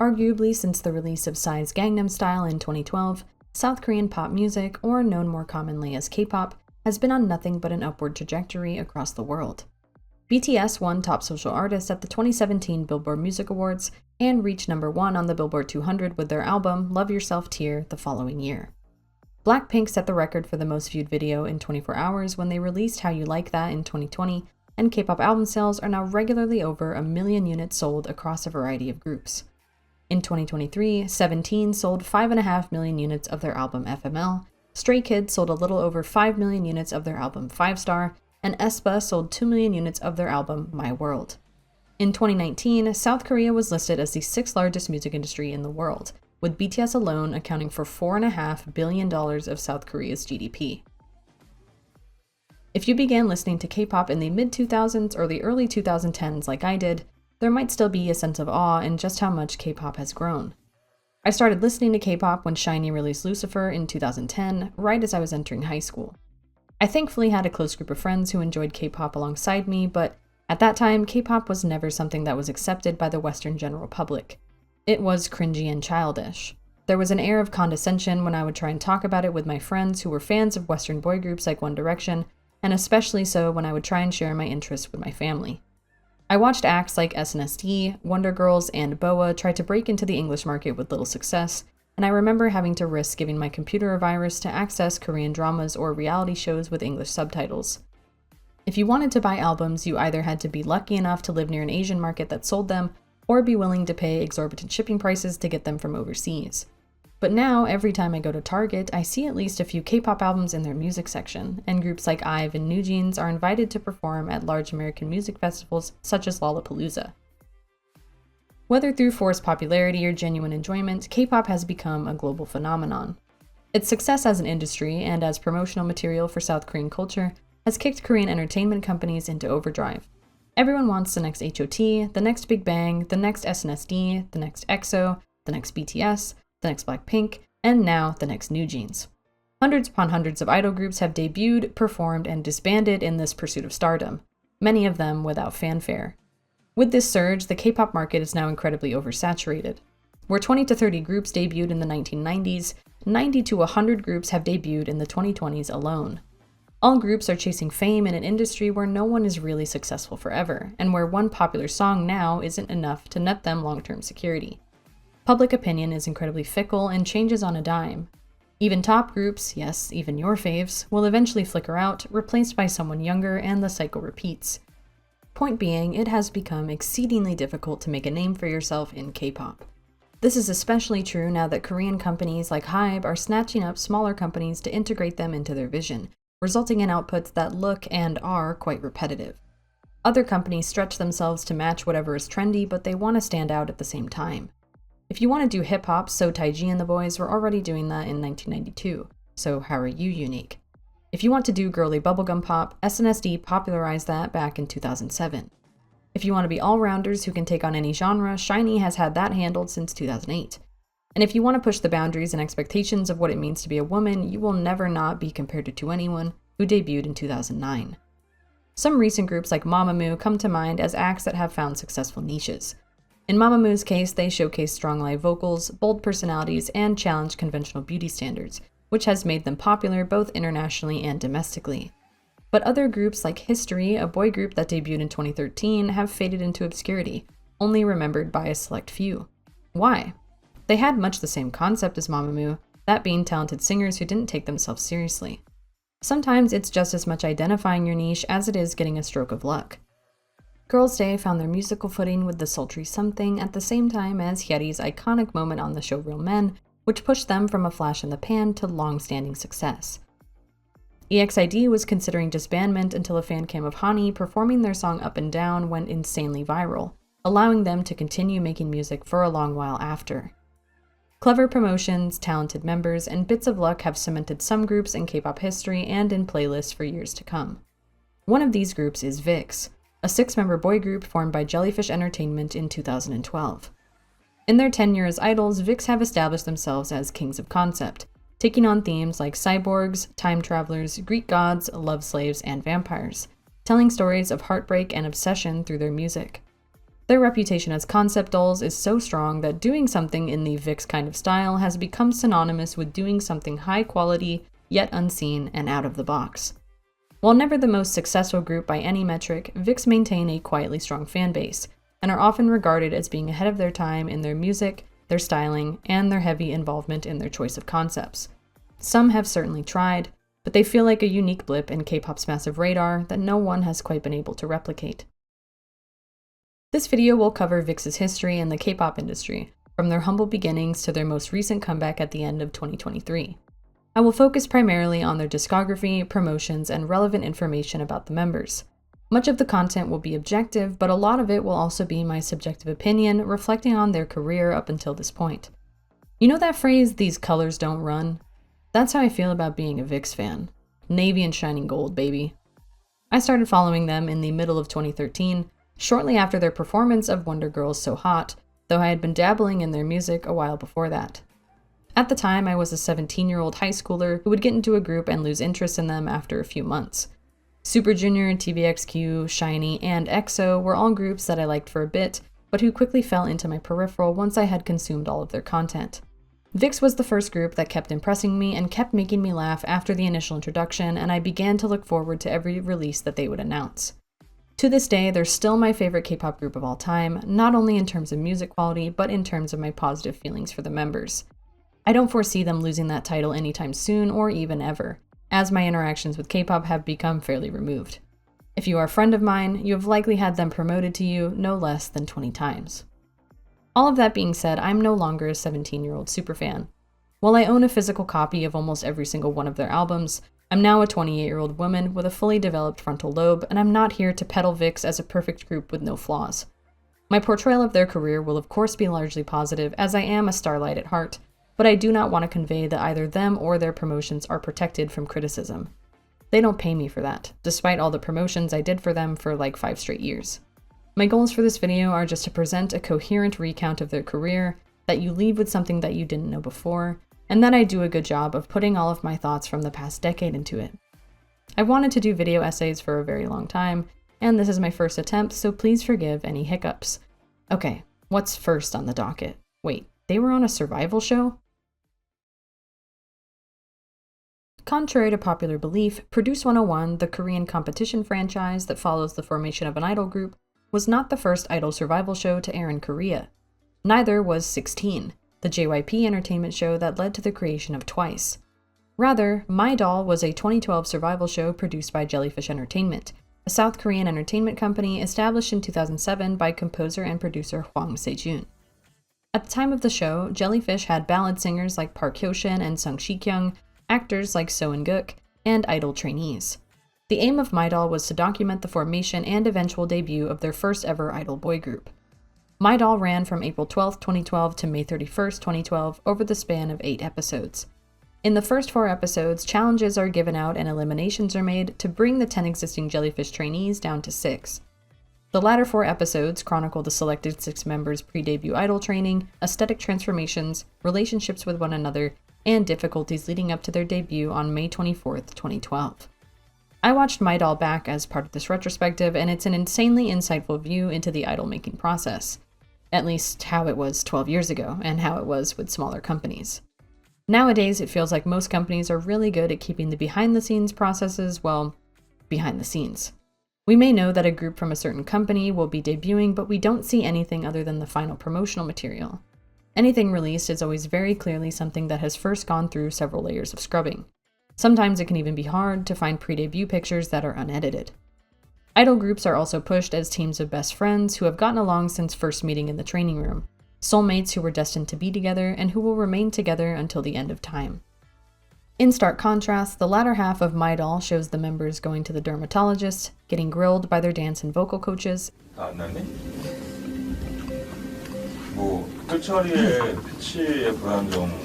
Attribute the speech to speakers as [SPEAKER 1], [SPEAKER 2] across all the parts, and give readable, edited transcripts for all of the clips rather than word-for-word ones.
[SPEAKER 1] Arguably, since the release of Psy's Gangnam Style in 2012, South Korean pop music, or known more commonly as K-pop, has been on nothing but an upward trajectory across the world. BTS won Top Social Artist at the 2017 Billboard Music Awards and reached #1 on the Billboard 200 with their album Love Yourself Tear the following year. Blackpink set the record for the most viewed video in 24 hours when they released How You Like That in 2020, and K-pop album sales are now regularly over 1 million units sold across a variety of groups. In 2023, 17 sold 5.5 million units of their album FML, Stray Kids sold a little over 5 million units of their album 5 Star, and aespa sold 2 million units of their album My World. In 2019, South Korea was listed as the 6th largest music industry in the world, with BTS alone accounting for $4.5 billion of South Korea's GDP. If you began listening to K-pop in the mid-2000s or the early 2010s like I did, there might still be a sense of awe in just how much K-pop has grown. I started listening to K-pop when SHINee released Lucifer in 2010, right as I was entering high school. I thankfully had a close group of friends who enjoyed K-pop alongside me, but at that time, K-pop was never something that was accepted by the Western general public. It was cringy and childish. There was an air of condescension when I would try and talk about it with my friends who were fans of Western boy groups like One Direction, and especially so when I would try and share my interests with my family. I watched acts like SNSD, Wonder Girls, and BoA try to break into the English market with little success, and I remember having to risk giving my computer a virus to access Korean dramas or reality shows with English subtitles. If you wanted to buy albums, you either had to be lucky enough to live near an Asian market that sold them, or be willing to pay exorbitant shipping prices to get them from overseas. But now, every time I go to Target, I see at least a few K-pop albums in their music section, and groups like IVE and NewJeans are invited to perform at large American music festivals such as Lollapalooza. Whether through forced popularity or genuine enjoyment, K-pop has become a global phenomenon. Its success as an industry and as promotional material for South Korean culture has kicked Korean entertainment companies into overdrive. Everyone wants the next HOT, the next Big Bang, the next SNSD, the next EXO, the next BTS, the next Blackpink, and now the next NewJeans. Hundreds upon hundreds of idol groups have debuted, performed, and disbanded in this pursuit of stardom, many of them without fanfare. With this surge, the K-pop market is now incredibly oversaturated. Where 20 to 30 groups debuted in the 1990s, 90 to 100 groups have debuted in the 2020s alone. All groups are chasing fame in an industry where no one is really successful forever, and where one popular song now isn't enough to net them long-term security. Public opinion is incredibly fickle and changes on a dime. Even top groups, yes, even your faves, will eventually flicker out, replaced by someone younger, and the cycle repeats. Point being, it has become exceedingly difficult to make a name for yourself in K-pop. This is especially true now that Korean companies like Hyde are snatching up smaller companies to integrate them into their vision, resulting in outputs that look and are quite repetitive. Other companies stretch themselves to match whatever is trendy, but they want to stand out at the same time. If you want to do hip-hop, so Taiji and the boys were already doing that in 1992, so how are you unique? If you want to do girly bubblegum pop, SNSD popularized that back in 2007. If you want to be all-rounders who can take on any genre, SHINee has had that handled since 2008. And if you want to push the boundaries and expectations of what it means to be a woman, you will never not be compared to anyone who debuted in 2009. Some recent groups like Mamamoo come to mind as acts that have found successful niches. In Mamamoo's case, they showcase strong live vocals, bold personalities, and challenge conventional beauty standards, which has made them popular both internationally and domestically. But other groups like History, a boy group that debuted in 2013, have faded into obscurity, only remembered by a select few. Why? They had much the same concept as Mamamoo, that being talented singers who didn't take themselves seriously. Sometimes it's just as much identifying your niche as it is getting a stroke of luck. Girls' Day found their musical footing with the sultry Something at the same time as Hyeri's iconic moment on the show Real Men, which pushed them from a flash in the pan to long-standing success. EXID was considering disbandment until a fan cam of Hani performing their song Up and Down went insanely viral, allowing them to continue making music for a long while after. Clever promotions, talented members, and bits of luck have cemented some groups in K-pop history and in playlists for years to come. One of these groups is VIXX, a 6-member boy group formed by Jellyfish Entertainment in 2012. In their tenure as idols, VIXX have established themselves as kings of concept, taking on themes like cyborgs, time travelers, Greek gods, love slaves, and vampires, telling stories of heartbreak and obsession through their music. Their reputation as concept dolls is so strong that doing something in the VIXX kind of style has become synonymous with doing something high quality, yet unseen and out of the box. While never the most successful group by any metric, VIXX maintain a quietly strong fan base, and are often regarded as being ahead of their time in their music, their styling, and their heavy involvement in their choice of concepts. Some have certainly tried, but they feel like a unique blip in K-pop's massive radar that no one has quite been able to replicate. This video will cover VIXX's history in the K-pop industry, from their humble beginnings to their most recent comeback at the end of 2023. I will focus primarily on their discography, promotions, and relevant information about the members. Much of the content will be objective, but a lot of it will also be my subjective opinion, reflecting on their career up until this point. You know that phrase, "these colors don't run"? That's how I feel about being a VIXX fan. Navy and shining gold, baby. I started following them in the middle of 2013, shortly after their performance of Wonder Girl's So Hot, though I had been dabbling in their music a while before that. At the time, I was a 17-year-old high schooler who would get into a group and lose interest in them after a few months. Super Junior, TVXQ, SHINee, and EXO were all groups that I liked for a bit, but who quickly fell into my peripheral once I had consumed all of their content. VIXX was the first group that kept impressing me and kept making me laugh after the initial introduction, and I began to look forward to every release that they would announce. To this day, they're still my favorite K-pop group of all time, not only in terms of music quality, but in terms of my positive feelings for the members. I don't foresee them losing that title anytime soon or even ever, as my interactions with K-pop have become fairly removed. If you are a friend of mine, you have likely had them promoted to you no less than 20 times. All of that being said, I'm no longer a 17-year-old superfan. While I own a physical copy of almost every single one of their albums, I'm now a 28-year-old woman with a fully developed frontal lobe, and I'm not here to peddle VIXX as a perfect group with no flaws. My portrayal of their career will of course be largely positive, as I am a Starlight at heart, but I do not want to convey that either them or their promotions are protected from criticism. They don't pay me for that, despite all the promotions I did for them for like 5 straight years. My goals for this video are just to present a coherent recount of their career, that you leave with something that you didn't know before, and that I do a good job of putting all of my thoughts from the past decade into it. I've wanted to do video essays for a very long time, and this is my first attempt, so please forgive any hiccups. Okay, what's first on the docket? Wait, they were on a survival show? Contrary to popular belief, Produce 101, the Korean competition franchise that follows the formation of an idol group, was not the first idol survival show to air in Korea. Neither was 16, the JYP entertainment show that led to the creation of Twice. Rather, MyDOL was a 2012 survival show produced by Jellyfish Entertainment, a South Korean entertainment company established in 2007 by composer and producer Hwang Se-jun. At the time of the show, Jellyfish had ballad singers like Park Hyo-shin and Sung Si-kyung, actors like So In-guk, and idol trainees. The aim of MyDOL was to document the formation and eventual debut of their first ever idol boy group. MyDOL ran from April 12, 2012 to May 31, 2012 over the span of 8 episodes. In the first 4 episodes, challenges are given out and eliminations are made to bring the 10 existing Jellyfish trainees down to 6. The latter 4 episodes chronicle the selected 6 members' pre-debut idol training, aesthetic transformations, relationships with one another, and difficulties leading up to their debut on May 24, 2012. I watched MyDOL back as part of this retrospective, and it's an insanely insightful view into the idol-making process. At least how it was 12 years ago, and how it was with smaller companies. Nowadays, it feels like most companies are really good at keeping the behind-the-scenes processes, well, behind the scenes. We may know that a group from a certain company will be debuting, but we don't see anything other than the final promotional material. Anything released is always very clearly something that has first gone through several layers of scrubbing. Sometimes it can even be hard to find pre-debut pictures that are unedited. Idol groups are also pushed as teams of best friends who have gotten along since first meeting in the training room, soulmates who were destined to be together and who will remain together until the end of time. In stark contrast, the latter half of MyDOL shows the members going to the dermatologist, getting grilled by their dance and vocal coaches,
[SPEAKER 2] 끝처리의 피치의 불안정과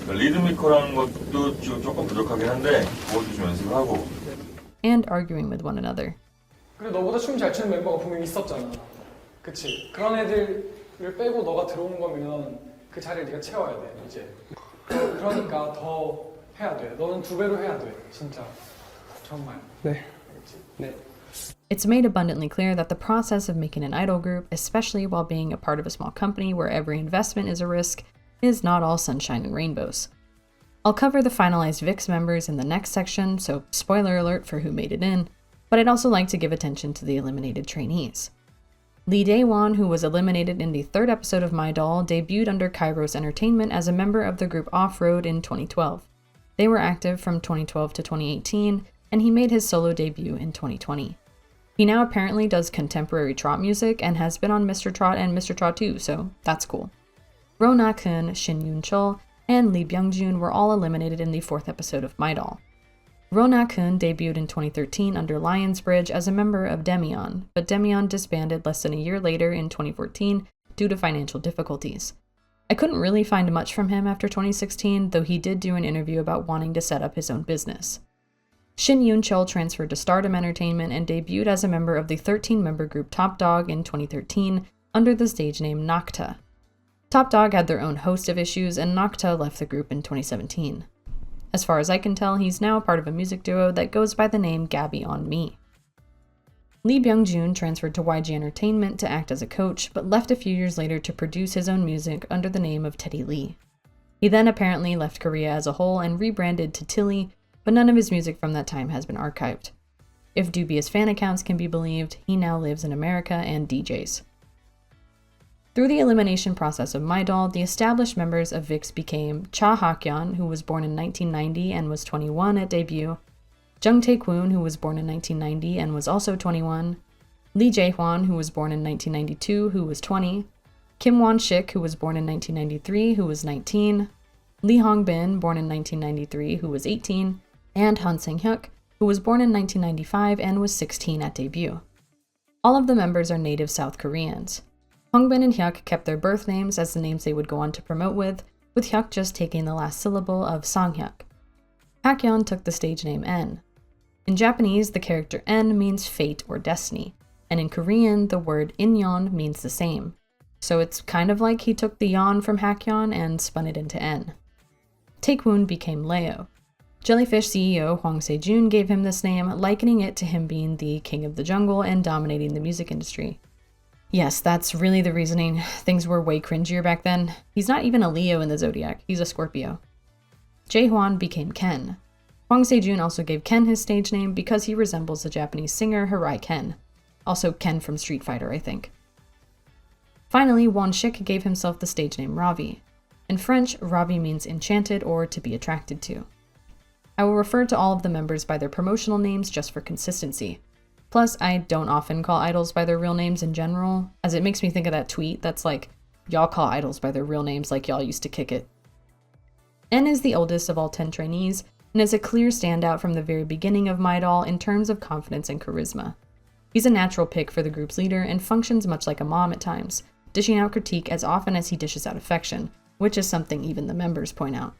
[SPEAKER 2] 리드미컬한 것도 조금 부족하긴 한데 그것도 좀 연습을 하고
[SPEAKER 1] and arguing with one another.
[SPEAKER 3] 그래 너보다 춤 잘 추는 멤버가 분명히 있었잖아. 그치? 그런 애들을 빼고 너가 들어온 거면 그 자리를 네가 채워야 돼 이제. 그러니까 더 해야 돼. 너는 2배로 해야 돼 진짜. 정말.
[SPEAKER 4] 네.
[SPEAKER 3] 알겠지?
[SPEAKER 4] 네.
[SPEAKER 1] It's made abundantly clear that the process of making an idol group, especially while being a part of a small company where every investment is a risk, is not all sunshine and rainbows. I'll cover the finalized VIXX members in the next section, so spoiler alert for who made it in, but I'd also like to give attention to the eliminated trainees. Lee Dae-won, who was eliminated in the 3rd episode of MyDOL, debuted under Kairos Entertainment as a member of the group Off-Road in 2012. They were active from 2012 to 2018, and he made his solo debut in 2020. He now apparently does contemporary trot music and has been on Mr. Trot and Mr. Trot 2, so that's cool. Ro Na-kun, Shin Yoon-chul, and Lee Byung-joon were all eliminated in the 4th episode of MyDOL. Ro Na-kun debuted in 2013 under Lionsbridge as a member of Demion, but Demion disbanded less than a year later in 2014 due to financial difficulties. I couldn't really find much from him after 2016, though he did do an interview about wanting to set up his own business. Shin Yoon-chul transferred to Stardom Entertainment and debuted as a member of the 13-member group Top Dog in 2013 under the stage name Nocta. Top Dog had their own host of issues, and Nocta left the group in 2017. As far as I can tell, he's now a part of a music duo that goes by the name Gabby on Me. Lee Byung-joon transferred to YG Entertainment to act as a coach, but left a few years later to produce his own music under the name of Teddy Lee. He then apparently left Korea as a whole and rebranded to Tilly, but none of his music from that time has been archived. If dubious fan accounts can be believed, he now lives in America and DJs. Through the elimination process of MyDOL, the established members of VIXX became Cha Ha-kyeon, who was born in 1990 and was 21 at debut, Jung Tae-kwon, who was born in 1990 and was also 21, Lee Jae-hwan, who was born in 1992, who was 20, Kim Won-shik, who was born in 1993, who was 19, Lee Hongbin, born in 1993, who was 18, and Han Sang-hyuk, who was born in 1995 and was 16 at debut. All of the members are native South Koreans. Hongbin and Hyuk kept their birth names as the names they would go on to promote with Hyuk just taking the last syllable of Sang-hyuk. Hakyeon took the stage name En. In Japanese, the character En means fate or destiny, and in Korean, the word Inyeon means the same. So it's kind of like he took the Yeon from Hakyeon and spun it into En. Taekwon became Leo. Jellyfish CEO Hwang Se-jun gave him this name, likening it to him being the king of the jungle and dominating the music industry. Yes, that's really the reasoning. Things were way cringier back then. He's not even a Leo in the zodiac, he's a Scorpio. Jae-hwan became Ken. Hwang Se-jun also gave Ken his stage name because he resembles the Japanese singer Hirai Ken. Also Ken from Street Fighter, I think. Finally, Won-shik gave himself the stage name Ravi. In French, Ravi means enchanted or to be attracted to. I will refer to all of the members by their promotional names just for consistency. Plus, I don't often call idols by their real names in general, as it makes me think of that tweet that's like, y'all call idols by their real names like y'all used to kick it. En is the oldest of all 10 trainees, and is a clear standout from the very beginning of MyDOL in terms of confidence and charisma. He's a natural pick for the group's leader and functions much like a mom at times, dishing out critique as often as he dishes out affection, which is something even the members point out.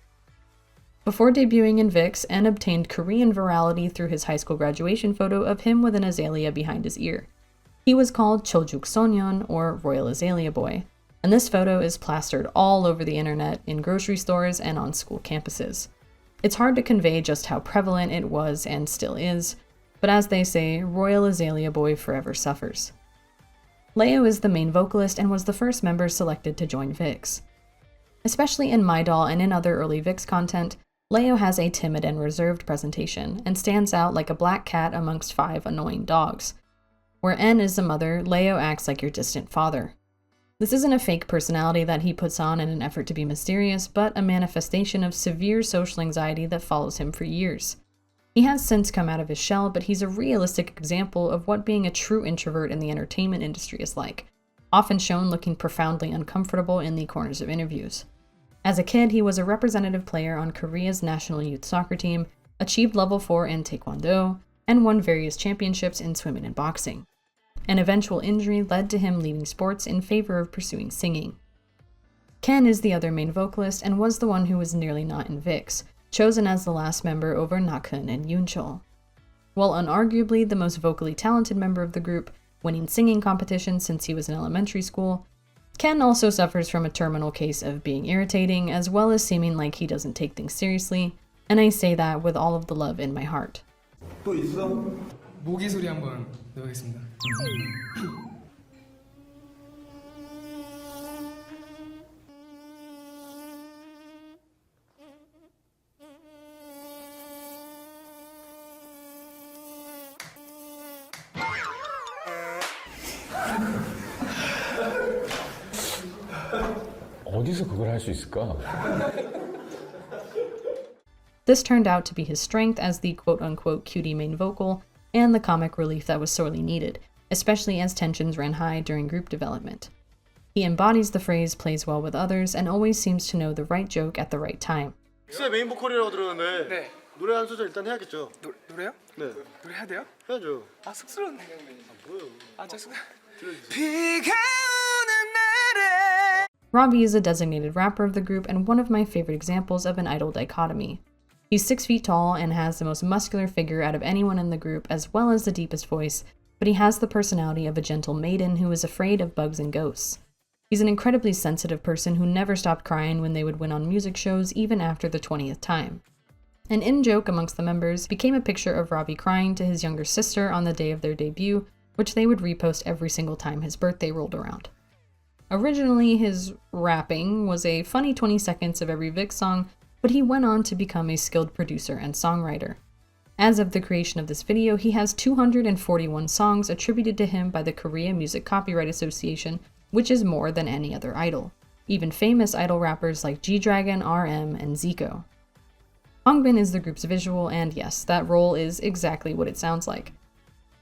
[SPEAKER 1] Before debuting in VIXX, En obtained Korean virality through his high school graduation photo of him with an azalea behind his ear. He was called Chojuk Sonyeon, or Royal Azalea Boy, and this photo is plastered all over the internet, in grocery stores, and on school campuses. It's hard to convey just how prevalent it was and still is, but as they say, Royal Azalea Boy forever suffers. Leo is the main vocalist and was the first member selected to join VIXX. Especially in MyDOL and in other early VIXX content, Leo has a timid and reserved presentation, and stands out like a black cat amongst 5 annoying dogs. Where En is the mother, Leo acts like your distant father. This isn't a fake personality that he puts on in an effort to be mysterious, but a manifestation of severe social anxiety that follows him for years. He has since come out of his shell, but he's a realistic example of what being a true introvert in the entertainment industry is like, often shown looking profoundly uncomfortable in the corners of interviews. As a kid, he was a representative player on Korea's national youth soccer team, achieved level 4 in Taekwondo, and won various championships in swimming and boxing. An eventual injury led to him leaving sports in favor of pursuing singing. Ken is the other main vocalist and was the one who was nearly not in VIXX, chosen as the last member over Na-kun and Yoon-chul. While unarguably the most vocally talented member of the group, winning singing competitions since he was in elementary school, Ken also suffers from a terminal case of being irritating, as well as seeming like he doesn't take things seriously, and I say that with all of the love in my heart.
[SPEAKER 4] 또 있어? 모기 소리 한번 넣어보겠습니다.
[SPEAKER 5] 어디서 그걸 할 수 있을까?
[SPEAKER 1] This turned out to be his strength as the quote-unquote cutie main vocal and the comic relief that was sorely needed, especially as tensions ran high during group development. He embodies the phrase plays well with others and always seems to know the right joke at the right time.
[SPEAKER 6] 빅스의 메인 보컬이라고 들었는데
[SPEAKER 4] 네.
[SPEAKER 6] 노래 한 소절 일단 해야겠죠?
[SPEAKER 4] 노래요?
[SPEAKER 6] 네.
[SPEAKER 4] 노래 해야 돼요?
[SPEAKER 6] 해야죠.
[SPEAKER 4] 아 쑥스러운데.
[SPEAKER 6] 뭐요?
[SPEAKER 4] 아 죄송해요. 비가 오는 날에.
[SPEAKER 1] Ravi is a designated rapper of the group and one of my favorite examples of an idol dichotomy. He's 6 feet tall and has the most muscular figure out of anyone in the group as well as the deepest voice, but he has the personality of a gentle maiden who is afraid of bugs and ghosts. He's an incredibly sensitive person who never stopped crying when they would win on music shows even after the 20th time. An in-joke amongst the members became a picture of Ravi crying to his younger sister on the day of their debut, which they would repost every single time his birthday rolled around. Originally, his rapping was a funny 20 seconds of every VIXX song, but he went on to become a skilled producer and songwriter. As of the creation of this video, he has 241 songs attributed to him by the Korea Music Copyright Association, which is more than any other idol, even famous idol rappers like G-Dragon, RM, and Zico. Hongbin is the group's visual, and yes, that role is exactly what it sounds like.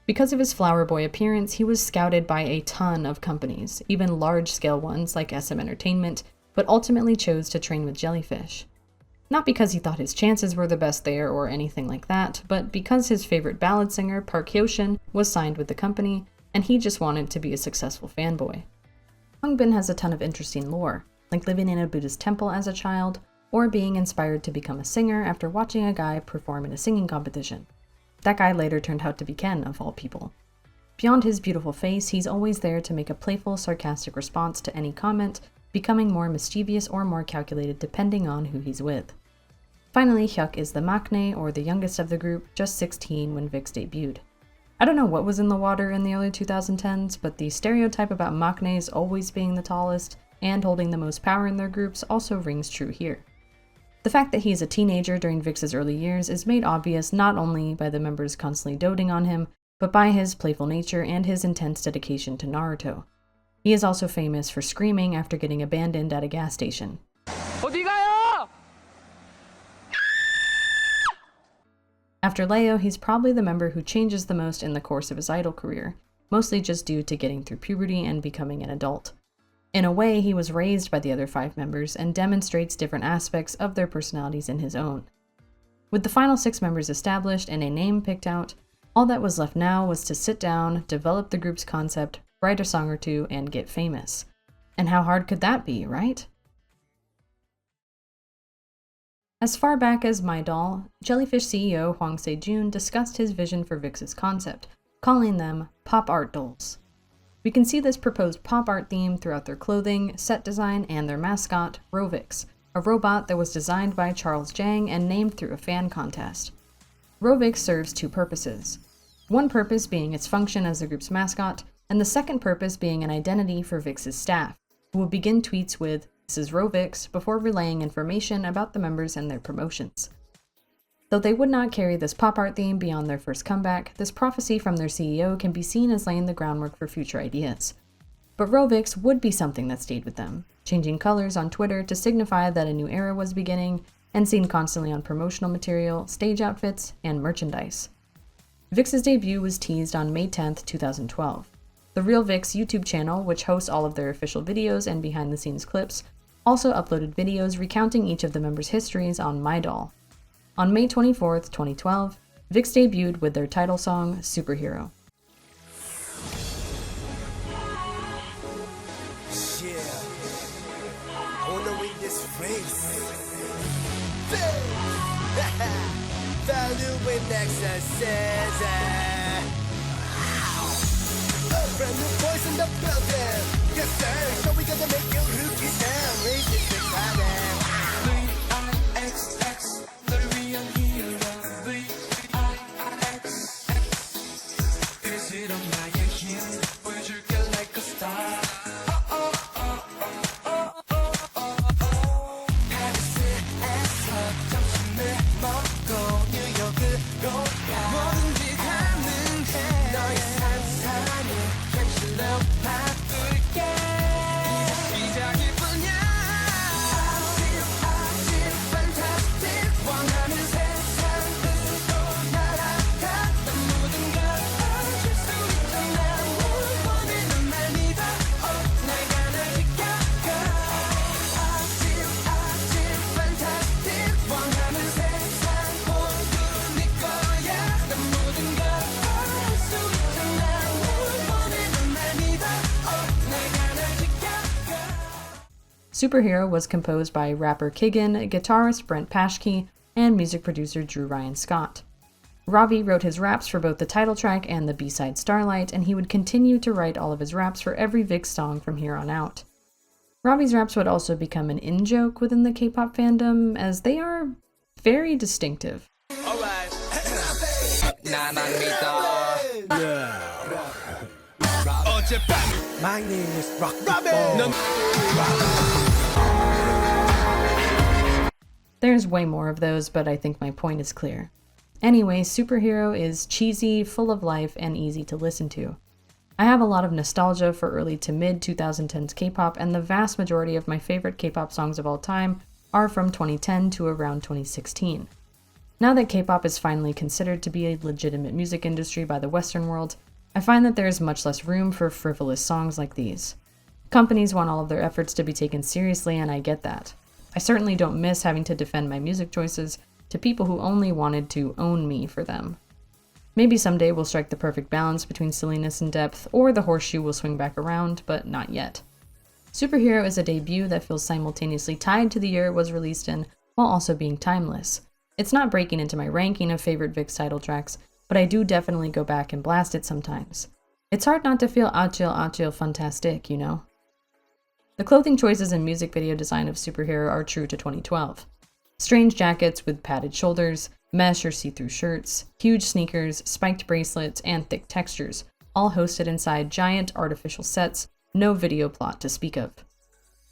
[SPEAKER 1] Because of his flower boy appearance, he was scouted by a ton of companies, even large-scale ones like SM Entertainment, but ultimately chose to train with Jellyfish. Not because he thought his chances were the best there or anything like that, but because his favorite ballad singer, Park Hyo-shin, was signed with the company, and he just wanted to be a successful fanboy. Hongbin has a ton of interesting lore, like living in a Buddhist temple as a child, or being inspired to become a singer after watching a guy perform in a singing competition. That guy later turned out to be Ken, of all people. Beyond his beautiful face, he's always there to make a playful, sarcastic response to any comment, becoming more mischievous or more calculated depending on who he's with. Finally, Hyuk is the maknae, or the youngest of the group, just 16 when VIXX debuted. I don't know what was in the water in the early 2010s, but the stereotype about maknaes always being the tallest and holding the most power in their groups also rings true here. The fact that he is a teenager during VIXX's early years is made obvious not only by the members constantly doting on him, but by his playful nature and his intense dedication to Naruto. He is also famous for screaming after getting abandoned at a gas station.
[SPEAKER 4] 어디 가요?
[SPEAKER 1] After Leo, he's probably the member who changes the most in the course of his idol career, mostly just due to getting through puberty and becoming an adult. In a way, he was raised by the other 5 members and demonstrates different aspects of their personalities in his own. With the final 6 members established and a name picked out, all that was left now was to sit down, develop the group's concept, write a song or two, and get famous. And how hard could that be, right? As far back as MyDOL, Jellyfish CEO Hwang Se-jun discussed his vision for VIXX's concept, calling them pop art dolls. We can see this proposed pop art theme throughout their clothing, set design, and their mascot, VIXX, a robot that was designed by Charles Jang and named through a fan contest. VIXX serves 2 purposes. One purpose being its function as the group's mascot, and the second purpose being an identity for VIXX's staff, who will begin tweets with "This is VIXX" before relaying information about the members and their promotions. Though they would not carry this pop art theme beyond their first comeback, this prophecy from their CEO can be seen as laying the groundwork for future ideas. But VIXX would be something that stayed with them, changing colors on Twitter to signify that a new era was beginning, and seen constantly on promotional material, stage outfits, and merchandise. VIXX's debut was teased on May 10th, 2012. The Real VIXX YouTube channel, which hosts all of their official videos and behind-the-scenes clips, also uploaded videos recounting each of the members' histories on MyDOL. On May 24th, 2012, VIXX debuted with their title song, Superhero. Superhero was composed by rapper Kigan, guitarist Brent Paschke, and music producer Drew Ryan Scott. Ravi wrote his raps for both the title track and the B-side Starlight, and he would continue to write all of his raps for every VIXX song from here on out. Ravi's raps would also become an in-joke within the K-pop fandom, as they are very distinctive.
[SPEAKER 4] My name is Ravi.
[SPEAKER 1] There's way more of those, but I think my point is clear. Anyway, Superhero is cheesy, full of life, and easy to listen to. I have a lot of nostalgia for early to mid 2010s K-pop, and the vast majority of my favorite K-pop songs of all time are from 2010 to around 2016. Now that K-pop is finally considered to be a legitimate music industry by the Western world, I find that there is much less room for frivolous songs like these. Companies want all of their efforts to be taken seriously, and I get that. I certainly don't miss having to defend my music choices to people who only wanted to own me for them. Maybe someday we'll strike the perfect balance between silliness and depth, or the horseshoe will swing back around, but not yet. Superhero is a debut that feels simultaneously tied to the year it was released in, while also being timeless. It's not breaking into my ranking of favorite VIXX title tracks, but I do definitely go back and blast it sometimes. It's hard not to feel achil fantastic, you know? The clothing choices and music video design of Superhero are true to 2012. Strange jackets with padded shoulders, mesh or see-through shirts, huge sneakers, spiked bracelets, and thick textures, all hosted inside giant artificial sets, no video plot to speak of.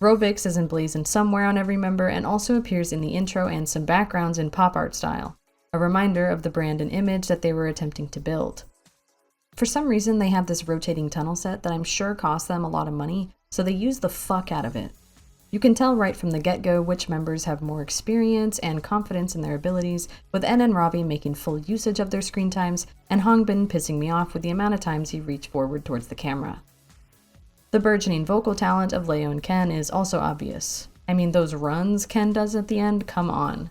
[SPEAKER 1] VIXX is emblazoned somewhere on every member and also appears in the intro and some backgrounds in pop art style, a reminder of the brand and image that they were attempting to build. For some reason, they have this rotating tunnel set that I'm sure cost them a lot of money, so they use the fuck out of it. You can tell right from the get-go which members have more experience and confidence in their abilities, with N and Ravi making full usage of their screen times, and Hongbin pissing me off with the amount of times he reached forward towards the camera. The burgeoning vocal talent of Leo and Ken is also obvious. I mean, those runs Ken does at the end, come on.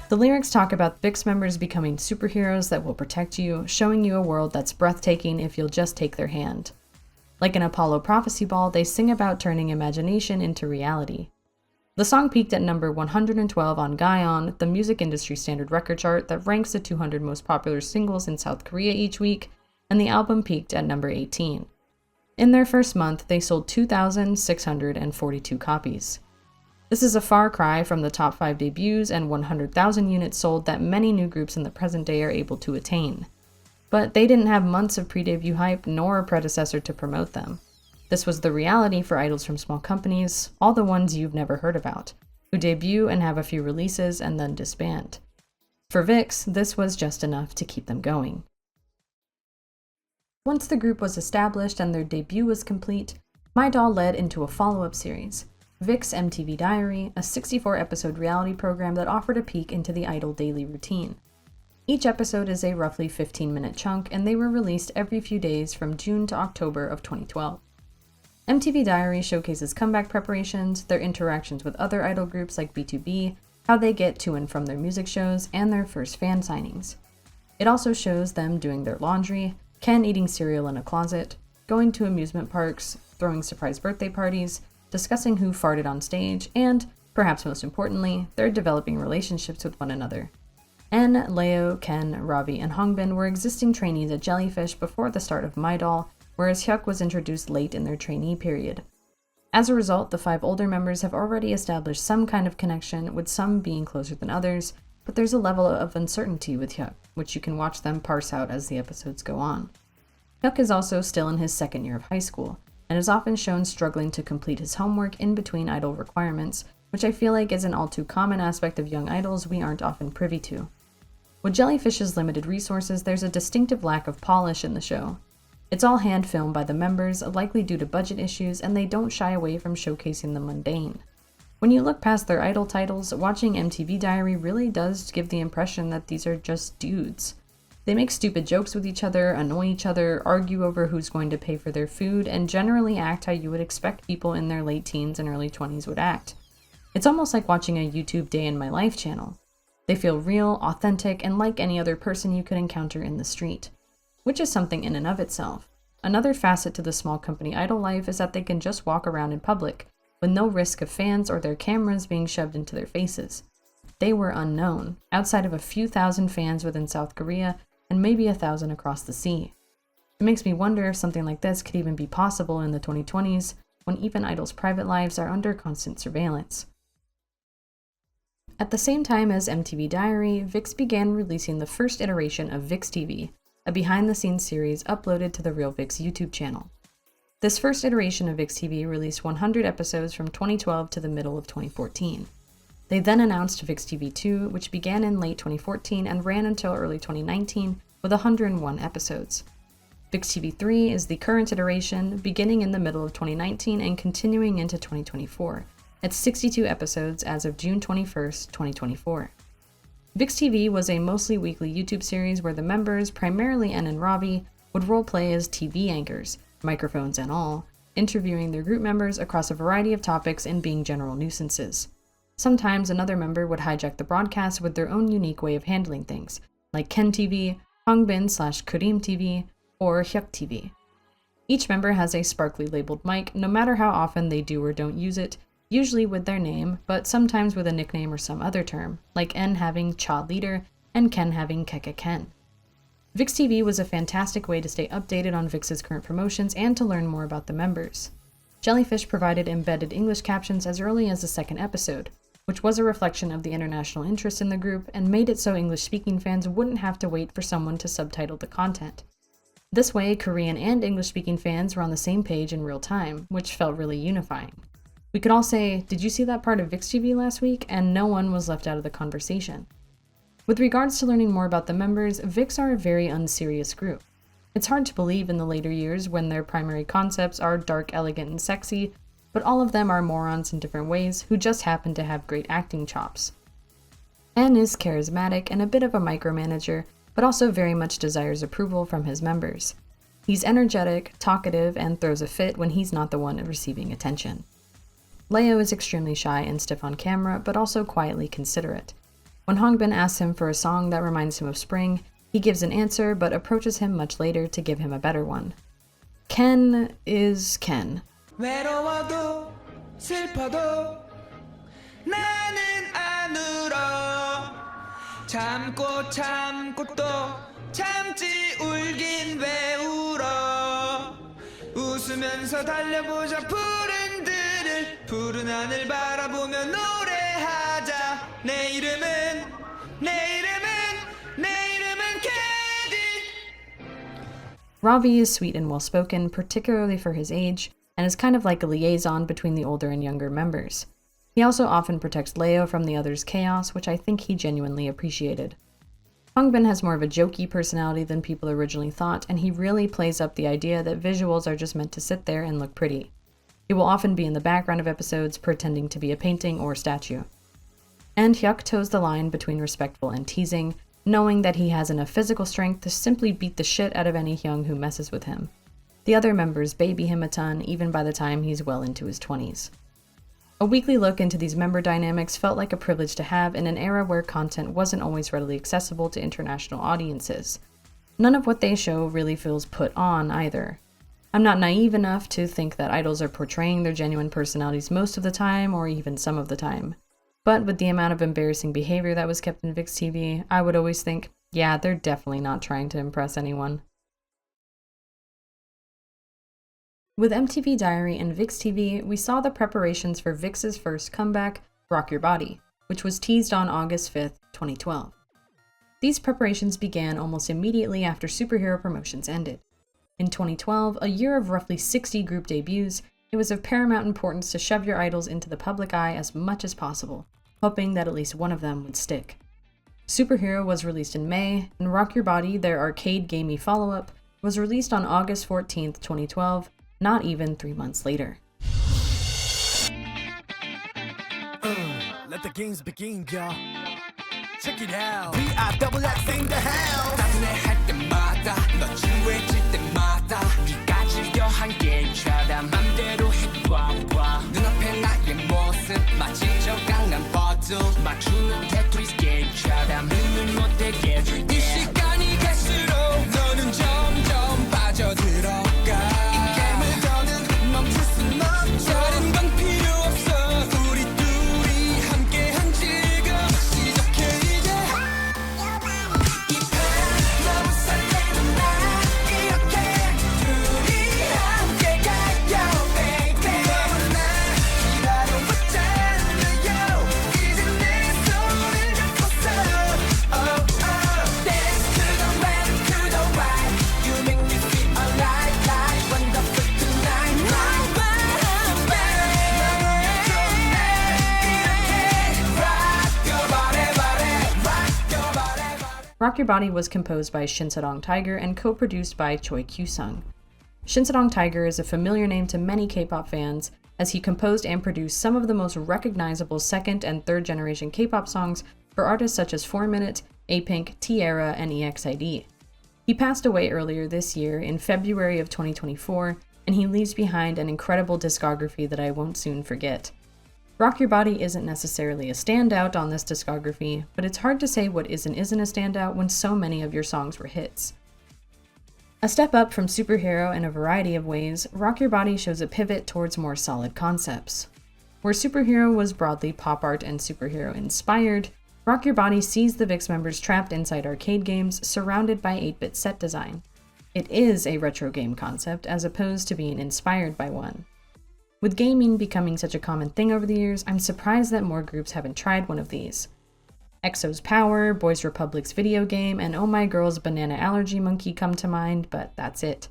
[SPEAKER 1] The lyrics talk about VIXX members becoming superheroes that will protect you, showing you a world that's breathtaking if you'll just take their hand. Like an Apollo prophecy ball, they sing about turning imagination into reality. The song peaked at number 112 on Gaon, the music industry standard record chart that ranks the 200 most popular singles in South Korea each week, and the album peaked at number 18. In their first month, they sold 2,642 copies. This is a far cry from the top 5 debuts and 100,000 units sold that many new groups in the present day are able to attain. But they didn't have months of pre-debut hype nor a predecessor to promote them. This was the reality for idols from small companies, all the ones you've never heard about, who debut and have a few releases and then disband. For VIXX, this was just enough to keep them going. Once the group was established and their debut was complete, MyDOL led into a follow-up series, VIXX MTV Diary, a 64-episode reality program that offered a peek into the idol daily routine. Each episode is a roughly 15-minute chunk, and they were released every few days from June to October of 2012. MTV Diary showcases comeback preparations, their interactions with other idol groups like B2B, how they get to and from their music shows, and their first fan signings. It also shows them doing their laundry, Ken eating cereal in a closet, going to amusement parks, throwing surprise birthday parties, discussing who farted on stage, and, perhaps most importantly, they're developing relationships with one another. N, Leo, Ken, Ravi, and Hongbin were existing trainees at Jellyfish before the start of MyDOL, whereas Hyuk was introduced late in their trainee period. As a result, the 5 older members have already established some kind of connection, with some being closer than others, but there's a level of uncertainty with Hyuk, which you can watch them parse out as the episodes go on. Hyuk is also still in his second year of high school, and is often shown struggling to complete his homework in between idol requirements, which I feel like is an all too common aspect of young idols we aren't often privy to. With Jellyfish's limited resources, there's a distinctive lack of polish in the show. It's all hand filmed by the members, likely due to budget issues, and they don't shy away from showcasing the mundane. When you look past their idol titles, watching MTV Diary really does give the impression that these are just dudes. They make stupid jokes with each other, annoy each other, argue over who's going to pay for their food, and generally act how you would expect people in their late teens and early 20s would act. It's almost like watching a YouTube Day in My Life channel. They feel real, authentic, and like any other person you could encounter in the street, which is something in and of itself. Another facet to the small company idol life is that they can just walk around in public, with no risk of fans or their cameras being shoved into their faces. They were unknown, outside of a few thousand fans within South Korea and maybe 1,000 across the sea. It makes me wonder if something like this could even be possible in the 2020s, when even idols' private lives are under constant surveillance. At the same time as MTV Diary, VIXX began releasing the first iteration of VIXX TV, a behind-the-scenes series uploaded to the Real VIXX YouTube channel. This first iteration of VIXX TV released 100 episodes from 2012 to the middle of 2014. They then announced VIXX TV 2, which began in late 2014 and ran until early 2019 with 101 episodes. VIXX TV 3 is the current iteration, beginning in the middle of 2019 and continuing into 2024. It's 62 episodes as of June 21st, 2024. VIXX TV was a mostly weekly YouTube series where the members, primarily En and Ravi, would roleplay as TV anchors, microphones and all, interviewing their group members across a variety of topics and being general nuisances. Sometimes another member would hijack the broadcast with their own unique way of handling things, like Ken TV, Hongbin/Kurim TV, or Hyuk TV. Each member has a sparkly labeled mic, no matter how often they do or don't use it, usually with their name, but sometimes with a nickname or some other term, like En having Cha Leader and Ken having Keke Ken. VIXX TV was a fantastic way to stay updated on VIXX's current promotions and to learn more about the members. Jellyfish provided embedded English captions as early as the second episode, which was a reflection of the international interest in the group and made it so English-speaking fans wouldn't have to wait for someone to subtitle the content. This way, Korean and English-speaking fans were on the same page in real time, which felt really unifying. We could all say, "Did you see that part of VIXX TV last week?" and no one was left out of the conversation. With regards to learning more about the members, VIXX are a very unserious group. It's hard to believe in the later years when their primary concepts are dark, elegant, and sexy, but all of them are morons in different ways who just happen to have great acting chops. En is charismatic and a bit of a micromanager, but also very much desires approval from his members. He's energetic, talkative, and throws a fit when he's not the one receiving attention. Leo is extremely shy and stiff on camera, but also quietly considerate. When Hongbin asks him for a song that reminds him of spring, he gives an answer but approaches him much later to give him a better one. Ken is Ken.
[SPEAKER 4] 외로워도 슬퍼도 나는 안 울어 참고 참고 또 참지 울긴 왜 울어 웃으면서 달려보자 푸른 들을 푸른 하늘 바라보며 노래하자 내 이름은 캐디.
[SPEAKER 1] Ravi is sweet and well-spoken, particularly for his age, and is kind of like a liaison between the older and younger members. He also often protects Leo from the others' chaos, which I think he genuinely appreciated. Hongbin has more of a jokey personality than people originally thought, and he really plays up the idea that visuals are just meant to sit there and look pretty. He will often be in the background of episodes, pretending to be a painting or statue. And Hyuk toes the line between respectful and teasing, knowing that he has enough physical strength to simply beat the shit out of any Hyung who messes with him. The other members baby him a ton, even by the time he's well into his 20s. A weekly look into these member dynamics felt like a privilege to have in an era where content wasn't always readily accessible to international audiences. None of what they show really feels put on either. I'm not naive enough to think that idols are portraying their genuine personalities most of the time, or even some of the time. But with the amount of embarrassing behavior that was kept in VIXX TV, I would always think, yeah, they're definitely not trying to impress anyone. With MTV Diary and VIXX TV, we saw the preparations for VIXX's first comeback, Rock Your Body, which was teased on August 5th, 2012. These preparations began almost immediately after superhero promotions ended. In 2012, a year of roughly 60 group debuts, it was of paramount importance to shove your idols into the public eye as much as possible, hoping that at least one of them would stick. Superhero was released in May, and Rock Your Body, their arcade-gamey follow-up, was released on August 14th, 2012, not even 3 months later.
[SPEAKER 4] Let the games begin, y'all. Check it out. VIXX in the house. 따분해할 때마다 너 지루해질 때마다 네가 즐겨 한 게임처럼 맘대로 해봐봐 눈앞에 나의 모습 마치 저 강남 버튼 맞추는 테트리스 게임처럼
[SPEAKER 1] Rock Your Body was composed by Shinsadong Tiger and co-produced by Choi Kyu-sung. Shinsadong Tiger is a familiar name to many K-pop fans, as he composed and produced some of the most recognizable second and third generation K-pop songs for artists such as 4 Minute, A-Pink, T-Ara, and EXID. He passed away earlier this year in February of 2024, and he leaves behind an incredible discography that I won't soon forget. Rock Your Body isn't necessarily a standout on this discography, but it's hard to say what isn't a standout when so many of your songs were hits. A step up from Superhero in a variety of ways, Rock Your Body shows a pivot towards more solid concepts. Where Superhero was broadly pop art and superhero inspired, Rock Your Body sees the VIXX members trapped inside arcade games surrounded by 8-bit set design. It is a retro game concept as opposed to being inspired by one. With gaming becoming such a common thing over the years, I'm surprised that more groups haven't tried one of these. EXO's Power, Boys Republic's video game, and Oh My Girl's Banana Allergy Monkey come to mind, but that's it.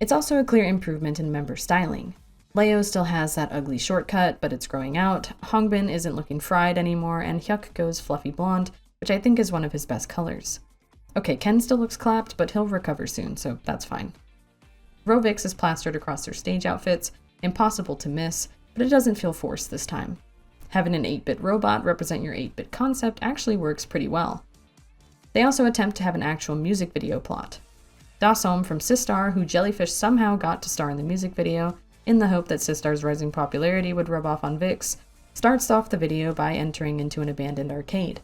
[SPEAKER 1] It's also a clear improvement in member styling. Leo still has that ugly shortcut, but it's growing out, Hongbin isn't looking fried anymore, and Hyuk goes fluffy blonde, which I think is one of his best colors. Okay, Ken still looks clapped, but he'll recover soon, so that's fine. VIXX is plastered across their stage outfits, impossible to miss, but it doesn't feel forced this time. Having an 8-bit robot represent your 8-bit concept actually works pretty well. They also attempt to have an actual music video plot. Dasom from Sistar, who Jellyfish somehow got to star in the music video, in the hope that Sistar's rising popularity would rub off on VIXX, starts off the video by entering into an abandoned arcade.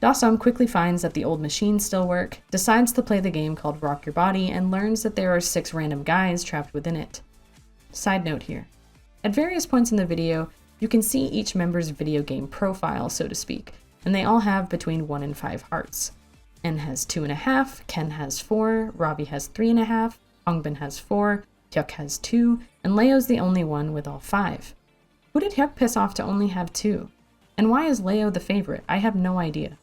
[SPEAKER 1] Dasom quickly finds that the old machines still work, decides to play the game called Rock Your Body, and learns that there are 6 random guys trapped within it. Side note here. At various points in the video, you can see each member's video game profile, so to speak, and they all have between 1 and 5 hearts. N has 2.5, Ken has 4, Ravi has 3.5, Hongbin has 4, Hyuk has 2, and Leo's the only one with all 5. Who did Hyuk piss off to only have 2? And why is Leo the favorite? I have no idea.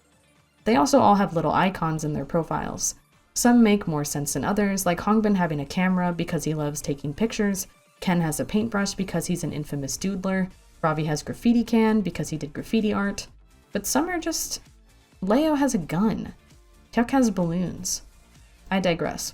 [SPEAKER 1] They also all have little icons in their profiles. Some make more sense than others, like Hongbin having a camera because he loves taking pictures, Ken has a paintbrush because he's an infamous doodler, Ravi has graffiti can because he did graffiti art, but some are just... Leo has a gun. Hyuk has balloons. I digress.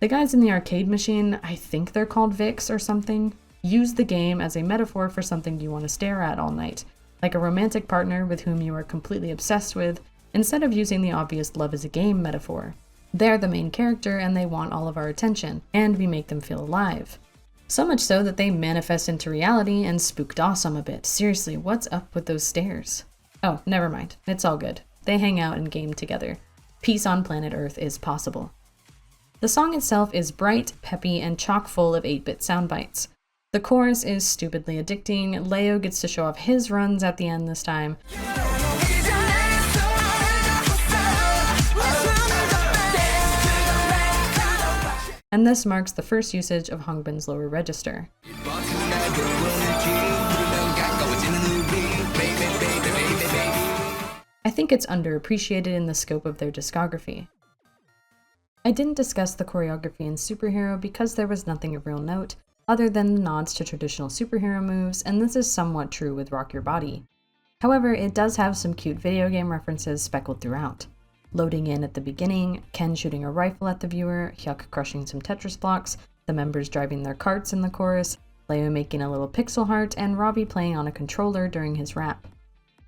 [SPEAKER 1] The guys in the arcade machine, I think they're called VIXX or something, use the game as a metaphor for something you want to stare at all night, like a romantic partner with whom you are completely obsessed with, instead of using the obvious love is a game metaphor. They're the main character and they want all of our attention, and we make them feel alive. So much so that they manifest into reality and spook Dasom a bit. Seriously, what's up with those stares? Oh, never mind. It's all good. They hang out and game together. Peace on planet Earth is possible. The song itself is bright, peppy, and chock full of 8-bit sound bites. The chorus is stupidly addicting. Leo gets to show off his runs at the end this time. And this marks the first usage of Hongbin's lower register. I think it's underappreciated in the scope of their discography. I didn't discuss the choreography in Superhero because there was nothing of real note, other than the nods to traditional superhero moves, and this is somewhat true with Rock Your Body. However, it does have some cute video game references speckled throughout. Loading in at the beginning, Ken shooting a rifle at the viewer, Hyuk crushing some Tetris blocks, the members driving their carts in the chorus, Leo making a little pixel heart, and Ravi playing on a controller during his rap.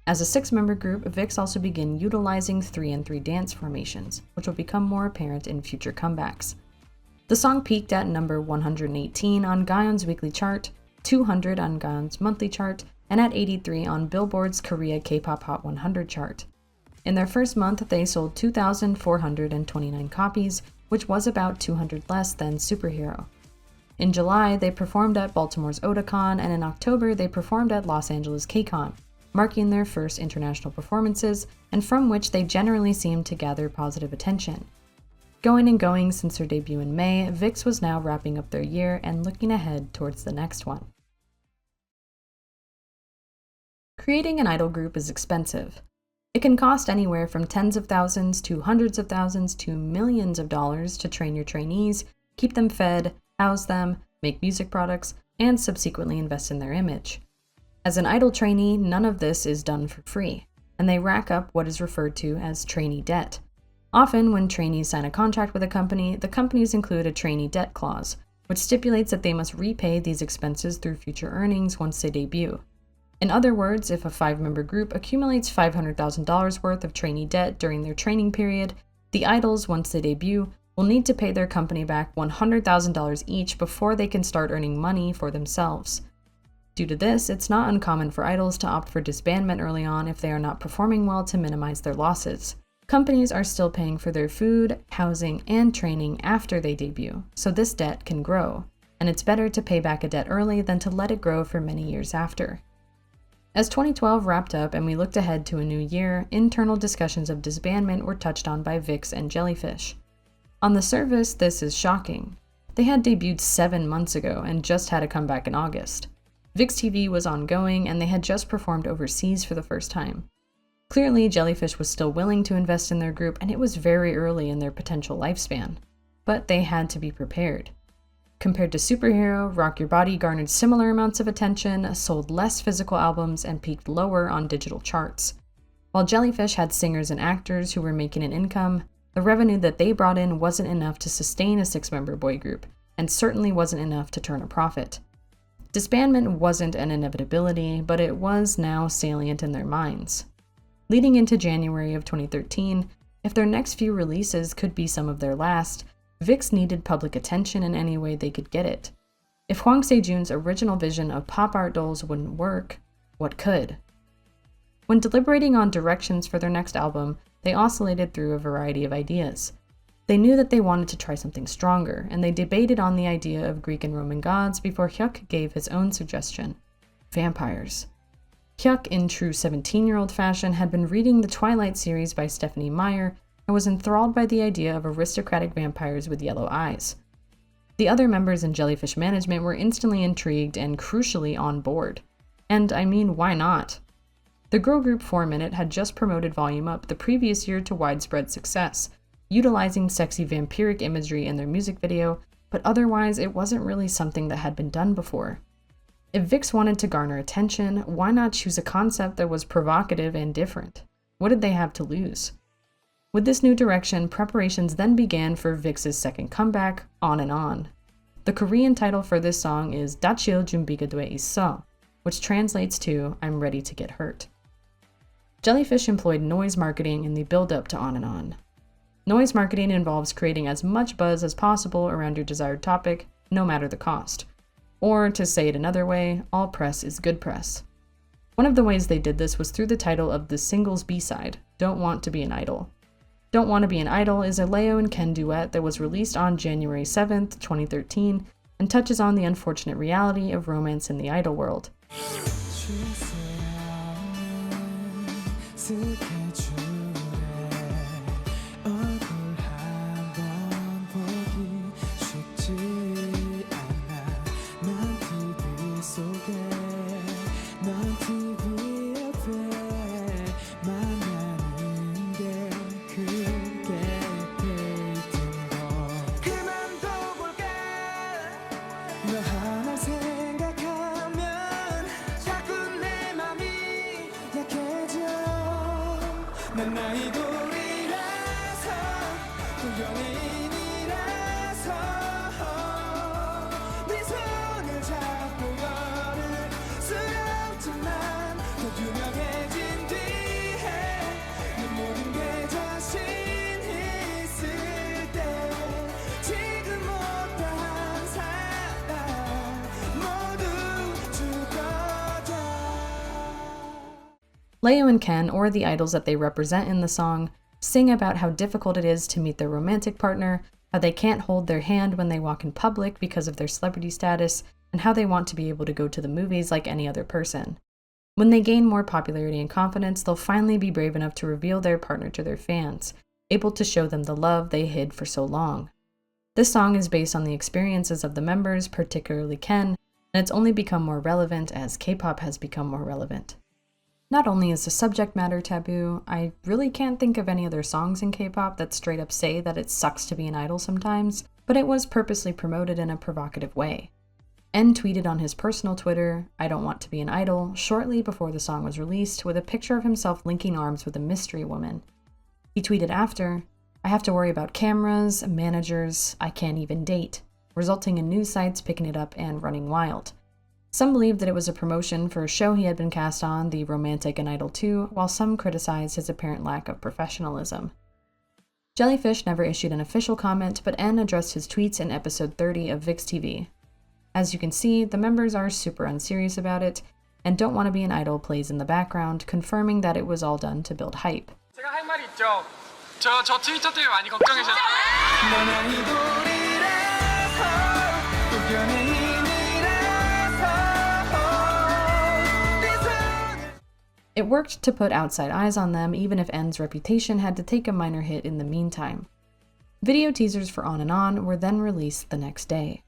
[SPEAKER 1] As a 6-member group, VIXX also begin utilizing 3-and-3 dance formations, which will become more apparent in future comebacks. The song peaked at number 118 on Gaon's weekly chart, 200 on Gaon's monthly chart, and at 83 on Billboard's Korea K-pop Hot 100 chart. In their first month, they sold 2,429 copies, which was about 200 less than Superhero. In July, they performed at Baltimore's Otakon, and in October, they performed at Los Angeles KCON, marking their first international performances, and from which they generally seemed to gather positive attention. Going and going since their debut in May, VIXX was now wrapping up their year and looking ahead towards the next one. Creating an idol group is expensive. It can cost anywhere from tens of thousands to hundreds of thousands to millions of dollars to train your trainees, keep them fed, house them, make music products, and subsequently invest in their image. As an idol trainee, none of this is done for free. and they rack up what is referred to as trainee debt. Often, when trainees sign a contract with a company, the companies include a trainee debt clause, which stipulates that they must repay these expenses through future earnings once they debut. In other words, if a 5-member group accumulates $500,000 worth of trainee debt during their training period, the idols, once they debut, will need to pay their company back $100,000 each before they can start earning money for themselves. Due to this, it's not uncommon for idols to opt for disbandment early on if they are not performing well to minimize their losses. Companies are still paying for their food, housing, and training after they debut, so this debt can grow, and it's better to pay back a debt early than to let it grow for many years after. As 2012 wrapped up and we looked ahead to a new year, internal discussions of disbandment were touched on by VIXX and Jellyfish. On the surface, this is shocking. They had debuted 7 months ago and just had a comeback in August. VIXX TV was ongoing and they had just performed overseas for the first time. Clearly, Jellyfish was still willing to invest in their group and it was very early in their potential lifespan. But they had to be prepared. Compared to Superhero, Rock Your Body garnered similar amounts of attention, sold less physical albums, and peaked lower on digital charts. While Jellyfish had singers and actors who were making an income, the revenue that they brought in wasn't enough to sustain a 6-member boy group, and certainly wasn't enough to turn a profit. Disbandment wasn't an inevitability, but it was now salient in their minds. Leading into January of 2013, if their next few releases could be some of their last, VIXX needed public attention in any way they could get it. If Hwang Se-jun's original vision of pop art dolls wouldn't work, what could? When deliberating on directions for their next album, they oscillated through a variety of ideas. They knew that they wanted to try something stronger, and they debated on the idea of Greek and Roman gods before Hyuk gave his own suggestion: vampires. Hyuk, in true 17-year-old fashion, had been reading the Twilight series by Stephenie Meyer and was enthralled by the idea of aristocratic vampires with yellow eyes. The other members in Jellyfish management were instantly intrigued and crucially on board. And I mean, why not? The girl group 4 Minute had just promoted Volume Up the previous year to widespread success, utilizing sexy vampiric imagery in their music video, but otherwise it wasn't really something that had been done before. If VIXX wanted to garner attention, why not choose a concept that was provocative and different? What did they have to lose? With this new direction, preparations then began for VIXX's second comeback, On and On. The Korean title for this song is 다칠 준비가 돼 있어, which translates to I'm ready to get hurt. Jellyfish employed noise marketing in the build-up to On and On. Noise marketing involves creating as much buzz as possible around your desired topic, no matter the cost. Or, to say it another way, all press is good press. One of the ways they did this was through the title of the singles B-side, Don't Want to Be an Idol. Don't Want to Be an Idol is a Leo and Ken duet that was released on January 7th, 2013, and touches on the unfortunate reality of romance in the idol world.
[SPEAKER 4] 난 아이돌이라서 또 연예인이라서 네 손을 잡고 걸을 수 없지만 더 유명해진 뒤에 네 모든 게 자신 있을 때 지금 못한 사람 모두 죽어져.
[SPEAKER 1] Leo and Ken, or the idols that they represent in the song, sing about how difficult it is to meet their romantic partner, how they can't hold their hand when they walk in public because of their celebrity status, and how they want to be able to go to the movies like any other person. When they gain more popularity and confidence, they'll finally be brave enough to reveal their partner to their fans, able to show them the love they hid for so long. This song is based on the experiences of the members, particularly Ken, and it's only become more relevant as K-pop has become more relevant. Not only is the subject matter taboo, I really can't think of any other songs in K-pop that straight up say that it sucks to be an idol sometimes, but it was purposely promoted in a provocative way. En tweeted on his personal Twitter, "I don't want to be an idol," shortly before the song was released, with a picture of himself linking arms with a mystery woman. He tweeted after, "I have to worry about cameras, managers, I can't even date," resulting in news sites picking it up and running wild. Some believed that it was a promotion for a show he had been cast on, The Romantic and Idol 2, while some criticized his apparent lack of professionalism. Jellyfish never issued an official comment, but En addressed his tweets in episode 30 of VIXX TV. As you can see, the members are super unserious about it, and Don't Want to Be an Idol plays in the background, confirming that it was all done to build hype.
[SPEAKER 3] 제가 할 말이 있죠. 저 트위터 때문에 많이 걱정해서.
[SPEAKER 1] It worked to put outside eyes on them, even if En's reputation had to take a minor hit in the meantime. Video teasers for On and On were then released the next day.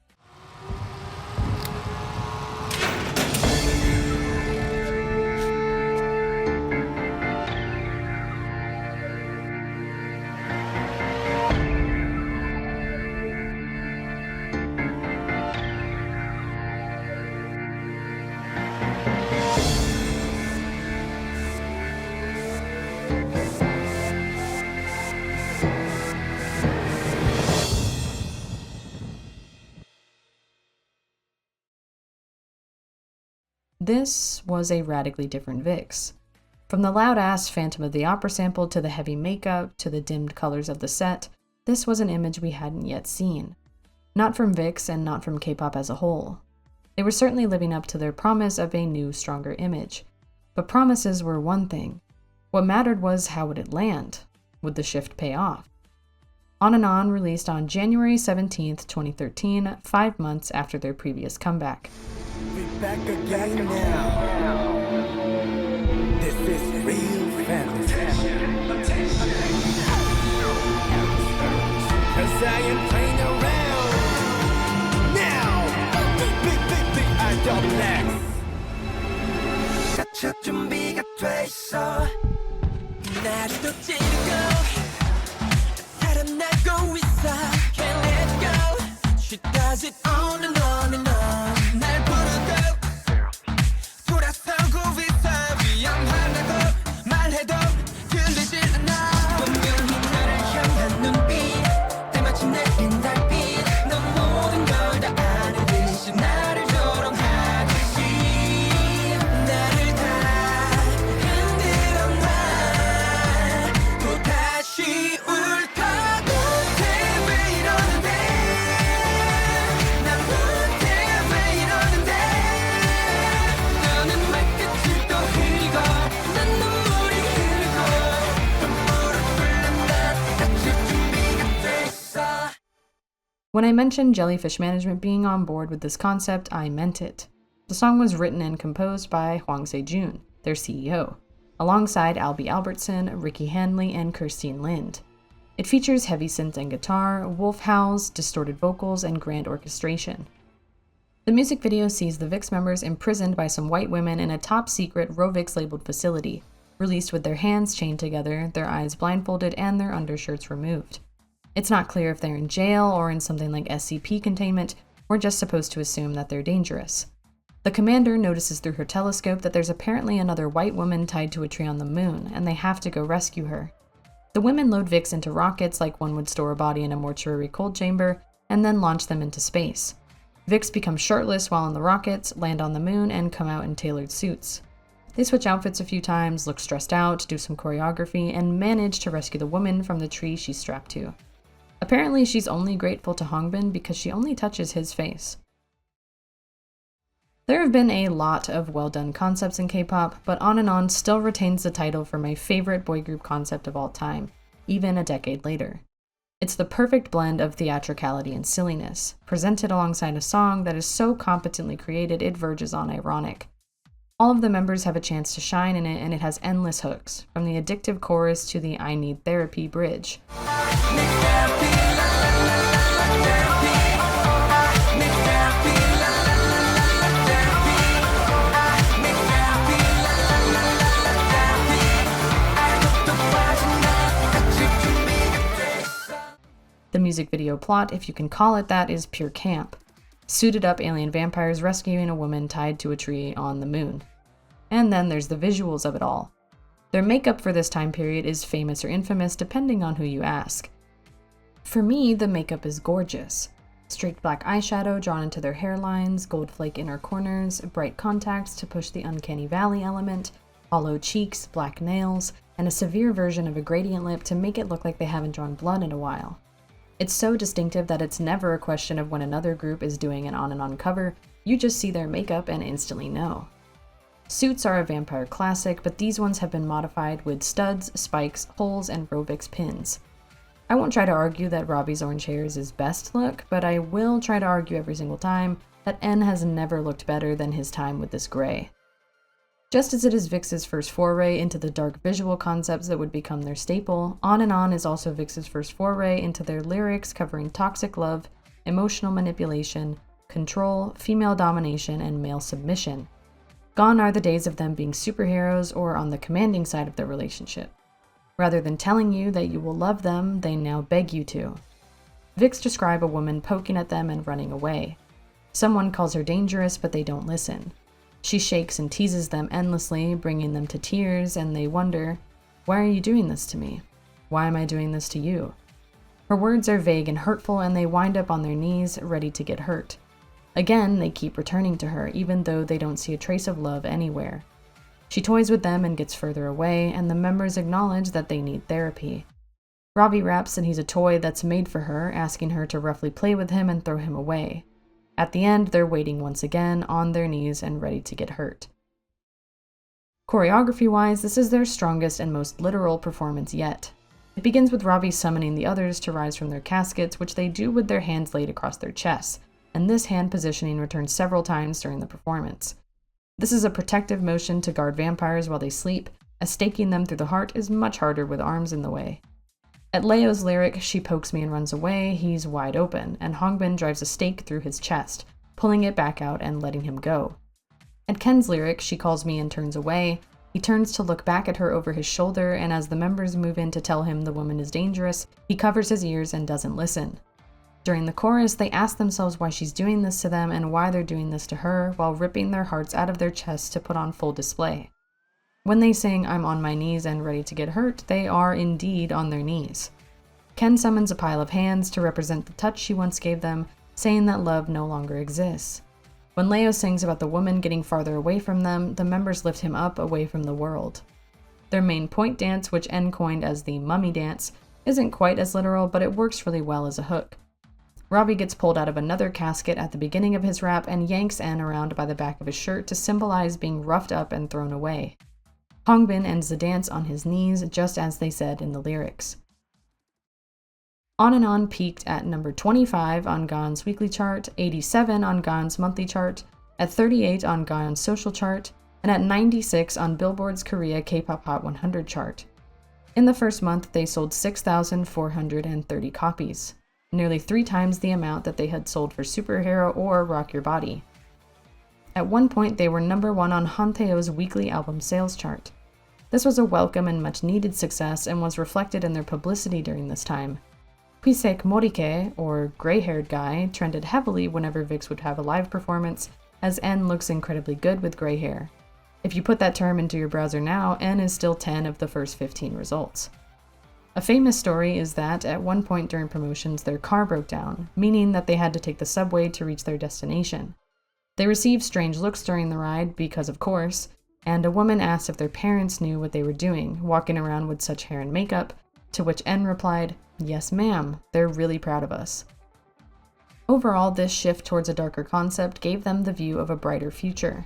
[SPEAKER 1] This was a radically different VIXX. From the loud-ass Phantom of the Opera sample to the heavy makeup to the dimmed colors of the set, this was an image we hadn't yet seen. Not from VIXX and not from K-pop as a whole. They were certainly living up to their promise of a new, stronger image. But promises were one thing. What mattered was how would it land? Would the shift pay off? On and On released on January 17th, 2013, 5 months after their previous comeback.
[SPEAKER 4] We're back again now. This is real fantasy. 'Cause I am playing around now. Big idol next. 가축 준비가 됐어. 나도 찌르고 살아나고 있어. Can't let go. She does it on and on and on. 날 부르고 돌아서고 있어. 위험하다고 말해도 들리질 않아. 분명히 나를 향한 눈빛 때마치 내린 달빛. 넌 모든 걸 다 아는 듯이 나를 조롱하듯이 나를 다 흔들어 놔. 또다시 울까 못해. 왜 이러는데 난 못해. 왜 이러는데 너는 말끝을 또 흐리고 난 눈물이 흐르고 눈물을 흘린다. 다칠 준비가 됐어.
[SPEAKER 1] When I mentioned Jellyfish Management being on board with this concept, I meant it. The song was written and composed by Hwang Se-jun, their CEO, alongside Albie Albertson, Ricky Hanley, and Kirstine Lind. It features heavy synth and guitar, wolf howls, distorted vocals, and grand orchestration. The music video sees the VIXX members imprisoned by some white women in a top-secret RoVIXX-labeled facility, released with their hands chained together, their eyes blindfolded, and their undershirts removed. It's not clear if they're in jail or in something like SCP containment. We're just supposed to assume that they're dangerous. The commander notices through her telescope that there's apparently another white woman tied to a tree on the moon, and they have to go rescue her. The women load VIXX into rockets like one would store a body in a mortuary cold chamber, and then launch them into space. VIXX become shirtless while in the rockets, land on the moon, and come out in tailored suits. They switch outfits a few times, look stressed out, do some choreography, and manage to rescue the woman from the tree she's strapped to. Apparently, she's only grateful to Hongbin because she only touches his face. There have been a lot of well-done concepts in K-pop, but On and On still retains the title for my favorite boy group concept of all time, even a decade later. It's the perfect blend of theatricality and silliness, presented alongside a song that is so competently created it verges on ironic. All of the members have a chance to shine in it, and it has endless hooks, from the addictive chorus to the I Need Therapy bridge. The music video plot, if you can call it that, is pure camp. suited up alien vampires rescuing a woman tied to a tree on the moon. And then there's the visuals of it all. Their makeup for this time period is famous or infamous depending on who you ask. For me, the makeup is gorgeous. Streaked black eyeshadow drawn into their hairlines, gold flake inner corners, bright contacts to push the uncanny valley element, hollow cheeks, black nails, and a severe version of a gradient lip to make it look like they haven't drawn blood in a while. It's so distinctive that it's never a question of when another group is doing an on-and-on cover, you just see their makeup and instantly know. Suits are a vampire classic, but these ones have been modified with studs, spikes, holes, and VIXX pins. I won't try to argue that Ravi's orange hair is his best look, but I will try to argue every single time that N has never looked better than his time with this gray. Just as it is VIXX's first foray into the dark visual concepts that would become their staple, On and On is also VIXX's first foray into their lyrics covering toxic love, emotional manipulation, control, female domination, and male submission. Gone are the days of them being superheroes or on the commanding side of their relationship. Rather than telling you that you will love them, they now beg you to. VIXX describe a woman poking at them and running away. Someone calls her dangerous, but they don't listen. She shakes and teases them endlessly, bringing them to tears, and they wonder, why are you doing this to me? Why am I doing this to you? Her words are vague and hurtful, and they wind up on their knees, ready to get hurt. Again, they keep returning to her, even though they don't see a trace of love anywhere. She toys with them and gets further away, and the members acknowledge that they need therapy. Ravi raps that he's a toy that's made for her, asking her to roughly play with him and throw him away. At the end, they're waiting once again, on their knees and ready to get hurt. Choreography-wise, this is their strongest and most literal performance yet. It begins with Ravi summoning the others to rise from their caskets, which they do with their hands laid across their chests, and this hand positioning returns several times during the performance. This is a protective motion to guard vampires while they sleep, as staking them through the heart is much harder with arms in the way. At Leo's lyric, "She pokes me and runs away," he's wide open, and Hongbin drives a stake through his chest, pulling it back out and letting him go. At Ken's lyric, "She calls me and turns away," he turns to look back at her over his shoulder, and as the members move in to tell him the woman is dangerous, he covers his ears and doesn't listen. During the chorus, they ask themselves why she's doing this to them and why they're doing this to her, while ripping their hearts out of their chests to put on full display. When they sing "I'm on my knees and ready to get hurt," they are indeed on their knees. Ken summons a pile of hands to represent the touch she once gave them, saying that love no longer exists. When Leo sings about the woman getting farther away from them, the members lift him up away from the world. Their main point dance, which N coined as the mummy dance, isn't quite as literal, but it works really well as a hook. Ravi gets pulled out of another casket at the beginning of his rap and yanks N around by the back of his shirt to symbolize being roughed up and thrown away. Hongbin ends the dance on his knees, just as they said in the lyrics. On and On peaked at number 25 on Gaon's weekly chart, 87 on Gaon's monthly chart, at 38 on Gaon's social chart, and at 96 on Billboard's Korea K-pop Hot 100 chart. In the first month, they sold 6,430 copies, nearly 3 times the amount that they had sold for Superhero or Rock Your Body. At one point, they were number 1 on Hantaeo's weekly album sales chart. This was a welcome and much-needed success and was reflected in their publicity during this time. Pisek Morike, or gray-haired guy, trended heavily whenever VIXX would have a live performance, as N looks incredibly good with gray hair. If you put that term into your browser now, N is still 10 of the first 15 results. A famous story is that at one point during promotions their car broke down, meaning that they had to take the subway to reach their destination. They received strange looks during the ride because, of course, and a woman asked if their parents knew what they were doing, walking around with such hair and makeup, to which N replied, "Yes, ma'am, they're really proud of us." Overall, this shift towards a darker concept gave them the view of a brighter future.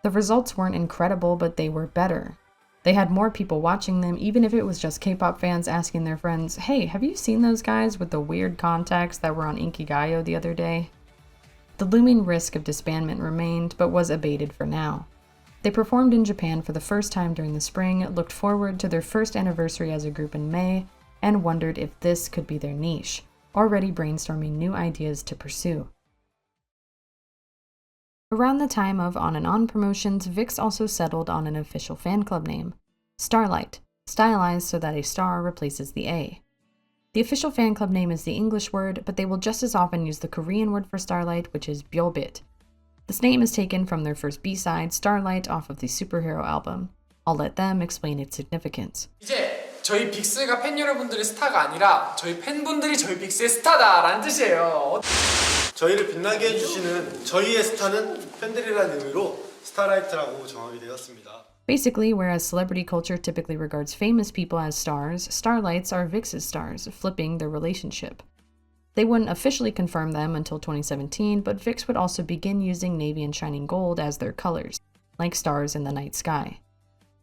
[SPEAKER 1] The results weren't incredible, but they were better. They had more people watching them, even if it was just K-pop fans asking their friends, "Hey, have you seen those guys with the weird contacts that were on Inkigayo the other day?" The looming risk of disbandment remained, but was abated for now. They performed in Japan for the first time during the spring, looked forward to their first anniversary as a group in May, and wondered if this could be their niche, already brainstorming new ideas to pursue. Around the time of On and On promotions, VIXX also settled on an official fan club name, Starlight, stylized so that a star replaces the A. The official fan club name is the English word, but they will just as often use the Korean word for Starlight, which is byobit. This name is taken from their first B-side, Starlight, off of the superhero album. I'll let them explain its significance.
[SPEAKER 3] 이제 저희 빅스가 팬 여러분들의 스타가 아니라 저희 팬분들이 저희 빅스의 스타다라는 뜻이에요.
[SPEAKER 6] 저희를 빛나게 해주시는 저희의 스타는 팬들이라는 의미로 스타라이트라고 정하게 되었습니다.
[SPEAKER 1] Basically, whereas celebrity culture typically regards famous people as stars, Starlights are VIXX's stars, flipping their relationship. They wouldn't officially confirm them until 2017, but VIXX would also begin using navy and shining gold as their colors, like stars in the night sky.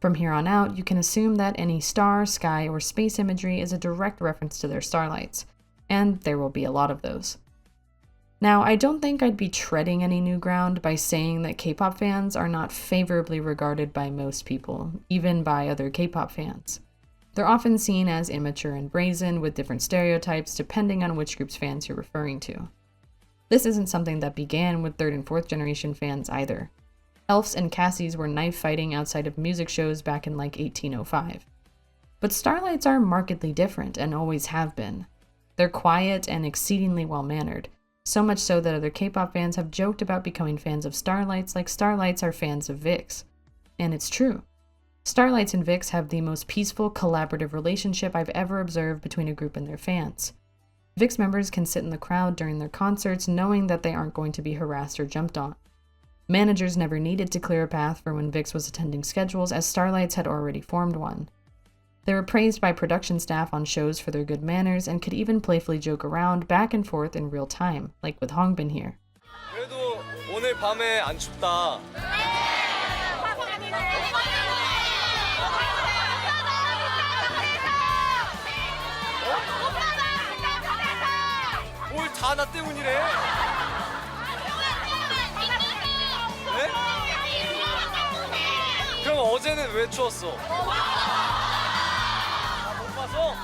[SPEAKER 1] From here on out, you can assume that any star, sky, or space imagery is a direct reference to their Starlights, and there will be a lot of those. Now, I don't think I'd be treading any new ground by saying that K-pop fans are not favorably regarded by most people, even by other K-pop fans. They're often seen as immature and brazen, with different stereotypes depending on which group's fans you're referring to. This isn't something that began with 3rd and 4th generation fans either. Elfs and Cassies were knife fighting outside of music shows back in like 1805. But Starlights are markedly different and always have been. They're quiet and exceedingly well-mannered, so much so that other K-pop fans have joked about becoming fans of Starlights like Starlights are fans of VIXX. And it's true. Starlights and VIXX have the most peaceful, collaborative relationship I've ever observed between a group and their fans. VIXX members can sit in the crowd during their concerts knowing that they aren't going to be harassed or jumped on. Managers never needed to clear a path for when VIXX was attending schedules, as Starlights had already formed one. They were praised by production staff on shows for their good manners and could even playfully joke around back and forth in real time, like with Hongbin here.
[SPEAKER 6] 그래도 오늘 밤에 안 춥다. 뭘 다 나 때문이래? 네? 그럼 어제는 왜 추웠어? 못 봐서?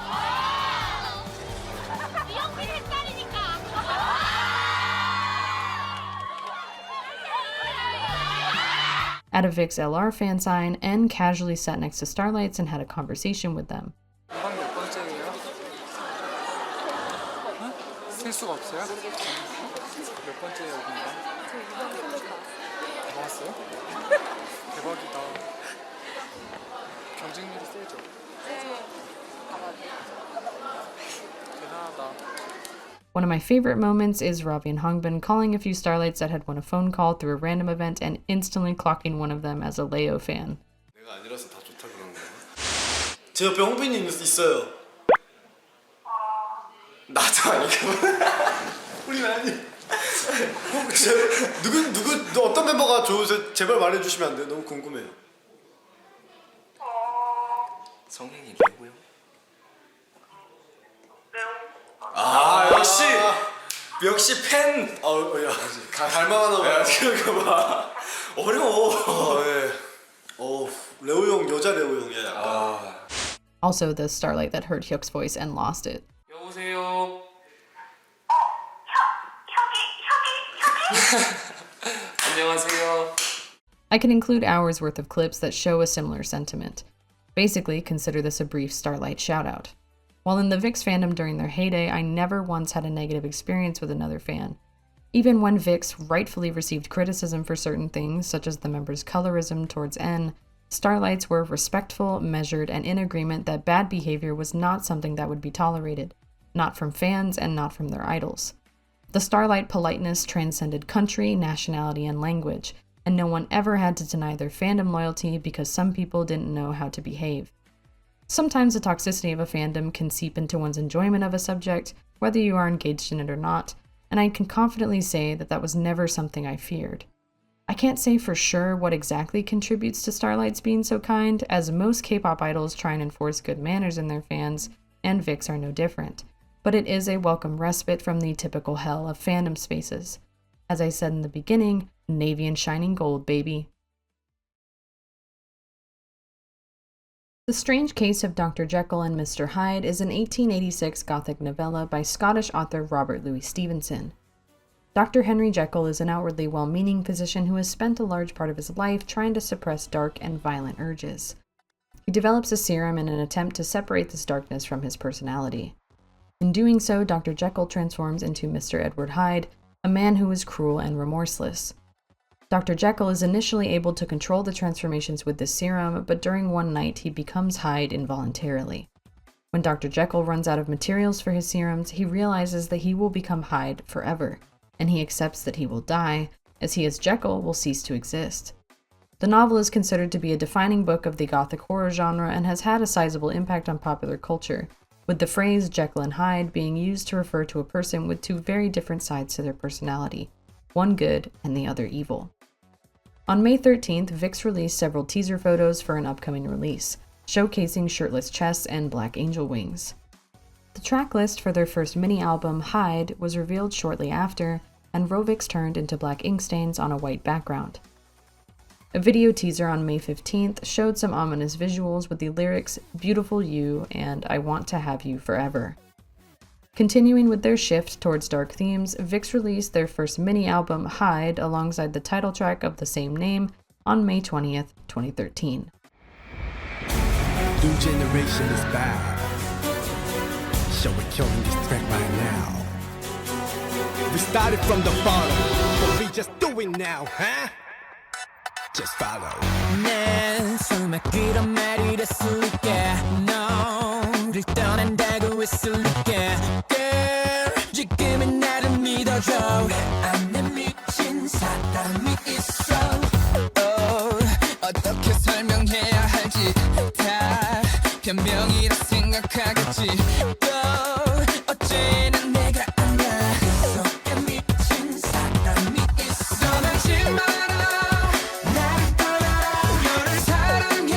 [SPEAKER 1] At a VIXX LR fan sign, N casually sat next to Starlights and had a conversation with them.
[SPEAKER 3] 이번 몇 번째예요? 쓸 수가 없어요? 몇 번째예요, 여기가? 다 왔어요? 대박이다. 경쟁률이 세죠? 대단하다.
[SPEAKER 1] One of my favorite moments is Ravi and Hongbin calling a few Starlights that had won a phone call through a random event and instantly clocking one of them as a Leo fan.
[SPEAKER 6] 내가 아니라서 다 좋다 그러는 거야. 제 옆에 홍빈이 있어요. 나도 아니고. 우리 아니. 누구 어떤 멤버가 좋으세요? 제발 말해주시면 안 돼요? 너무 궁금해요.
[SPEAKER 7] 성향이 레고요?
[SPEAKER 6] 역시 팬. 야, 닮아가나 봐. 그런가 봐. 어려워. 네. 레오 형 여자 레오 형이야 약간.
[SPEAKER 1] Also the Starlight that heard Hyuk's voice and lost it.
[SPEAKER 7] 여보세요. 안녕하세요.
[SPEAKER 1] I can include hours worth of clips that show a similar sentiment. Basically, consider this a brief Starlight shoutout. While in the VIXX fandom during their heyday, I never once had a negative experience with another fan. Even when VIXX rightfully received criticism for certain things, such as the members' colorism towards N, Starlights were respectful, measured, and in agreement that bad behavior was not something that would be tolerated, not from fans and not from their idols. The Starlight politeness transcended country, nationality, and language, and no one ever had to deny their fandom loyalty because some people didn't know how to behave. Sometimes the toxicity of a fandom can seep into one's enjoyment of a subject, whether you are engaged in it or not, and I can confidently say that that was never something I feared. I can't say for sure what exactly contributes to Starlights being so kind, as most K-pop idols try and enforce good manners in their fans, and VIXX are no different, but it is a welcome respite from the typical hell of fandom spaces. As I said in the beginning, navy and shining gold, baby. The Strange Case of Dr. Jekyll and Mr. Hyde is an 1886 Gothic novella by Scottish author Robert Louis Stevenson. Dr. Henry Jekyll is an outwardly well-meaning physician who has spent a large part of his life trying to suppress dark and violent urges. He develops a serum in an attempt to separate this darkness from his personality. In doing so, Dr. Jekyll transforms into Mr. Edward Hyde, a man who is cruel and remorseless. Dr. Jekyll is initially able to control the transformations with this serum, but during one night he becomes Hyde involuntarily. When Dr. Jekyll runs out of materials for his serums, he realizes that he will become Hyde forever, and he accepts that he will die, as he as Jekyll will cease to exist. The novel is considered to be a defining book of the gothic horror genre and has had a sizable impact on popular culture, with the phrase Jekyll and Hyde being used to refer to a person with two very different sides to their personality, one good and the other evil. On May 13th, VIXX released several teaser photos for an upcoming release, showcasing shirtless chests and black angel wings. The track list for their first mini-album, Hyde, was revealed shortly after, and VIXX turned into black ink stains on a white background. A video teaser on May 15th showed some ominous visuals with the lyrics "Beautiful You" and "I Want to Have You Forever." Continuing with their shift towards dark themes, VIXX released their first mini-album, Hyde, alongside the title track of the same name on May 20th, 2013.
[SPEAKER 4] New generation is back. So we're killing this track right now. We started from the bottom, but we just do it now, huh? Just follow. 내 숨에 그런 말이 됐을게. 너를 떠난다고 했을게. Girl, 지금은 나를 믿어줘. 내 안에 미친 사람이 있어. 어떻게 설명해야 할지 다 변명이라 생각하겠지. 어제는 내가 아냐. 속에 미친 사람이 있어. 떠나지 마라. 나를 떠나라. 너를 사랑해.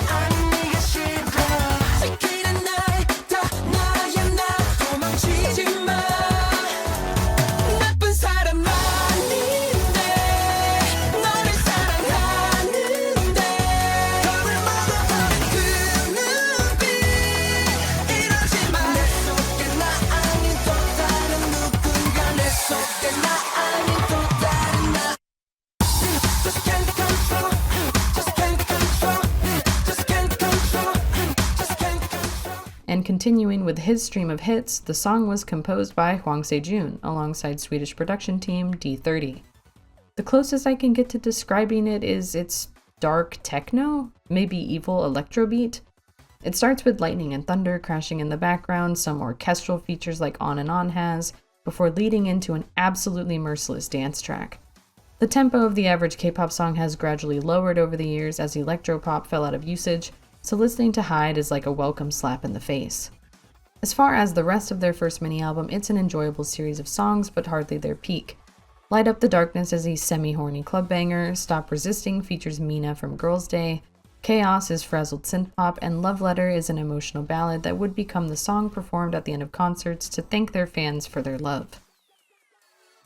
[SPEAKER 4] 아니 네가 싫어. 지키는 날 떠나야 나. 도망치지 마. 나쁜 사람 아닌데 너를 사랑하는데 겁을 먹어버린 그 눈빛 이러지 마. 내 속에 나 아닌 또 다른 누군가. 내 속에 나 아닌 또 다른 나. Just can't control. Just can't control. Just can't control. Just can't control.
[SPEAKER 1] And continuing with his stream of hits, the song was composed by Hwang Se-jun alongside Swedish production team D30. The closest I can get to describing it is it's dark techno, maybe evil electrobeat. It starts with lightning and thunder crashing in the background, some orchestral features like On and On has, before leading into an absolutely merciless dance track. The tempo of the average K-pop song has gradually lowered over the years as electropop fell out of usage, so listening to Hyde is like a welcome slap in the face. As far as the rest of their first mini-album, it's an enjoyable series of songs, but hardly their peak. Light Up the Darkness is a semi-horny club banger, Stop Resisting features Mina from Girls' Day, Chaos is frazzled synth-pop, and Love Letter is an emotional ballad that would become the song performed at the end of concerts to thank their fans for their love.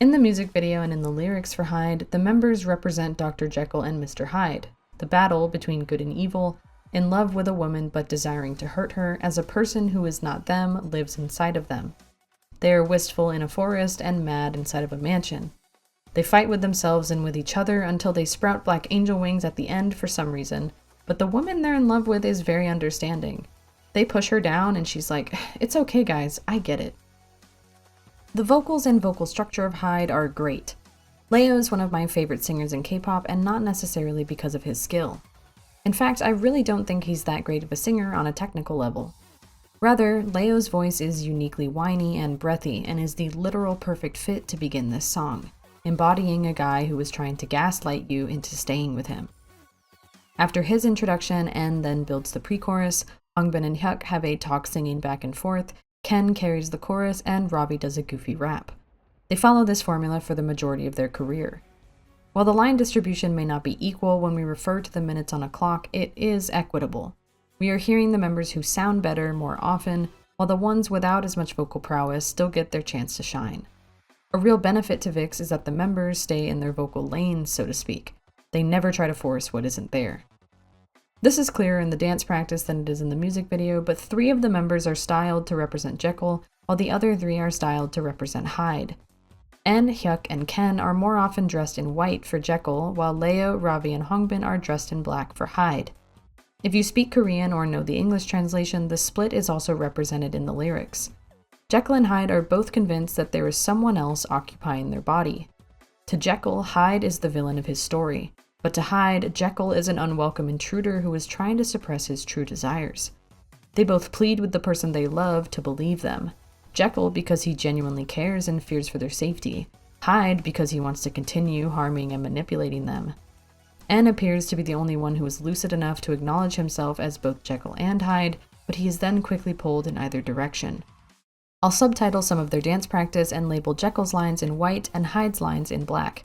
[SPEAKER 1] In the music video and in the lyrics for Hyde, the members represent Dr. Jekyll and Mr. Hyde, the battle between good and evil, in love with a woman but desiring to hurt her as a person who is not them lives inside of them. They are wistful in a forest and mad inside of a mansion. They fight with themselves and with each other until they sprout black angel wings at the end for some reason, but the woman they're in love with is very understanding. They push her down and she's like, "It's okay guys, I get it." The vocals and vocal structure of Hyde are great. Leo is one of my favorite singers in K-pop, and not necessarily because of his skill. In fact, I really don't think he's that great of a singer on a technical level. Rather, Leo's voice is uniquely whiny and breathy and is the literal perfect fit to begin this song, embodying a guy who is trying to gaslight you into staying with him. After his introduction and then builds the pre-chorus, Hongbin and Hyuk have a talk singing back and forth, Ken carries the chorus, and Ravi does a goofy rap. They follow this formula for the majority of their career. While the line distribution may not be equal when we refer to the minutes on a clock, it is equitable. We are hearing the members who sound better more often, while the ones without as much vocal prowess still get their chance to shine. A real benefit to VIXX is that the members stay in their vocal lanes, so to speak. They never try to force what isn't there. This is clearer in the dance practice than it is in the music video, but 3 of the members are styled to represent Jekyll, while the other 3 are styled to represent Hyde. En, Hyuk, and Ken are more often dressed in white for Jekyll, while Leo, Ravi, and Hongbin are dressed in black for Hyde. If you speak Korean or know the English translation, the split is also represented in the lyrics. Jekyll and Hyde are both convinced that there is someone else occupying their body. To Jekyll, Hyde is the villain of his story, but to Hyde, Jekyll is an unwelcome intruder who is trying to suppress his true desires. They both plead with the person they love to believe them. Jekyll because he genuinely cares and fears for their safety. Hyde because he wants to continue harming and manipulating them. N appears to be the only one who is lucid enough to acknowledge himself as both Jekyll and Hyde, but he is then quickly pulled in either direction. I'll subtitle some of their dance practice and label Jekyll's lines in white and Hyde's lines in black.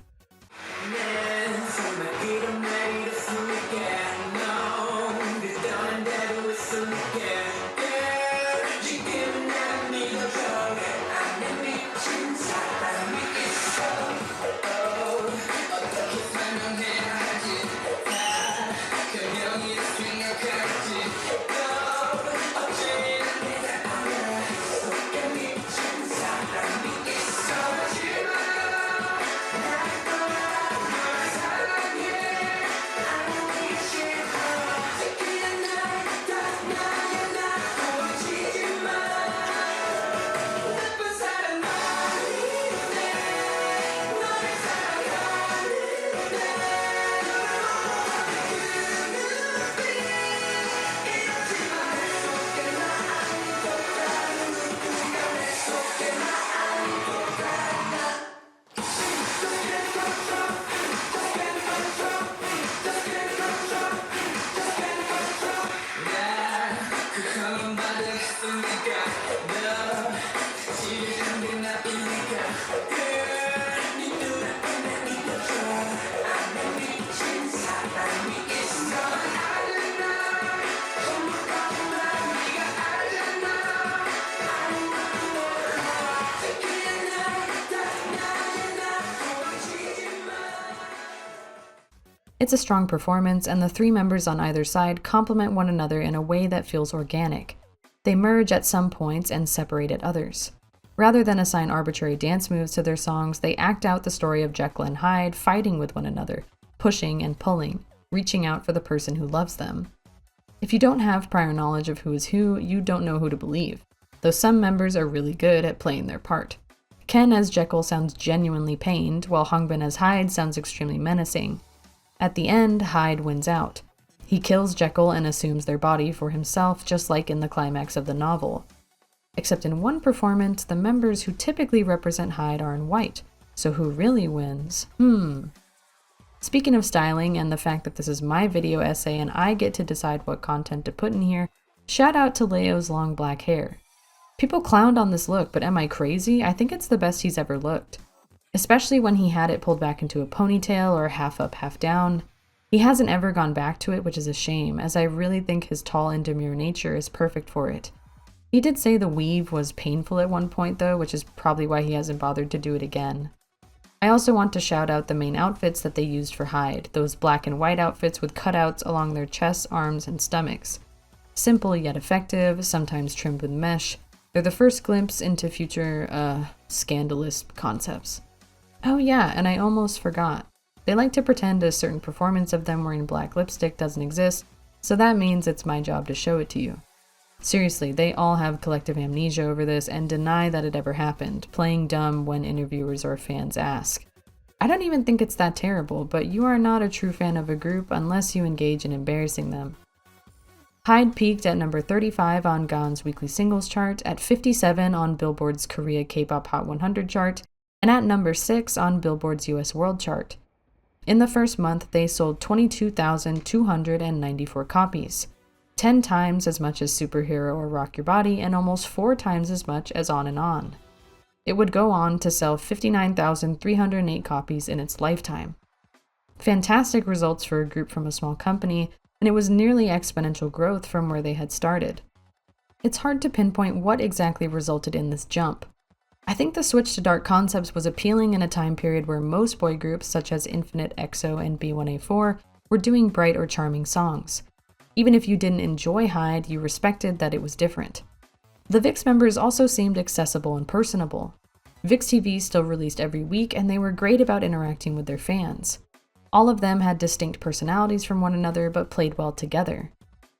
[SPEAKER 1] It's a strong performance, and the three members on either side complement one another in a way that feels organic. They merge at some points and separate at others. Rather than assign arbitrary dance moves to their songs, they act out the story of Jekyll and Hyde fighting with one another, pushing and pulling, reaching out for the person who loves them. If you don't have prior knowledge of who is who, you don't know who to believe, though some members are really good at playing their part. Ken as Jekyll sounds genuinely pained, while Hongbin as Hyde sounds extremely menacing. At the end, Hyde wins out. He kills Jekyll and assumes their body for himself, just like in the climax of the novel. Except in one performance, the members who typically represent Hyde are in white, so who really wins? Speaking of styling and the fact that this is my video essay and I get to decide what content to put in here, shout out to Leo's long black hair. People clowned on this look, but am I crazy? I think it's the best he's ever looked. Especially when he had it pulled back into a ponytail or half up, half down. He hasn't ever gone back to it, which is a shame, as I really think his tall and demure nature is perfect for it. He did say the weave was painful at one point though, which is probably why he hasn't bothered to do it again. I also want to shout out the main outfits that they used for Hyde, those black and white outfits with cutouts along their chests, arms, and stomachs. Simple yet effective, sometimes trimmed with mesh. They're the first glimpse into future, scandalous concepts. Oh yeah, and I almost forgot. They like to pretend a certain performance of them wearing black lipstick doesn't exist, so that means it's my job to show it to you. Seriously, they all have collective amnesia over this and deny that it ever happened, playing dumb when interviewers or fans ask. I don't even think it's that terrible, but you are not a true fan of a group unless you engage in embarrassing them. Hyde peaked at number 35 on GAN's weekly singles chart, at 57 on Billboard's Korea K-pop Hot 100 chart, and at number 6 on Billboard's US World chart. In the first month, they sold 22,294 copies, 10 times as much as Superhero or Rock Your Body, and almost 4 times as much as On and On. It would go on to sell 59,308 copies in its lifetime. Fantastic results for a group from a small company, and it was nearly exponential growth from where they had started. It's hard to pinpoint what exactly resulted in this jump. I think the switch to dark concepts was appealing in a time period where most boy groups such as Infinite, EXO, and B1A4 were doing bright or charming songs. Even if you didn't enjoy Hyde, you respected that it was different. The VIXX members also seemed accessible and personable. VIXX TV still released every week, and they were great about interacting with their fans. All of them had distinct personalities from one another, but played well together.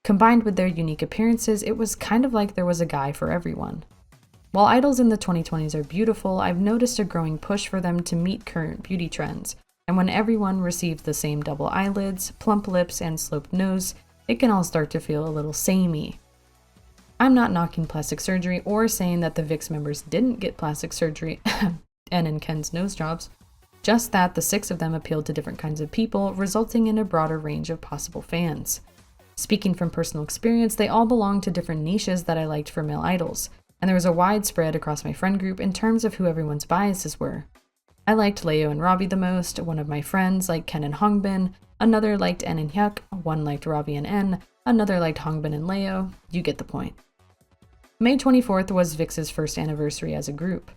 [SPEAKER 1] Combined with their unique appearances, it was kind of like there was a guy for everyone. While idols in the 2020s are beautiful, I've noticed a growing push for them to meet current beauty trends, and when everyone receives the same double eyelids, plump lips, and sloped nose, it can all start to feel a little samey. I'm not knocking plastic surgery or saying that the VIXX members didn't get plastic surgery and in Ken's nose jobs, just that the 6 of them appealed to different kinds of people, resulting in a broader range of possible fans. Speaking from personal experience, they all belong to different niches that I liked for male idols, and there was a wide spread across my friend group in terms of who everyone's biases were. I liked Leo and Ravi the most, one of my friends liked Ken and Hongbin, another liked N and Hyuk, one liked Ravi and N, another liked Hongbin and Leo, you get the point. May 24th was VIXX's first anniversary as a group.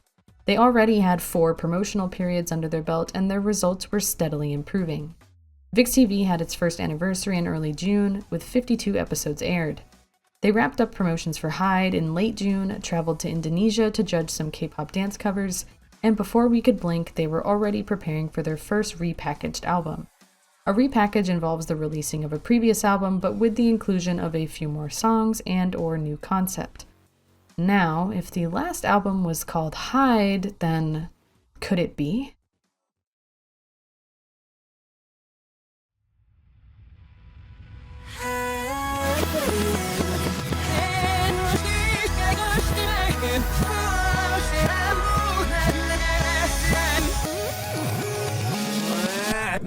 [SPEAKER 1] They already had 4 promotional periods under their belt and their results were steadily improving. VIXX TV had its first anniversary in early June, with 52 episodes aired. They wrapped up promotions for Hyde in late June, traveled to Indonesia to judge some K-pop dance covers, and before we could blink, they were already preparing for their first repackaged album. A repackage involves the releasing of a previous album, but with the inclusion of a few more songs and/or new concept. Now, if the last album was called Hyde, then could it be?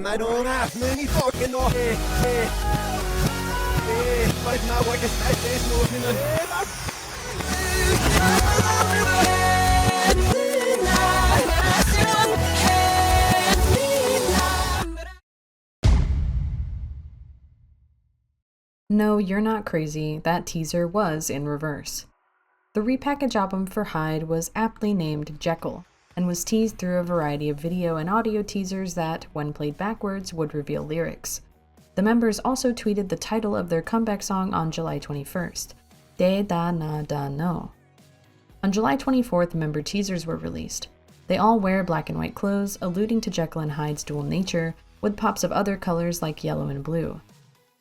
[SPEAKER 8] I don't have many fucking no but my work is like this moving ahead.
[SPEAKER 1] No, you're not crazy, that teaser was in reverse. The repackaged album for Hyde was aptly named Jekyll, and was teased through a variety of video and audio teasers that, when played backwards, would reveal lyrics. The members also tweeted the title of their comeback song on July 21st, De Da Na Da No. On July 24th, member teasers were released. They all wear black and white clothes, alluding to Jekyll and Hyde's dual nature, with pops of other colors like yellow and blue.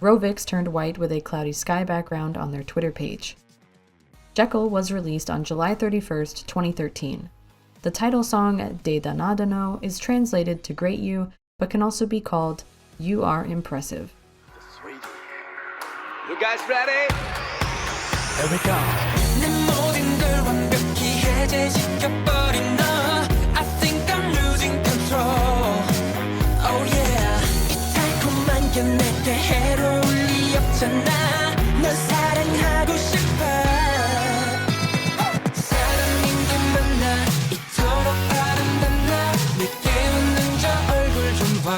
[SPEAKER 1] VIXX turned white with a cloudy sky background on their Twitter page. Jekyll was released on July 31st, 2013. The title song, De Da Na Da No, is translated to Great You, but can also be called You Are Impressive.
[SPEAKER 8] Sweet. You guys ready? Here we go.
[SPEAKER 4] 내 모든 걸 완벽히 해제시켜버린 너 I think I'm losing control Oh yeah 이 달콤한 게 내게 해로울 리 없잖아 널 사랑하고 싶어 사랑인 게 맞나 이토록 아름답나 내게 웃는 저 얼굴 좀 봐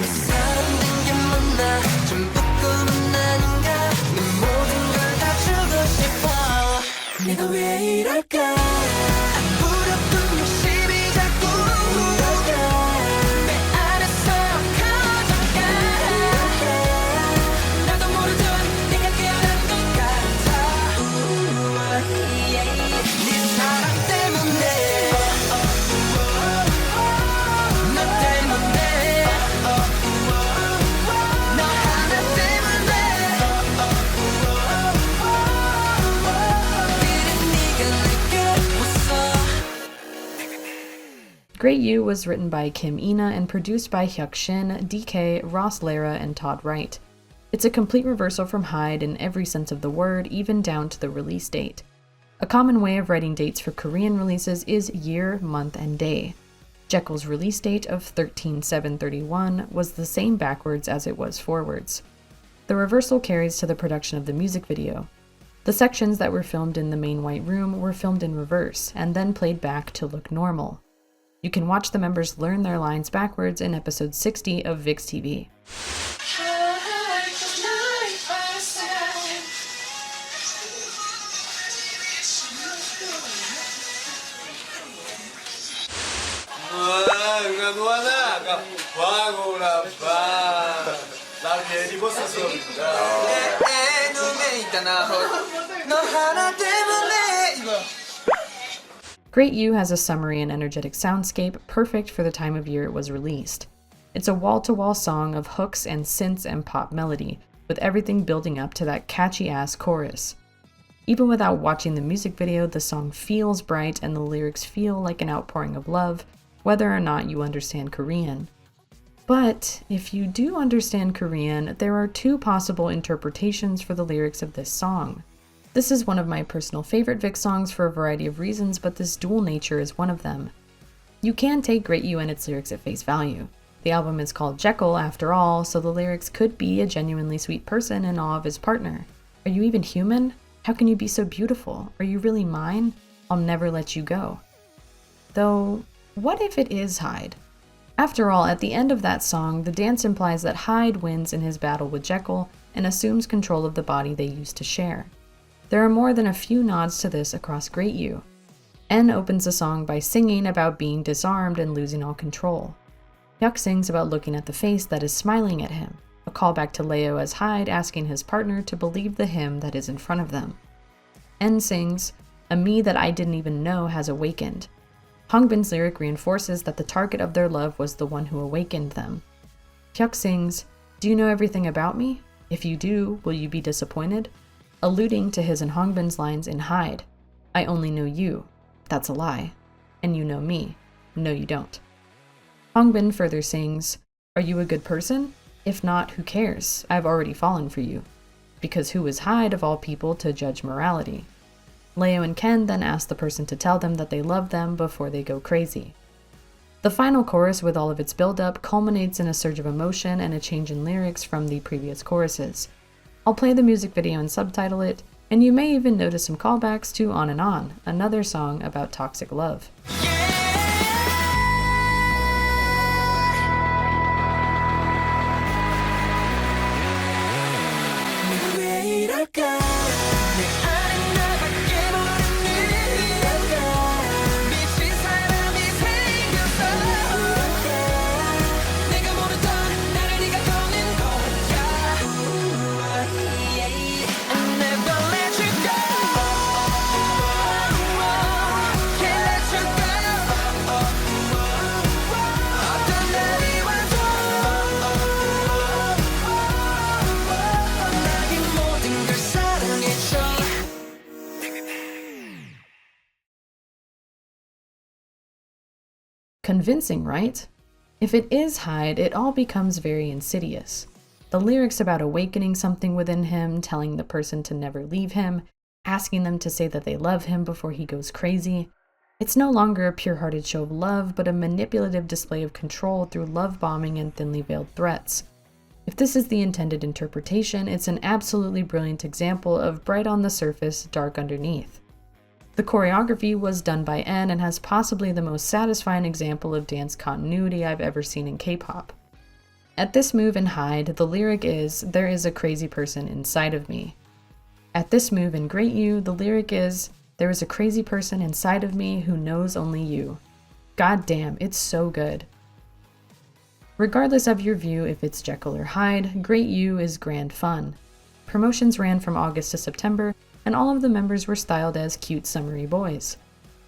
[SPEAKER 4] 사랑인 게 맞나 전부 꿈은 아닌가 내 모든 걸 다 주고 싶어 내가 왜 이럴까 부럽던 욕심이 자꾸 내 안에서 커져가 나도 모르던 내가 깨어난 것 같아 네 사랑 때문에 너 때문에 너 하나 때문에 그래 네가 내게 웃어
[SPEAKER 1] Great You was written by Kim Ina and produced by Hyuk Shin, DK, Ross Lara, and Todd Wright. It's a complete reversal from Hyde in every sense of the word, even down to the release date. A common way of writing dates for Korean releases is year, month, and day. Jekyll's release date of 13/7/31 was the same backwards as it was forwards. The reversal carries to the production of the music video. The sections that were filmed in the main white room were filmed in reverse, and then played back to look normal. You can watch the members learn their lines backwards in episode 60 of VIXX TV.
[SPEAKER 6] 누가 누구나 아까 와고라 봐 나를 리버스로 내 눈에 있잖아 너 하나 때문에 이거
[SPEAKER 1] Great You has a summery and energetic soundscape perfect for the time of year it was released. It's a wall-to-wall song of hooks and synths and pop melody, with everything building up to that catchy-ass chorus. Even without watching the music video, the song feels bright and the lyrics feel like an outpouring of love, whether or not you understand Korean. But if you do understand Korean, there are two possible interpretations for the lyrics of this song. This is one of my personal favorite VIXX songs for a variety of reasons, but this dual nature is one of them. You can take Great You and its lyrics at face value. The album is called Jekyll after all, so the lyrics could be a genuinely sweet person in awe of his partner. Are you even human? How can you be so beautiful? Are you really mine? I'll never let you go. Though, what if it is Hyde? After all, at the end of that song, the dance implies that Hyde wins in his battle with Jekyll and assumes control of the body they used to share. There are more than a few nods to this across Great You. N opens the song by singing about being disarmed and losing all control. Hyuk sings about looking at the face that is smiling at him, a callback to Leo as Hyde asking his partner to believe the him that is in front of them. N sings, "A me that I didn't even know has awakened." Hongbin's lyric reinforces that the target of their love was the one who awakened them. Hyuk sings, "Do you know everything about me? If you do, will you be disappointed?" Alluding to his and Hongbin's lines in Hyde, "I only know you. That's a lie. And you know me. No, you don't." Hongbin further sings, "Are you a good person? If not, who cares? I've already fallen for you." Because who is Hyde of all people to judge morality? Leo and Ken then ask the person to tell them that they love them before they go crazy. The final chorus, with all of its build-up, culminates in a surge of emotion and a change in lyrics from the previous choruses. I'll play the music video and subtitle it, and you may even notice some callbacks to On and On, another song about toxic love. Convincing, right? If it is Hyde, it all becomes very insidious. The lyrics about awakening something within him, telling the person to never leave him, asking them to say that they love him before he goes crazy. It's no longer a pure-hearted show of love, but a manipulative display of control through love bombing and thinly veiled threats. If this is the intended interpretation, it's an absolutely brilliant example of bright on the surface, dark underneath. The choreography was done by N and has possibly the most satisfying example of dance continuity I've ever seen in K-pop. At this move in Hyde, the lyric is, "There is a crazy person inside of me." At this move in Great You, the lyric is, "There is a crazy person inside of me who knows only you." God damn, it's so good. Regardless of your view if it's Jekyll or Hyde, Great You is grand fun. Promotions ran from August to September, and all of the members were styled as cute summery boys.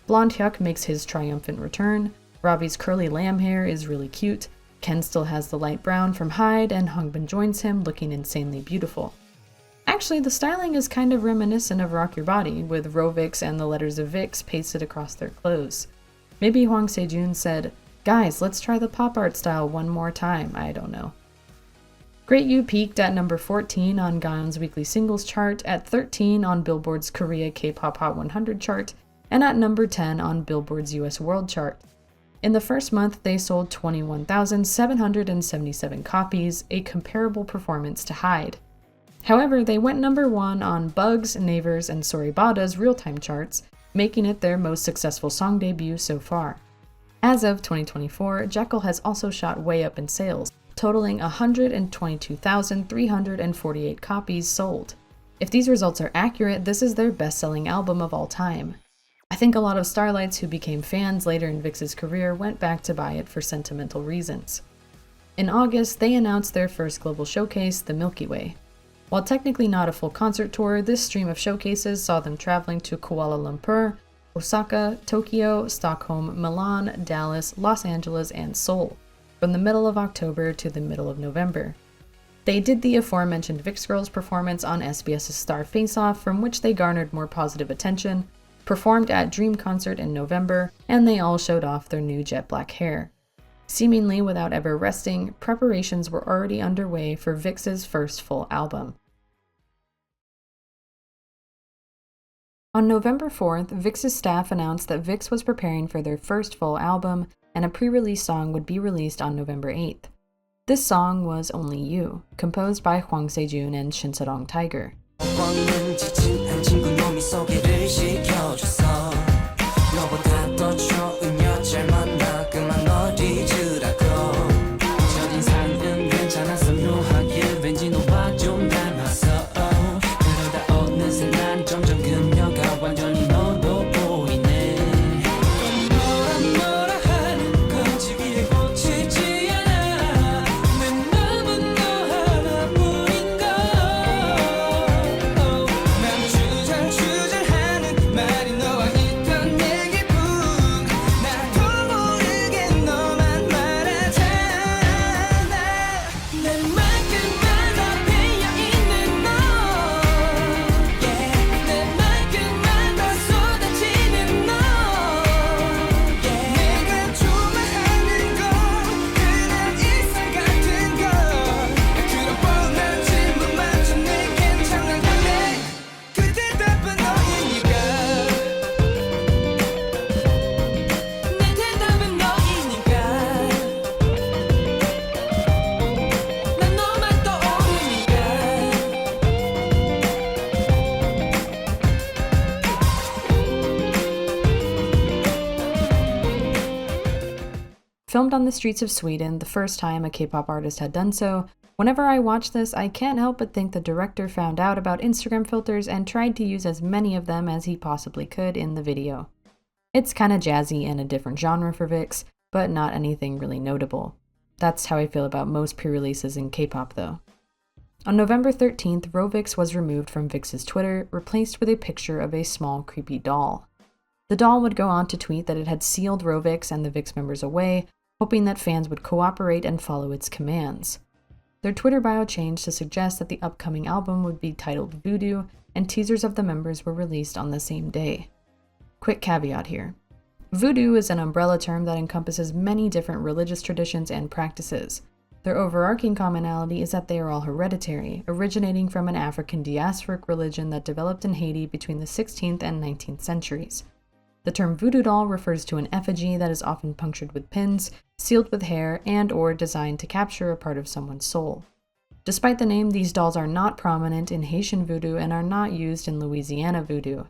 [SPEAKER 1] Blonde Hyuk makes his triumphant return, Ravi's curly lamb hair is really cute, Ken still has the light brown from Hyde, and Hongbin joins him looking insanely beautiful. Actually, the styling is kind of reminiscent of Rock Your Body, with VIXX and the letters of VIXX pasted across their clothes. Maybe Hwang Sejun said, "Guys, let's try the pop art style one more time," I don't know. Great You peaked at number 14 on Gaon's weekly singles chart, at 13 on Billboard's Korea K-pop Hot 100 chart, and at number 10 on Billboard's US World chart. In the first month, they sold 21,777 copies, a comparable performance to Hyde. However, they went number 1 on Bugs, Naver's, and Soribada's real-time charts, making it their most successful song debut so far. As of 2024, Jekyll has also shot way up in sales, totaling 122,348 copies sold. If these results are accurate, this is their best-selling album of all time. I think a lot of Starlights who became fans later in VIXX's career went back to buy it for sentimental reasons. In August, they announced their first global showcase, the Milky Way. While technically not a full concert tour, this stream of showcases saw them traveling to Kuala Lumpur, Osaka, Tokyo, Stockholm, Milan, Dallas, Los Angeles, and Seoul, from the middle of October to the middle of November. They did the aforementioned VIXX Girls performance on SBS's Star Face Off, from which they garnered more positive attention, performed at Dream Concert in November, and they all showed off their new jet black hair. Seemingly without ever resting, preparations were already underway for VIXX's first full album. On November 4th, VIXX's staff announced that VIXX was preparing for their first full album, and a pre-release song would be released on November 8th. This song was Only You, composed by Hwang Se-jun and Shin Se-rong Tiger. Filmed on the streets of Sweden, the first time a K-pop artist had done so, whenever I watch this, I can't help but think the director found out about Instagram filters and tried to use as many of them as he possibly could in the video. It's kinda jazzy and a different genre for VIXX, but not anything really notable. That's how I feel about most pre-releases in K-pop though. On November 13th, Rovix was removed from VIXX's Twitter, replaced with a picture of a small creepy doll. The doll would go on to tweet that it had sealed Rovix and the VIXX members away, hoping that fans would cooperate and follow its commands. Their Twitter bio changed to suggest that the upcoming album would be titled Voodoo, and teasers of the members were released on the same day. Quick caveat here. Voodoo is an umbrella term that encompasses many different religious traditions and practices. Their overarching commonality is that they are all hereditary, originating from an African diasporic religion that developed in Haiti between the 16th and 19th centuries. The term voodoo doll refers to an effigy that is often punctured with pins, sealed with hair, and/or designed to capture a part of someone's soul. Despite the name, these dolls are not prominent in Haitian voodoo and are not used in Louisiana voodoo.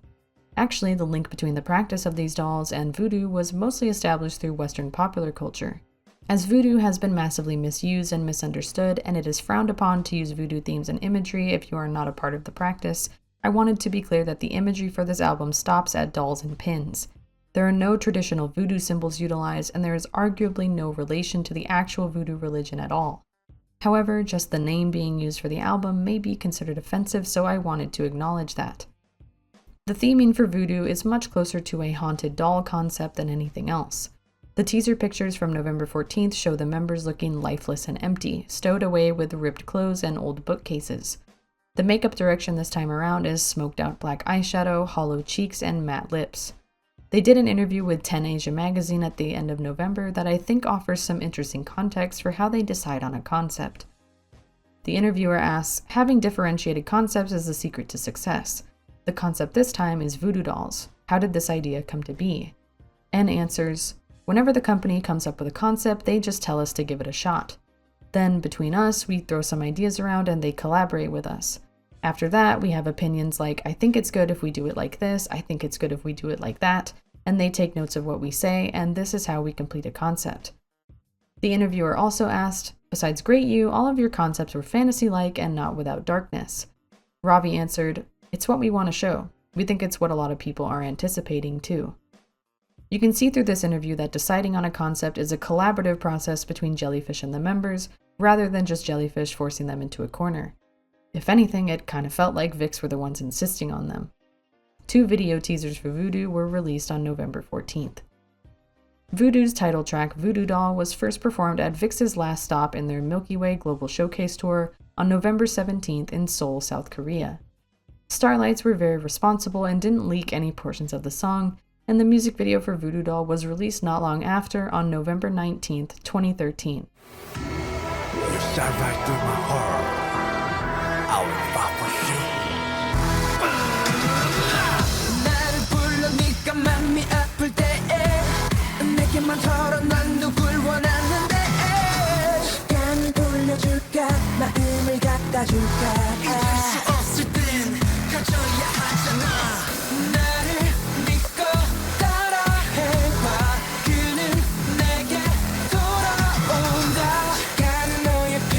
[SPEAKER 1] Actually, the link between the practice of these dolls and voodoo was mostly established through Western popular culture. As voodoo has been massively misused and misunderstood, and it is frowned upon to use voodoo themes and imagery if you are not a part of the practice, I wanted to be clear that the imagery for this album stops at dolls and pins. There are no traditional voodoo symbols utilized, and there is arguably no relation to the actual voodoo religion at all. However, just the name being used for the album may be considered offensive, so I wanted to acknowledge that. The theming for Voodoo is much closer to a haunted doll concept than anything else. The teaser pictures from November 14th show the members looking lifeless and empty, stowed away with ripped clothes and old bookcases. The makeup direction this time around is smoked out black eyeshadow, hollow cheeks, and matte lips. They did an interview with 10 Asia magazine at the end of November that I think offers some interesting context for how they decide on a concept. The interviewer asks, having differentiated concepts is the secret to success. The concept this time is voodoo dolls. How did this idea come to be? N answers, whenever the company comes up with a concept, they just tell us to give it a shot. Then, between us, we throw some ideas around and they collaborate with us. After that, we have opinions like, I think it's good if we do it like this, I think it's good if we do it like that, and they take notes of what we say, and this is how we complete a concept. The interviewer also asked, besides Great You, all of your concepts were fantasy-like and not without darkness. Ravi answered, it's what we want to show. We think it's what a lot of people are anticipating too. You can see through this interview that deciding on a concept is a collaborative process between Jellyfish and the members, rather than just Jellyfish forcing them into a corner. If anything, it kind of felt like VIXX were the ones insisting on them. 2 video teasers for Voodoo were released on November 14th. Voodoo's title track, Voodoo Doll, was first performed at VIXX's last stop in their Milky Way Global Showcase Tour on November 17th in Seoul, South Korea. Starlights were very responsible and didn't leak any portions of the song, and the music video for Voodoo Doll was released not long after on November 19th, 2013.
[SPEAKER 8] You shot right through my heart. I will fight for you.
[SPEAKER 4] 나를 불러 네가 맘이 아플 때에 내게만 털어 난 누굴 원하는데 시간을 돌려줄까 마음을 갖다 줄까 잊을 수 없을 땐 가져야 하잖아 나를 믿고 따라해봐 그는 내게 돌아온다 시간은 너의 편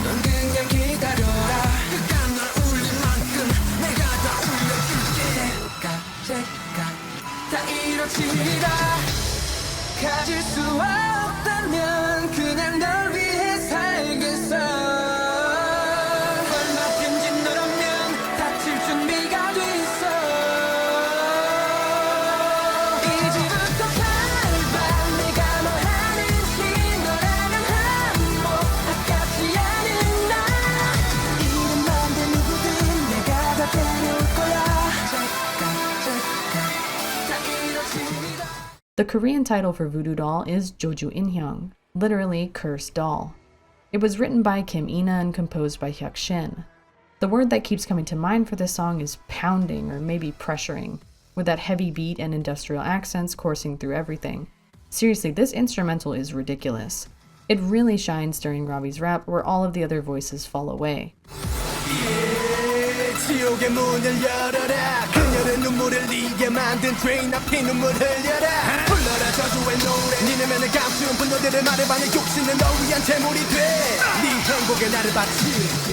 [SPEAKER 4] 넌 그냥 기다려라 그가 널 울릴 만큼 내가 다 울려줄게 제가 다 이뤄지리라 가질 수 없다면 그냥 널 위해 살겠어 얼마든지 너라면 다칠 준비가 돼있어 이제부터 밟아 내가 뭐 하는지 너라면 한몫 아깝지 않은 나 이름만 대 누구든 내가 다 데려올 거야 제가 다 이뤄지리라.
[SPEAKER 1] The Korean title for Voodoo Doll is Joju Inhyung, literally Cursed Doll. It was written by Kim Ina and composed by Hyuk Shin. The word that keeps coming to mind for this song is pounding or maybe pressuring, with that heavy beat and industrial accents coursing through everything. Seriously, this instrumental is ridiculous. It really shines during Ravi's rap where all of the other voices fall away.
[SPEAKER 8] 지옥의 문을 열어라 그녀의 눈물을 흘리게 만든 죄인 앞에 눈물 흘려라 불러라 저주의 노래 네 내면을 감춘 분노들을 말해봐 내 욕심은 너 위한 재물이 돼네 행복에 나를 바치게.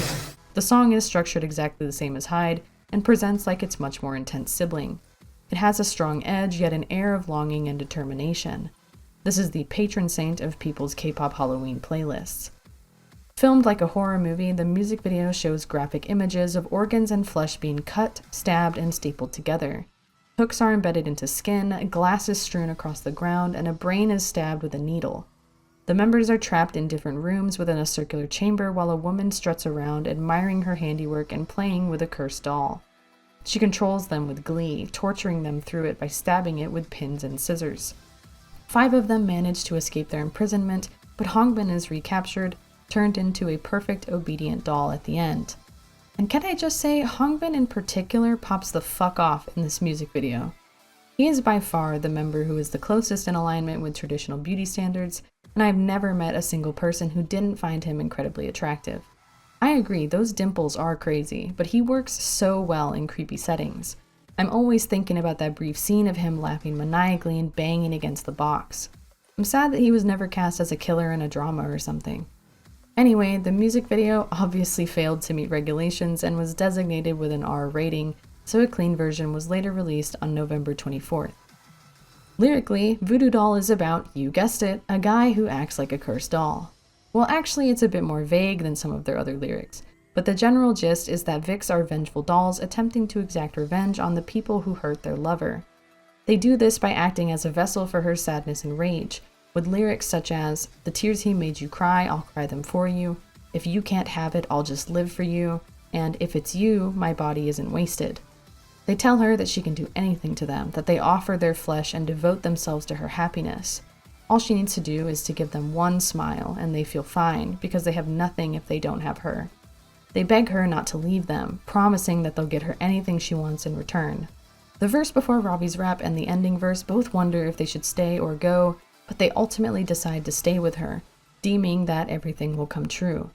[SPEAKER 1] The song is structured exactly the same as Hyde and presents like its much more intense sibling. It has a strong edge yet an air of longing and determination. This is the patron saint of people's K-pop Halloween playlists. Filmed like a horror movie, the music video shows graphic images of organs and flesh being cut, stabbed, and stapled together. Hooks are embedded into skin, glass is strewn across the ground, and a brain is stabbed with a needle. The members are trapped in different rooms within a circular chamber while a woman struts around admiring her handiwork and playing with a cursed doll. She controls them with glee, torturing them through it by stabbing it with pins and scissors. 5 of them manage to escape their imprisonment, but Hongbin is recaptured, turned into a perfect obedient doll at the end. And can I just say, Hongbin in particular pops the fuck off in this music video. He is by far the member who is the closest in alignment with traditional beauty standards, and I've never met a single person who didn't find him incredibly attractive. I agree, those dimples are crazy, but he works so well in creepy settings. I'm always thinking about that brief scene of him laughing maniacally and banging against the box. I'm sad that he was never cast as a killer in a drama or something. Anyway, the music video obviously failed to meet regulations and was designated with an R rating, so a clean version was later released on November 24th. Lyrically, Voodoo Doll is about, you guessed it, a guy who acts like a cursed doll. Well, actually, it's a bit more vague than some of their other lyrics, but the general gist is that VIXX are vengeful dolls attempting to exact revenge on the people who hurt their lover. They do this by acting as a vessel for her sadness and rage, with lyrics such as, the tears he made you cry, I'll cry them for you, if you can't have it, I'll just live for you, and if it's you, my body isn't wasted. They tell her that she can do anything to them, that they offer their flesh and devote themselves to her happiness. All she needs to do is to give them one smile, and they feel fine, because they have nothing if they don't have her. They beg her not to leave them, promising that they'll get her anything she wants in return. The verse before Ravi's rap and the ending verse both wonder if they should stay or go, but they ultimately decide to stay with her, deeming that everything will come true.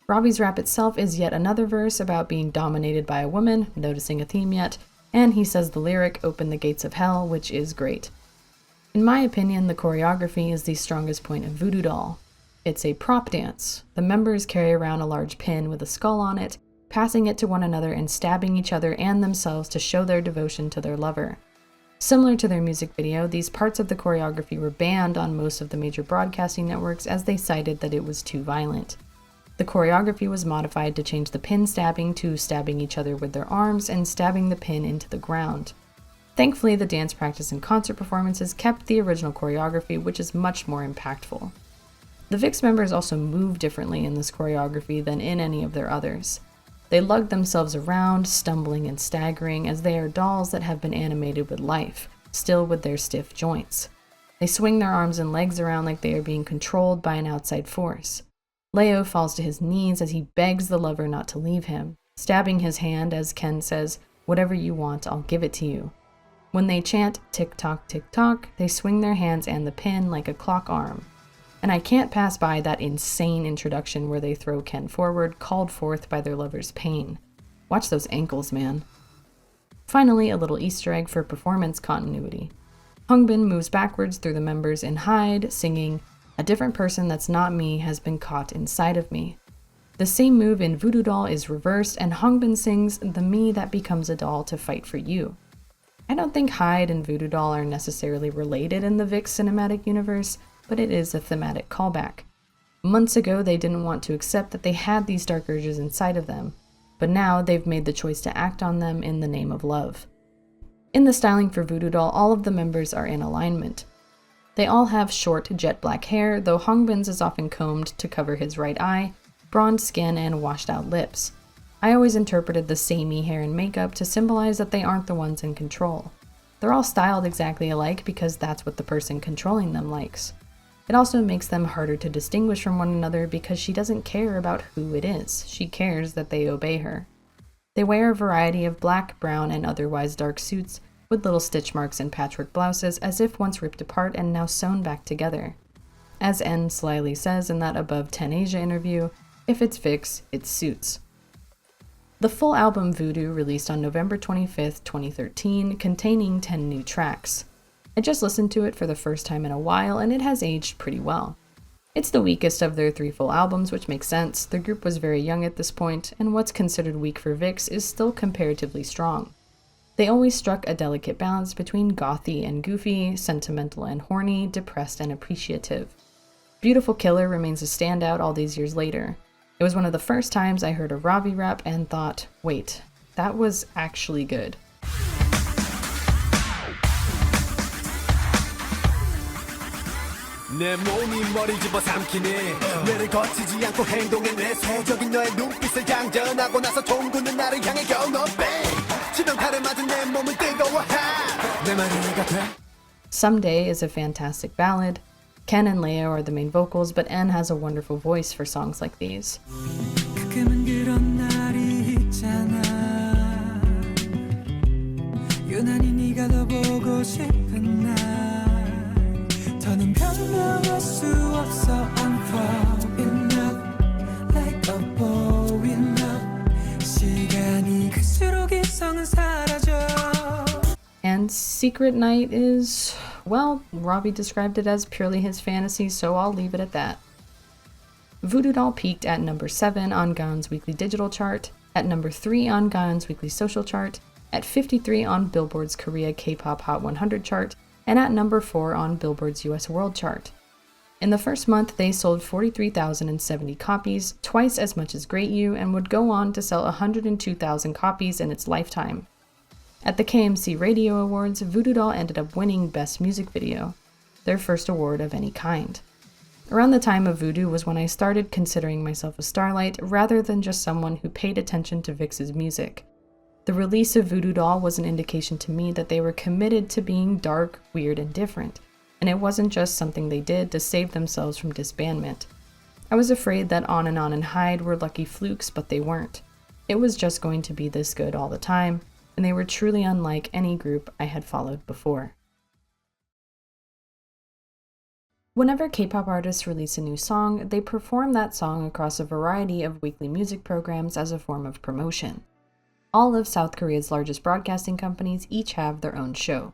[SPEAKER 1] Ravi's rap itself is yet another verse about being dominated by a woman, noticing a theme yet, and he says the lyric, open the gates of hell, which is great. In my opinion, the choreography is the strongest point of Voodoo Doll. It's a prop dance. The members carry around a large pin with a skull on it, passing it to one another and stabbing each other and themselves to show their devotion to their lover. Similar to their music video, these parts of the choreography were banned on most of the major broadcasting networks as they cited that it was too violent. The choreography was modified to change the pin stabbing to stabbing each other with their arms and stabbing the pin into the ground. Thankfully, the dance practice and concert performances kept the original choreography, which is much more impactful. The VIXX members also move differently in this choreography than in any of their others. They lug themselves around, stumbling and staggering, as they are dolls that have been animated with life, still with their stiff joints. They swing their arms and legs around like they are being controlled by an outside force. Leo falls to his knees as he begs the lover not to leave him, stabbing his hand as Ken says, "Whatever you want, I'll give it to you." When they chant tick-tock, tick-tock, they swing their hands and the pin like a clock arm. And I can't pass by that insane introduction where they throw Ken forward, called forth by their lover's pain. Watch those ankles, man. Finally, a little Easter egg for performance continuity. Hongbin moves backwards through the members in Hyde, singing, "A different person that's not me has been caught inside of me." The same move in Voodoo Doll is reversed, and Hongbin sings, "The me that becomes a doll to fight for you." I don't think Hyde and Voodoo Doll are necessarily related in the VIXX cinematic universe, but it is a thematic callback. Months ago, they didn't want to accept that they had these dark urges inside of them, but now they've made the choice to act on them in the name of love. In the styling for Voodoo Doll, all of the members are in alignment. They all have short, jet black hair, though Hongbin's is often combed to cover his right eye, bronzed skin, and washed out lips. I always interpreted the samey hair and makeup to symbolize that they aren't the ones in control. They're all styled exactly alike because that's what the person controlling them likes. It also makes them harder to distinguish from one another because she doesn't care about who it is. She cares that they obey her. They wear a variety of black, brown, and otherwise dark suits with little stitch marks and patchwork blouses as if once ripped apart and now sewn back together. As N slyly says in that Above 10 Asia interview, if it's VIXX, it's suits. The full album Voodoo released on November 25th, 2013, containing 10 new tracks. I just listened to it for the first time in a while, and it has aged pretty well. It's the weakest of their 3 full albums, which makes sense. The group was very young at this point, and what's considered weak for VIXX is still comparatively strong. They always struck a delicate balance between gothy and goofy, sentimental and horny, depressed and appreciative. Beautiful Killer remains a standout all these years later. It was one of the first times I heard a Ravi rap and thought, wait, that was actually good.
[SPEAKER 8] 내 몸이 머리 집어 삼키네 뇌를 거치지 않고 행동해 뇌세적인 너의 눈빛을 양전하고 나서 종구는 나를 향해 겨우 치명타를 맞은 내 몸을 뜨거워해 내 말이 이해가 돼?
[SPEAKER 1] Someday is a fantastic ballad. Ken and Leo are the main vocals, but N has a wonderful voice for songs like these.
[SPEAKER 4] 가끔은 그런 날이 있잖아 유난히 네가 더 보고 싶은 날 더는 변명할 수 없어 I'm falling up like a blowing up 시간이 갈수록 이성은 사라져.
[SPEAKER 1] And Secret Night is, well, Ravi described it as purely his fantasy, so I'll leave it at that. Voodoo Doll peaked at number 7 on Gaon's weekly digital chart, at number 3 on Gaon's weekly social chart, at 53 on Billboard's Korea K-pop Hot 100 chart, and at number 4 on Billboard's US World Chart. In the first month, they sold 43,070 copies, twice as much as Great You, and would go on to sell 102,000 copies in its lifetime. At the KMC Radio Awards, Voodoo Doll ended up winning Best Music Video, their first award of any kind. Around the time of Voodoo was when I started considering myself a Starlight rather than just someone who paid attention to VIXX's music. The release of Voodoo Doll was an indication to me that they were committed to being dark, weird, and different, and it wasn't just something they did to save themselves from disbandment. I was afraid that On and Hyde were lucky flukes, but they weren't. It was just going to be this good all the time, and they were truly unlike any group I had followed before. Whenever K-pop artists release a new song, they perform that song across a variety of weekly music programs as a form of promotion. All of South Korea's largest broadcasting companies each have their own show.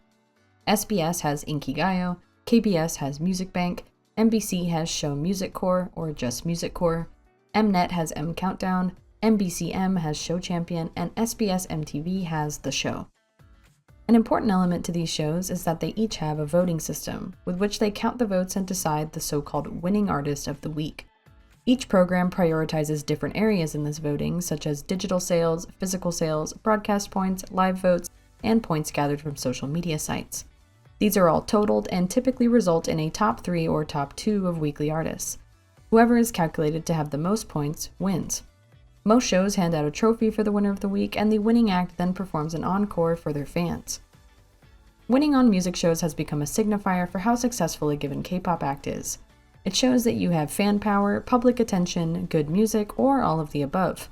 [SPEAKER 1] SBS has Inkigayo, KBS has Music Bank, MBC has Show Music Core or just Music Core, Mnet has M Countdown, MBCM has Show Champion, and SBS MTV has The Show. An important element to these shows is that they each have a voting system, with which they count the votes and decide the so-called winning artist of the week. Each program prioritizes different areas in this voting, such as digital sales, physical sales, broadcast points, live votes, and points gathered from social media sites. These are all totaled and typically result in a top 3 or top 2 of weekly artists. Whoever is calculated to have the most points wins. Most shows hand out a trophy for the winner of the week, and the winning act then performs an encore for their fans. Winning on music shows has become a signifier for how successful a given K-pop act is. It shows that you have fan power, public attention, good music, or all of the above.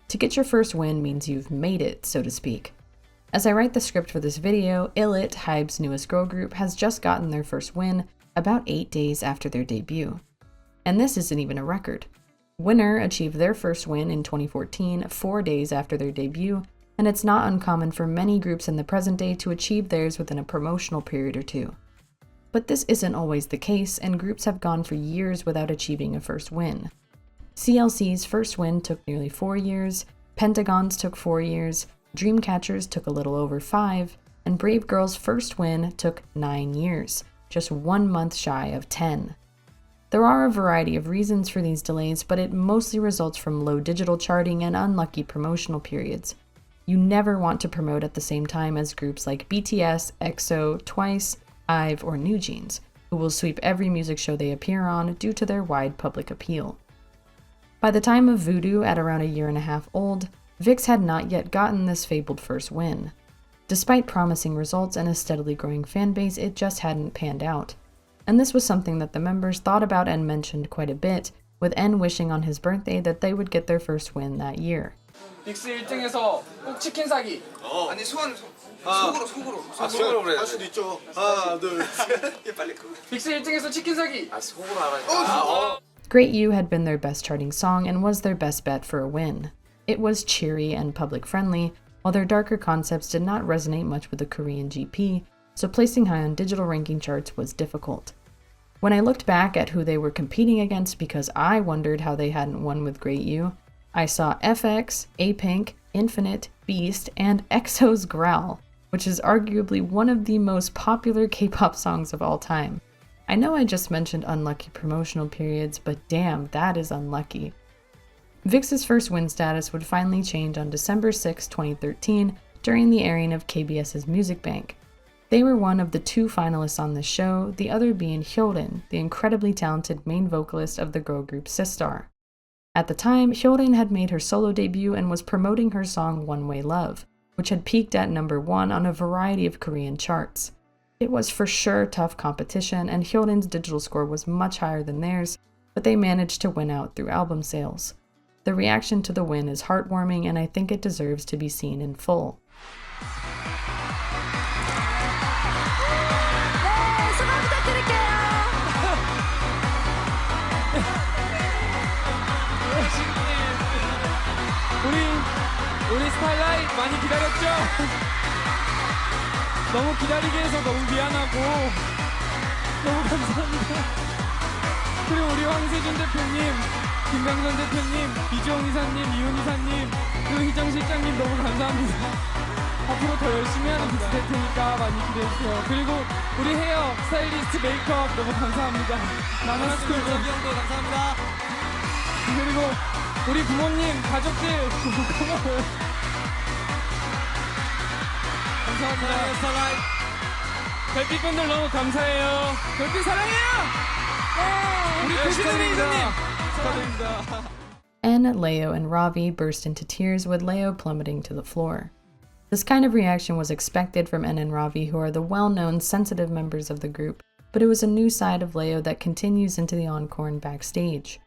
[SPEAKER 1] To get your first win means you've made it, so to speak. As I write the script for this video, ILIT, Hybe's newest girl group, has just gotten their first win about 8 days after their debut. And this isn't even a record. Winner achieved their first win in 2014, 4 days after their debut, and it's not uncommon for many groups in the present day to achieve theirs within a promotional period or two. But this isn't always the case, and groups have gone for years without achieving a first win. CLC's first win took nearly 4 years, Pentagon's took 4 years, Dreamcatcher's took a little over 5, and Brave Girl's first win took 9 years, just 1 month shy of 10. There are a variety of reasons for these delays, but it mostly results from low digital charting and unlucky promotional periods. You never want to promote at the same time as groups like BTS, EXO, TWICE, IVE, or NewJeans, who will sweep every music show they appear on due to their wide public appeal. By the time of Voodoo, at around a year and a half old, VIXX had not yet gotten this fabled first win. Despite promising results and a steadily growing fanbase, it just hadn't panned out. And this was something that the members thought about and mentioned quite a bit, with N wishing on his birthday that they would get their first win that year.
[SPEAKER 3] 빅스 1등에서 꼭 치킨 사기.
[SPEAKER 6] 아니 속으로 그래. 할 수도 있죠. 하나, 둘, 셋. 빨리 그.
[SPEAKER 3] 빅스 1등에서 치킨 사기.
[SPEAKER 7] 속으로 하라니까.
[SPEAKER 1] Great You had been their best charting song and was their best bet for a win. It was cheery and public friendly, while their darker concepts did not resonate much with the Korean GP, so placing high on digital ranking charts was difficult. When I looked back at who they were competing against because I wondered how they hadn't won with Great You, I saw FX, A-Pink, Infinite, Beast, and EXO's Growl, which is arguably one of the most popular K-pop songs of all time. I know I just mentioned unlucky promotional periods, but damn, that is unlucky. VIXX's first win status would finally change on December 6, 2013, during the airing of KBS's Music Bank. They were one of the 2 finalists on the show, the other being Hyorin, the incredibly talented main vocalist of the girl group Sistar. At the time, Hyorin had made her solo debut and was promoting her song One Way Love, which had peaked at number 1 on a variety of Korean charts. It was for sure tough competition, and Hyorin's digital score was much higher than theirs, but they managed to win out through album sales. The reaction to the win is heartwarming, and I think it deserves to be seen in full.
[SPEAKER 3] 우리 스타일라이트 많이 기다렸죠? 너무 기다리게 해서 너무 미안하고 너무 감사합니다. 그리고 우리 황세준 대표님, 김강선 대표님, 이주홍 이사님, 이훈 이사님, 그리고 희정 실장님 너무 감사합니다. 앞으로 더 열심히 하는 빅스 될 테니까 많이 기대해주세요. 그리고 우리 헤어, 스타일리스트, 메이크업 너무 감사합니다. 나나스쿨 정기형도 감사합니다. 그리고 우리 부모님, 가족들 너무 고마워요. 감사합니다. 스타라이트. 별빛분들 너무 감사해요. 별빛 사랑해요. 우리 고시노리 이사님 축하드립니다.
[SPEAKER 1] N, Leo, and Ravi burst into tears, with Leo plummeting to the floor. This kind of reaction was expected from N and Ravi, who are the well-known sensitive members of the group, but it was a new side of Leo that continues into the encore and backstage.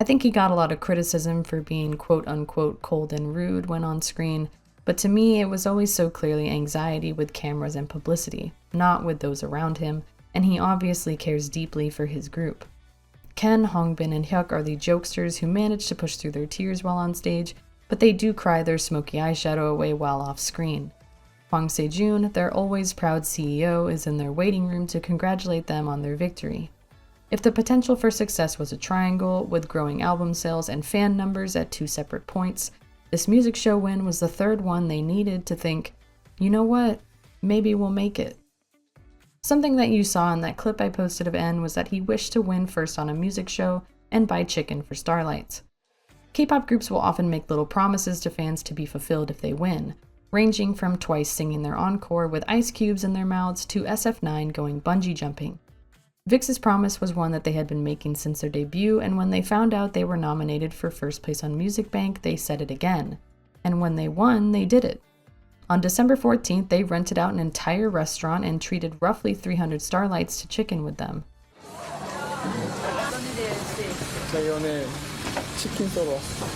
[SPEAKER 1] I think he got a lot of criticism for being quote-unquote cold and rude when on screen, but to me it was always so clearly anxiety with cameras and publicity, not with those around him, and he obviously cares deeply for his group. Ken, Hongbin, and Hyuk are the jokesters who manage to push through their tears while on stage, but they do cry their smoky eyeshadow away while off screen. Hwang Se-jun, their always proud CEO, is in their waiting room to congratulate them on their victory. If the potential for success was a triangle, with growing album sales and fan numbers at 2 separate points, this music show win was the 3rd one they needed to think, you know what, maybe we'll make it. Something that you saw in that clip I posted of N was that he wished to win first on a music show and buy chicken for Starlights. K-pop groups will often make little promises to fans to be fulfilled if they win, ranging from TWICE singing their encore with ice cubes in their mouths to SF9 going bungee jumping. VIXX's promise was one that they had been making since their debut, and when they found out they were nominated for first place on Music Bank, they said it again. And when they won, they did it. On December 14th, they rented out an entire restaurant and treated roughly 300 Starlights to chicken with them.
[SPEAKER 3] 저희 오늘 치킨 썰어 왔어요.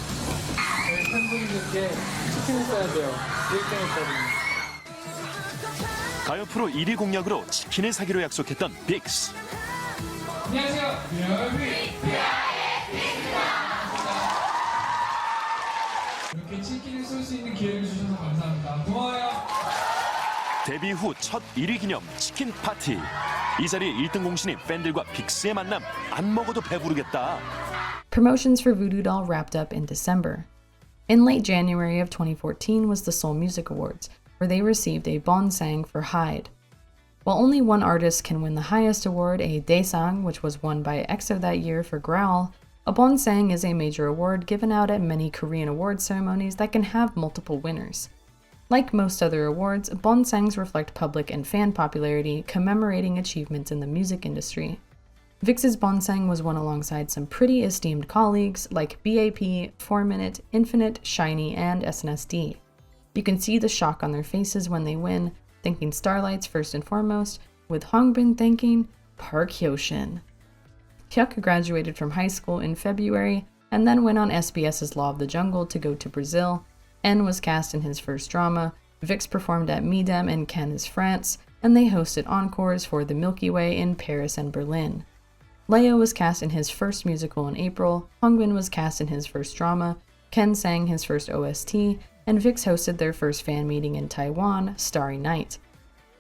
[SPEAKER 3] 저희 팬분들께 치킨을 써야 돼요. 1등했거든요.
[SPEAKER 9] 가요 프로 1위 공약으로 치킨을 사기로 약속했던 VIXX.
[SPEAKER 3] 안녕하세요. 라비. 이렇게 치킨을 쏠 수 있는 기회를 주셔서 감사합니다. 고마워요.
[SPEAKER 9] 데뷔 후 첫 1위 기념 치킨 파티. 이 자리에 1등 공신인 팬들과 빅스의 만남. 안 먹어도 배부르겠다.
[SPEAKER 1] Promotions for Voodoo Doll wrapped up in December. In late January of 2014 was the Seoul Music Awards, where they received a bonsang for Hyde. While only one artist can win the highest award, a daesang, which was won by EXO that year for Growl, a bonsang is a major award given out at many Korean award ceremonies that can have multiple winners. Like most other awards, bonsangs reflect public and fan popularity, commemorating achievements in the music industry. VIXX's bonsang was won alongside some pretty esteemed colleagues like BAP, 4-Minute, Infinite, SHINee, and SNSD. You can see the shock on their faces when they win, thanking Starlights first and foremost, with Hongbin thanking Park Hyoshin. Hyuk graduated from high school in February and then went on SBS's Law of the Jungle to go to Brazil. N was cast in his first drama, VIXX performed at Midem in Cannes, France, and they hosted encores for the Milky Way in Paris and Berlin. Leo was cast in his first musical in April, Hongbin was cast in his first drama, Ken sang his first OST, and VIXX hosted their first fan meeting in Taiwan, Starry Night.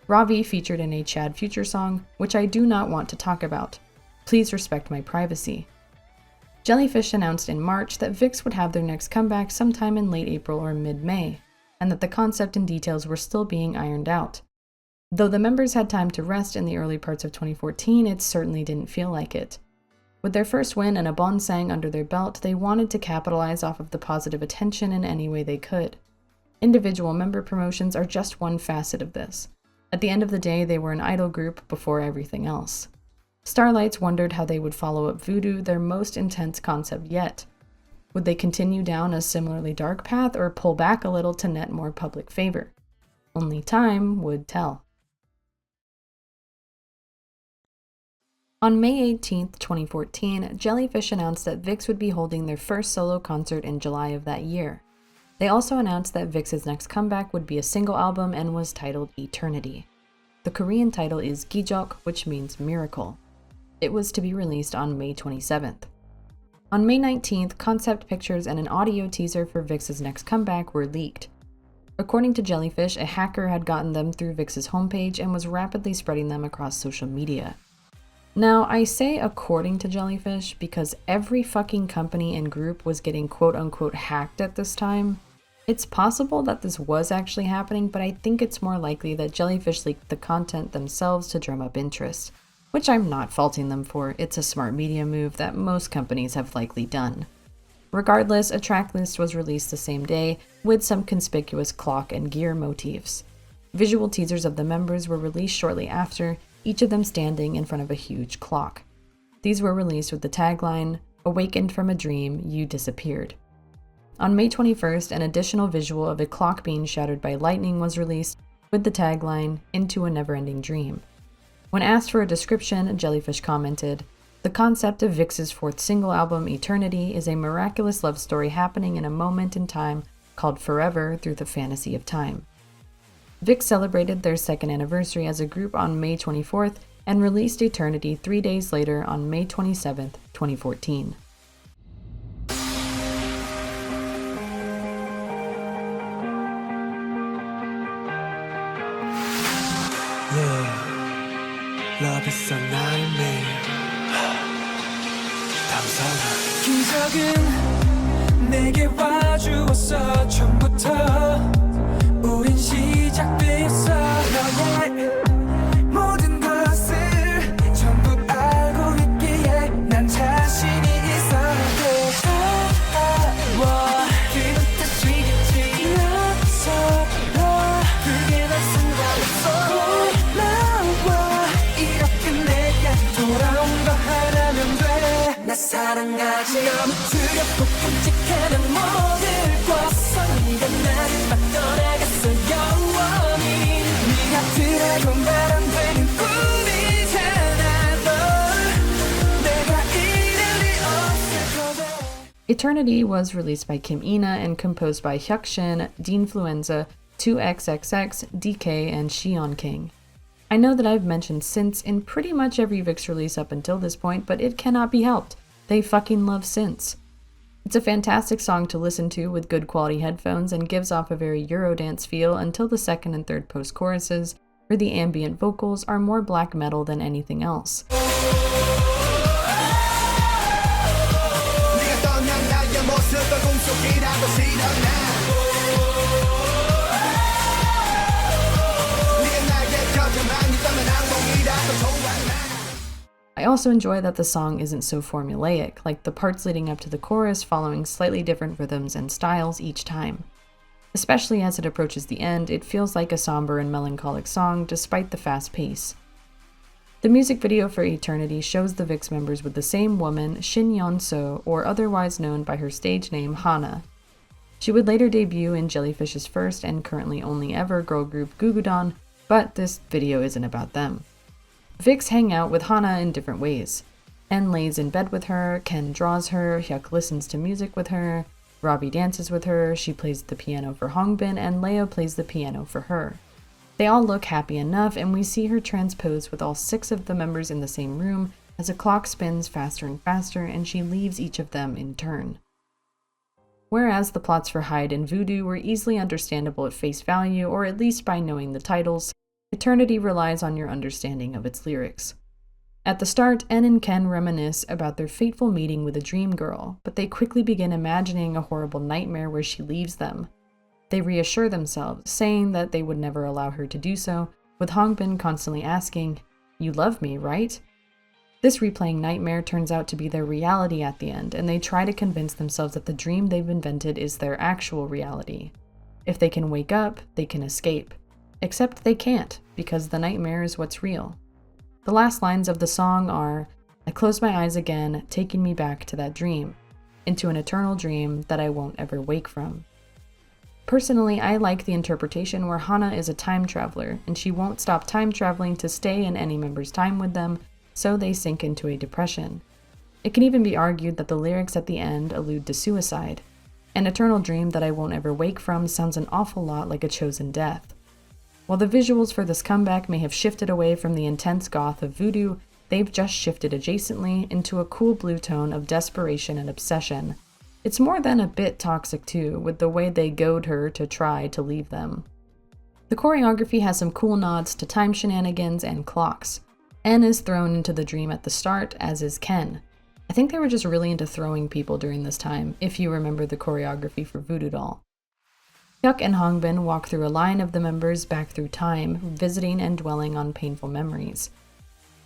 [SPEAKER 1] Ravi featured in a Chad Future song, which I do not want to talk about. Please respect my privacy. Jellyfish announced in March that VIXX would have their next comeback sometime in late April or mid-May, and that the concept and details were still being ironed out. Though the members had time to rest in the early parts of 2014, it certainly didn't feel like it. With their first win and a bonsang under their belt, they wanted to capitalize off of the positive attention in any way they could. Individual member promotions are just one facet of this. At the end of the day, they were an idol group before everything else. Starlights wondered how they would follow up Voodoo, their most intense concept yet. Would they continue down a similarly dark path or pull back a little to net more public favor? Only time would tell. On May 18, 2014, Jellyfish announced that VIXX would be holding their first solo concert in July of that year. They also announced that VIXX's next comeback would be a single album and was titled Eternity. The Korean title is Gijok, which means miracle. It was to be released on May 27th. On May 19th, concept pictures and an audio teaser for VIXX's next comeback were leaked. According to Jellyfish, a hacker had gotten them through VIXX's homepage and was rapidly spreading them across social media. Now, I say according to Jellyfish because every fucking company and group was getting quote-unquote hacked at this time. It's possible that this was actually happening, but I think it's more likely that Jellyfish leaked the content themselves to drum up interest, which I'm not faulting them for. It's a smart media move that most companies have likely done. Regardless, a track list was released the same day with some conspicuous clock and gear motifs. Visual teasers of the members were released shortly after, each of them standing in front of a huge clock. These were released with the tagline, "Awakened from a dream, you disappeared." On May 21st, an additional visual of a clock being shattered by lightning was released with the tagline, "Into a never-ending dream." When asked for a description, Jellyfish commented, "The concept of VIXX's fourth single album, Eternity, is a miraculous love story happening in a moment in time called forever through the fantasy of time." VIXX celebrated their second anniversary as a group on May 24th and released Eternity 3 days later on May 27th, 2014.
[SPEAKER 8] Love is a nightmare.
[SPEAKER 4] 기적은 내게 와주었어 처음부터 우린 시작되었어 너의 모든 것을 전부 알고 있기에 난 자신이 있었대 기분 탓이겠지 나서로 그게 날 쓴다면서 고마워 이렇게 내가 돌아 나랑 같이 너무 두렵고 끔찍한 모습과 선이가 나를 막 떠나갔어 영원히 네가 드라곤 바람되는 꿈이잖아 널 내가 이럴 리 없을 거다.
[SPEAKER 1] Eternity was released by Kim Ina and composed by Hyuk Shin, Deanfluenza, 2XXX, DK, and Shion King. I know that I've mentioned synths in pretty much every VIXX release up until this point, but it cannot be helped. They fucking love synths. It's a fantastic song to listen to with good quality headphones and gives off a very Eurodance feel until the second and third post-choruses, where the ambient vocals are more black metal than anything else. I also enjoy that the song isn't so formulaic, like the parts leading up to the chorus following slightly different rhythms and styles each time. Especially as it approaches the end, it feels like a somber and melancholic song despite the fast pace. The music video for Eternity shows the VIXX members with the same woman, Shin Yeon-so, or otherwise known by her stage name Hana. She would later debut in Jellyfish's first and currently only ever girl group Gugudan, but this video isn't about them. VIXX hang out with Hana in different ways. En lays in bed with her, Ken draws her, Hyuk listens to music with her, Ravi dances with her, she plays the piano for Hongbin, and Leo plays the piano for her. They all look happy enough, and we see her transpose with all 6 of the members in the same room as a clock spins faster and faster, and she leaves each of them in turn. Whereas the plots for Hyde and Voodoo were easily understandable at face value, or at least by knowing the titles, Eternity relies on your understanding of its lyrics. At the start, En and Ken reminisce about their fateful meeting with a dream girl, but they quickly begin imagining a horrible nightmare where she leaves them. They reassure themselves, saying that they would never allow her to do so, with Hongbin constantly asking, "You love me, right?" This replaying nightmare turns out to be their reality at the end, and they try to convince themselves that the dream they've invented is their actual reality. If they can wake up, they can escape. Except they can't, because the nightmare is what's real. The last lines of the song are, "I close my eyes again, taking me back to that dream, into an eternal dream that I won't ever wake from." Personally, I like the interpretation where Hana is a time traveler, and she won't stop time traveling to stay in any member's time with them, so they sink into a depression. It can even be argued that the lyrics at the end allude to suicide. An eternal dream that I won't ever wake from sounds an awful lot like a chosen death. While the visuals for this comeback may have shifted away from the intense goth of Voodoo, they've just shifted adjacently into a cool blue tone of desperation and obsession. It's more than a bit toxic too, with the way they goad her to try to leave them. The choreography has some cool nods to time shenanigans and clocks. En is thrown into the dream at the start, as is Ken. I think they were just really into throwing people during this time, if you remember the choreography for Voodoo Doll. Hyuk and Hongbin walk through a line of the members back through time, visiting and dwelling on painful memories.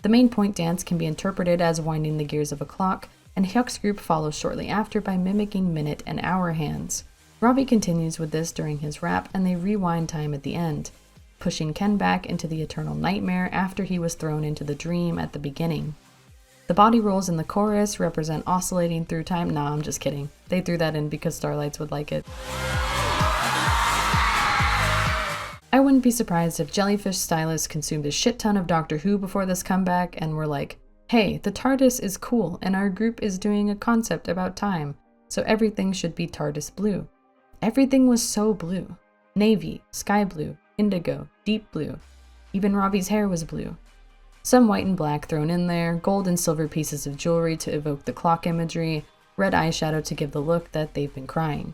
[SPEAKER 1] The main point dance can be interpreted as winding the gears of a clock, and Hyuk's group follows shortly after by mimicking minute and hour hands. Ravi continues with this during his rap, and they rewind time at the end, pushing Ken back into the eternal nightmare after he was thrown into the dream at the beginning. The body rolls in the chorus represent oscillating through time. Nah, I'm just kidding. They threw that in because Starlights would like it. I wouldn't be surprised if Jellyfish stylists consumed a shit ton of Doctor Who before this comeback and were like, "Hey, the TARDIS is cool and our group is doing a concept about time, so everything should be TARDIS blue." Everything was so blue. Navy, sky blue, indigo, deep blue. Even Ravi's hair was blue. Some white and black thrown in there, gold and silver pieces of jewelry to evoke the clock imagery, red eyeshadow to give the look that they've been crying.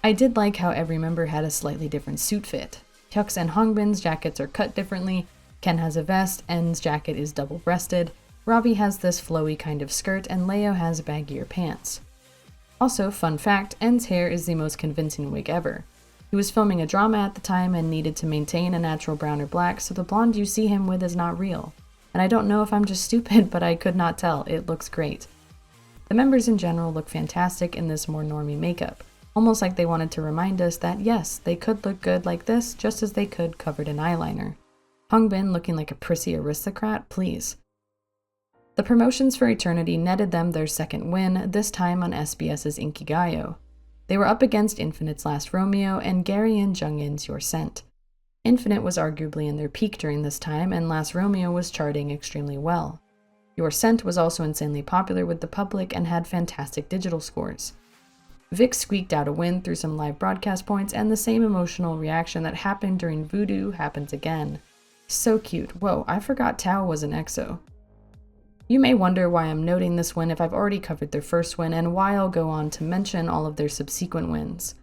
[SPEAKER 1] I did like how every member had a slightly different suit fit. Hyuk's and Hongbin's jackets are cut differently, Ken has a vest, En's jacket is double-breasted, Ravi has this flowy kind of skirt, and Leo has baggier pants. Also, fun fact, En's hair is the most convincing wig ever. He was filming a drama at the time and needed to maintain a natural brown or black, so the blonde you see him with is not real. And I don't know if I'm just stupid, but I could not tell. It looks great. The members in general look fantastic in this more normie makeup, almost like they wanted to remind us that yes, they could look good like this just as they could covered in eyeliner. Hongbin looking like a prissy aristocrat, please. The promotions for Eternity netted them their second win, this time on SBS's Inkigayo. They were up against Infinite's Last Romeo and Gary and Jungin's Your Scent. Infinite was arguably in their peak during this time, and Last Romeo was charting extremely well. Your Scent was also insanely popular with the public and had fantastic digital scores. VIXX squeaked out a win through some live broadcast points, and the same emotional reaction that happened during Voodoo happens again. So cute. Whoa, I forgot Tao was an EXO. You may wonder why I'm noting this win if I've already covered their first win, and why I'll go on to mention all of their subsequent wins.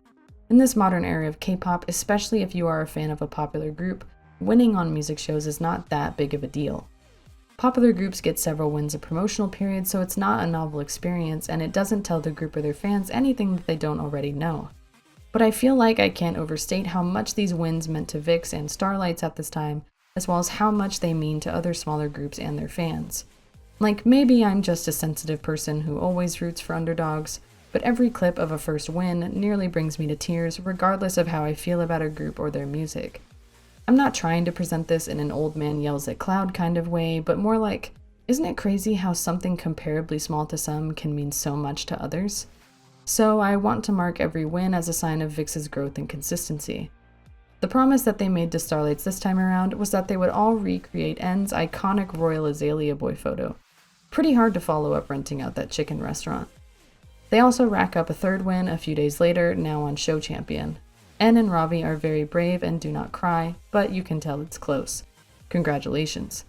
[SPEAKER 1] In this modern era of K-pop, especially if you are a fan of a popular group, winning on music shows is not that big of a deal. Popular groups get several wins a promotional period, so it's not a novel experience, and it doesn't tell the group or their fans anything that they don't already know. But I feel like I can't overstate how much these wins meant to VIXX and Starlights at this time, as well as how much they mean to other smaller groups and their fans. Like, maybe I'm just a sensitive person who always roots for underdogs, but every clip of a first win nearly brings me to tears regardless of how I feel about a group or their music. I'm not trying to present this in an old man yells at cloud kind of way, but more like, isn't it crazy how something comparably small to some can mean so much to others? So I want to mark every win as a sign of VIXX's growth and consistency. The promise that they made to Starlights this time around was that they would all recreate N's iconic Royal Azalea Boy photo. Pretty hard to follow up renting out that chicken restaurant. They also rack up a third win a few days later, now on Show Champion. N and Ravi are very brave and do not cry, but you can tell it's close. Congratulations.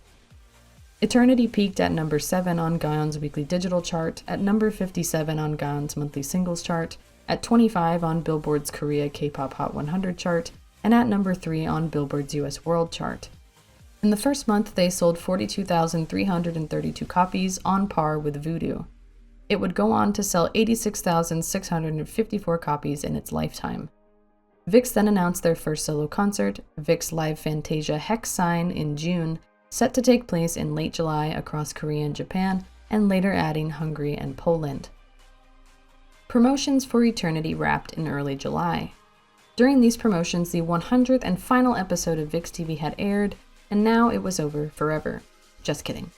[SPEAKER 1] Eternity peaked at number 7 on Gaon's weekly digital chart, at number 57 on Gaon's monthly singles chart, at 25 on Billboard's Korea K-pop Hot 100 chart, and at number 3 on Billboard's US World chart. In the first month, they sold 42,332 copies, on par with Voodoo. It would go on to sell 86,654 copies in its lifetime. VIXX then announced their first solo concert, VIXX Live Fantasia Hex Sign, in June, set to take place in late July across Korea and Japan, and later adding Hungary and Poland. Promotions for Eternity wrapped in early July. During these promotions, the 100th and final episode of VIXX TV had aired, and now it was over forever. Just kidding.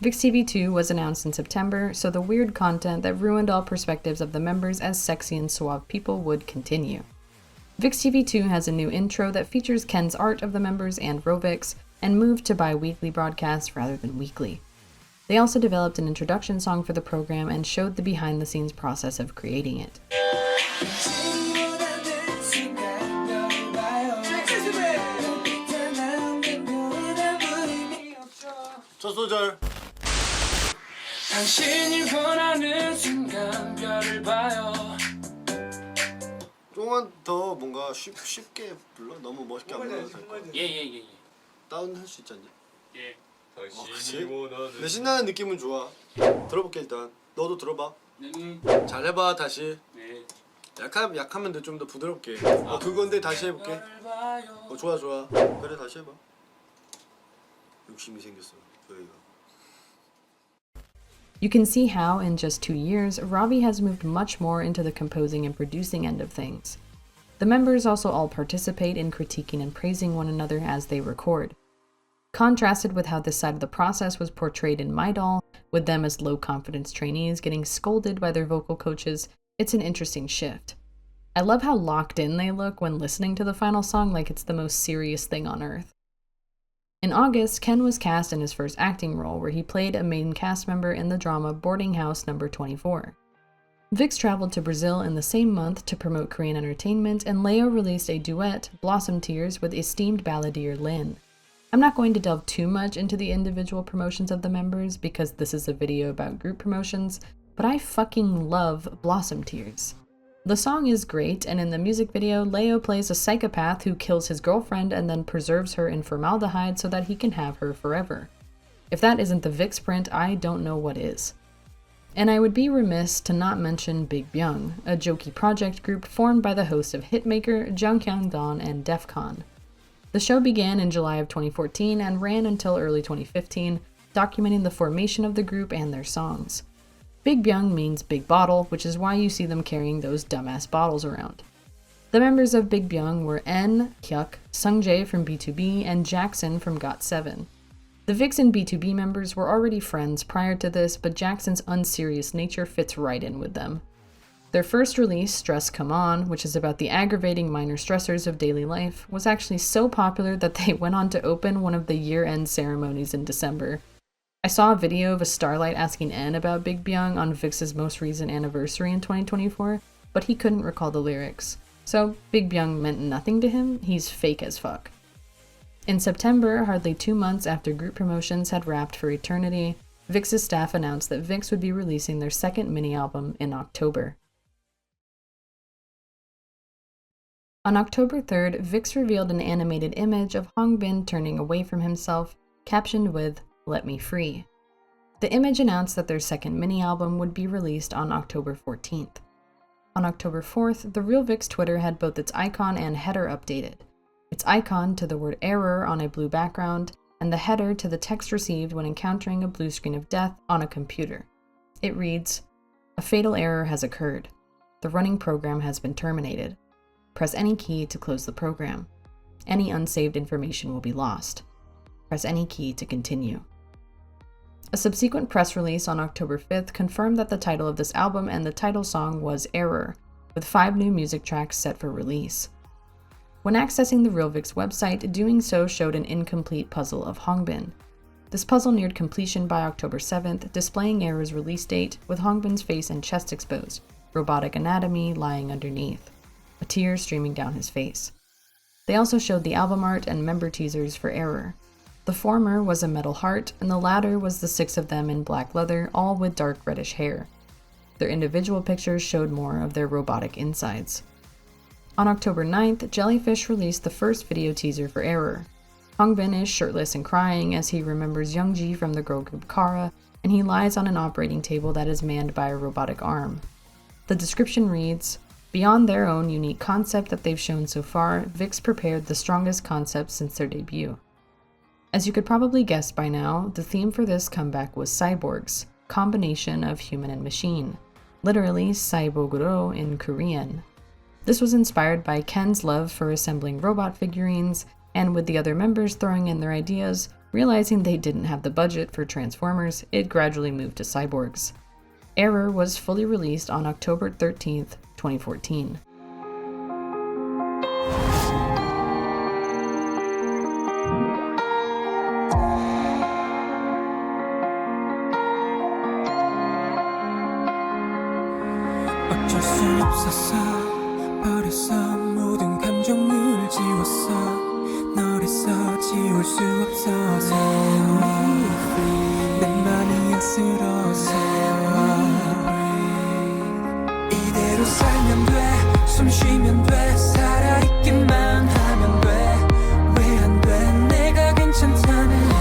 [SPEAKER 1] VIXX TV 2 was announced in September, so the weird content that ruined all perspectives of the members as sexy and suave people would continue. VIXX TV 2 has a new intro that features Ken's art of the members and Rovix, and moved to bi-weekly broadcasts rather than weekly. They also developed an introduction song for the program and showed the behind-the-scenes process of creating it.
[SPEAKER 6] 첫 소절.
[SPEAKER 3] 당신이 원하는 순간 별을 봐요.
[SPEAKER 6] 조금만 더 뭔가 쉽게 불러? 너무 멋있게 안 불러도 될 거야.
[SPEAKER 3] 예.
[SPEAKER 6] 다운할 수 있지 않냐?
[SPEAKER 3] 예.
[SPEAKER 6] 그치? 내 신나는 느낌은 좋아. 들어볼게 일단. 너도 들어봐. 잘해봐 다시.
[SPEAKER 3] 네.
[SPEAKER 6] 약하면 돼. 좀 더 부드럽게. 그건데 다시 해볼게. 좋아. 그래 다시 해봐. 욕심이 생겼어. 여기가.
[SPEAKER 1] You can see how, in just 2 years, Ravi has moved much more into the composing and producing end of things. The members also all participate in critiquing and praising one another as they record. Contrasted with how this side of the process was portrayed in MyDOL, with them as low-confidence trainees getting scolded by their vocal coaches, it's an interesting shift. I love how locked in they look when listening to the final song like it's the most serious thing on earth. In August, Ken was cast in his first acting role, where he played a main cast member in the drama Boarding House No. 24. VIXX traveled to Brazil in the same month to promote Korean entertainment, and Leo released a duet, Blossom Tears, with esteemed balladeer Lin. I'm not going to delve too much into the individual promotions of the members, because this is a video about group promotions, but I fucking love Blossom Tears. The song is great, and in the music video, Leo plays a psychopath who kills his girlfriend and then preserves her in formaldehyde so that he can have her forever. If that isn't the VIXX print, I don't know what is. And I would be remiss to not mention Big Byung, a jokey project group formed by the hosts of Hitmaker, Jungkyungdon, and Defcon. The show began in July of 2014 and ran until early 2015, documenting the formation of the group and their songs. Big Byung means big bottle, which is why you see them carrying those dumbass bottles around. The members of Big Byung were N, Hyuk, Sungjae from B2B, and Jackson from GOT7. The VIXX and B2B members were already friends prior to this, but Jackson's unserious nature fits right in with them. Their first release, Stress Come On, which is about the aggravating minor stressors of daily life, was actually so popular that they went on to open one of the year-end ceremonies in December. I saw a video of a Starlight asking N about Big Byung on VIXX's most recent anniversary in 2024, but he couldn't recall the lyrics. So Big Byung meant nothing to him, he's fake as fuck. In September, hardly 2 months after group promotions had wrapped for eternity, VIXX's staff announced that VIXX would be releasing their second mini-album in October. On October 3rd, VIXX revealed an animated image of Hongbin turning away from himself, captioned with, "Let me free." The image announced that their second mini-album would be released on October 14th. On October 4th, the real VIXX Twitter had both its icon and header updated. Its icon to the word error on a blue background, and the header to the text received when encountering a blue screen of death on a computer. It reads, "A fatal error has occurred. The running program has been terminated. Press any key to close the program. Any unsaved information will be lost. Press any key to continue." A subsequent press release on October 5th confirmed that the title of this album and the title song was Error, with 5 new music tracks set for release. When accessing the Real VIXX website, doing so showed an incomplete puzzle of Hongbin. This puzzle neared completion by October 7th, displaying Error's release date with Hongbin's face and chest exposed, robotic anatomy lying underneath, a tear streaming down his face. They also showed the album art and member teasers for Error. The former was a metal heart, and the latter was the 6 of them in black leather, all with dark reddish hair. Their individual pictures showed more of their robotic insides. On October 9th, Jellyfish released the first video teaser for Error. Hongbin is shirtless and crying as he remembers Youngji from the girl group Kara, and he lies on an operating table that is manned by a robotic arm. The description reads, "Beyond their own unique concept that they've shown so far, VIXX prepared the strongest concept since their debut." As you could probably guess by now, the theme for this comeback was cyborgs, combination of human and machine, literally cyborguro in Korean. This was inspired by Ken's love for assembling robot figurines, and with the other members throwing in their ideas, realizing they didn't have the budget for Transformers, it gradually moved to cyborgs. Error was fully released on October 13th, 2014.
[SPEAKER 4] 어쩔 수 없었어 버렸어 모든 감정을 지웠어 너랬어 지울 수 없어서 내 맘이 안쓰러워서 이대로 살면 돼 숨 쉬면 돼 살아있기만 하면 돼 왜 안 돼 내가 괜찮다는데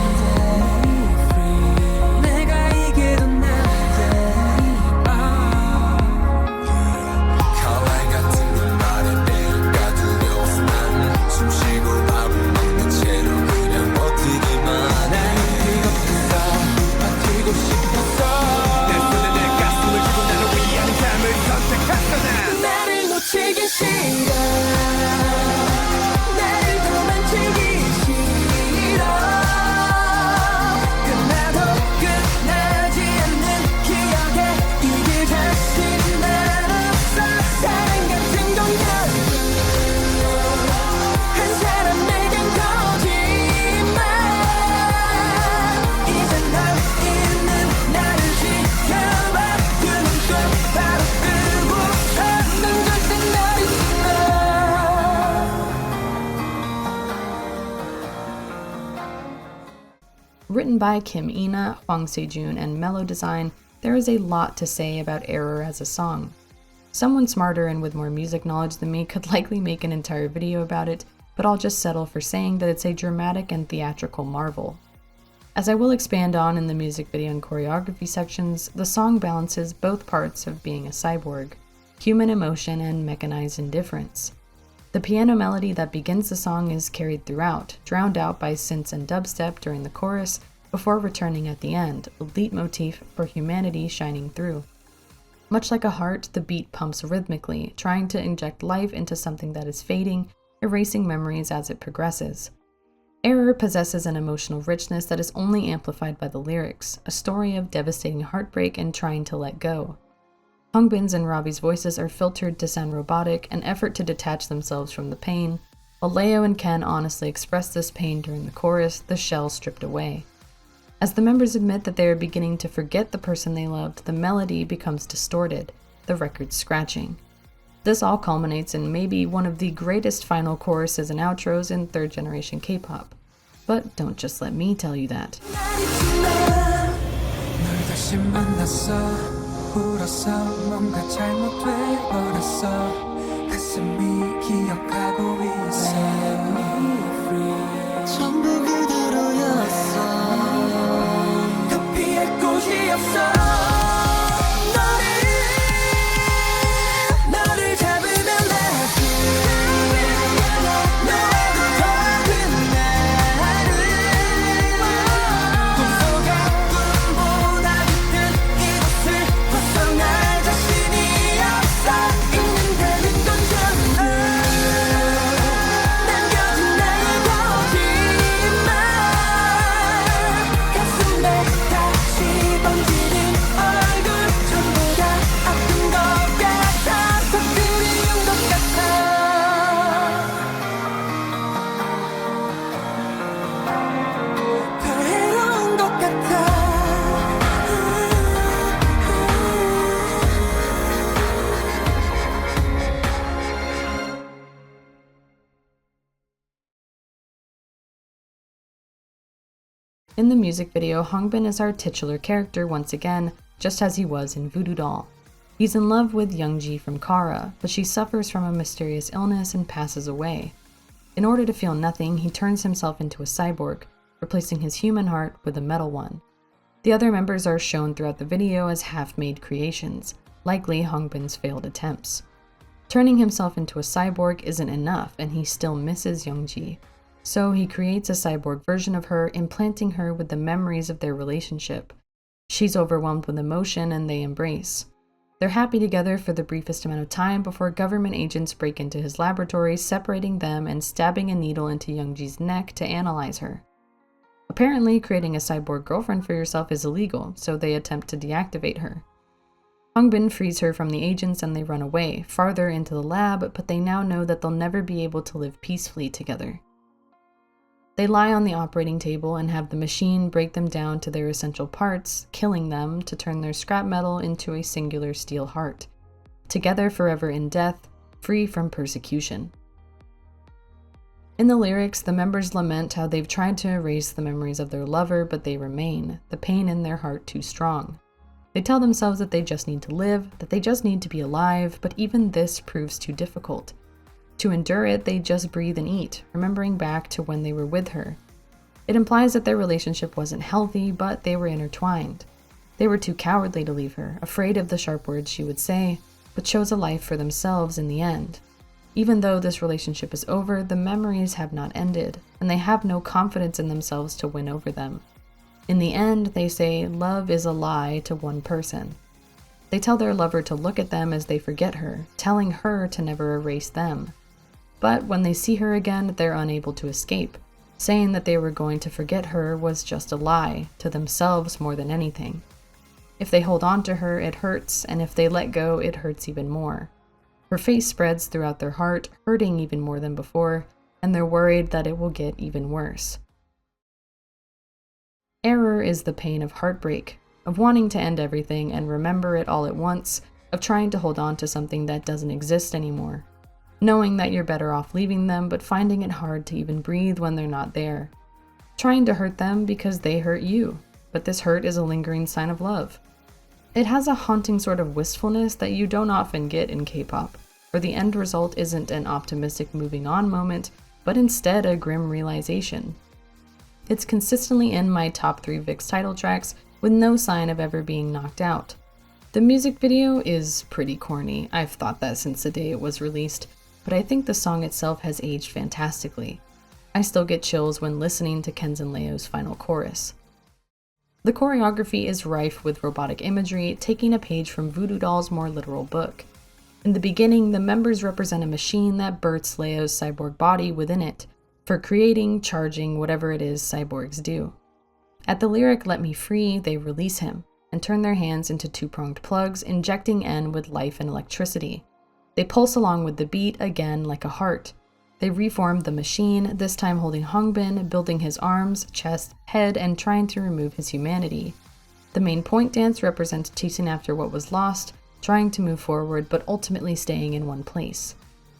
[SPEAKER 4] 내가 이게 더 나은데 가와이 같은 걸 말해댈까 두려워서 난 숨쉬고 밥을 먹는 채로 그냥 버티기만 나는 뜨겁겠어 버티고 싶었어 내 손에 내 가슴을 주고 나를 위한 삶을 선택했어 난 나를 놓치기 싫어 나를 더 만지기 싫어 끝나도 끝나지 않는 기억에 이길 자신 난 없어 사랑 같은 건 한 사람 내겐 거짓말 이제 널 있는 나를 지켜봐 그 눈빛 바로 그곳 난 절대 널 잊지
[SPEAKER 1] Written by Kim Ina, Hwang Se-jun, and Mellow Design, there is a lot to say about Error as a song. Someone smarter and with more music knowledge than me could likely make an entire video about it, but I'll just settle for saying that it's a dramatic and theatrical marvel. As I will expand on in the music video and choreography sections, the song balances both parts of being a cyborg, human emotion and mechanized indifference. The piano melody that begins the song is carried throughout, drowned out by synths and dubstep during the chorus, before returning at the end, a leitmotif for humanity shining through. Much like a heart, the beat pumps rhythmically, trying to inject life into something that is fading, erasing memories as it progresses. Error possesses an emotional richness that is only amplified by the lyrics, a story of devastating heartbreak and trying to let go. Hongbin's and Ravi's voices are filtered to sound robotic, an effort to detach themselves from the pain, while Leo and Ken honestly express this pain during the chorus, the shell stripped away. As the members admit that they are beginning to forget the person they loved, the melody becomes distorted, the record scratching. This all culminates in maybe one of the greatest final choruses and outros in third-generation K-pop. But don't just let me tell you that. In the music video, Hongbin is our titular character once again, just as he was in Voodoo Doll. He's in love with Youngji from Kara, but she suffers from a mysterious illness and passes away. In order to feel nothing, he turns himself into a cyborg, replacing his human heart with a metal one. The other members are shown throughout the video as half-made creations, likely Hongbin's failed attempts. Turning himself into a cyborg isn't enough, and he still misses Youngji. So he creates a cyborg version of her, implanting her with the memories of their relationship. She's overwhelmed with emotion and they embrace. They're happy together for the briefest amount of time before government agents break into his laboratory, separating them and stabbing a needle into Youngji's neck to analyze her. Apparently, creating a cyborg girlfriend for yourself is illegal, so they attempt to deactivate her. Hongbin frees her from the agents and they run away, farther into the lab, but they now know that they'll never be able to live peacefully together. They lie on the operating table and have the machine break them down to their essential parts, killing them to turn their scrap metal into a singular steel heart. Together forever in death, free from persecution. In the lyrics, the members lament how they've tried to erase the memories of their lover, but they remain, the pain in their heart too strong. They tell themselves that they just need to live, that they just need to be alive, but even this proves too difficult. To endure it, they just breathe and eat, remembering back to when they were with her. It implies that their relationship wasn't healthy, but they were intertwined. They were too cowardly to leave her, afraid of the sharp words she would say, but chose a life for themselves in the end. Even though this relationship is over, the memories have not ended, and they have no confidence in themselves to win over them. In the end, they say love is a lie to one person. They tell their lover to look at them as they forget her, telling her to never erase them. But when they see her again, they're unable to escape, saying that they were going to forget her was just a lie, to themselves more than anything. If they hold on to her, it hurts, and if they let go, it hurts even more. Her face spreads throughout their heart, hurting even more than before, and they're worried that it will get even worse. Error is the pain of heartbreak, of wanting to end everything and remember it all at once, of trying to hold on to something that doesn't exist anymore. Knowing that you're better off leaving them, but finding it hard to even breathe when they're not there. Trying to hurt them because they hurt you, but this hurt is a lingering sign of love. It has a haunting sort of wistfulness that you don't often get in K-pop, where the end result isn't an optimistic moving on moment, but instead a grim realization. It's consistently in my top 3 VIXX title tracks, with no sign of ever being knocked out. The music video is pretty corny. I've thought that since the day it was released, but I think the song itself has aged fantastically. I still get chills when listening to Ken's and Leo's final chorus. The choreography is rife with robotic imagery, taking a page from Voodoo Doll's more literal book. In the beginning, the members represent a machine that births Leo's cyborg body within it. for creating, charging, whatever it is cyborgs do. At the lyric "Let me free," they release him and turn their hands into two-pronged plugs, injecting N with life and electricity. They pulse along with the beat again like a heart. They reform the machine, this time holding Hongbin, building his arms, chest, head, and trying to remove his humanity. The main point dance represents chasing after what was lost, trying to move forward but ultimately staying in one place.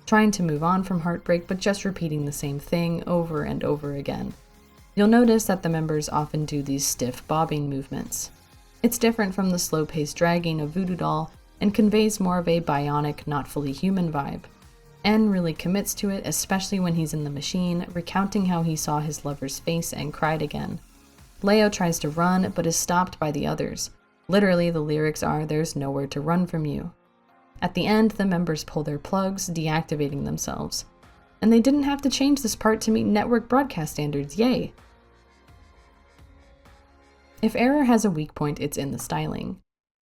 [SPEAKER 1] Trying to move on from heartbreak but just repeating the same thing over and over again. You'll notice that the members often do these stiff bobbing movements. It's different from the slow-paced dragging of Voodoo Doll and conveys more of a bionic, not fully human vibe. N really commits to it, especially when he's in the machine, recounting how he saw his lover's face and cried again. Leo tries to run, but is stopped by the others. Literally, the lyrics are, "There's nowhere to run from you." At the end, the members pull their plugs, deactivating themselves. And they didn't have to change this part to meet network broadcast standards, yay! If Error has a weak point, it's in the styling.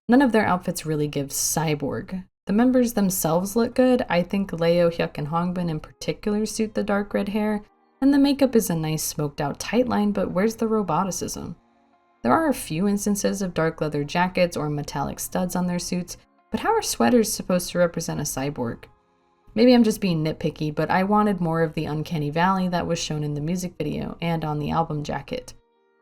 [SPEAKER 1] None of their outfits really give cyborg. The members themselves look good. I think Leo, Hyuk, and Hongbin in particular suit the dark red hair, and the makeup is a nice smoked out tight line, but where's the roboticism? There are a few instances of dark leather jackets or metallic studs on their suits, but how are sweaters supposed to represent a cyborg? Maybe I'm just being nitpicky, but I wanted more of the uncanny valley that was shown in the music video and on the album jacket.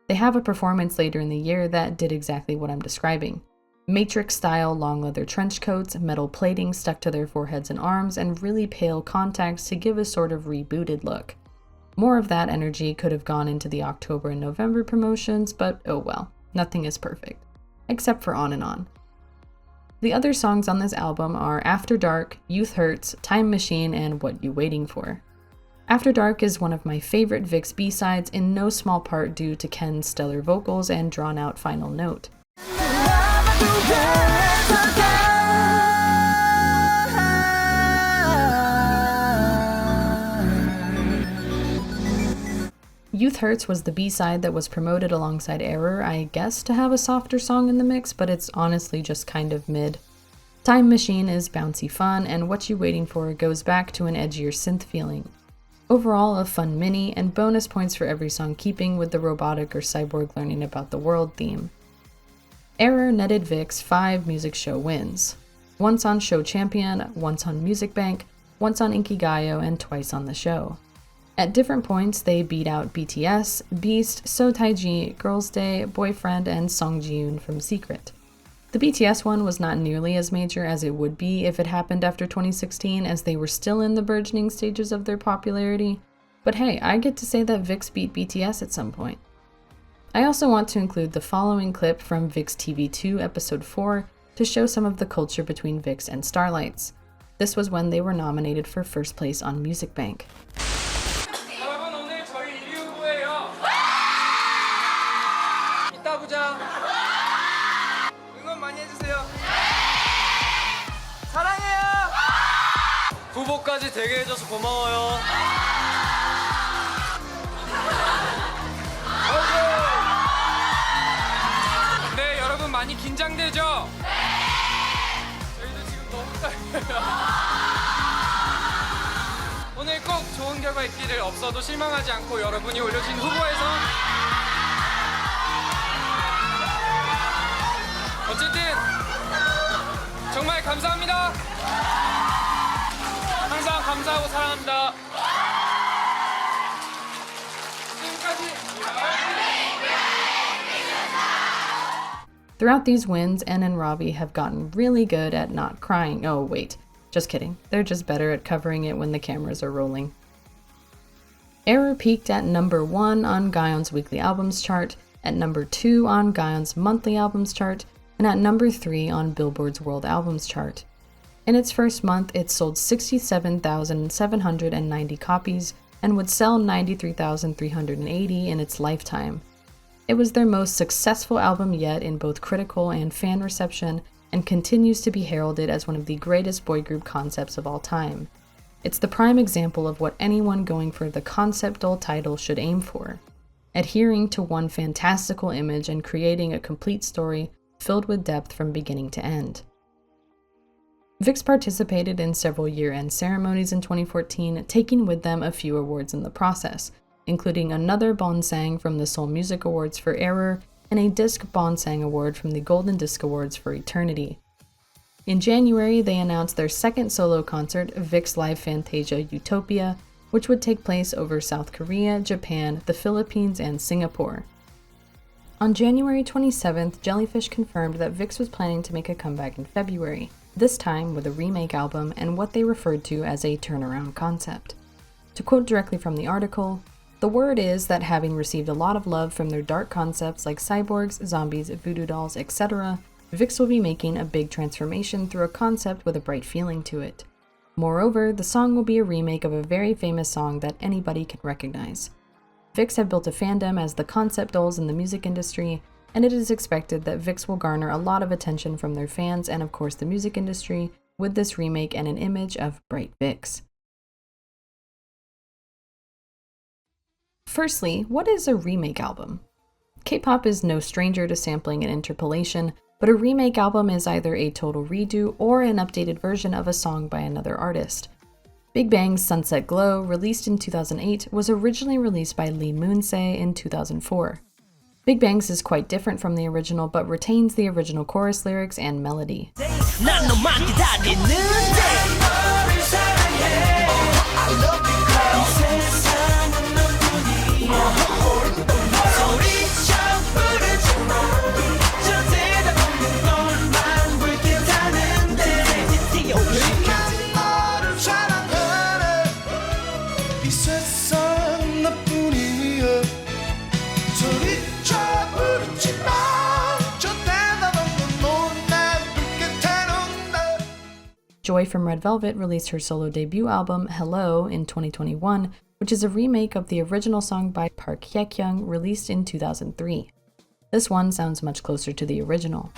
[SPEAKER 1] They have a performance later in the year that did exactly what I'm describing. Matrix-style long leather trench coats, metal plating stuck to their foreheads and arms, and really pale contacts to give a sort of rebooted look. More of that energy could have gone into the October and November promotions, but oh well, nothing is perfect. Except for On and On. The other songs on this album are After Dark, Youth Hurts, Time Machine, and What You Waiting For. After Dark is one of my favorite VIXX B-sides, in no small part due to Ken's stellar vocals and drawn-out final note. Youth Hurts was the B-side that was promoted alongside Error, I guess to have a softer song in the mix, but it's honestly just kind of mid. Time Machine is bouncy fun, and What You Waiting For goes back to an edgier synth feeling. Overall, a fun mini, and bonus points for every song keeping with the robotic or cyborg learning about the world theme. Error netted VIXX 5 music show wins. Once on Show Champion, once on Music Bank, once on Inkigayo, and twice on the show. At different points, they beat out BTS, Beast, So Taiji, Girls' Day, Boyfriend, and Song Ji-yoon from Secret. The BTS one was not nearly as major as it would be if it happened after 2016, as they were still in the burgeoning stages of their popularity. But hey, I get to say that VIXX beat BTS at some point. I also want to include the following clip from VIXX TV2 episode 4 to show some of the culture between VIXX and Starlights. This was when they were nominated for first place on Music Bank.
[SPEAKER 3] 여러분 오늘 저희 1위 후보예요. 이따 보자. 응원 많이 해주세요. 사랑해요. 후보까지 되게 해줘서 고마워요. 네, 여러분 많이 긴장되죠? 저희도 지금 너무 떨려요. 오늘 꼭 좋은 결과 있기를, 없어도 실망하지 않고 여러분이 올려주신 후보에서 어쨌든 정말 감사합니다. 항상 감사하고 사랑합니다. 지금까지
[SPEAKER 1] Throughout these wins, N and Ravi have gotten really good at not crying. Oh wait, just kidding. They're just better at covering it when the cameras are rolling. Error peaked at number 1 on Gaon's weekly albums chart, at number 2 on Gaon's monthly albums chart, and at number 3 on Billboard's World Albums chart. In its first month, it sold 67,790 copies and would sell 93,380 in its lifetime. It was their most successful album yet in both critical and fan reception, and continues to be heralded as one of the greatest boy group concepts of all time. It's the prime example of what anyone going for the concept-doll title should aim for, adhering to one fantastical image and creating a complete story filled with depth from beginning to end. VIXX participated in several year-end ceremonies in 2014, taking with them a few awards in the process, including another Bonsang from the Seoul Music Awards for Error and a Disc Bonsang Award from the Golden Disc Awards for Eternity. In January, they announced their second solo concert, VIXX Live Fantasia Utopia, which would take place over South Korea, Japan, the Philippines, and Singapore. On January 27th, Jellyfish confirmed that VIXX was planning to make a comeback in February, this time with a remake album and what they referred to as a turnaround concept. To quote directly from the article, "The word is that having received a lot of love from their dark concepts like cyborgs, zombies, voodoo dolls, etc., VIXX will be making a big transformation through a concept with a bright feeling to it. Moreover, the song will be a remake of a very famous song that anybody can recognize. VIXX have built a fandom as the concept dolls in the music industry, and it is expected that VIXX will garner a lot of attention from their fans and of course the music industry with this remake and an image of Bright VIXX." Firstly, what is a remake album? K-pop is no stranger to sampling and interpolation, but a remake album is either a total redo or an updated version of a song by another artist. Big Bang's Sunset Glow, released in 2008, was originally released by Lee Moon-se in 2004. Big Bang's is quite different from the original, but retains the original chorus lyrics and melody. Joy from Red Velvet released her solo debut album, Hello, in 2021, which is a remake of the original song by Park Hye-kyung, released in 2003. This one sounds much closer to the original.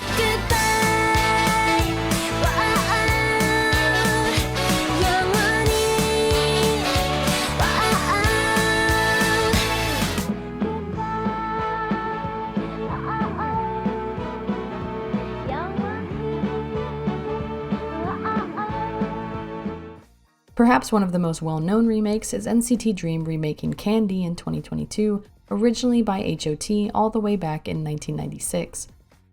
[SPEAKER 1] Perhaps one of the most well-known remakes is NCT Dream remaking Candy in 2022, originally by HOT all the way back in 1996.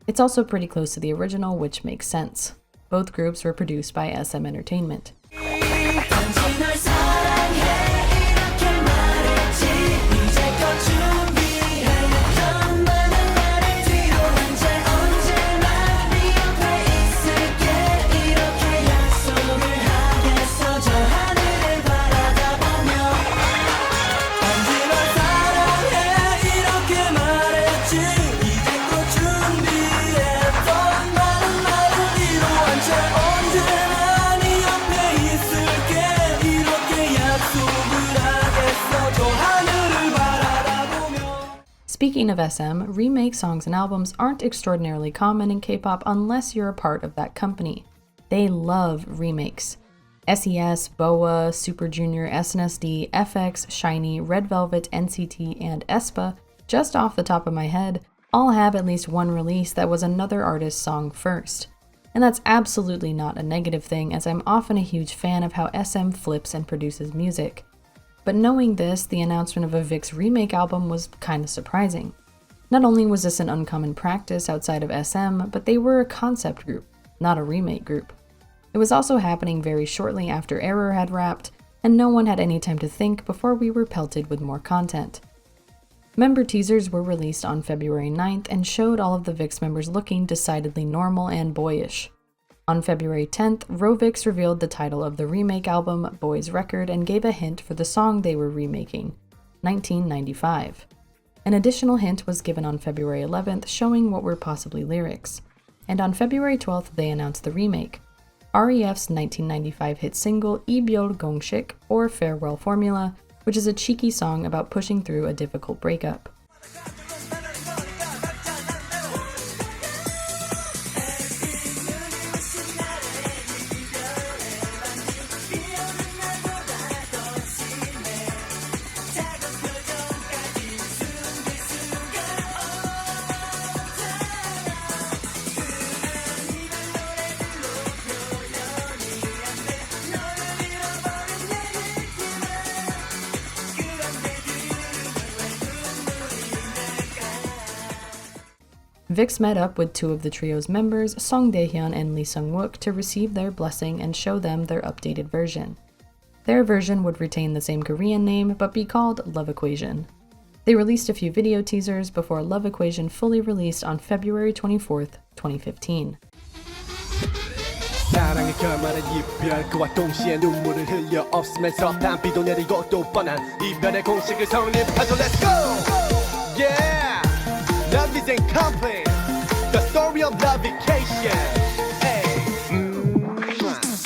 [SPEAKER 1] It's also pretty close to the original, which makes sense. Both groups were produced by SM Entertainment. Speaking of SM, remake songs and albums aren't extraordinarily common in K-pop unless you're a part of that company. They love remakes. SES, BoA, Super Junior, SNSD, FX, SHINee, Red Velvet, NCT, and aespa, just off the top of my head, all have at least one release that was another artist's song first. And that's absolutely not a negative thing, as I'm often a huge fan of how SM flips and produces music. But knowing this, the announcement of a VIXX remake album was kinda surprising. Not only was this an uncommon practice outside of SM, but they were a concept group, not a remake group. It was also happening very shortly after Error had wrapped, and no one had any time to think before we were pelted with more content. Member teasers were released on February 9th and showed all of the VIXX members looking decidedly normal and boyish. On February 10th, VIXX revealed the title of the remake album, Boys Record, and gave a hint for the song they were remaking, 1995. An additional hint was given on February 11th, showing what were possibly lyrics. And on February 12th, they announced the remake. REF's 1995 hit single, Ibyol Gongshik, or Farewell Formula, which is a cheeky song about pushing through a difficult breakup. VIXX met up with two of the trio's members, Song Dae-hyun and Lee Sung-wook, to receive their blessing and show them their updated version. Their version would retain the same Korean name, but be called Love Equation. They released a few video teasers before Love Equation fully released on February 24th, 2015.
[SPEAKER 8] 사랑의 결말은 이별 그와 동시에 눈물을 흘려 없으면서 단비도 내리고 또 뻔한 이별의 공식을 성립하죠. Let's go! Yeah! Love is incomplete. The story of love vacation. Hey.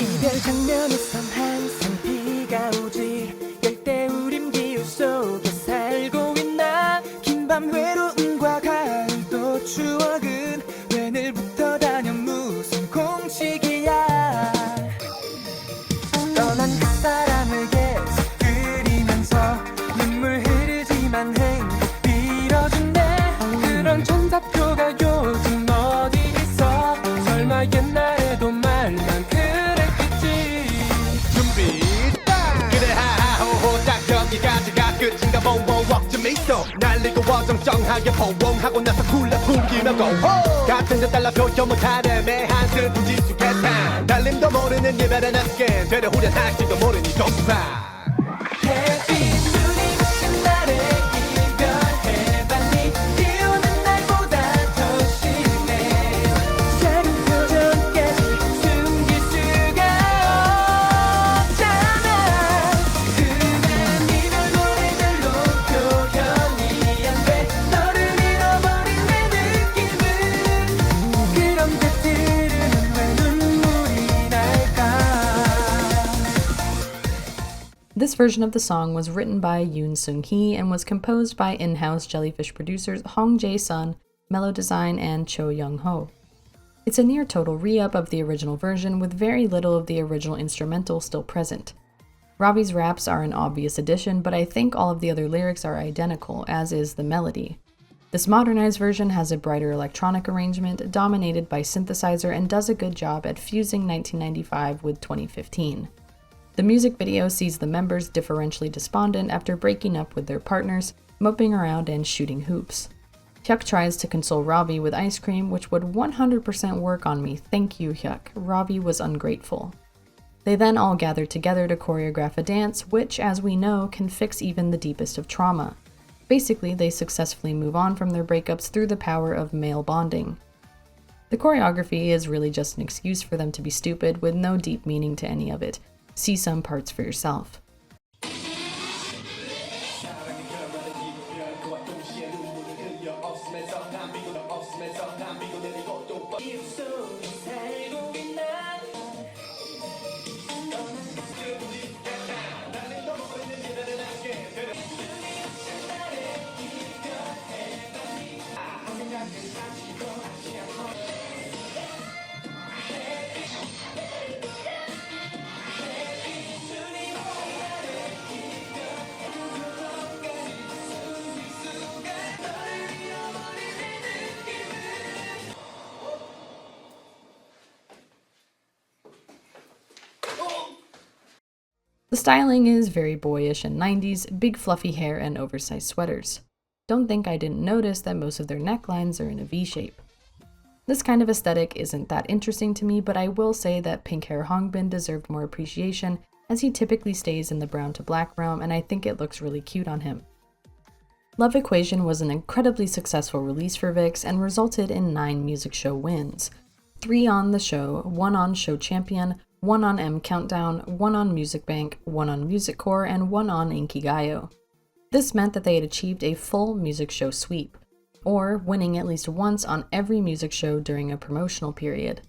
[SPEAKER 8] 이별 장면에선 항상 비가 오지 열대우림 기후 속에 살고 있나 긴 밤 외로움과 가을도 추억은 왜 늘 붙어다녀 무슨 공식이야 떠난 그 사람을 계속 그리면서 눈물 흐르지만 행복 빌어준대 그런 전사표가 요즘 어디 있어 설마 옛날에도 말만 그랬겠지 준비 그래 하하호호 딱 여기까지가 끝인가 보워 억좀 있어 날리고 어정쩡하게 포옹하고 나서 굴러 풍기며 go 같은 듯 달라 표현 못하는 매한 슬픈 지수개탄 달림도 모르는 이별의 낯긴 되려 후련할지도 모르니 don't cry 햇빛 눈이 부신 날에 이별해 빨리 비오는 날보다 더 심해 작은 표정까지 숨길 수가 없잖아 그만 이별 노래들로 표현이 안 돼 너를 잃어버린 내 느낌은 그런데 들으면 왜 눈물이 날까
[SPEAKER 1] This version of the song was written by Yoon Sung-hee and was composed by in-house Jellyfish producers Hong Jae-sun, Mellow Design, and Cho Young-ho. It's a near-total re-up of the original version with very little of the original instrumental still present. Ravi's raps are an obvious addition, but I think all of the other lyrics are identical, as is the melody. This modernized version has a brighter electronic arrangement, dominated by synthesizer, and does a good job at fusing 1995 with 2015. The music video sees the members differentially despondent after breaking up with their partners, moping around and shooting hoops. Hyuk tries to console Ravi with ice cream, which would 100% work on me. Thank you, Hyuk. Ravi was ungrateful. They then all gather together to choreograph a dance, which, as we know, can fix even the deepest of trauma. Basically, they successfully move on from their breakups through the power of male bonding. The choreography is really just an excuse for them to be stupid, with no deep meaning to any of it. See some parts for yourself. The styling is very boyish and 90s, big fluffy hair and oversized sweaters. Don't think I didn't notice that most of their necklines are in a V shape. This kind of aesthetic isn't that interesting to me, but I will say that pink hair Hongbin deserved more appreciation, as he typically stays in the brown to black realm, and I think it looks really cute on him. Love Equation was an incredibly successful release for VIXX and resulted in 9 music show wins. 3 on the show, 1 on Show Champion, 1 on M Countdown, 1 on Music Bank, 1 on Music Core, and 1 on Inkigayo. This meant that they had achieved a full music show sweep, or winning at least once on every music show during a promotional period.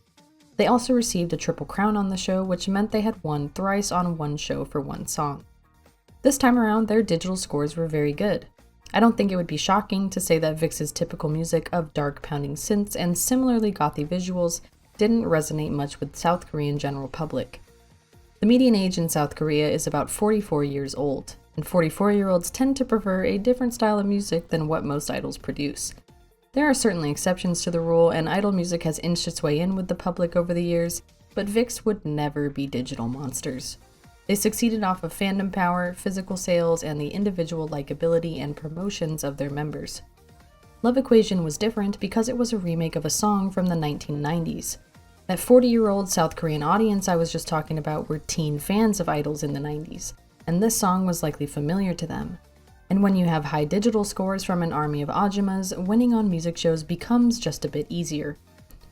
[SPEAKER 1] They also received a triple crown on the show, which meant they had won thrice on one show for one song. This time around, their digital scores were very good. I don't think it would be shocking to say that VIXX's typical music of dark pounding synths and similarly gothy visuals didn't resonate much with South Korean general public. The median age in South Korea is about 44 years old, and 44-year-olds tend to prefer a different style of music than what most idols produce. There are certainly exceptions to the rule, and idol music has inched its way in with the public over the years, but VIXX would never be digital monsters. They succeeded off of fandom power, physical sales, and the individual likability and promotions of their members. Love Equation was different because it was a remake of a song from the 1990s. That 40-year-old South Korean audience I was just talking about were teen fans of idols in the 90s, and this song was likely familiar to them. And when you have high digital scores from an army of Ajumas, winning on music shows becomes just a bit easier.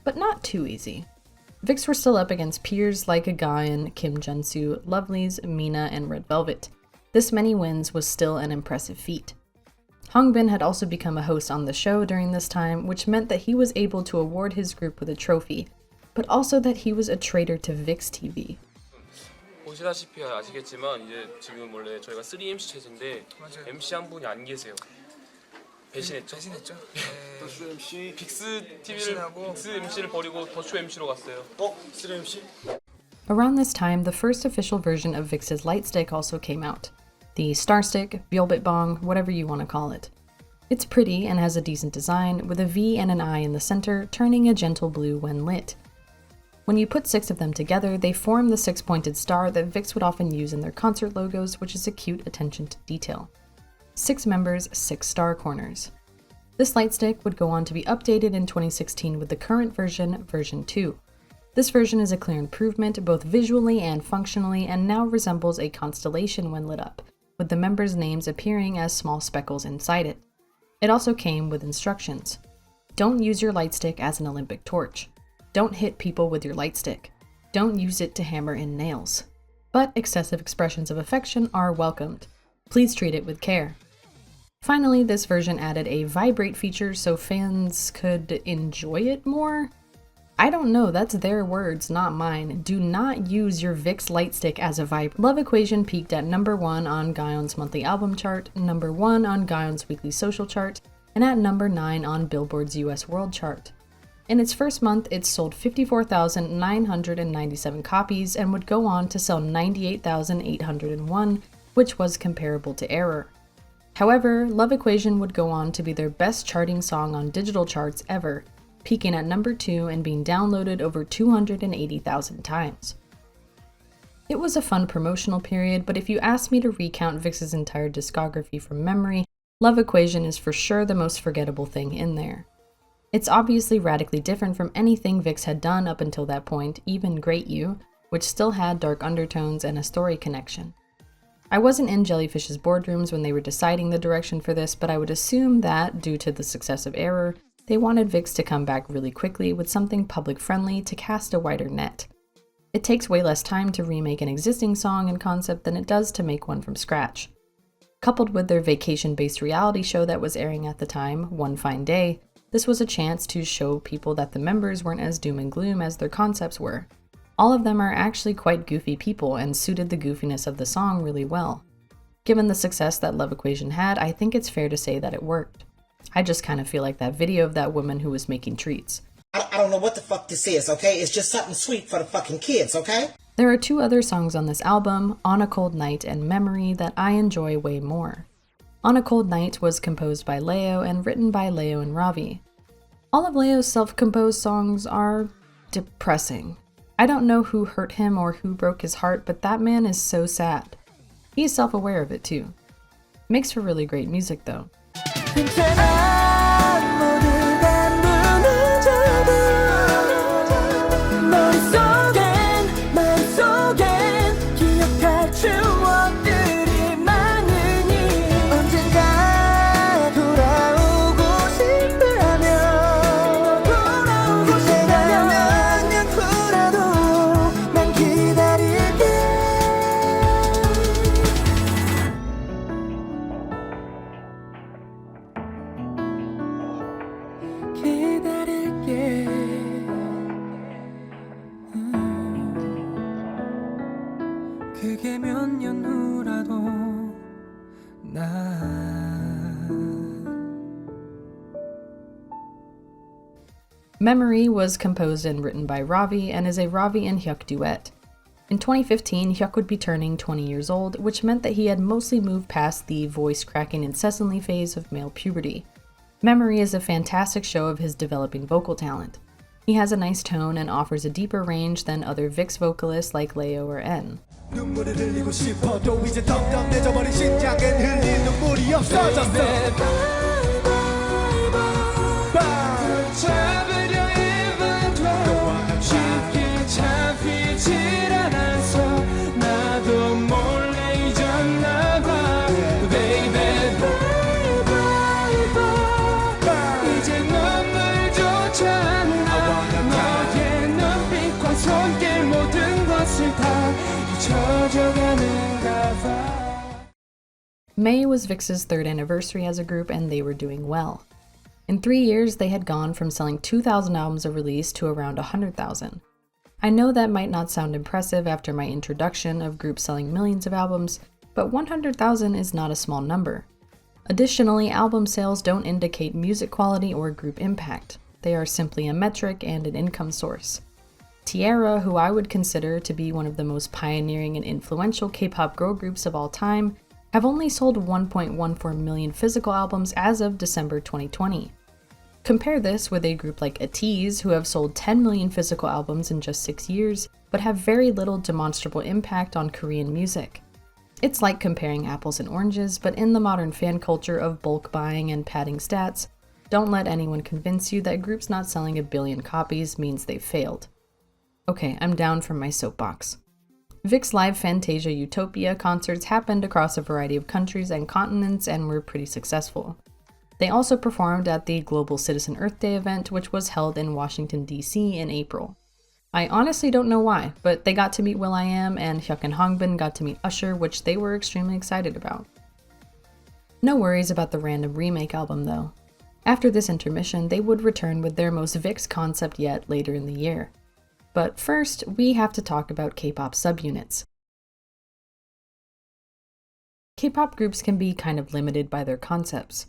[SPEAKER 1] But not too easy. VIXX were still up against peers like Gaon, Kim Junsu, Lovelyz, Mina, and Red Velvet. This many wins was still an impressive feat. Hongbin had also become a host on the show during this time, which meant that he was able to award his group with a trophy, but also that he was a traitor to VIXX TV.
[SPEAKER 7] 보시다시피 아시겠지만 이제 지금 원래 저희가 3MC 체제인데 MC 한 분이 안 계세요. 배신했죠? 배신했죠. 더쇼 MC 빅스 TV를 빅스 MC를 버리고 더쇼 MC로 갔어요.
[SPEAKER 6] 3MC?
[SPEAKER 1] Around this time, the first official version of VIXX's light stick also came out. The Star Stick, Byulbit Bong, whatever you want to call it. It's pretty and has a decent design, with a V and an I in the center, turning a gentle blue when lit. When you put 6 of them together, they form the 6-pointed star that VIXX would often use in their concert logos, which is a cute attention to detail. 6 members, 6 star corners. This light stick would go on to be updated in 2016 with the current version, version 2. This version is a clear improvement both visually and functionally, and now resembles a constellation when lit up, with the members' names appearing as small speckles inside it. It also came with instructions. Don't use your light stick as an Olympic torch. Don't hit people with your light stick. Don't use it to hammer in nails. But excessive expressions of affection are welcomed. Please treat it with care. Finally, this version added a vibrate feature so fans could enjoy it more? I don't know, that's their words, not mine. Do not use your VIXX light stick as a vibe. Love Equation peaked at number 1 on Gaon's monthly album chart, number 1 on Gaon's weekly social chart, and at number 9 on Billboard's US World Chart. In its first month, it sold 54,997 copies and would go on to sell 98,801, which was comparable to Error. However, Love Equation would go on to be their best charting song on digital charts ever, peaking at number 2 and being downloaded over 280,000 times. It was a fun promotional period, but if you ask me to recount VIXX's entire discography from memory, Love Equation is for sure the most forgettable thing in there. It's obviously radically different from anything VIXX had done up until that point, even Great You, which still had dark undertones and a story connection. I wasn't in Jellyfish's boardrooms when they were deciding the direction for this, but I would assume that, due to the success of Error, they wanted VIXX to come back really quickly with something public-friendly to cast a wider net. It takes way less time to remake an existing song and concept than it does to make one from scratch. Coupled with their vacation-based reality show that was airing at the time, One Fine Day, this was a chance to show people that the members weren't as doom and gloom as their concepts were. All of them are actually quite goofy people and suited the goofiness of the song really well. Given the success that Love Equation had, I think it's fair to say that it worked. I just kind of feel like that video of that woman who was making treats.
[SPEAKER 10] I don't know what the fuck this is, okay? It's just something sweet for the fucking kids, okay?
[SPEAKER 1] There are 2 other songs on this album, On a Cold Night and Memory, that I enjoy way more. On a Cold Night was composed by Leo and written by Leo and Ravi. All of Leo's self-composed songs are depressing. I don't know who hurt him or who broke his heart, but that man is so sad. He's self-aware of it too. Makes for really great music though.
[SPEAKER 3] 그게 몇 년 후라도
[SPEAKER 1] Memory was composed and written by Ravi and is a Ravi and Hyuk duet. In 2015, Hyuk would be turning 20 years old, which meant that he had mostly moved past the voice cracking incessantly phase of male puberty. Memory is a fantastic show of his developing vocal talent. He has a nice tone and offers a deeper range than other VIXX vocalists like Leo or N.
[SPEAKER 8] 눈물을 흘리고 싶어도 이제 덤덤해져버린 심장엔 흘릴 눈물이 없어졌어
[SPEAKER 3] 손길 모든 것을 다 잊혀져가는가 봐.
[SPEAKER 1] May was VIXX's third anniversary as a group, and they were doing well. In 3 years, they had gone from selling 2,000 albums a release to around 100,000. I know that might not sound impressive after my introduction of groups selling millions of albums, but 100,000 is not a small number. Additionally, album sales don't indicate music quality or group impact. They are simply a metric and an income source. Tierra, who I would consider to be one of the most pioneering and influential K-pop girl groups of all time, have only sold 1.14 million physical albums as of December 2020. Compare this with a group like appease, who have sold 10 million physical albums in just 6 years, but have very little demonstrable impact on Korean music. It's like comparing apples and oranges, but in the modern fan culture of bulk buying and padding stats, don't let anyone convince you that groups not selling 1 billion copies means they've failed. Okay, I'm down from my soapbox. VIXX Live Fantasia Utopia concerts happened across a variety of countries and continents and were pretty successful. They also performed at the Global Citizen Earth Day event, which was held in Washington, D.C. in April. I honestly don't know why, but they got to meet will.i.am, and Hyuk and Hongbin got to meet Usher, which they were extremely excited about. No worries about the random remake album though. After this intermission, they would return with their most VIXX concept yet later in the year. But first, we have to talk about K-pop subunits. K-pop groups can be kind of limited by their concepts.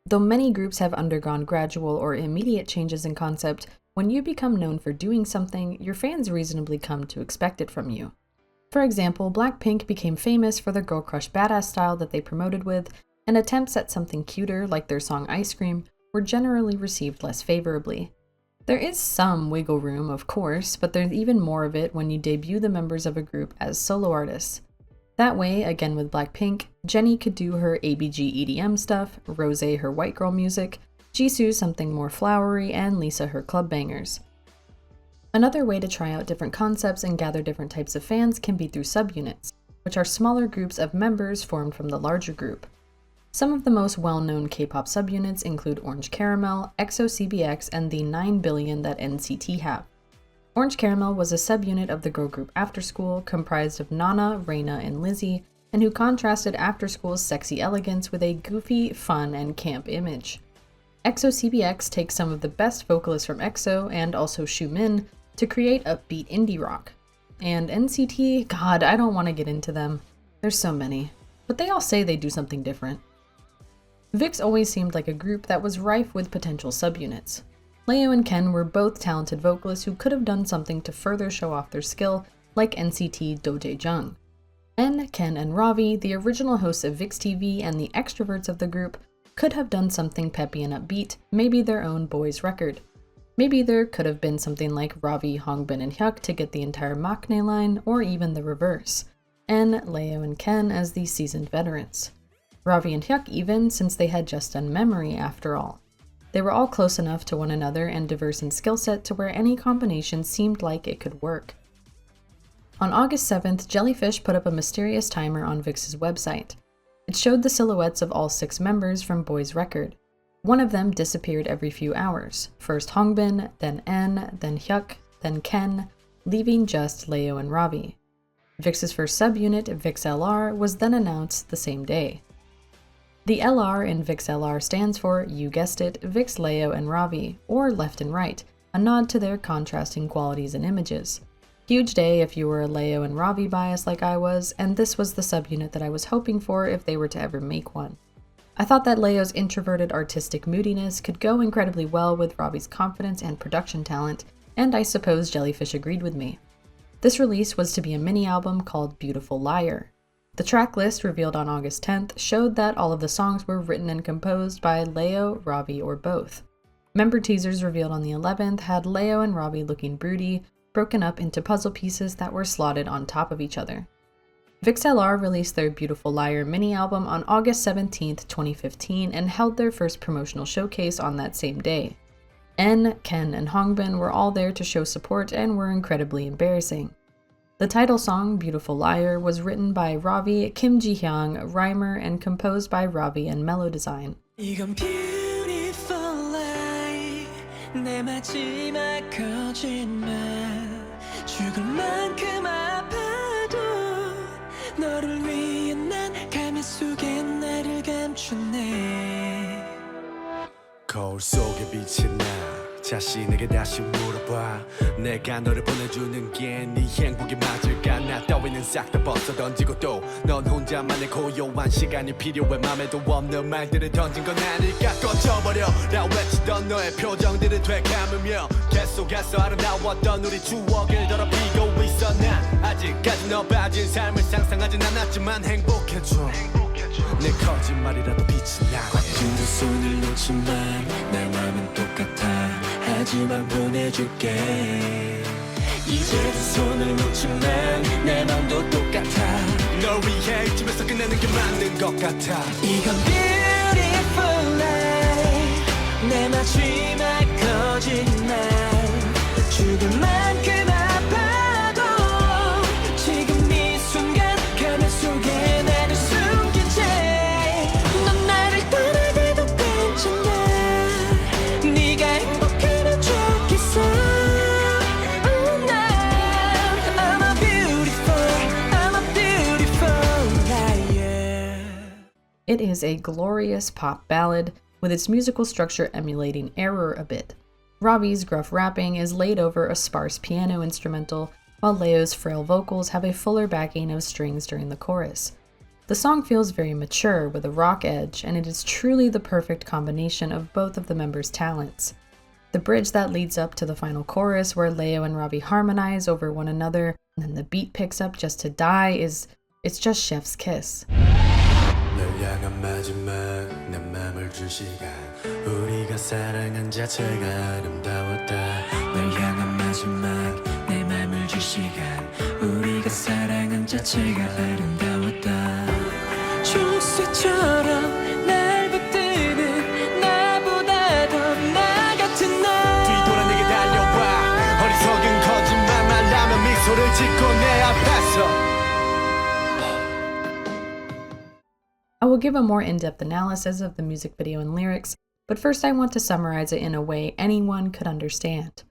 [SPEAKER 1] Though many groups have undergone gradual or immediate changes in concept, when you become known for doing something, your fans reasonably come to expect it from you. For example, Blackpink became famous for their girl crush badass style that they promoted with, and attempts at something cuter, like their song Ice Cream, were generally received less favorably. There is some wiggle room, of course, but there's even more of it when you debut the members of a group as solo artists. That way, again with Blackpink, Jennie could do her ABG EDM stuff, Rosé her white girl music, Jisoo something more flowery, and Lisa her club bangers. Another way to try out different concepts and gather different types of fans can be through subunits, which are smaller groups of members formed from the larger group. Some of the most well-known K-pop subunits include Orange Caramel, EXO-CBX, and the 9 billion that NCT have. Orange Caramel was a subunit of the girl group After School, comprised of Nana, Reina, and Lizzie, and who contrasted After School's sexy elegance with a goofy, fun, and camp image. EXO-CBX takes some of the best vocalists from EXO, and also Xiumin, to create upbeat indie rock. And NCT, god, I don't want to get into them. There's so many. But they all say they do something different. VIXX always seemed like a group that was rife with potential subunits. Leo and Ken were both talented vocalists who could have done something to further show off their skill, like NCT Do Jae-jung. En, Ken, and Ravi, the original hosts of VIXX TV and the extroverts of the group, could have done something peppy and upbeat, maybe their own boys record. Maybe there could have been something like Ravi, Hongbin, and Hyuk to get the entire maknae line, or even the reverse. En, Leo, and Ken as the seasoned veterans. Ravi and Hyuk even, since they had just done Memory after all. They were all close enough to one another and diverse in skill set to where any combination seemed like it could work. On August 7th, Jellyfish put up a mysterious timer on VIXX's website. It showed the silhouettes of all 6 members from Boys Record. One of them disappeared every few hours, first Hongbin, then En, then Hyuk, then Ken, leaving just Leo and Ravi. VIXX's first subunit, VIXXLR, was then announced the same day. The LR in VIXXLR stands for, you guessed it, VIXX, Leo, and Ravi, or left and right, a nod to their contrasting qualities and images. Huge day if you were a Leo and Ravi bias like I was, and this was the subunit that I was hoping for if they were to ever make one. I thought that Leo's introverted artistic moodiness could go incredibly well with Ravi's confidence and production talent, and I suppose Jellyfish agreed with me. This release was to be a mini-album called Beautiful Liar. The track list revealed on August 10th showed that all of the songs were written and composed by Leo, Ravi, or both. Member teasers revealed on the 11th had Leo and Ravi looking broody, broken up into puzzle pieces that were slotted on top of each other. VIXXLR released their Beautiful Liar mini-album on August 17th, 2015 and held their first promotional showcase on that same day. En, Ken, and Hongbin were all there to show support and were incredibly embarrassing. The title song, Beautiful Liar, was written by Ravi, Kim Ji-hyung, rhymer, and composed by Ravi and Mellow Design.
[SPEAKER 4] 이건 beautiful lie 내 마지막 거짓말 죽을 만큼 아파도 너를 위해 난 가면 속에 나를 감추네
[SPEAKER 8] 거울 속에 비친 나 자신에게 다시 물어봐 내가 너를 보내주는 게 네 행복이 맞을까 나 따위는 싹 다 벗어 던지고 또 넌 혼자만의 고요한 시간이 필요해 맘에도 없는 말들을 던진 건 아닐까 꺼져버려 라 외치던 너의 표정들을 되감으며 계속해서 아름다웠던 우리 추억을 더럽히고 있어 난 아직까지 너 빠진 삶을 상상하진 않았지만 행복해져 내 거짓말이라도 빛이 나
[SPEAKER 4] 꽉쥔 두 손을 놓지만 내 맘은 똑같아 하지만 보내줄게 이제 두 손을 놓지만 내 맘도 똑같아
[SPEAKER 8] 널 위해 이쯤에서 끝내는 게 맞는 것 같아
[SPEAKER 4] 이건 beautiful life 내 마지막 거짓말 죽을 만큼 아파도 지금 이 순간 가면 속에 나를 숨긴 채 넌 나를 떠나가도 괜찮아 네가 행복하면 좋겠어 I'm a beautiful liar
[SPEAKER 1] It is a glorious pop ballad, with its musical structure emulating Error a bit. Ravi's gruff rapping is laid over a sparse piano instrumental, while Leo's frail vocals have a fuller backing of strings during the chorus. The song feels very mature with a rock edge, and it is truly the perfect combination of both of the members' talents. The bridge that leads up to the final chorus, where Leo and Ravi harmonize over one another, and then the beat picks up just to die, it's just chef's kiss.
[SPEAKER 8] 널 향한 마지막 내 맘을 줄 시간 우리가 사랑한 자체가 아름다웠다
[SPEAKER 4] 널 향한 마지막 내 맘을 줄 시간 우리가 사랑한 자체가 아름다웠다 초록색처럼 날 붙드는 나보다 더 나 같은 날
[SPEAKER 8] 뒤돌아 내게 달려와 어리석은 거짓말만 하면 미소를 짓고 내 앞에서
[SPEAKER 1] I will give a more in-depth analysis of the music video and lyrics, but first I want to summarize it in a way anyone could understand.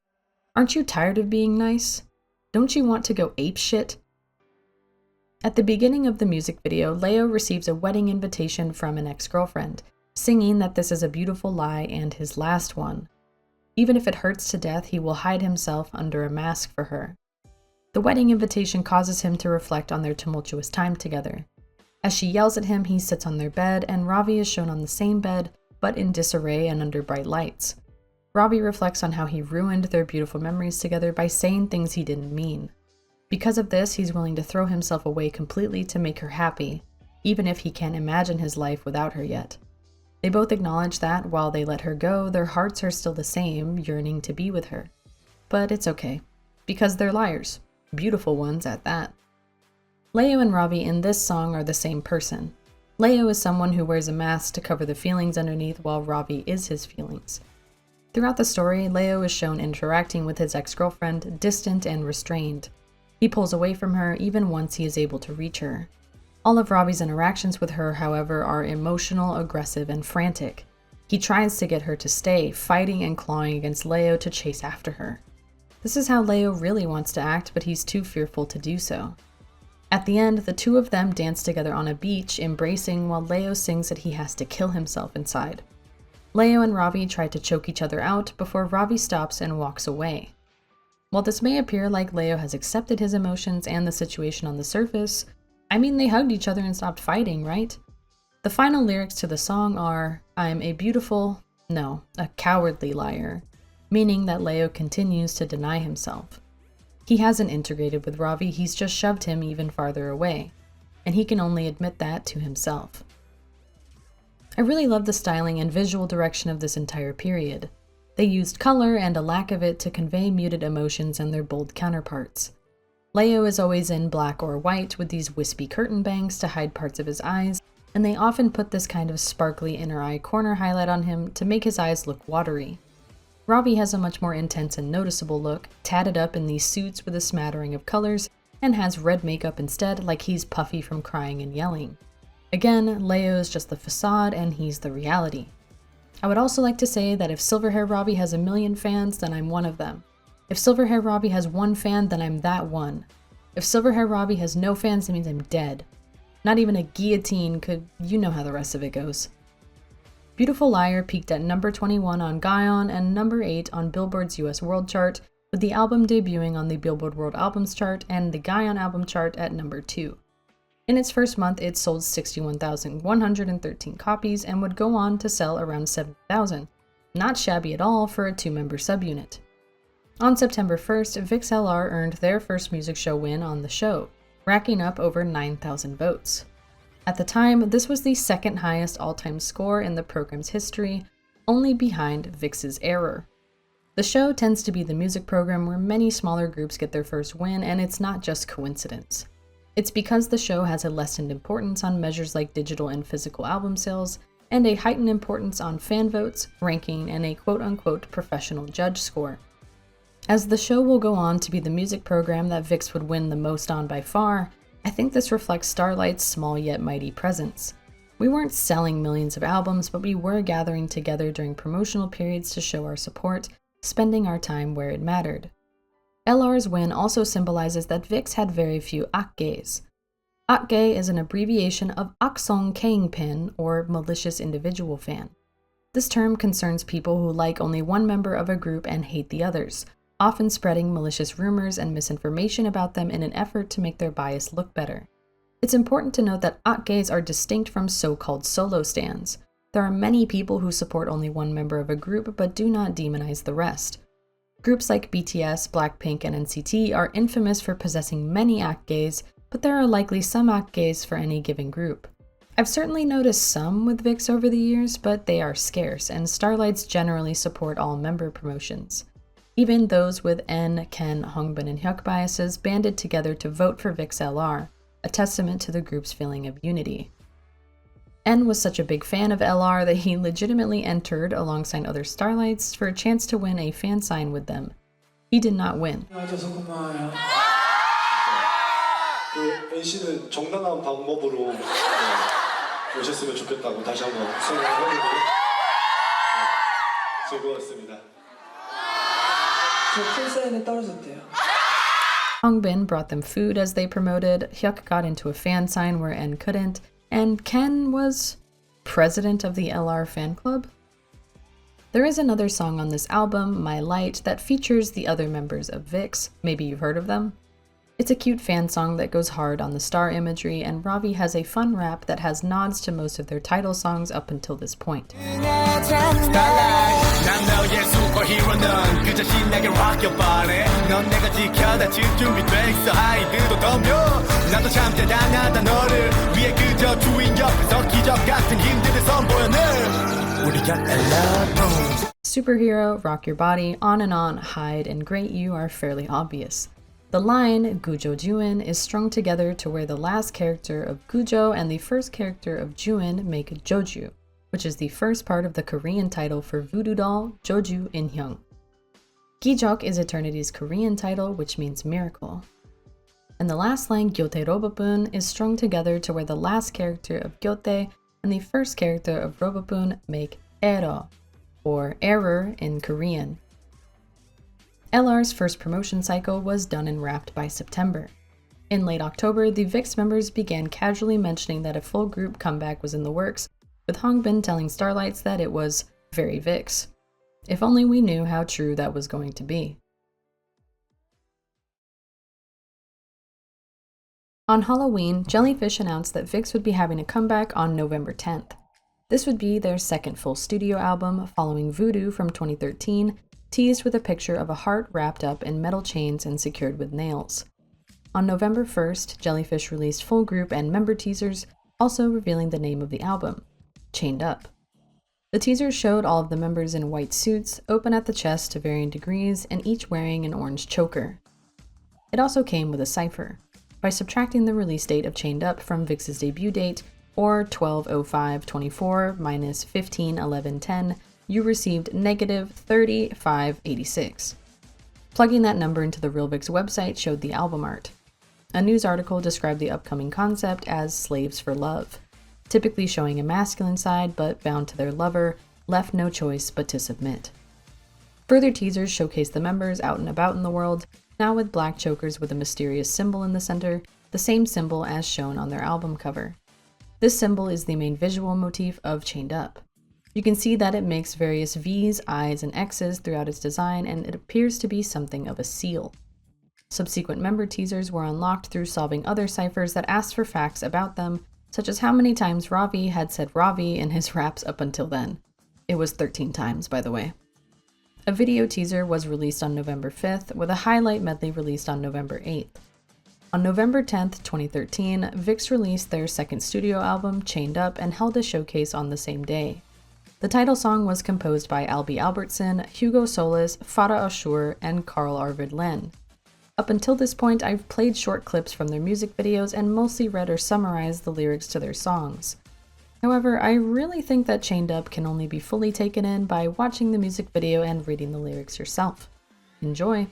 [SPEAKER 1] Aren't you tired of being nice? Don't you want to go apeshit? At the beginning of the music video, Leo receives a wedding invitation from an ex-girlfriend, singing that this is a beautiful lie and his last one. Even if it hurts to death, he will hide himself under a mask for her. The wedding invitation causes him to reflect on their tumultuous time together. As she yells at him, he sits on their bed, and Ravi is shown on the same bed, but in disarray and under bright lights. Ravi reflects on how he ruined their beautiful memories together by saying things he didn't mean. Because of this, he's willing to throw himself away completely to make her happy, even if he can't imagine his life without her yet. They both acknowledge that, while they let her go, their hearts are still the same, yearning to be with her. But it's okay, because they're liars. Beautiful ones at that. Leo and Ravi in this song are the same person. Leo is someone who wears a mask to cover the feelings underneath, while Ravi is his feelings. Throughout the story, Leo is shown interacting with his ex-girlfriend, distant and restrained. He pulls away from her even once he is able to reach her. All of Ravi's interactions with her, however, are emotional, aggressive, and frantic. He tries to get her to stay, fighting and clawing against Leo to chase after her. This is how Leo really wants to act, but he's too fearful to do so. At the end, the two of them dance together on a beach, embracing, while Leo sings that he has to kill himself inside. Leo and Ravi try to choke each other out before Ravi stops and walks away. While this may appear like Leo has accepted his emotions and the situation on the surface, I mean, they hugged each other and stopped fighting, right? The final lyrics to the song are, "I'm a cowardly liar," meaning that Leo continues to deny himself. He hasn't integrated with Ravi, he's just shoved him even farther away, and he can only admit that to himself. I really love the styling and visual direction of this entire period. They used color and a lack of it to convey muted emotions and their bold counterparts. Leo is always in black or white with these wispy curtain bangs to hide parts of his eyes, and they often put this kind of sparkly inner eye corner highlight on him to make his eyes look watery. Ravi has a much more intense and noticeable look, tatted up in these suits with a smattering of colors, and has red makeup instead, like he's puffy from crying and yelling. Again, Leo is just the facade and he's the reality. I would also like to say that if Silverhair Ravi has a million fans, then I'm one of them. If Silverhair Ravi has one fan, then I'm that one. If Silverhair Ravi has no fans, that means I'm dead. Not even a guillotine could, you know how the rest of it goes. Beautiful Liar peaked at number 21 on Gaon and number 8 on Billboard's US World Chart, with the album debuting on the Billboard World Albums Chart and the Gaon Album Chart at number 2. In its first month, it sold 61,113 copies and would go on to sell around 7,000. Not shabby at all for a 2-member subunit. On September 1st, VIXX LR earned their first music show win on the show, racking up over 9,000 votes. At the time, this was the second highest all-time score in the program's history, only behind VIXX's Error. The show tends to be the music program where many smaller groups get their first win, and it's not just coincidence. It's because the show has a lessened importance on measures like digital and physical album sales, and a heightened importance on fan votes, ranking, and a quote-unquote professional judge score. As the show will go on to be the music program that VIXX would win the most on by far, I think this reflects Starlight's small yet mighty presence. We weren't selling millions of albums, but we were gathering together during promotional periods to show our support, spending our time where it mattered. LR's win also symbolizes that VIXX had very few akgays. Akgay is an abbreviation of Aksong Keingpin, or malicious individual fan. This term concerns people who like only one member of a group and hate the others, often spreading malicious rumors and misinformation about them in an effort to make their bias look better. It's important to note that akgays are distinct from so-called solo stans. There are many people who support only one member of a group but do not demonize the rest. Groups like BTS, Blackpink, and NCT are infamous for possessing many akgays, but there are likely some akgays for any given group. I've certainly noticed some with VIXX over the years, but they are scarce, and Starlights generally support all member promotions. Even those with N, Ken, Hongbin, and Hyuk biases banded together to vote for VIXX LR, a testament to the group's feeling of unity. N was such a big fan of LR that he legitimately entered alongside other Starlights for a chance to win a fan sign with them. He did not win.
[SPEAKER 6] NC는 정당한 방법으로 오셨으면 좋겠다고 다시 한번 생각해보고 즐거웠습니다.
[SPEAKER 1] Hongbin brought them food as they promoted, Hyuk got into a fan sign where N couldn't, and Ken was president of the LR fan club? There is another song on this album, My Light, that features the other members of VIXX. Maybe you've heard of them? It's a cute fan song that goes hard on the star imagery, and Ravi has a fun rap that has nods to most of their title songs up until this point. Superhero, Rock Your Body, On and On, Hyde, and Great You are fairly obvious. The line, Gujo Juin, is strung together to where the last character of Gujo and the first character of Juin make Joju, which is the first part of the Korean title for Voodoo Doll, Joju Inhyung. Gijok is Eternity's Korean title, which means miracle. And the last line, Gyote Robopun, is strung together to where the last character of Gyote and the first character of Robopun make Ero, or error in Korean. LR's first promotion cycle was done and wrapped by September. In late October, the VIXX members began casually mentioning that a full group comeback was in the works, with Hongbin telling Starlights that it was very VIXX. If only we knew how true that was going to be. On Halloween, Jellyfish announced that VIXX would be having a comeback on November 10th. This would be their second full studio album, following Voodoo from 2013, teased with a picture of a heart wrapped up in metal chains and secured with nails. On November 1st, Jellyfish released full group and member teasers, also revealing the name of the album, Chained Up. The teasers showed all of the members in white suits, open at the chest to varying degrees, and each wearing an orange choker. It also came with a cipher. By subtracting the release date of Chained Up from VIXX's debut date, or 12/05/24 minus 15/11/10, you received negative 3586. Plugging that number into the Real VIXX website showed the album art. A news article described the upcoming concept as slaves for love, typically showing a masculine side but bound to their lover, left no choice but to submit. Further teasers showcase the members out and about in the world, now with black chokers with a mysterious symbol in the center, the same symbol as shown on their album cover. This symbol is the main visual motif of Chained Up. You can see that it makes various V's, I's, and X's throughout its design, and it appears to be something of a seal. Subsequent member teasers were unlocked through solving other ciphers that asked for facts about them, such as how many times Ravi had said Ravi in his raps up until then. It was 13 times, by the way. A video teaser was released on November 5th, with a highlight medley released on November 8th. On November 10th, 2013, VIXX released their second studio album, Chained Up, and held a showcase on the same day. The title song was composed by Albie Albertson, Hugo Solis, Farah Ashur, and Carl Arvid Len. Up until this point, I've played short clips from their music videos and mostly read or summarized the lyrics to their songs. However, I really think that Chained Up can only be fully taken in by watching the music video and reading the lyrics yourself. Enjoy!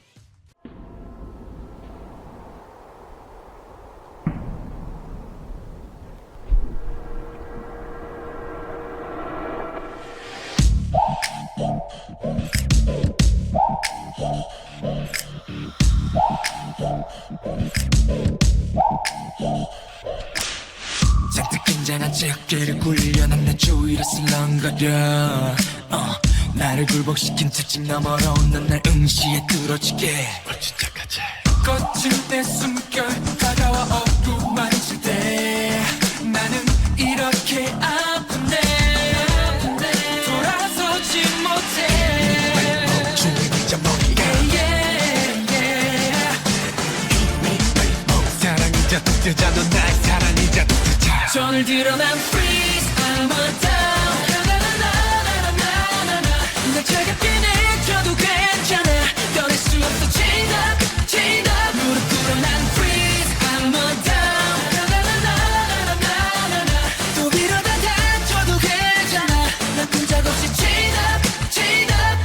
[SPEAKER 4] 잔뜩 긴장한 채 어깨를 굴려난 내 주위로 슬렁거려 나를 굴복시킨 특징 너머로 넌 날 응시에 뚫어지게 거칠 때 숨결 다가와 어루만을 칠 때 나는 이렇게 아픈데 돌아서지 못해 주위자 머리가 사랑이자 독재자 넌 나의 사랑이자 독재자 손을 들어 난 freeze I'm a down 날 차갑게 내줘도 괜찮아 떠날 수 없어 chained up chained up 무릎 꿇어 난 freeze I'm a down 또 이러다 다쳐도 괜찮아 난 끈적없이 chained up chained up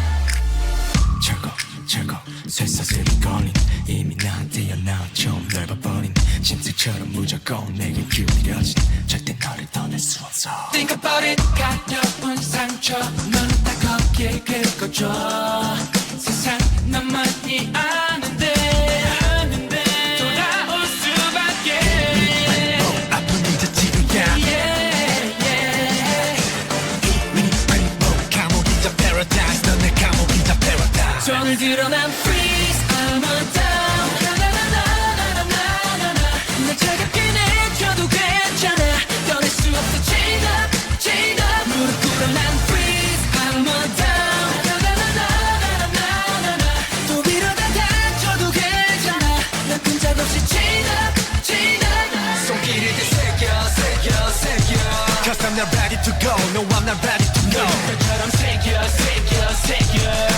[SPEAKER 4] 철거 쇠사슬이 걸린 이미 나한테 연나와 처음 넓어버린 짐승처럼 무조건 내게 기울여진 절대 너를 떠날 수 없어 Think about it 가려운 상처 너는 다 거기에 긁어줘 세상 너만이 아는데 돌아올 수밖에 아픈 이제 지루야 감옥이자 paradise 넌 내 감옥이자 paradise 손을 들어 난 freeze I'm a down 날 차갑게 내줘도 괜찮아 떠날 수 없어 chained up chained up 무릎 꿇어 난 freeze I'm a down 또 이러다 다쳐도 괜찮아 난 끈적없이 chained up chained up 손길을 새겨 Cause I'm not ready to go No I'm not ready to go 별처럼 새겨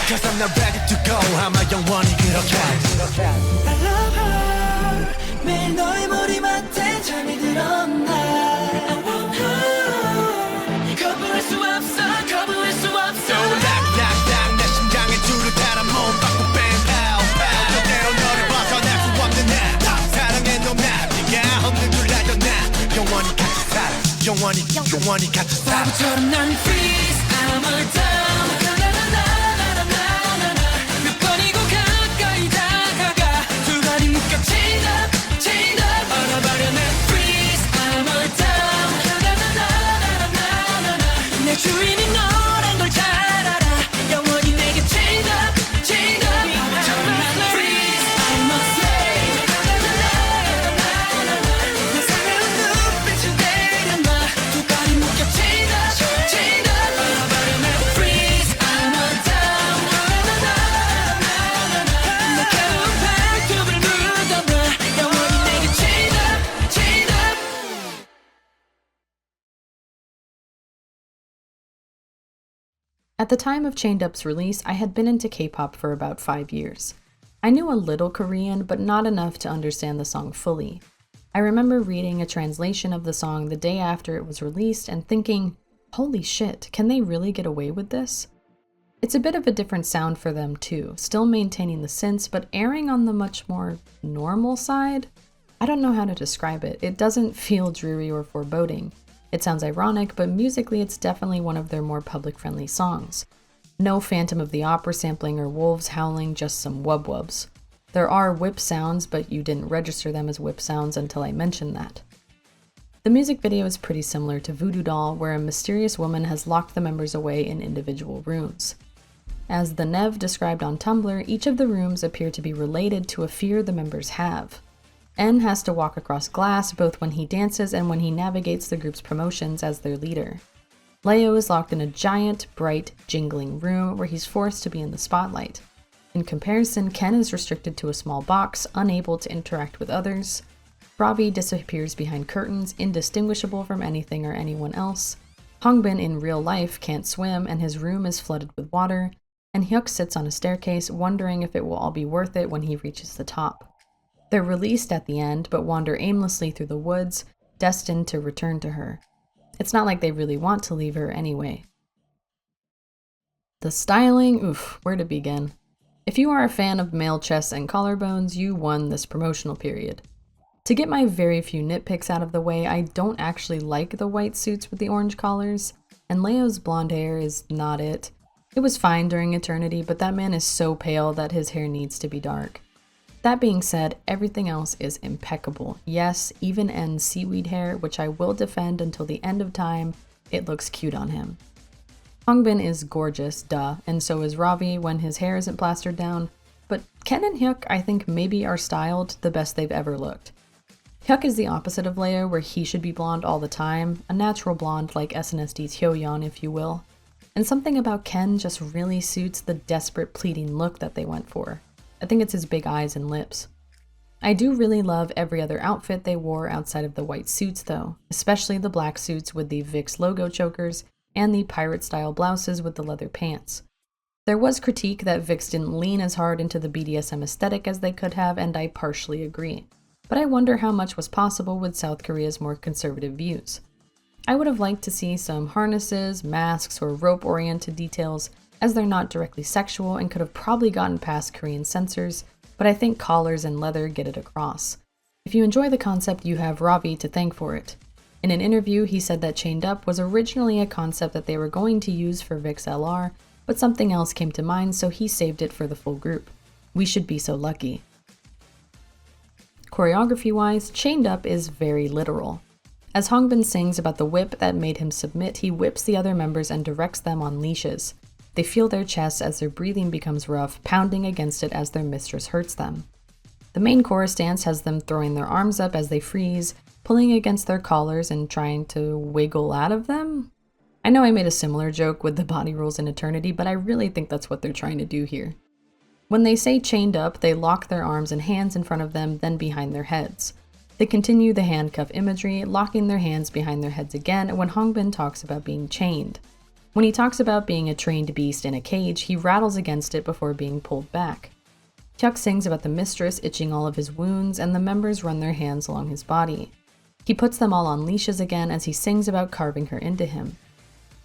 [SPEAKER 4] Cause I'm not ready to go 아마 영원히 그렇게 I love her 매일 너의 머리맡에 잠이 들어 날 I want her 거부할 수 없어 낙낙낙 내 심장에 줄을 달아 몸 바꾸 bang pow pow 그대로 너를 벗어날 수 없는 나 사랑해 너 나 네가 없는 줄 알던 나 영원히 같이 살아 영원히 같이 살아 바보처럼 난 freeze I'm a down 몇 번이고 가까이 다가가 두 발이 묶여 chained up 얼어버려 난 freeze I'm a down 내 주인이 너란 걸 잘 알아 영원히 내게 chained up 바보처럼 난 freeze I'm a slave 내 사랑은 눈빛을 내려놔 두 발이 묶여 chained up 얼어버려 난 freeze I'm a down 내 가운 발톱을 묻어놔 영원히 내게 chained up
[SPEAKER 1] At the time of Chained Up's release, I had been into K-pop for about 5 years. I knew a little Korean, but not enough to understand the song fully. I remember reading a translation of the song the day after it was released and thinking, holy shit, can they really get away with this? It's a bit of a different sound for them too, still maintaining the synths, but erring on the much more normal side? I don't know how to describe it. It doesn't feel dreary or foreboding. It sounds ironic, but musically it's definitely one of their more public-friendly songs. No Phantom of the Opera sampling or wolves howling, just some wub-wubs. There are whip sounds, but you didn't register them as whip sounds until I mentioned that. The music video is pretty similar to Voodoo Doll, where a mysterious woman has locked the members away in individual rooms. As the Nev described on Tumblr, each of the rooms appear to be related to a fear the members have. N has to walk across glass both when he dances and when he navigates the group's promotions as their leader. Leo is locked in a giant, bright, jingling room where he's forced to be in the spotlight. In comparison, Ken is restricted to a small box, unable to interact with others. Ravi disappears behind curtains, indistinguishable from anything or anyone else. Hongbin in real life can't swim and his room is flooded with water. And Hyuk sits on a staircase, wondering if it will all be worth it when he reaches the top. They're released at the end, but wander aimlessly through the woods, destined to return to her. It's not like they really want to leave her anyway. The styling, oof, where to begin? If you are a fan of male chests and collarbones, you won this promotional period. To get my very few nitpicks out of the way, I don't actually like the white suits with the orange collars, and Leo's blonde hair is not it. It was fine during Eternity, but that man is so pale that his hair needs to be dark. That being said, everything else is impeccable. Yes, even N's seaweed hair, which I will defend until the end of time, it looks cute on him. Hongbin is gorgeous, duh, and so is Ravi when his hair isn't plastered down, but Ken and Hyuk I think maybe are styled the best they've ever looked. Hyuk is the opposite of Leo, where he should be blonde all the time, a natural blonde like SNSD Hyoyeon if you will, and something about Ken just really suits the desperate pleading look that they went for. I think it's his big eyes and lips. I do really love every other outfit they wore outside of the white suits though, especially the black suits with the VIXX logo chokers and the pirate-style blouses with the leather pants. There was critique that VIXX didn't lean as hard into the BDSM aesthetic as they could have, and I partially agree. But I wonder how much was possible with South Korea's more conservative views. I would have liked to see some harnesses, masks, or rope-oriented details, as they're not directly sexual and could have probably gotten past Korean censors, but I think collars and leather get it across. If you enjoy the concept, you have Ravi to thank for it. In an interview, he said that Chained Up was originally a concept that they were going to use for VIXX LR, but something else came to mind, so he saved it for the full group. We should be so lucky. Choreography-wise, Chained Up is very literal. As Hongbin sings about the whip that made him submit, he whips the other members and directs them on leashes. They feel their chests as their breathing becomes rough, pounding against it as their mistress hurts them. The main chorus dance has them throwing their arms up as they freeze, pulling against their collars and trying to wiggle out of them? I know I made a similar joke with the body rules in Eternity, but I really think that's what they're trying to do here. When they say chained up, they lock their arms and hands in front of them, then behind their heads. They continue the handcuff imagery, locking their hands behind their heads again when Hongbin talks about being chained. When he talks about being a trained beast in a cage, he rattles against it before being pulled back. Hyuk sings about the mistress itching all of his wounds, and the members run their hands along his body. He puts them all on leashes again as he sings about carving her into him.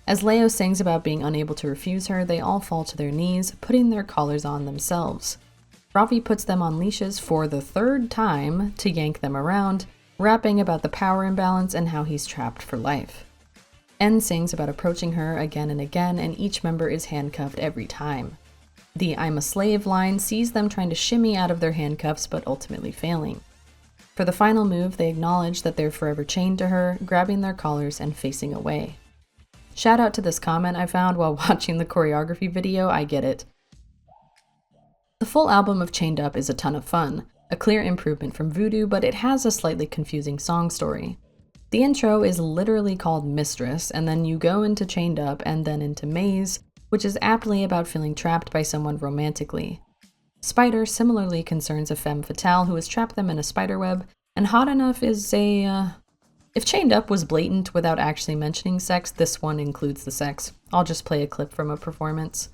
[SPEAKER 1] As Leo sings about being unable to refuse her, they all fall to their knees, putting their collars on themselves. Ravi puts them on leashes for the third time to yank them around, rapping about the power imbalance and how he's trapped for life. N sings about approaching her again and again, and each member is handcuffed every time. The "I'm a slave" line sees them trying to shimmy out of their handcuffs but ultimately failing. For the final move, they acknowledge that they're forever chained to her, grabbing their collars and facing away. Shout out to this comment I found while watching the choreography video, I get it. The full album of Chained Up is a ton of fun, a clear improvement from Voodoo, but it has a slightly confusing song story. The intro is literally called Mistress, and then you go into Chained Up and then into Maze, which is aptly about feeling trapped by someone romantically. Spider similarly concerns a femme fatale who has trapped them in a spiderweb, and Hot Enough is If Chained Up was blatant without actually mentioning sex, this one includes the sex. I'll just play a clip from a performance.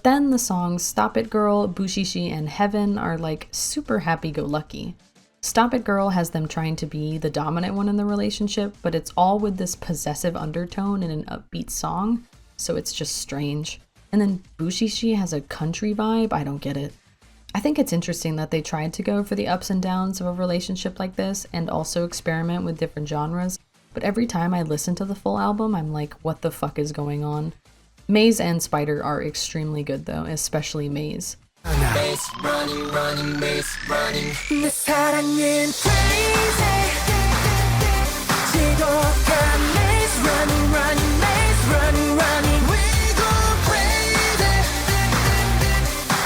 [SPEAKER 1] But then the songs Stop It Girl, Bushishi, and Heaven are like super happy-go-lucky. Stop It Girl has them trying to be the dominant one in the relationship, but it's all with this possessive undertone in an upbeat song, so it's just strange. And then Bushishi has a country vibe, I don't get it. I think it's interesting that they tried to go for the ups and downs of a relationship like this and also experiment with different genres, but every time I listen to the full album, I'm like, what the fuck is going on? Maze and Spider are extremely good though, especially Maze.
[SPEAKER 4] Maze running, running, maze running. 내 사랑은 crazy. 지독한 maze running, running, maze running, running. We go crazy.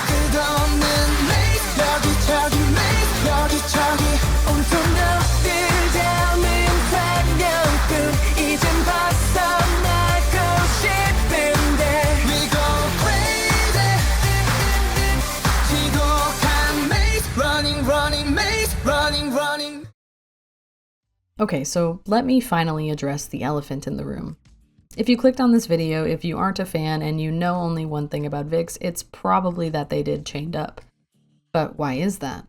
[SPEAKER 4] 끝없는 maze 여기저기 maze 여기저기 온통 너를 닮은 광명꾼 이젠 벗어나고 싶은데. We go crazy. 지독한 maze running, running, maze running, running.
[SPEAKER 1] Okay, so let me finally address the elephant in the room. If you clicked on this video, if you aren't a fan and you know only one thing about VIXX, it's probably that they did Chained Up. But why is that?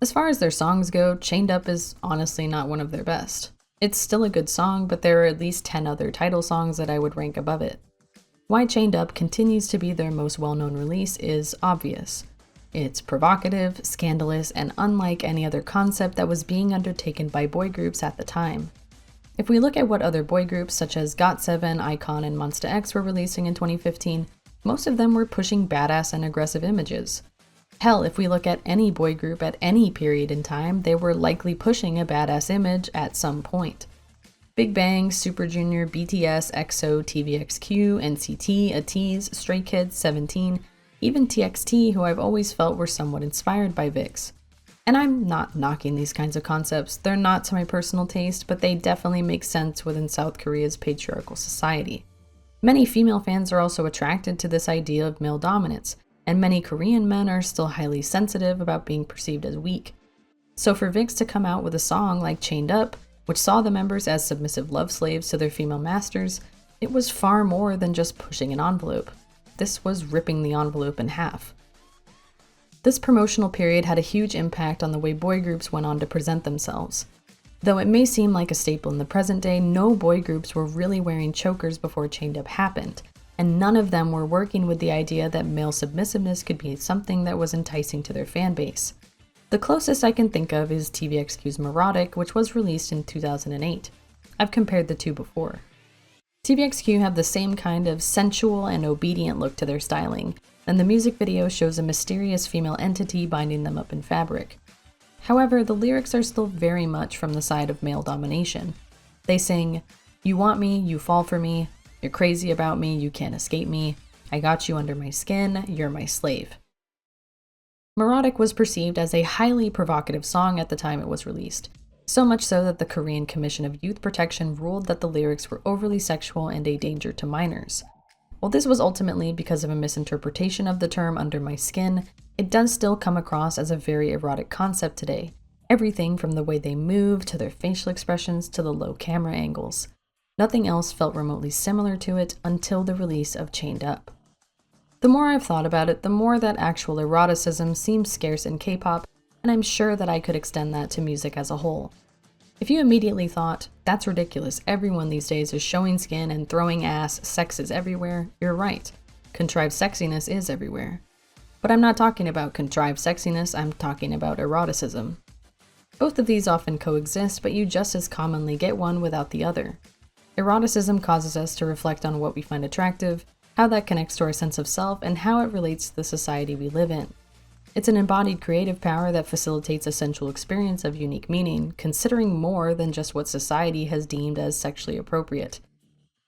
[SPEAKER 1] As far as their songs go, Chained Up is honestly not one of their best. It's still a good song, but there are at least 10 other title songs that I would rank above it. Why Chained Up continues to be their most well-known release is obvious. It's provocative, scandalous, and unlike any other concept that was being undertaken by boy groups at the time. If we look at what other boy groups such as GOT7, iKON, and Monsta X were releasing in 2015, most of them were pushing badass and aggressive images. Hell, if we look at any boy group at any period in time, they were likely pushing a badass image at some point. Big Bang, Super Junior, BTS, EXO, TVXQ, NCT, appease, Stray Kids, 17, even TXT, who I've always felt were somewhat inspired by VIXX. And I'm not knocking these kinds of concepts, they're not to my personal taste, but they definitely make sense within South Korea's patriarchal society. Many female fans are also attracted to this idea of male dominance, and many Korean men are still highly sensitive about being perceived as weak. So for VIXX to come out with a song like Chained Up, which saw the members as submissive love slaves to their female masters, it was far more than just pushing an envelope. This was ripping the envelope in half. This promotional period had a huge impact on the way boy groups went on to present themselves. Though it may seem like a staple in the present day, no boy groups were really wearing chokers before Chained Up happened, and none of them were working with the idea that male submissiveness could be something that was enticing to their fan base. The closest I can think of is TVXQ's Neurotic, which was released in 2008. I've compared the two before. TVXQ have the same kind of sensual and obedient look to their styling, and the music video shows a mysterious female entity binding them up in fabric. However, the lyrics are still very much from the side of male domination. They sing, "You want me, you fall for me, you're crazy about me, you can't escape me, I got you under my skin, you're my slave." Neurotic was perceived as a highly provocative song at the time it was released, so much so that the Korean Commission of Youth Protection ruled that the lyrics were overly sexual and a danger to minors. While this was ultimately because of a misinterpretation of the term under my skin, it does still come across as a very erotic concept today. Everything from the way they move, to their facial expressions, to the low camera angles. Nothing else felt remotely similar to it until the release of Chained Up. The more I've thought about it, the more that actual eroticism seems scarce in K-pop, and I'm sure that I could extend that to music as a whole. If you immediately thought, that's ridiculous, everyone these days is showing skin and throwing ass, sex is everywhere, you're right. Contrived sexiness is everywhere. But I'm not talking about contrived sexiness, I'm talking about eroticism. Both of these often coexist, but you just as commonly get one without the other. Eroticism causes us to reflect on what we find attractive, how that connects to our sense of self, and how it relates to the society we live in. It's an embodied creative power that facilitates a sensual experience of unique meaning, considering more than just what society has deemed as sexually appropriate.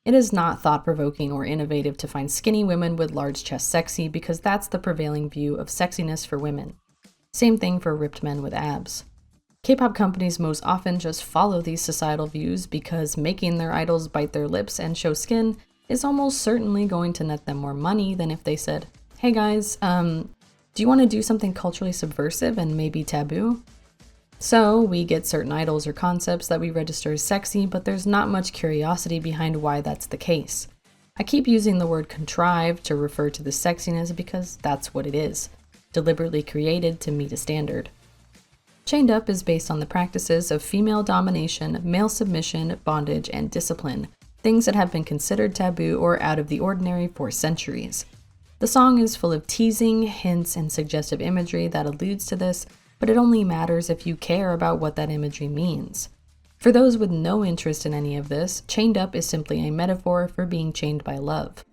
[SPEAKER 1] It is not thought-provoking or innovative to find skinny women with large chests sexy because that's the prevailing view of sexiness for women. Same thing for ripped men with abs. K-pop companies most often just follow these societal views because making their idols bite their lips and show skin is almost certainly going to net them more money than if they said, "Hey guys, do you want to do something culturally subversive and maybe taboo?" So we get certain idols or concepts that we register as sexy, but there's not much curiosity behind why that's the case. I keep using the word contrived to refer to the sexiness because that's what it is, deliberately created to meet a standard. Chained Up is based on the practices of female domination, male submission, bondage, and discipline, things that have been considered taboo or out of the ordinary for centuries. The song is full of teasing, hints, and suggestive imagery that alludes to this, but it only matters if you care about what that imagery means. For those with no interest in any of this, Chained Up is simply a metaphor for being chained by love.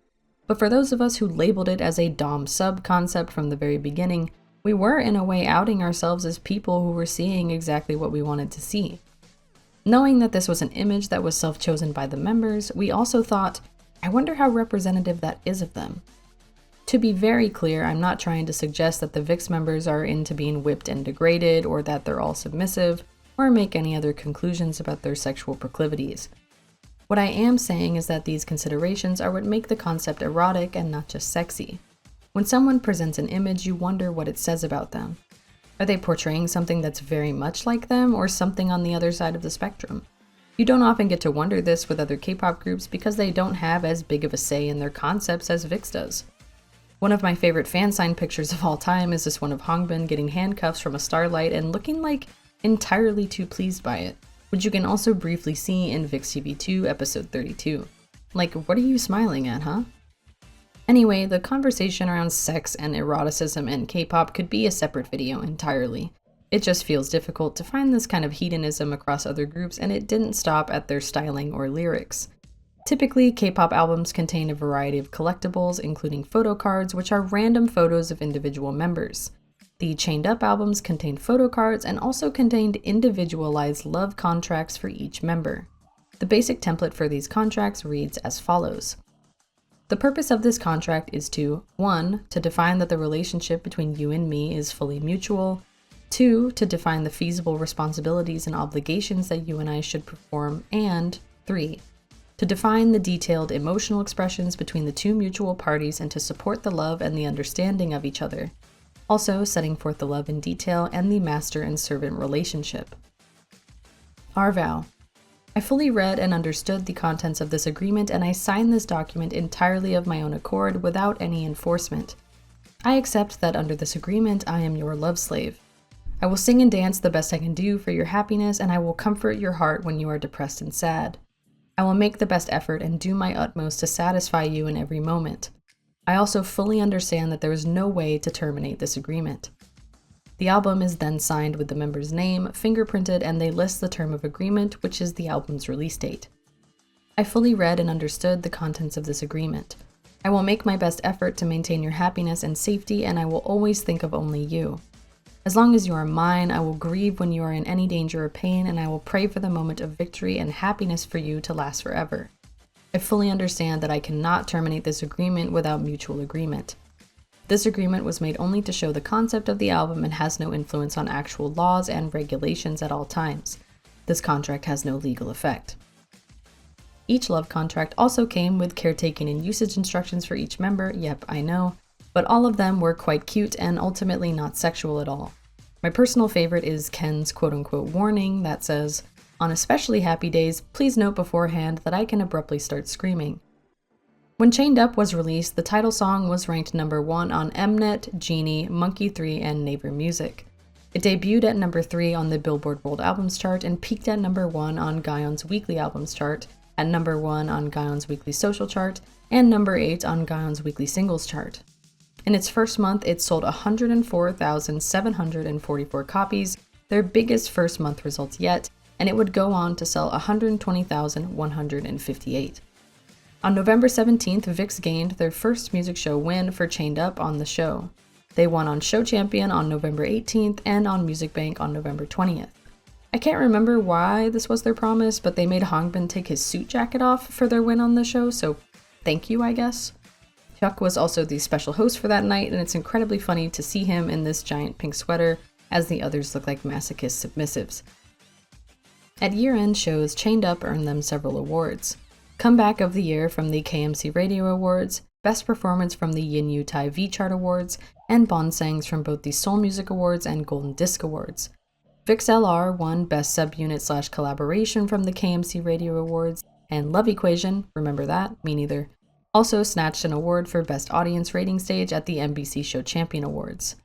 [SPEAKER 1] But for those of us who labeled it as a dom-sub concept from the very beginning, we were in a way outing ourselves as people who were seeing exactly what we wanted to see. Knowing that this was an image that was self-chosen by the members, we also thought, I wonder how representative that is of them. To be very clear, I'm not trying to suggest that the VIXX members are into being whipped and degraded, or that they're all submissive, or make any other conclusions about their sexual proclivities. What I am saying is that these considerations are what make the concept erotic and not just sexy. When someone presents an image, you wonder what it says about them. Are they portraying something that's very much like them, or something on the other side of the spectrum? You don't often get to wonder this with other K-pop groups because they don't have as big of a say in their concepts as VIXX does. One of my favorite fan sign pictures of all time is this one of Hongbin getting handcuffs from a Starlight and looking like entirely too pleased by it, which you can also briefly see in VIXX TV2 episode 32. Like, what are you smiling at, huh? Anyway, the conversation around sex and eroticism and K-pop could be a separate video entirely. It just feels difficult to find this kind of hedonism across other groups, and it didn't stop at their styling or lyrics. Typically, K-pop albums contain a variety of collectibles, including photo cards, which are random photos of individual members. The Chained Up albums contained photo cards and also contained individualized love contracts for each member. The basic template for these contracts reads as follows. The purpose of this contract is to 1. To define that the relationship between you and me is fully mutual, 2. To define the feasible responsibilities and obligations that you and I should perform, and 3. To define the detailed emotional expressions between the two mutual parties and to support the love and the understanding of each other. Also setting forth the love in detail and the master and servant relationship. Our vow. I fully read and understood the contents of this agreement, and I signed this document entirely of my own accord without any enforcement. I accept that under this agreement I am your love slave. I will sing and dance the best I can do for your happiness, and I will comfort your heart when you are depressed and sad. I will make the best effort and do my utmost to satisfy you in every moment. I also fully understand that there is no way to terminate this agreement. The album is then signed with the member's name, fingerprinted, and they list the term of agreement, which is the album's release date. I fully read and understood the contents of this agreement. I will make my best effort to maintain your happiness and safety, and I will always think of only you. As long as you are mine, I will grieve when you are in any danger or pain, and I will pray for the moment of victory and happiness for you to last forever. I fully understand that I cannot terminate this agreement without mutual agreement. This agreement was made only to show the concept of the album and has no influence on actual laws and regulations at all times. This contract has no legal effect. Each love contract also came with caretaking and usage instructions for each member, yep, I know, but all of them were quite cute and ultimately not sexual at all. My personal favorite is Ken's quote-unquote warning that says, "On especially happy days, please note beforehand that I can abruptly start screaming." When Chained Up was released, the title song was ranked number 1 on Mnet, Genie, Monkey 3, and Naver Music. It debuted at number 3 on the Billboard World Albums chart and peaked at number 1 on Gaon's Weekly Albums chart, at number 1 on Gaon's Weekly Social chart, and number 8 on Gaon's Weekly Singles chart. In its first month, it sold 104,744 copies, their biggest first month results yet, and it would go on to sell 120,158. On November 17th, VIXX gained their first music show win for Chained Up on the show. They won on Show Champion on November 18th and on Music Bank on November 20th. I can't remember why this was their promise, but they made Hongbin take his suit jacket off for their win on the show, so thank you, I guess. Hyuk was also the special host for that night, and it's incredibly funny to see him in this giant pink sweater, as the others look like masochist submissives. At year-end shows, Chained Up earned them several awards. Comeback of the Year from the KMC Radio Awards, Best Performance from the Yin Tai V-Chart Awards, and Bonsangs from both the Soul Music Awards and Golden Disc Awards. VIXX LR won Best Subunit / Collaboration from the KMC Radio Awards, and Love Equation, remember that? Me neither, Also snatched an award for Best Audience Rating Stage at the NBC Show Champion Awards.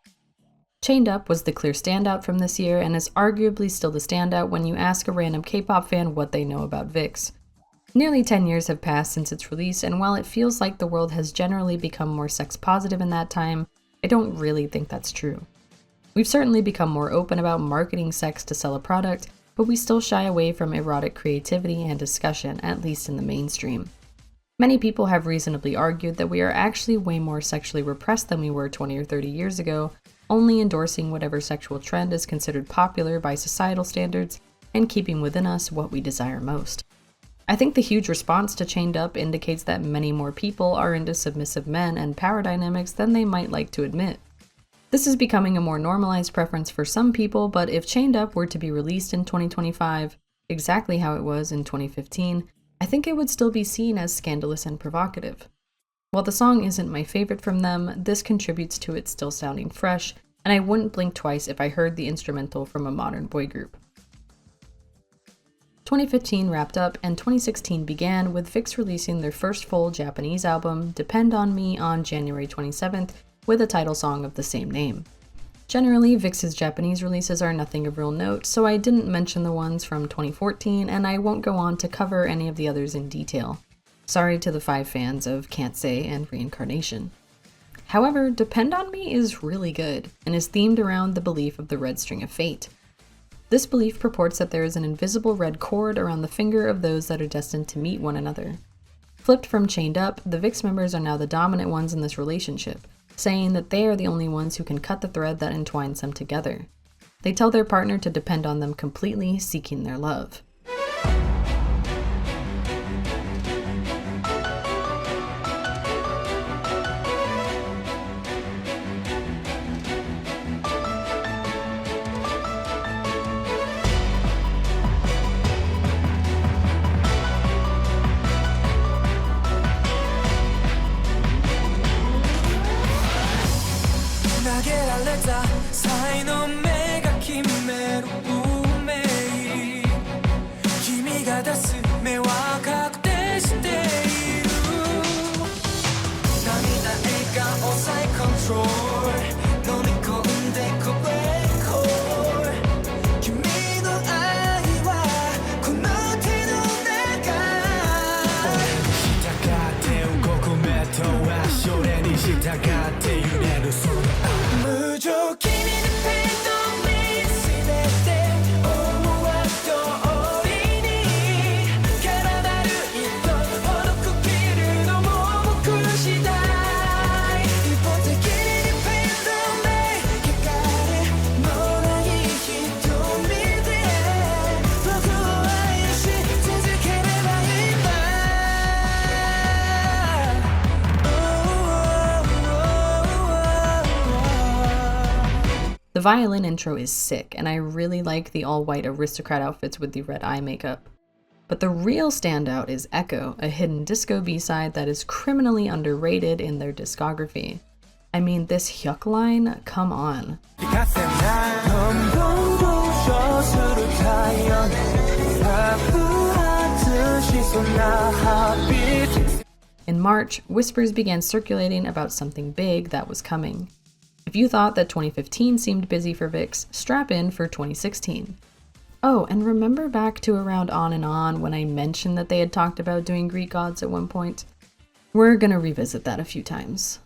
[SPEAKER 1] Chained Up was the clear standout from this year and is arguably still the standout when you ask a random K-pop fan what they know about VIXX. Nearly 10 years have passed since its release, and while it feels like the world has generally become more sex positive in that time, I don't really think that's true. We've certainly become more open about marketing sex to sell a product, but we still shy away from erotic creativity and discussion, at least in the mainstream. Many people have reasonably argued that we are actually way more sexually repressed than we were 20 or 30 years ago, only endorsing whatever sexual trend is considered popular by societal standards and keeping within us what we desire most. I think the huge response to Chained Up indicates that many more people are into submissive men and power dynamics than they might like to admit. This is becoming a more normalized preference for some people, but if Chained Up were to be released in 2025, exactly how it was in 2015, I think it would still be seen as scandalous and provocative. While the song isn't my favorite from them, this contributes to it still sounding fresh, and I wouldn't blink twice if I heard the instrumental from a modern boy group. 2015 wrapped up and 2016 began with VIXX releasing their first full Japanese album, Depend on Me, on January 27th with a title song of the same name. Generally, VIXX's Japanese releases are nothing of real note, so I didn't mention the ones from 2014 and I won't go on to cover any of the others in detail. Sorry to the 5 fans of Can't Say and Reincarnation. However, Depend on Me is really good and is themed around the belief of the red string of fate. This belief purports that there is an invisible red cord around the finger of those that are destined to meet one another. Flipped from Chained Up, the VIXX members are now the dominant ones in this relationship, saying that they are the only ones who can cut the thread that entwines them together. They tell their partner to depend on them completely, seeking their love. The violin intro is sick, and I really like the all-white aristocrat outfits with the red eye makeup. But the real standout is Echo, a hidden disco B-side that is criminally underrated in their discography. I mean, this Hyuk line, come on. In March, whispers began circulating about something big that was coming. If you thought that 2015 seemed busy for VIXX, strap in for 2016. Oh, and remember back to around On and On when I mentioned that they had talked about doing Greek gods at one point? We're gonna revisit that a few times.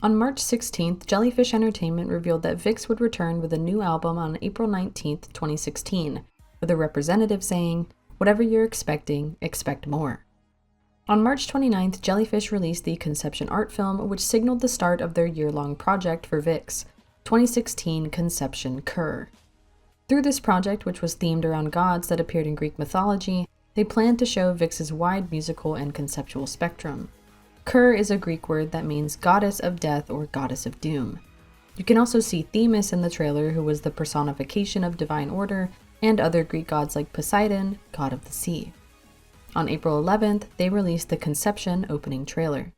[SPEAKER 1] On March 16th, Jellyfish Entertainment revealed that VIXX would return with a new album on April 19th, 2016, with a representative saying, "Whatever you're expecting, expect more." On March 29th, Jellyfish released the conception art film, which signaled the start of their year-long project for VIXX, 2016 Conception Kur. Through this project, which was themed around gods that appeared in Greek mythology, they planned to show VIXX's wide musical and conceptual spectrum. Kur is a Greek word that means goddess of death or goddess of doom. You can also see Themis in the trailer, who was the personification of divine order, and other Greek gods like Poseidon, god of the sea. On April 11th, they released the Conception opening trailer.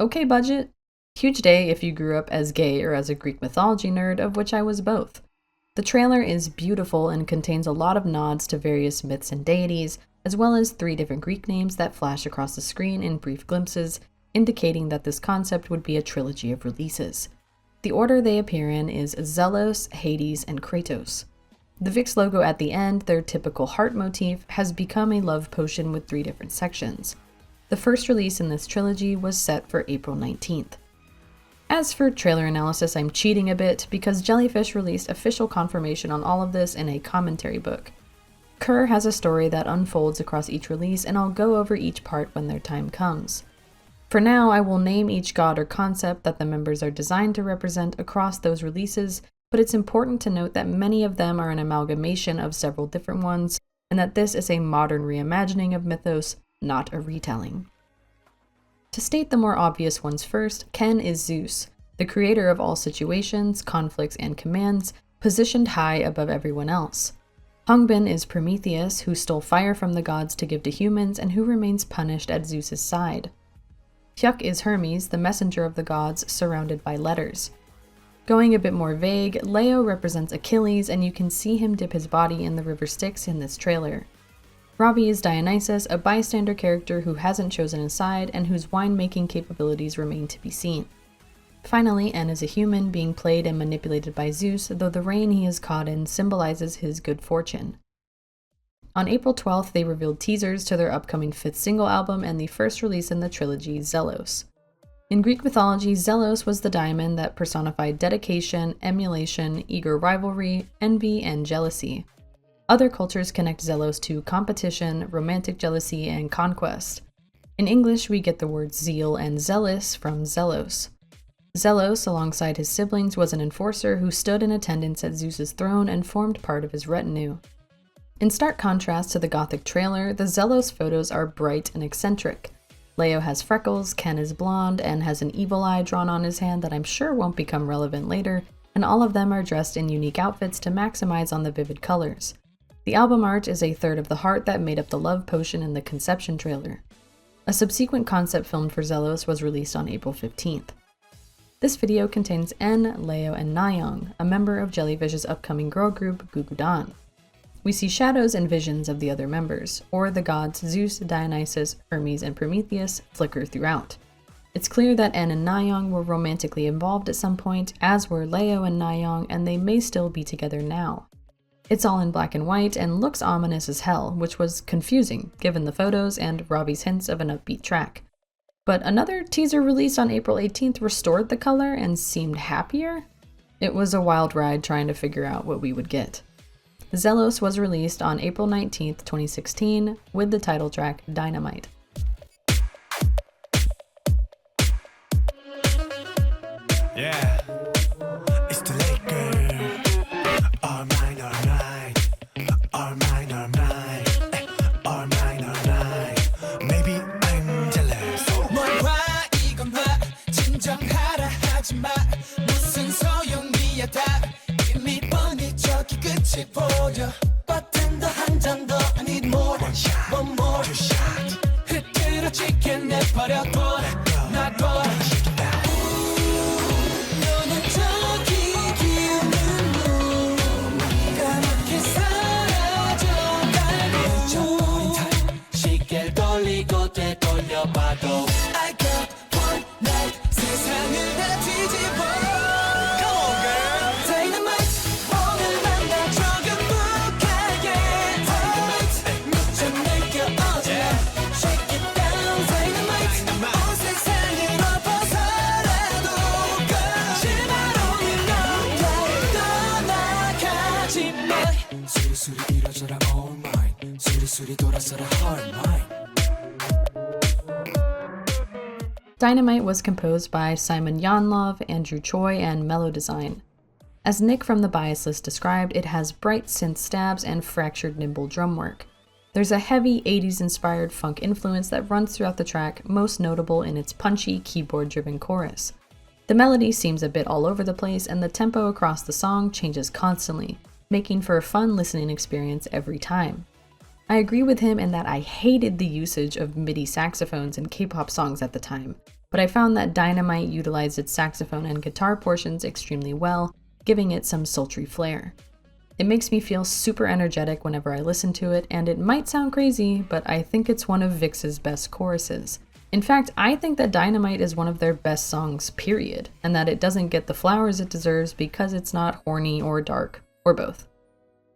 [SPEAKER 1] Okay budget. Huge day if you grew up as gay or as a Greek mythology nerd, of which I was both. The trailer is beautiful and contains a lot of nods to various myths and deities, as well as 3 different Greek names that flash across the screen in brief glimpses, indicating that this concept would be a trilogy of releases. The order they appear in is Zelos, Hades, and Kratos. The VIXX logo at the end, their typical heart motif, has become a love potion with 3 different sections. The first release in this trilogy was set for April 19th. As for trailer analysis, I'm cheating a bit because Jellyfish released official confirmation on all of this in a commentary book. Kerr has a story that unfolds across each release, and I'll go over each part when their time comes. For now, I will name each god or concept that the members are designed to represent across those releases, but it's important to note that many of them are an amalgamation of several different ones, and that this is a modern reimagining of mythos, not a retelling. To state the more obvious ones first, Ken is Zeus, the creator of all situations, conflicts, and commands, positioned high above everyone else. Hongbin is Prometheus, who stole fire from the gods to give to humans and who remains punished at Zeus's side. VIXX is Hermes, the messenger of the gods, surrounded by letters. Going a bit more vague, Leo represents Achilles, and you can see him dip his body in the river Styx in this trailer. Ravi is Dionysus, a bystander character who hasn't chosen a side and whose winemaking capabilities remain to be seen. Finally, En is a human being played and manipulated by Zeus, though the rain he is caught in symbolizes his good fortune. On April 12th, they revealed teasers to their upcoming 5th single album and the first release in the trilogy, Zelos. In Greek mythology, Zelos was the diamond that personified dedication, emulation, eager rivalry, envy, and jealousy. Other cultures connect Zelos to competition, romantic jealousy, and conquest. In English, we get the words zeal and zealous from Zelos. Zelos, alongside his siblings, was an enforcer who stood in attendance at Zeus's throne and formed part of his retinue. In stark contrast to the gothic trailer, the Zelos photos are bright and eccentric. Leo has freckles, Ken is blonde, and has an evil eye drawn on his hand that I'm sure won't become relevant later, and all of them are dressed in unique outfits to maximize on the vivid colors. The album art is a third of the heart that made up the love potion in the Conception trailer. A subsequent concept film for Zelos was released on April 15th. This video contains En, Leo, and Nayeon, a member of Jellyfish's upcoming girl group, Gugudan. We see shadows and visions of the other members, or the gods Zeus, Dionysus, Hermes, and Prometheus flicker throughout. It's clear that En and Nayeon were romantically involved at some point, as were Leo and Nayeon, and they may still be together now. It's all in black and white and looks ominous as hell, which was confusing given the photos and Ravi's hints of an upbeat track. But another teaser released on April 18th restored the color and seemed happier? It was a wild ride trying to figure out what we would get. Zelos was released on April 19th, 2016, with the title track Dynamite.
[SPEAKER 8] Yeah, it's too late, girl. All mine, all mine. All mine, all mine. All mine, all mine. Maybe I'm jealous. 뭘 봐, 이건 봐. 진정하라 하지 마. 무슨 소용이야 다. 이미 뻔히 저기 끝이 보여. Bartender 한 잔 더. I need more. One more. Two shot. 흐트러지게 내버려둬. 놔둬. I got one night 세상을 다 뒤집어 Come on girl Dynamite 오늘 만나 조금 묵하게 Dynamite 미쳐 느껴오지 Shake it down Dynamite 온 세상을 엎어서라도 제발 오늘 너가 떠나가지 마 수리수리 이뤄져라 all mine 수리수리 돌아서라 all mine.
[SPEAKER 1] Dynamite was composed by Simon Yanlov, Andrew Choi, and Mellow Design. As Nick from the Bias List described, it has bright synth stabs and fractured nimble drum work. There's a heavy 80s-inspired funk influence that runs throughout the track, most notable in its punchy, keyboard-driven chorus. The melody seems a bit all over the place, and the tempo across the song changes constantly, making for a fun listening experience every time. I agree with him in that I hated the usage of MIDI saxophones in K-pop songs at the time. but I found that Dynamite utilized its saxophone and guitar portions extremely well, giving it some sultry flair. It makes me feel super energetic whenever I listen to it, and it might sound crazy, but I think it's one of VIXX's best choruses. In fact, I think that Dynamite is one of their best songs, period, and that it doesn't get the flowers it deserves because it's not horny or dark, or both.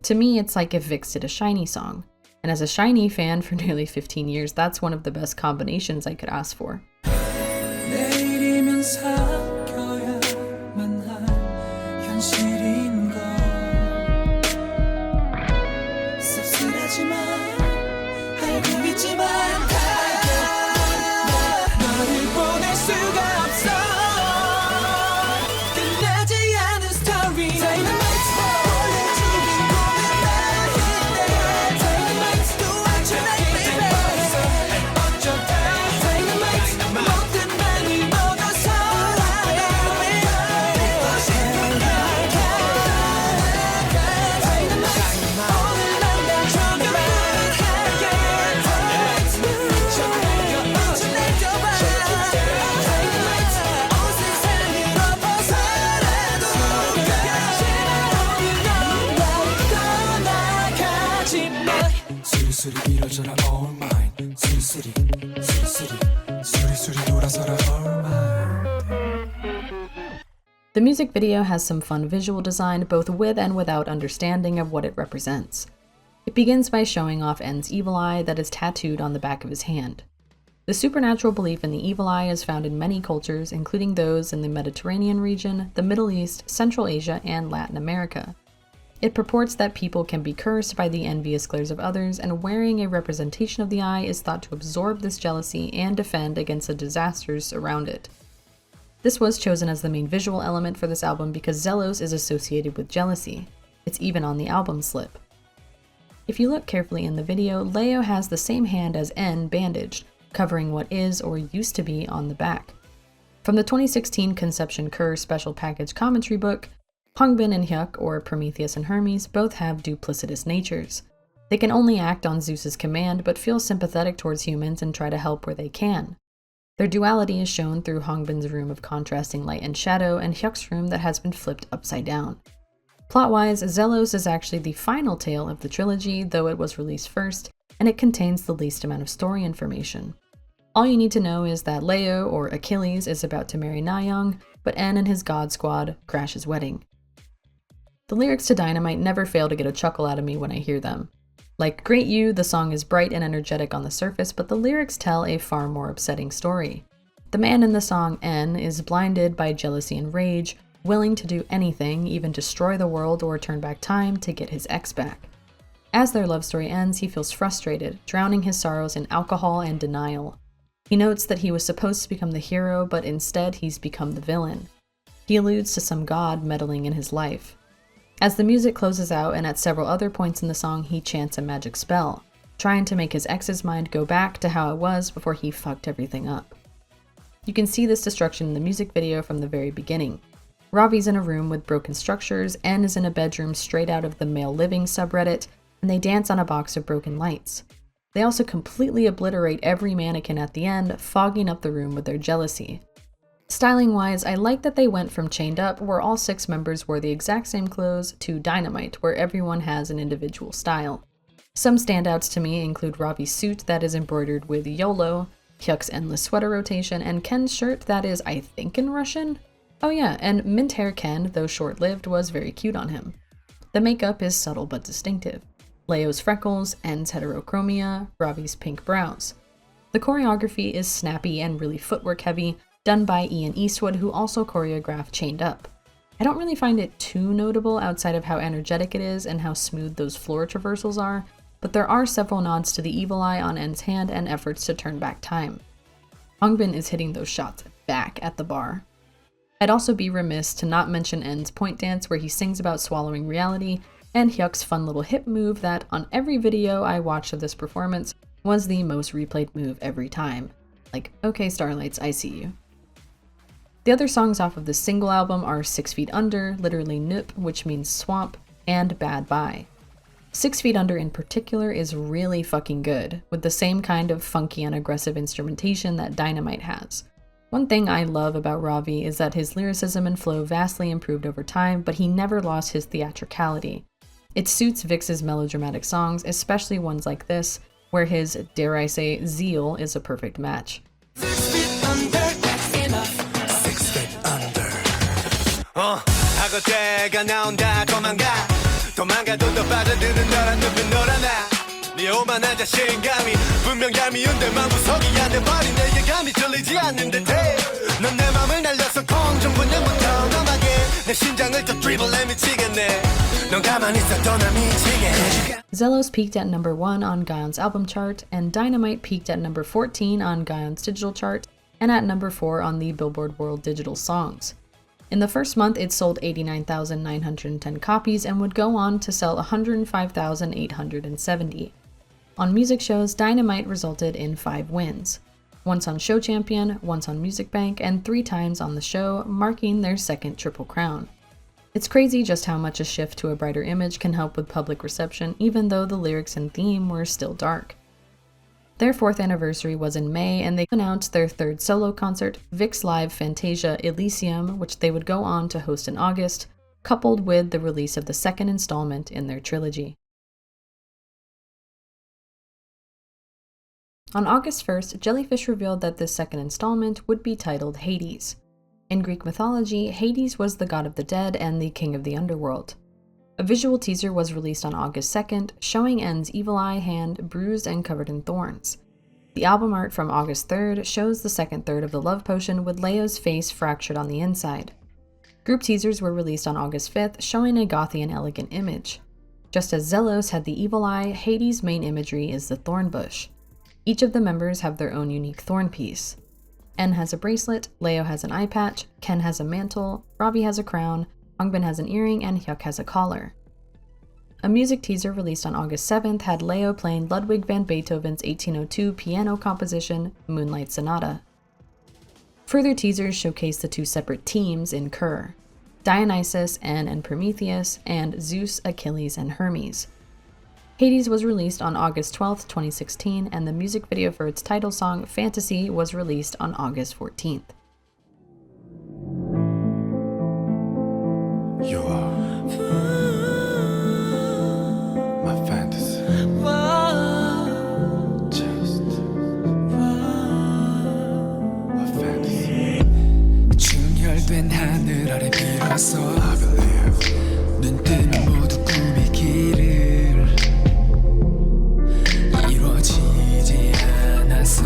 [SPEAKER 1] To me, it's like if VIXX did a SHINee song, and as a SHINee fan for nearly 15 years, that's one of the best combinations I could ask for. The music video has some fun visual design, both with and without understanding of what it represents. It begins by showing off N's evil eye that is tattooed on the back of his hand. The supernatural belief in the evil eye is found in many cultures, including those in the Mediterranean region, the Middle East, Central Asia, and Latin America. It purports that people can be cursed by the envious glares of others, and wearing a representation of the eye is thought to absorb this jealousy and defend against the disasters around it. This was chosen as the main visual element for this album because Zelos is associated with jealousy. It's even on the album slip. If you look carefully in the video, Leo has the same hand as N bandaged, covering what is or used to be on the back. From the 2016 Conception Cur Special Package Commentary book, Hongbin and Hyuk, or Prometheus and Hermes, both have duplicitous natures. They can only act on Zeus's command, but feel sympathetic towards humans and try to help where they can. Their duality is shown through Hongbin's room of contrasting light and shadow, and Hyuk's room that has been flipped upside down. Plot-wise, Zelos is actually the final tale of the trilogy, though it was released first, and it contains the least amount of story information. All you need to know is that Leo, or Achilles, is about to marry Nayeon, but N and his god squad crash his wedding. The lyrics to Dynamite never fail to get a chuckle out of me when I hear them. Like Great You, the song is bright and energetic on the surface, but the lyrics tell a far more upsetting story. The man in the song, N, is blinded by jealousy and rage, willing to do anything, even destroy the world or turn back time to get his ex back. As their love story ends, he feels frustrated, drowning his sorrows in alcohol and denial. He notes that he was supposed to become the hero, but instead he's become the villain. He alludes to some god meddling in his life. As the music closes out and at several other points in the song, he chants a magic spell, trying to make his ex's mind go back to how it was before he fucked everything up. You can see this destruction in the music video from the very beginning. Ravi's in a room with broken structures, N is in a bedroom straight out of the male living subreddit, and they dance on a box of broken lights. They also completely obliterate every mannequin at the end, fogging up the room with their jealousy. Styling-wise, I like that they went from Chained Up, where all 6 members wore the exact same clothes, to Dynamite, where everyone has an individual style. Some standouts to me include Ravi's suit that is embroidered with YOLO, Hyuk's endless sweater rotation, and Ken's shirt that is, I think, in Russian? Oh yeah, and mint hair Ken, though short-lived, was very cute on him. The makeup is subtle but distinctive. Leo's freckles, N's heterochromia, Ravi's pink brows. The choreography is snappy and really footwork heavy, done by Ian Eastwood, who also choreographed Chained Up. I don't really find it too notable outside of how energetic it is and how smooth those floor traversals are, but there are several nods to the evil eye on N's hand and efforts to turn back time. Hongbin is hitting those shots back at the bar. I'd also be remiss to not mention N's point dance where he sings about swallowing reality, and Hyuk's fun little hip move that, on every video I watched of this performance, was the most replayed move every time. Like, okay Starlights, I see you. The other songs off of this single album are 6 Feet Under, literally Nup, which means swamp, and Bad Bye. 6 Feet Under in particular is really fucking good, with the same kind of funky and aggressive instrumentation that Dynamite has. One thing I love about Ravi is that his lyricism and flow vastly improved over time, but he never lost his theatricality. It suits VIXX's melodramatic songs, especially ones like this, where his, dare I say, zeal is a perfect match.
[SPEAKER 8] 6 feet under, that's enough. 6 feet under. 하고 때가 나온다 도망가도 더 빠져드는 너란 눈빛 너라나 네 오만한 자신감이 분명 얄미운데 맘구석이 안돼버린 내 예감이 들리지 않는 듯해 넌 내 맘을 날려서 공중분양부터 넘어게 내 심장을 또 드리블해 미치겠네 넌 가만히 있어도 나 미치게.
[SPEAKER 1] Zelos peaked at number 1 on Gaon's album chart, and Dynamite peaked at number 14 on Gaon's digital chart, and at number 4 on the Billboard World Digital Songs. In the first month, it sold 89,910 copies and would go on to sell 105,870. On music shows, Dynamite resulted in 5 wins. Once on Show Champion, once on Music Bank, and 3 times on the show, marking their second Triple Crown. It's crazy just how much a shift to a brighter image can help with public reception, even though the lyrics and theme were still dark. Their 4th anniversary was in May, and they announced their 3rd solo concert, VIXX Live Fantasia Elysium, which they would go on to host in August, coupled with the release of the 2nd installment in their trilogy. On August 1st, Jellyfish revealed that this 2nd installment would be titled Hades. In Greek mythology, Hades was the god of the dead and the king of the underworld. A visual teaser was released on August 2nd, showing N's evil eye hand bruised and covered in thorns. The album art from August 3rd shows the second third of the love potion with Leo's face fractured on the inside. Group teasers were released on August 5th, showing a gothy and elegant image. Just as Zelos had the evil eye, Hades' main imagery is the thorn bush. Each of the members have their own unique thorn piece. N has a bracelet, Leo has an eye patch, Ken has a mantle, Ravi has a crown, Hongbin has an earring, and Hyuk has a collar. A music teaser released on August 7th had Leo playing Ludwig van Beethoven's 1802 piano composition, Moonlight Sonata. Further teasers showcase the 2 separate teams in Kur: Dionysus, N, and Prometheus, and Zeus, Achilles, and Hermes. Hades was released on August 12th, 2016, and the music video for its title song, Fantasy, was released on August 14th.
[SPEAKER 8] You are my fantasy. Just a fantasy.
[SPEAKER 4] 충혈된 하늘 아래 비로소 눈 뜨는 모두 꿈의 길을 이루어지지 않아서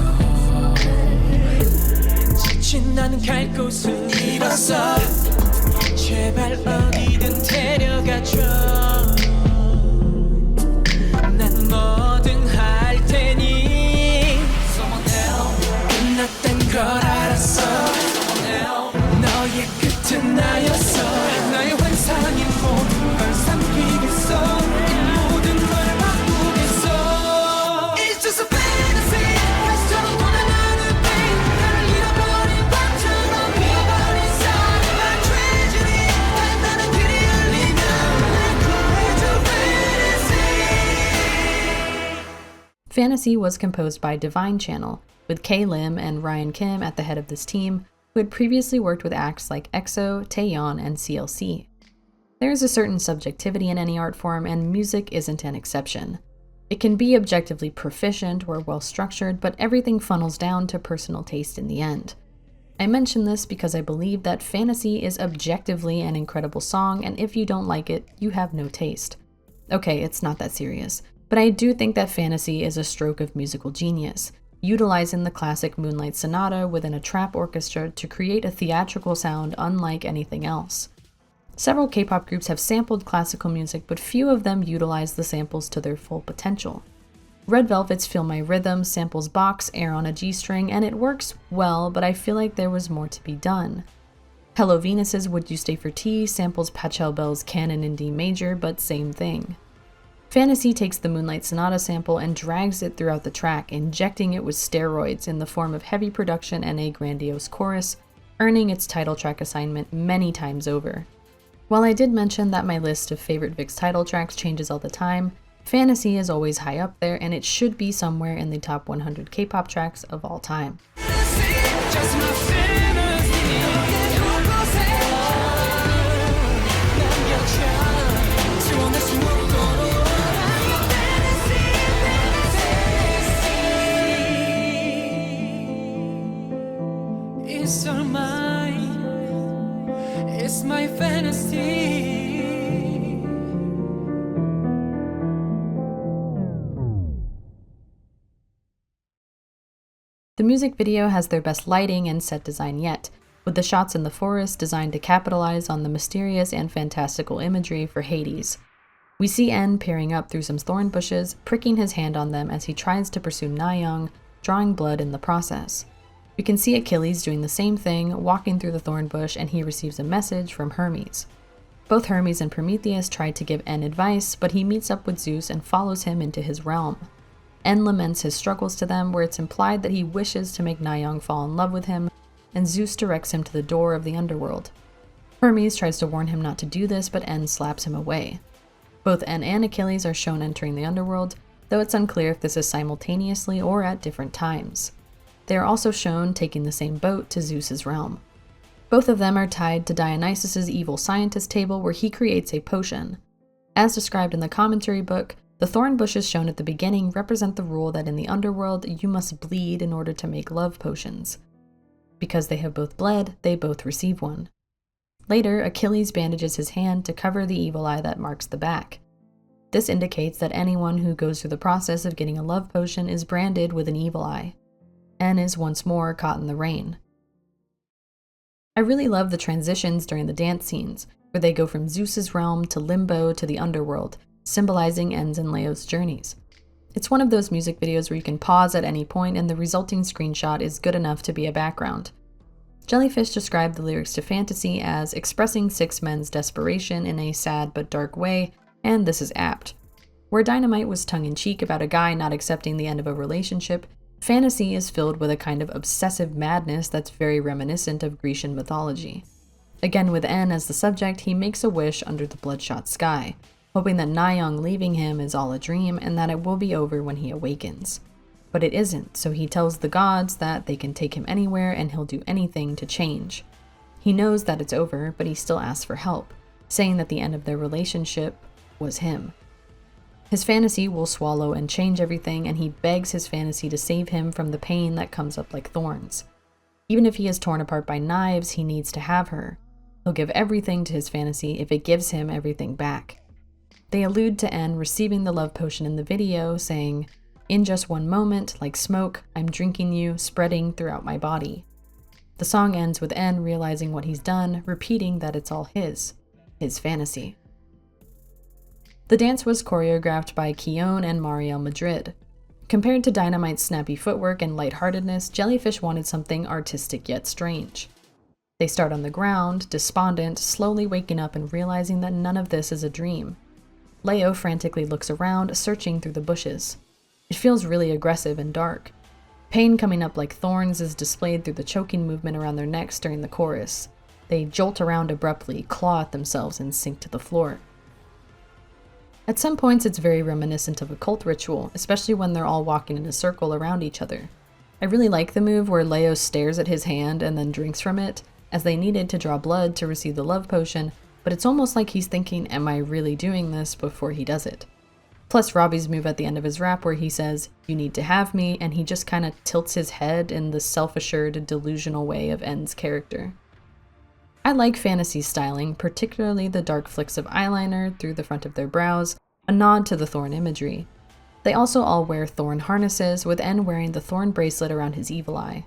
[SPEAKER 4] 지친 나는 갈 곳을 잃었어 제발 어디든 데려가줘 난 뭐든 할 테니 Someone help 끝났단 걸 알았어 너의 끝은 나였어 나의 환상인 모든 걸 삼키겠어 이 모든 걸 바꾸겠어 It's just a fantasy 가시처럼 원하는 pain 나를 잃어버린 밤처럼 미워버린 삶 My tragedy 나는 길이 열리면 It's a fantasy.
[SPEAKER 1] Fantasy was composed by Divine Channel, with K. Lim and Ryan Kim at the head of this team, who had previously worked with acts like EXO, Taeyeon, and CLC. There is a certain subjectivity in any art form, and music isn't an exception. It can be objectively proficient or well-structured, but everything funnels down to personal taste in the end. I mention this because I believe that Fantasy is objectively an incredible song, and if you don't like it, you have no taste. Okay, it's not that serious, but I do think that Fantasy is a stroke of musical genius, utilizing the classic Moonlight Sonata within a trap orchestra to create a theatrical sound unlike anything else. Several K-pop groups have sampled classical music, but few of them utilize the samples to their full potential. Red Velvet's Feel My Rhythm samples Bach's Air on a G-string, and it works well, but I feel like there was more to be done. Hello Venus's Would You Stay for Tea samples Pachelbel's Canon in D major, but same thing. Fantasy takes the Moonlight Sonata sample and drags it throughout the track, injecting it with steroids in the form of heavy production and a grandiose chorus, earning its title track assignment many times over. While I did mention that my list of favorite VIXX title tracks changes all the time, Fantasy is always high up there, and it should be somewhere in the top 100 K-pop tracks of all time.
[SPEAKER 4] fantasy, just my fantasy. 그곳에 남겨져 지원할 수 없도록 It's all mine, it's my fantasy.
[SPEAKER 1] The music video has their best lighting and set design yet, with the shots in the forest designed to capitalize on the mysterious and fantastical imagery for Hades. We see En peering up through some thorn bushes, pricking his hand on them as he tries to pursue Nayeon, drawing blood in the process. We can see Achilles doing the same thing, walking through the thorn bush, and he receives a message from Hermes. Both Hermes and Prometheus try to give En advice, but he meets up with Zeus and follows him into his realm. En laments his struggles to them, where it's implied that he wishes to make Nayeon fall in love with him, and Zeus directs him to the door of the underworld. Hermes tries to warn him not to do this, but En slaps him away. Both En and Achilles are shown entering the underworld, though it's unclear if this is simultaneously or at different times. They are also shown taking the same boat to Zeus's realm. Both of them are tied to Dionysus's evil scientist table, where he creates a potion. As described in the commentary book, the thorn bushes shown at the beginning represent the rule that in the underworld you must bleed in order to make love potions. Because they have both bled, they both receive one. Later, Achilles bandages his hand to cover the evil eye that marks the back. This indicates that anyone who goes through the process of getting a love potion is branded with an evil eye. En is once more caught in the rain. I really love the transitions during the dance scenes, where they go from Zeus's realm to Limbo to the underworld, symbolizing En's and Leo's journeys. It's one of those music videos where you can pause at any point and the resulting screenshot is good enough to be a background. Jellyfish described the lyrics to Fantasy as expressing 6 men's desperation in a sad but dark way, and this is apt. Where Dynamite was tongue-in-cheek about a guy not accepting the end of a relationship, Fantasy is filled with a kind of obsessive madness that's very reminiscent of Grecian mythology. Again, with En as the subject, he makes a wish under the bloodshot sky, hoping that Nayeon leaving him is all a dream and that it will be over when he awakens. But it isn't, so he tells the gods that they can take him anywhere and he'll do anything to change. He knows that it's over, but he still asks for help, saying that the end of their relationship was him. His fantasy will swallow and change everything, and he begs his fantasy to save him from the pain that comes up like thorns. Even if he is torn apart by knives, he needs to have her. He'll give everything to his fantasy if it gives him everything back. They allude to En receiving the love potion in the video, saying, "In just one moment, like smoke, I'm drinking you, spreading throughout my body." The song ends with En realizing what he's done, repeating that it's all his fantasy. The dance was choreographed by Keone and Marielle Madrid. Compared to Dynamite's snappy footwork and lightheartedness, Jellyfish wanted something artistic yet strange. They start on the ground, despondent, slowly waking up and realizing that none of this is a dream. Leo frantically looks around, searching through the bushes. It feels really aggressive and dark. Pain coming up like thorns is displayed through the choking movement around their necks during the chorus. They jolt around abruptly, claw at themselves, and sink to the floor. At some points, it's very reminiscent of a cult ritual, especially when they're all walking in a circle around each other. I really like the move where Leo stares at his hand and then drinks from it, as they needed to draw blood to receive the love potion, but it's almost like he's thinking, am I really doing this, before he does it. Plus Ravi's move at the end of his rap where he says, "You need to have me," and he just kind of tilts his head in the self-assured, delusional way of En's character. I like Fantasy's styling, particularly the dark flicks of eyeliner through the front of their brows, a nod to the thorn imagery. They also all wear thorn harnesses, with En wearing the thorn bracelet around his evil eye.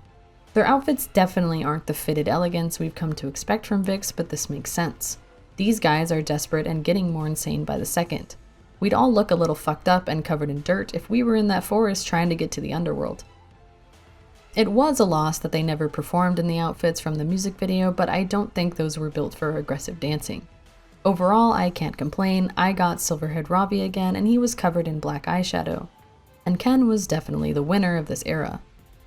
[SPEAKER 1] Their outfits definitely aren't the fitted elegance we've come to expect from VIXX, but this makes sense. These guys are desperate and getting more insane by the second. We'd all look a little fucked up and covered in dirt if we were in that forest trying to get to the underworld. It was a loss that they never performed in the outfits from the music video, but I don't think those were built for aggressive dancing. Overall, I can't complain. I got silver-haired Ravi again, and he was covered in black eyeshadow. And Ken was definitely the winner of this era.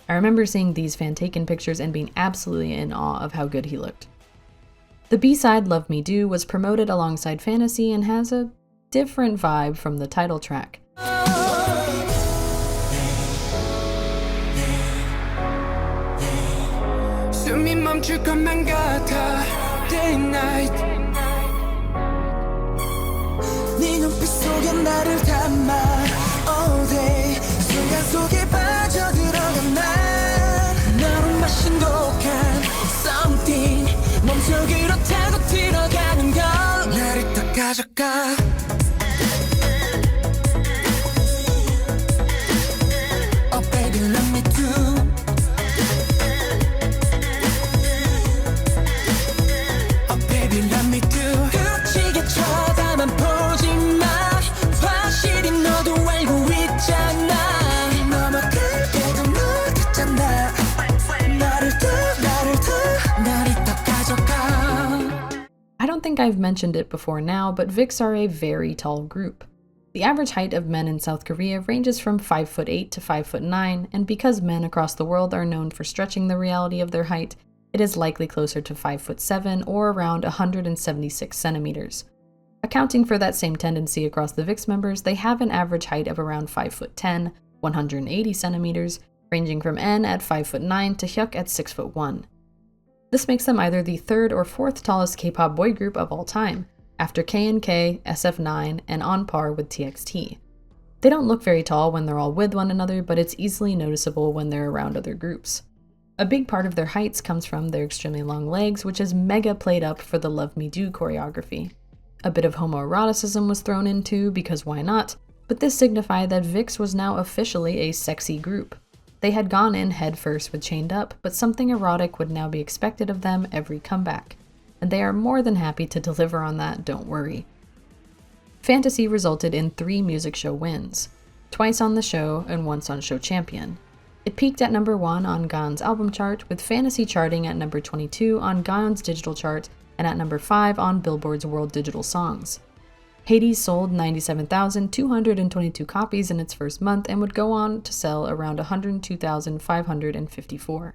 [SPEAKER 1] I remember seeing these fan-taken pictures and being absolutely in awe of how good he looked. The B-side, Love Me Do, was promoted alongside Fantasy and has a different vibe from the title track.
[SPEAKER 4] 멈출 것만 같아 Day and night 네 눈빛 속에 나를 담아 All day 순간 속에 빠져들어간 난 너로 마신 독한 Something 몸속으로 타고 들어가는 걸 나를 더 가져가 Oh baby let me do Oh baby let me do 꽂히게 쳐다만 보지 마 확실히 너도 알고 있잖아 넘어갈 때도 너 같잖아 나를 더 가져가
[SPEAKER 1] I don't think I've mentioned it before now, but VIXX are a very tall group. The average height of men in South Korea ranges from 5'8" to 5'9", and because men across the world are known for stretching the reality of their height, it is likely closer to 5'7" or around 176 centimeters. Accounting for that same tendency across the VIXX members, they have an average height of around 5'10", 180 centimeters, ranging from N at 5'9" to Hyuk at 6'1". This makes them either the third or fourth tallest K-pop boy group of all time, after K&K, SF9, and on par with TXT. They don't look very tall when they're all with one another, but it's easily noticeable when they're around other groups. A big part of their heights comes from their extremely long legs, which is mega played up for the Love Me Do choreography. A bit of homoeroticism was thrown in too, because why not, but this signified that VIXX was now officially a sexy group. They had gone in head first with Chained Up, but something erotic would now be expected of them every comeback. And they are more than happy to deliver on that, don't worry. Fantasy resulted in 3 music show wins, twice on the show and once on Show Champion. It peaked at number 1 on Gaon's album chart, with Fantasy charting at number 22 on Gaon's digital chart and at number 5 on Billboard's World Digital Songs. Hades sold 97,222 copies in its first month and would go on to sell around 102,554.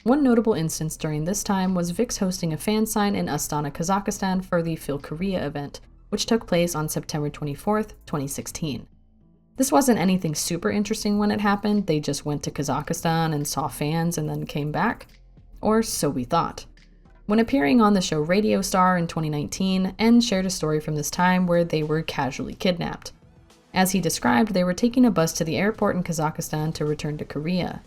[SPEAKER 1] One notable instance during this time was VIXX hosting a fan sign in Astana, Kazakhstan for the Feel Korea event, which took place on September 24th, 2016. This wasn't anything super interesting when it happened, they just went to Kazakhstan and saw fans and then came back. Or so we thought. When appearing on the show Radio Star in 2019, N shared a story from this time where they were casually kidnapped. As he described, they were taking a bus to the airport in Kazakhstan to return to Korea.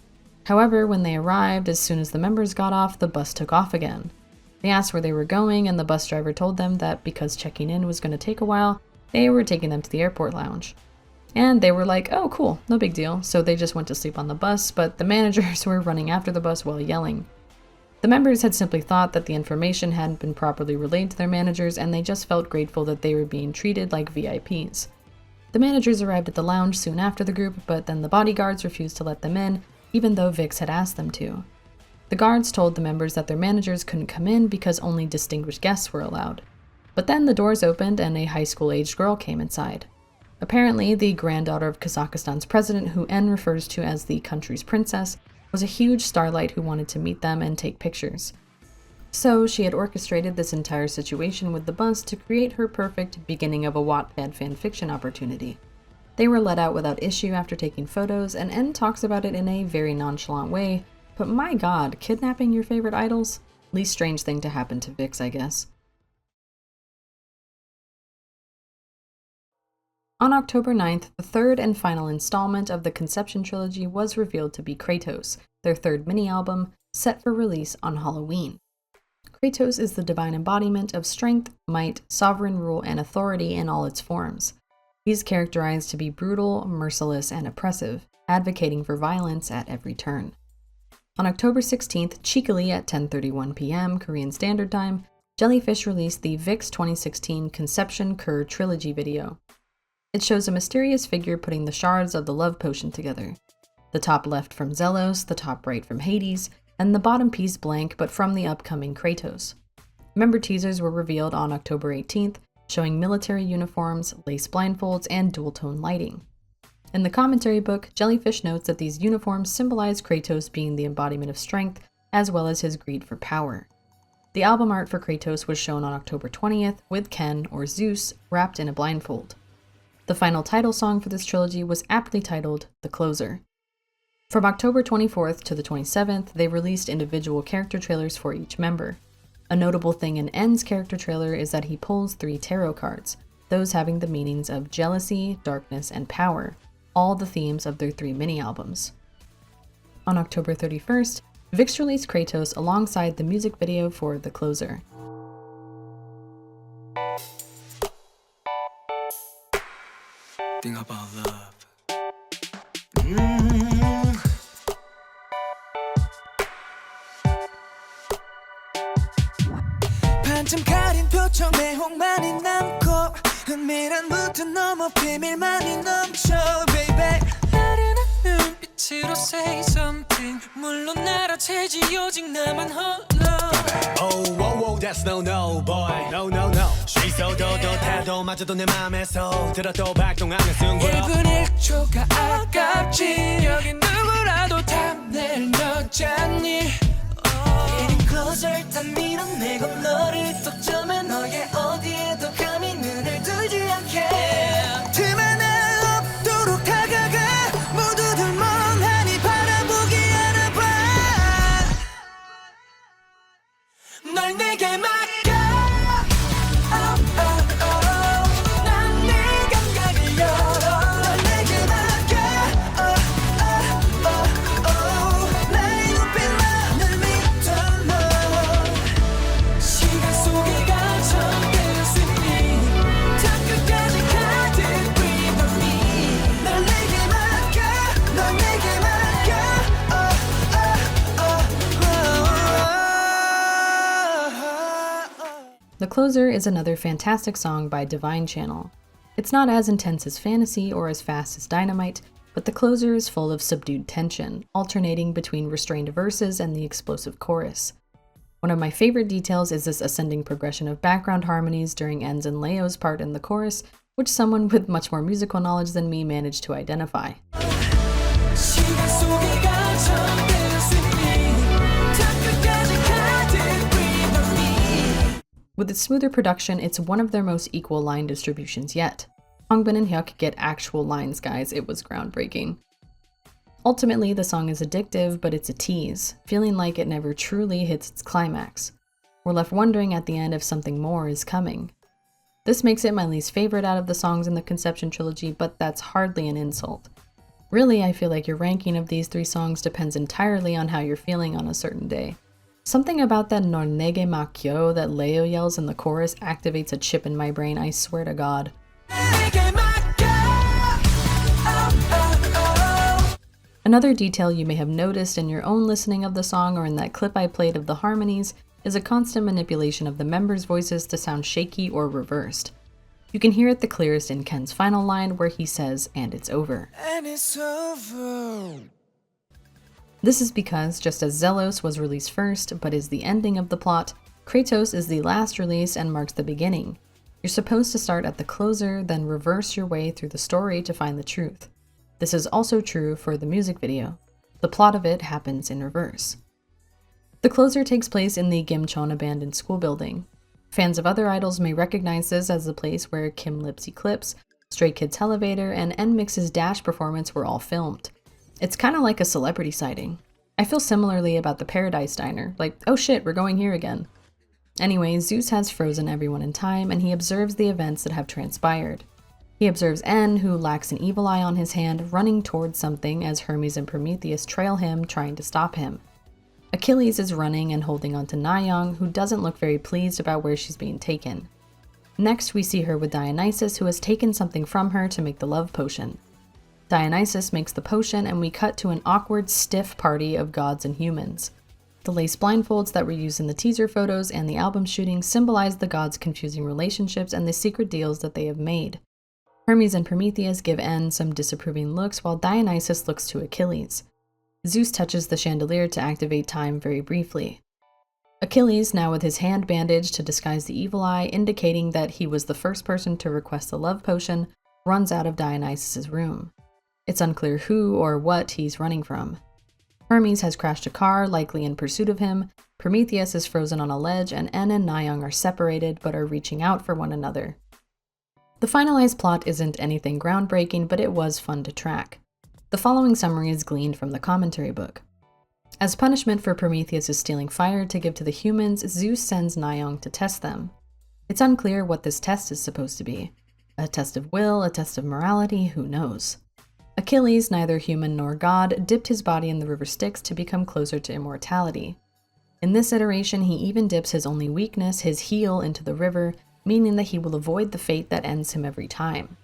[SPEAKER 1] However, when they arrived, as soon as the members got off, the bus took off again. They asked where they were going, and the bus driver told them that because checking in was going to take a while, they were taking them to the airport lounge. And they were like, oh cool, no big deal, so they just went to sleep on the bus, but the managers were running after the bus while yelling. The members had simply thought that the information hadn't been properly relayed to their managers, and they just felt grateful that they were being treated like VIPs. The managers arrived at the lounge soon after the group, but then the bodyguards refused to let them in, even though VIXX had asked them to. The guards told the members that their managers couldn't come in because only distinguished guests were allowed. But then the doors opened and a high school-aged girl came inside. Apparently, the granddaughter of Kazakhstan's president, who N refers to as the country's princess, was a huge starlight who wanted to meet them and take pictures. So she had orchestrated this entire situation with the bus to create her perfect beginning of a Wattpad fanfiction opportunity. They were let out without issue after taking photos, and N talks about it in a very nonchalant way, but my god, kidnapping your favorite idols? Least strange thing to happen to VIXX, I guess. On October 9th, the third and final installment of the Conception trilogy was revealed to be Kratos, their third mini-album, set for release on Halloween. Kratos is the divine embodiment of strength, might, sovereign rule, and authority in all its forms. He's characterized to be brutal, merciless, and oppressive, advocating for violence at every turn. On October 16th, cheekily at 10:31 p.m. Korean Standard Time, Jellyfish released the VIXX 2016 Conception Cur trilogy video. It shows a mysterious figure putting the shards of the love potion together. The top left from Zelos, the top right from Hades, and the bottom piece blank but from the upcoming Kratos. Member teasers were revealed on October 18th, showing military uniforms, lace blindfolds, and dual-tone lighting. In the commentary book, Jellyfish notes that these uniforms symbolize Kratos being the embodiment of strength, as well as his greed for power. The album art for Kratos was shown on October 20th, with Ken, or Zeus, wrapped in a blindfold. The final title song for this trilogy was aptly titled The Closer. From October 24th to the 27th, they released individual character trailers for each member. A notable thing in N's character trailer is that he pulls 3 tarot cards, those having the meanings of jealousy, darkness, and power, all the themes of their 3 mini-albums. On October 31st, VIXX released Kratos alongside the music video for The Closer.
[SPEAKER 4] Think about love. 반쯤 가린 표정 내홍만이 남고 은밀한 무드 넘어 비밀만이 넘쳐 baby 나른한 눈빛으로 say something 물론 알아채지 오직 나만 홀로 Oh whoa whoa that's no no boy no no no 쉬서도 태도 마저도 내 맘에서 들어도 발동하는 순간 1분 1초가 아깝지 여기 누구라도 탐낼 너잖니 Getting closer 다 밀어내고 너를 독점해 너의 어디에도 감히 눈을 들지 않게 틈 하나 없도록 다가가 모두들 멍하니 바라보기 알아봐 널 내게 맡겨 oh, oh, oh. 난 네 감각을 열어 널 내게 맡겨 oh, oh, oh, oh. 나의 눈빛만을 믿어 시간 속에 갇혀들 수 있니 다 끝까지 가득 breathe on me 널 내게 맡겨 널 내게 맡겨 oh, oh, oh, oh.
[SPEAKER 1] The Closer is another fantastic song by Divine Channel. It's not as intense as Fantasy or as fast as Dynamite, but The Closer is full of subdued tension, alternating between restrained verses and the explosive chorus. One of my favorite details is this ascending progression of background harmonies during N's and Leo's part in the chorus, which someone with much more musical knowledge than me managed to identify.
[SPEAKER 4] 시간 속에 갇혀들 수 있니 다 끝까지 가득 breathe on me
[SPEAKER 1] With its smoother production, it's one of their most equal line distributions yet. Hongbin and Hyuk get actual lines, guys. It was groundbreaking. Ultimately, the song is addictive, but it's a tease, feeling like it never truly hits its climax. We're left wondering at the end if something more is coming. This makes it my least favorite out of the songs in the Conception trilogy, but that's hardly an insult. Really, I feel like your ranking of these 3 songs depends entirely on how you're feeling on a certain day. Something about that "Nor nege makyo" that Leo yells in the chorus activates a chip in my brain, I swear to God. Another detail you may have noticed in your own listening of the song or in that clip I played of the harmonies is a constant manipulation of the members' voices to sound shaky or reversed. You can hear it the clearest in Ken's final line where he says, "And it's over."
[SPEAKER 4] And it's over.
[SPEAKER 1] This is because, just as Zelos was released first, but is the ending of the plot, Kratos is the last release and marks the beginning. You're supposed to start at the closer, then reverse your way through the story to find the truth. This is also true for the music video. The plot of it happens in reverse. The Closer takes place in the Gimcheon abandoned school building. Fans of other idols may recognize this as the place where Kim Lip's Eclipse, Stray Kids' Elevator, and NMIXX's Dash performance were all filmed. It's kind of like a celebrity sighting. I feel similarly about the Paradise Diner, like, oh shit, we're going here again. Anyway, Zeus has frozen everyone in time, and he observes the events that have transpired. He observes N, who lacks an evil eye on his hand, running towards something as Hermes and Prometheus trail him, trying to stop him. Achilles is running and holding onto Nayeon, who doesn't look very pleased about where she's being taken. Next, we see her with Dionysus, who has taken something from her to make the love potion. Dionysus makes the potion, and we cut to an awkward, stiff party of gods and humans. The lace blindfolds that were used in the teaser photos and the album shooting symbolize the gods' confusing relationships and the secret deals that they have made. Hermes and Prometheus give N some disapproving looks while Dionysus looks to Achilles. Zeus touches the chandelier to activate time very briefly. Achilles, now with his hand bandaged to disguise the evil eye, indicating that he was the first person to request the love potion, runs out of Dionysus' room. It's unclear who or what he's running from. Hermes has crashed a car, likely in pursuit of him. Prometheus is frozen on a ledge, and N and Nayeon are separated but are reaching out for one another. The finalized plot isn't anything groundbreaking, but it was fun to track. The following summary is gleaned from the commentary book. As punishment for Prometheus' stealing fire to give to the humans, Zeus sends Naeong to test them. It's unclear what this test is supposed to be. A test of will, a test of morality, who knows? Achilles, neither human nor god, dipped his body in the river Styx to become closer to immortality. In this iteration, he even dips his only weakness, his heel, into the river, meaning that he will avoid the fate that ends him every time.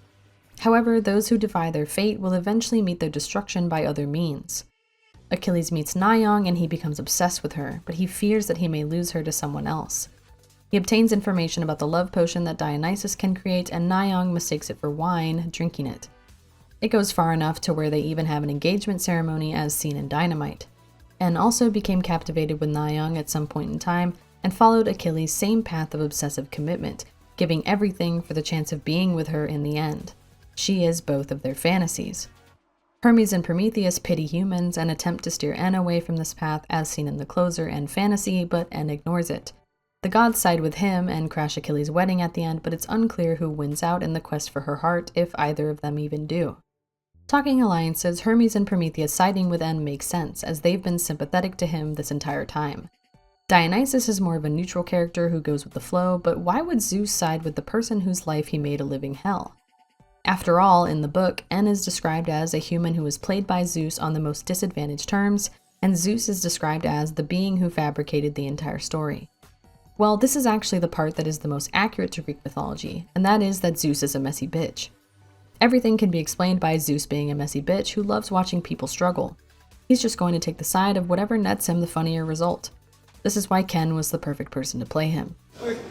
[SPEAKER 1] However, those who defy their fate will eventually meet their destruction by other means. Achilles meets Naeong and he becomes obsessed with her, but he fears that he may lose her to someone else. He obtains information about the love potion that Dionysus can create, and Naeong mistakes it for wine, drinking it. It goes far enough to where they even have an engagement ceremony as seen in Dynamite. En also became captivated with Naeong at some point in time and followed Achilles' same path of obsessive commitment, giving everything for the chance of being with her in the end. She is both of their fantasies. Hermes and Prometheus pity humans and attempt to steer En away from this path as seen in the closer and fantasy, but En ignores it. The gods side with him and crash Achilles' wedding at the end, but it's unclear who wins out in the quest for her heart, if either of them even do. Talking alliances, Hermes and Prometheus siding with En makes sense, as they've been sympathetic to him this entire time. Dionysus is more of a neutral character who goes with the flow, but why would Zeus side with the person whose life he made a living hell? After all, in the book, En is described as a human who was played by Zeus on the most disadvantaged terms, and Zeus is described as the being who fabricated the entire story. Well, this is actually the part that is the most accurate to Greek mythology, and that is that Zeus is a messy bitch. Everything can be explained by Zeus being a messy bitch who loves watching people struggle. He's just going to take the side of whatever nets him the funnier result. This is why Ken was the perfect person to play him.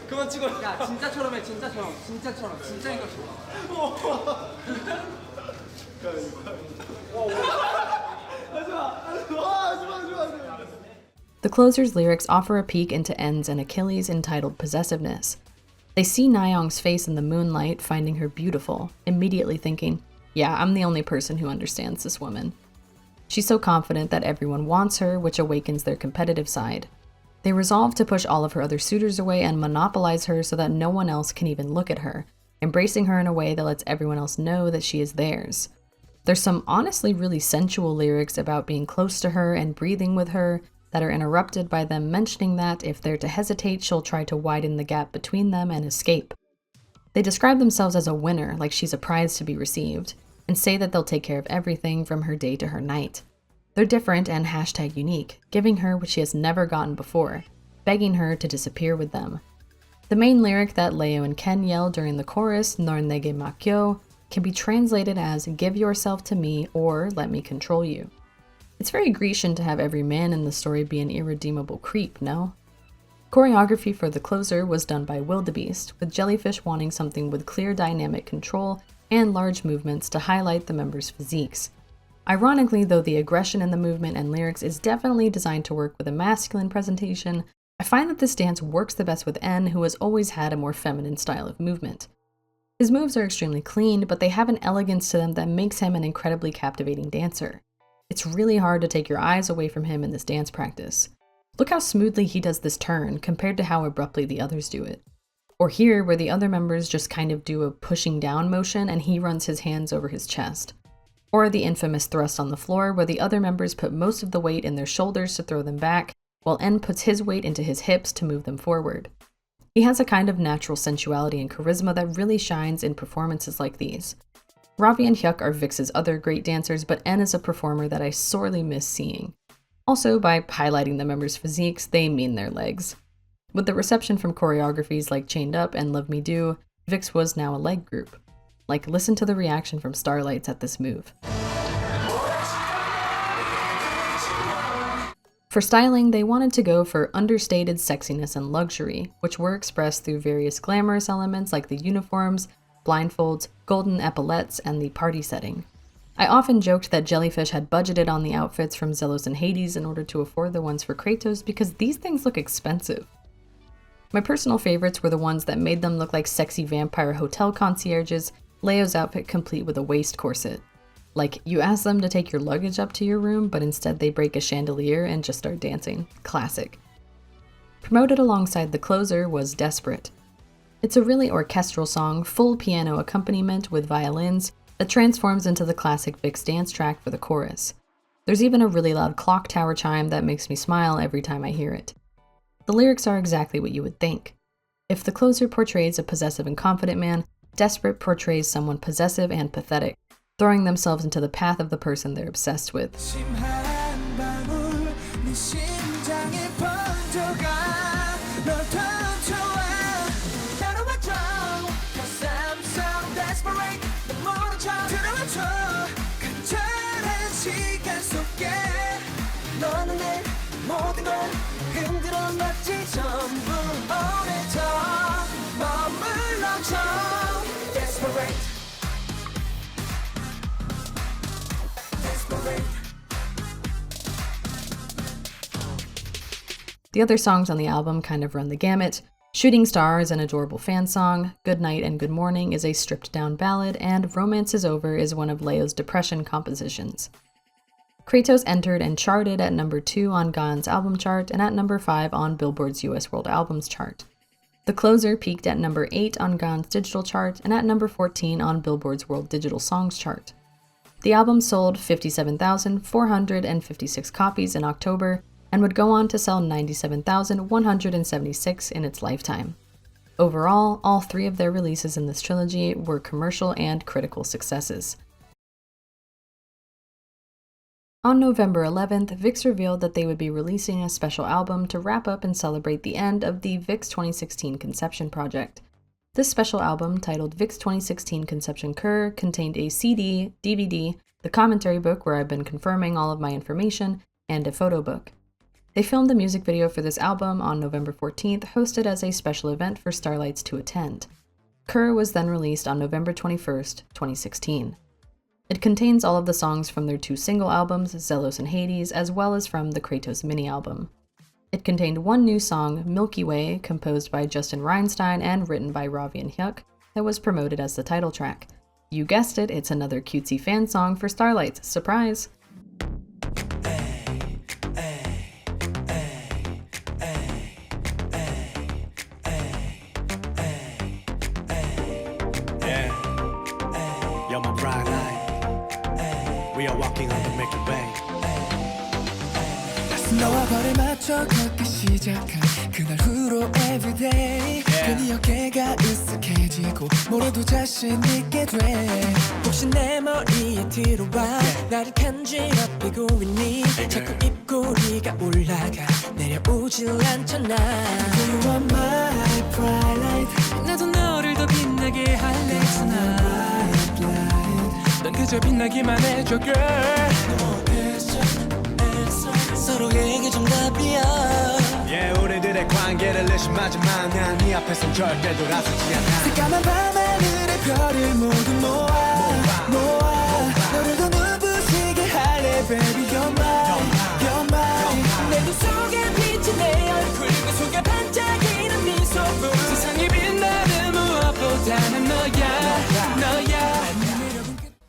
[SPEAKER 3] 그만 찍어. 야, 진짜처럼 해, 진짜처럼. 진짜인 것처럼.
[SPEAKER 1] The closer's lyrics offer a peek into En's and Achilles' entitled possessiveness. They see Naeong's face in the moonlight, finding her beautiful, immediately thinking, yeah, I'm the only person who understands this woman. She's so confident that everyone wants her, which awakens their competitive side. They resolve to push all of her other suitors away and monopolize her so that no one else can even look at her, embracing her in a way that lets everyone else know that she is theirs. There's some honestly really sensual lyrics about being close to her and breathing with her that are interrupted by them mentioning that if they're to hesitate, she'll try to widen the gap between them and escape. They describe themselves as a winner, like she's a prize to be received, and say that they'll take care of everything from her day to her night. They're different and #unique, giving her what she has never gotten before, begging her to disappear with them. The main lyric that Leo and Ken yell during the chorus, Nor nege makyo, can be translated as give yourself to me or let me control you. It's very Grecian to have every man in the story be an irredeemable creep, no? Choreography for the closer was done by Wildebeest, with Jellyfish wanting something with clear dynamic control and large movements to highlight the members' physiques. Ironically, though the aggression in the movement and lyrics is definitely designed to work with a masculine presentation, I find that this dance works the best with En, who has always had a more feminine style of movement. His moves are extremely clean, but they have an elegance to them that makes him an incredibly captivating dancer. It's really hard to take your eyes away from him in this dance practice. Look how smoothly he does this turn compared to how abruptly the others do it. Or here, where the other members just kind of do a pushing down motion and he runs his hands over his chest. Or the infamous thrust on the floor, where the other members put most of the weight in their shoulders to throw them back, while En puts his weight into his hips to move them forward. He has a kind of natural sensuality and charisma that really shines in performances like these. Ravi and Hyuk are VIXX's other great dancers, but En is a performer that I sorely miss seeing. Also, by highlighting the members' physiques, they mean their legs. With the reception from choreographies like Chained Up and Love Me Do, VIXX was now a leg group. Like, listen to the reaction from Starlights at this move. For styling, they wanted to go for understated sexiness and luxury, which were expressed through various glamorous elements like the uniforms, blindfolds, golden epaulettes, and the party setting. I often joked that Jellyfish had budgeted on the outfits from Zelos and Hades in order to afford the ones for Kratos because these things look expensive. My personal favorites were the ones that made them look like sexy vampire hotel concierges, Leo's outfit complete with a waist corset. Like, you ask them to take your luggage up to your room, but instead they break a chandelier and just start dancing. Classic. Promoted alongside the closer was Desperate. It's a really orchestral song, full piano accompaniment with violins, that transforms into the classic VIXX dance track for the chorus. There's even a really loud clock tower chime that makes me smile every time I hear it. The lyrics are exactly what you would think. If the closer portrays a possessive and confident man, Desperate portrays someone possessive and pathetic, throwing themselves into the path of the person they're obsessed with. The other songs on the album kind of run the gamut. Shooting Star is an adorable fan song, Good Night and Good Morning is a stripped-down ballad, and Romance Is Over is one of Leo's depression compositions. Kratos entered and charted at number 2 on Gaon's album chart and at number 5 on Billboard's US World Albums chart. The Closer peaked at number 8 on Gaon's digital chart and at number 14 on Billboard's World Digital Songs chart. The album sold 57,456 copies in October and would go on to sell 97,176 in its lifetime. Overall, all 3 of their releases in this trilogy were commercial and critical successes. On November 11th, VIXX revealed that they would be releasing a special album to wrap up and celebrate the end of the VIXX 2016 Conception project. This special album, titled VIXX 2016 Conception Cur, contained a CD, DVD, the commentary book where I've been confirming all of my information, and a photo book. They filmed the music video for this album on November 14th, hosted as a special event for Starlights to attend. Cur was then released on November 21st, 2016. It contains all of the songs from their 2 single albums, Zelos and Hades, as well as from the Kratos mini-album. It contained 1 new song, Milky Way, composed by Justin Reinstein and written by Ravi and Hyuk, that was promoted as the title track. You guessed it, it's another cutesy fan song for Starlights. Surprise!
[SPEAKER 8] You're my bright light. We are walking on the Milky Way. 너와 발에 맞춰 걷기 시작한 그날 후로 everyday 괜히 어깨가 으쓱해지고 뭐래도 자신 있게 돼 혹시 내 머리에 들어와 나를 간지럽히고 있니 자꾸 입꼬리가 올라가 내려오질 않잖아 You are my bright light 나도 너를 더 빛나게 할래 tonight 넌 그저 빛나기만 해줘 girl 서로에게 정답이야 Yeah 우리들의 관계를 의심하지만 난 네 앞에선 절대 돌아서지 않아 새까만 밤하늘의 별을 모두 모아 너를 더 눈부시게 할래 Baby you're mine 내 눈 속에 비친 내 얼굴 그 속에 반짝이는 미소로 세상이 빛나는 무엇보다는 너야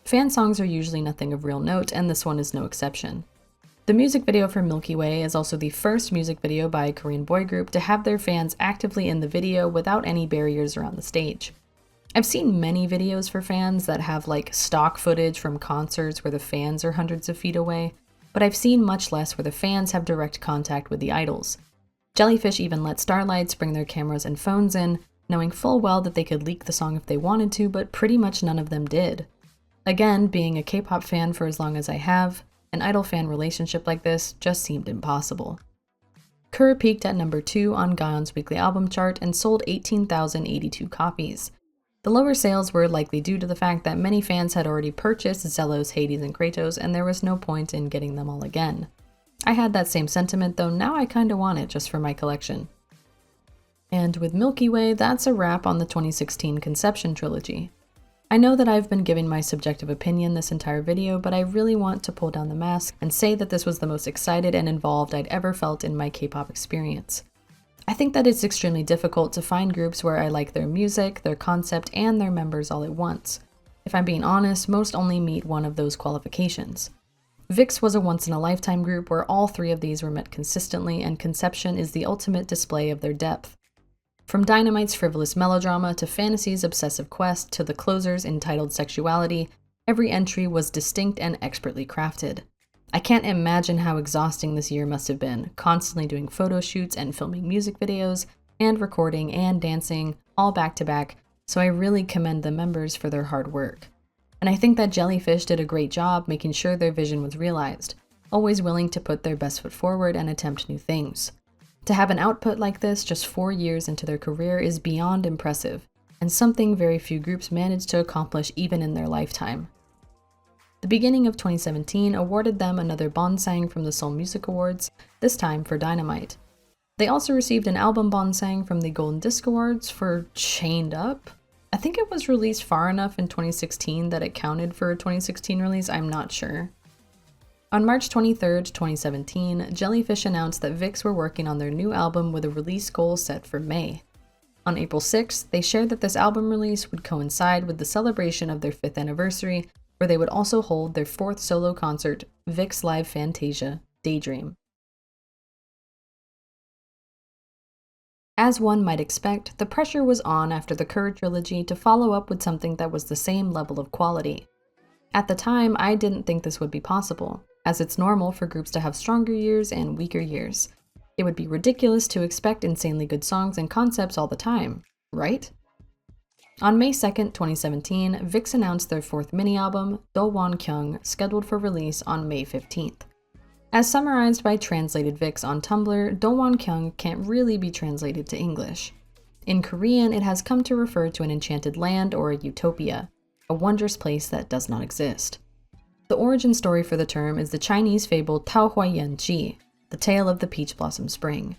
[SPEAKER 1] Fan songs are usually nothing of real note, and this one is no exception. The music video for Milky Way is also the first music video by a Korean boy group to have their fans actively in the video without any barriers around the stage. I've seen many videos for fans that have like stock footage from concerts where the fans are hundreds of feet away, but I've seen much less where the fans have direct contact with the idols. Jellyfish even let Starlights bring their cameras and phones in, knowing full well that they could leak the song if they wanted to, but pretty much none of them did. Again, being a K-pop fan for as long as I have, an idol-fan relationship like this just seemed impossible. Cur peaked at number 2 on Gaon's weekly album chart and sold 18,082 copies. The lower sales were likely due to the fact that many fans had already purchased Zelos, Hades, and Kratos, and there was no point in getting them all again. I had that same sentiment, though now I kinda want it just for my collection. And with Milky Way, that's a wrap on the 2016 Conception trilogy. I know that I've been giving my subjective opinion this entire video, but I really want to pull down the mask and say that this was the most excited and involved I'd ever felt in my K-pop experience. I think that it's extremely difficult to find groups where I like their music, their concept, and their members all at once. If I'm being honest, most only meet one of those qualifications. VIXX was a once-in-a-lifetime group where all 3 of these were met consistently, and Conception is the ultimate display of their depth. From Dynamite's frivolous melodrama to Fantasy's obsessive quest to The Closer's entitled sexuality, Every entry was distinct and expertly crafted. I can't imagine how exhausting this year must have been, constantly doing photo shoots and filming music videos, and recording and dancing, all back to back, so I really commend the members for their hard work. And I think that Jellyfish did a great job making sure their vision was realized, always willing to put their best foot forward and attempt new things. To have an output like this just 4 years into their career is beyond impressive, and something very few groups managed to accomplish even in their lifetime. The beginning of 2017 awarded them another Bonsang from the Seoul Music Awards, this time for Dynamite. They also received an album Bonsang from the Golden Disc Awards for Chained Up. I think it was released far enough in 2016 that it counted for a 2016 release, I'm not sure. On March 23, 2017, Jellyfish announced that VIXX were working on their new album with a release goal set for May. On April 6th, they shared that this album release would coincide with the celebration of their 5th anniversary, where they would also hold their 4th solo concert, VIXX Live Fantasia Daydream. As one might expect, the pressure was on after the Curd trilogy to follow up with something that was the same level of quality. At the time, I didn't think this would be possible, as it's normal for groups to have stronger years and weaker years. It would be ridiculous to expect insanely good songs and concepts all the time, right? On May 2nd, 2017, VIXX announced their 4th mini-album, Do Won Kyung, scheduled for release on May 15th. As summarized by Translated VIXX on Tumblr, Do Won Kyung can't really be translated to English. In Korean, it has come to refer to an enchanted land or a utopia, a wondrous place that does not exist. The origin story for the term is the Chinese fable Tao Huayan Ji, the tale of the peach blossom spring.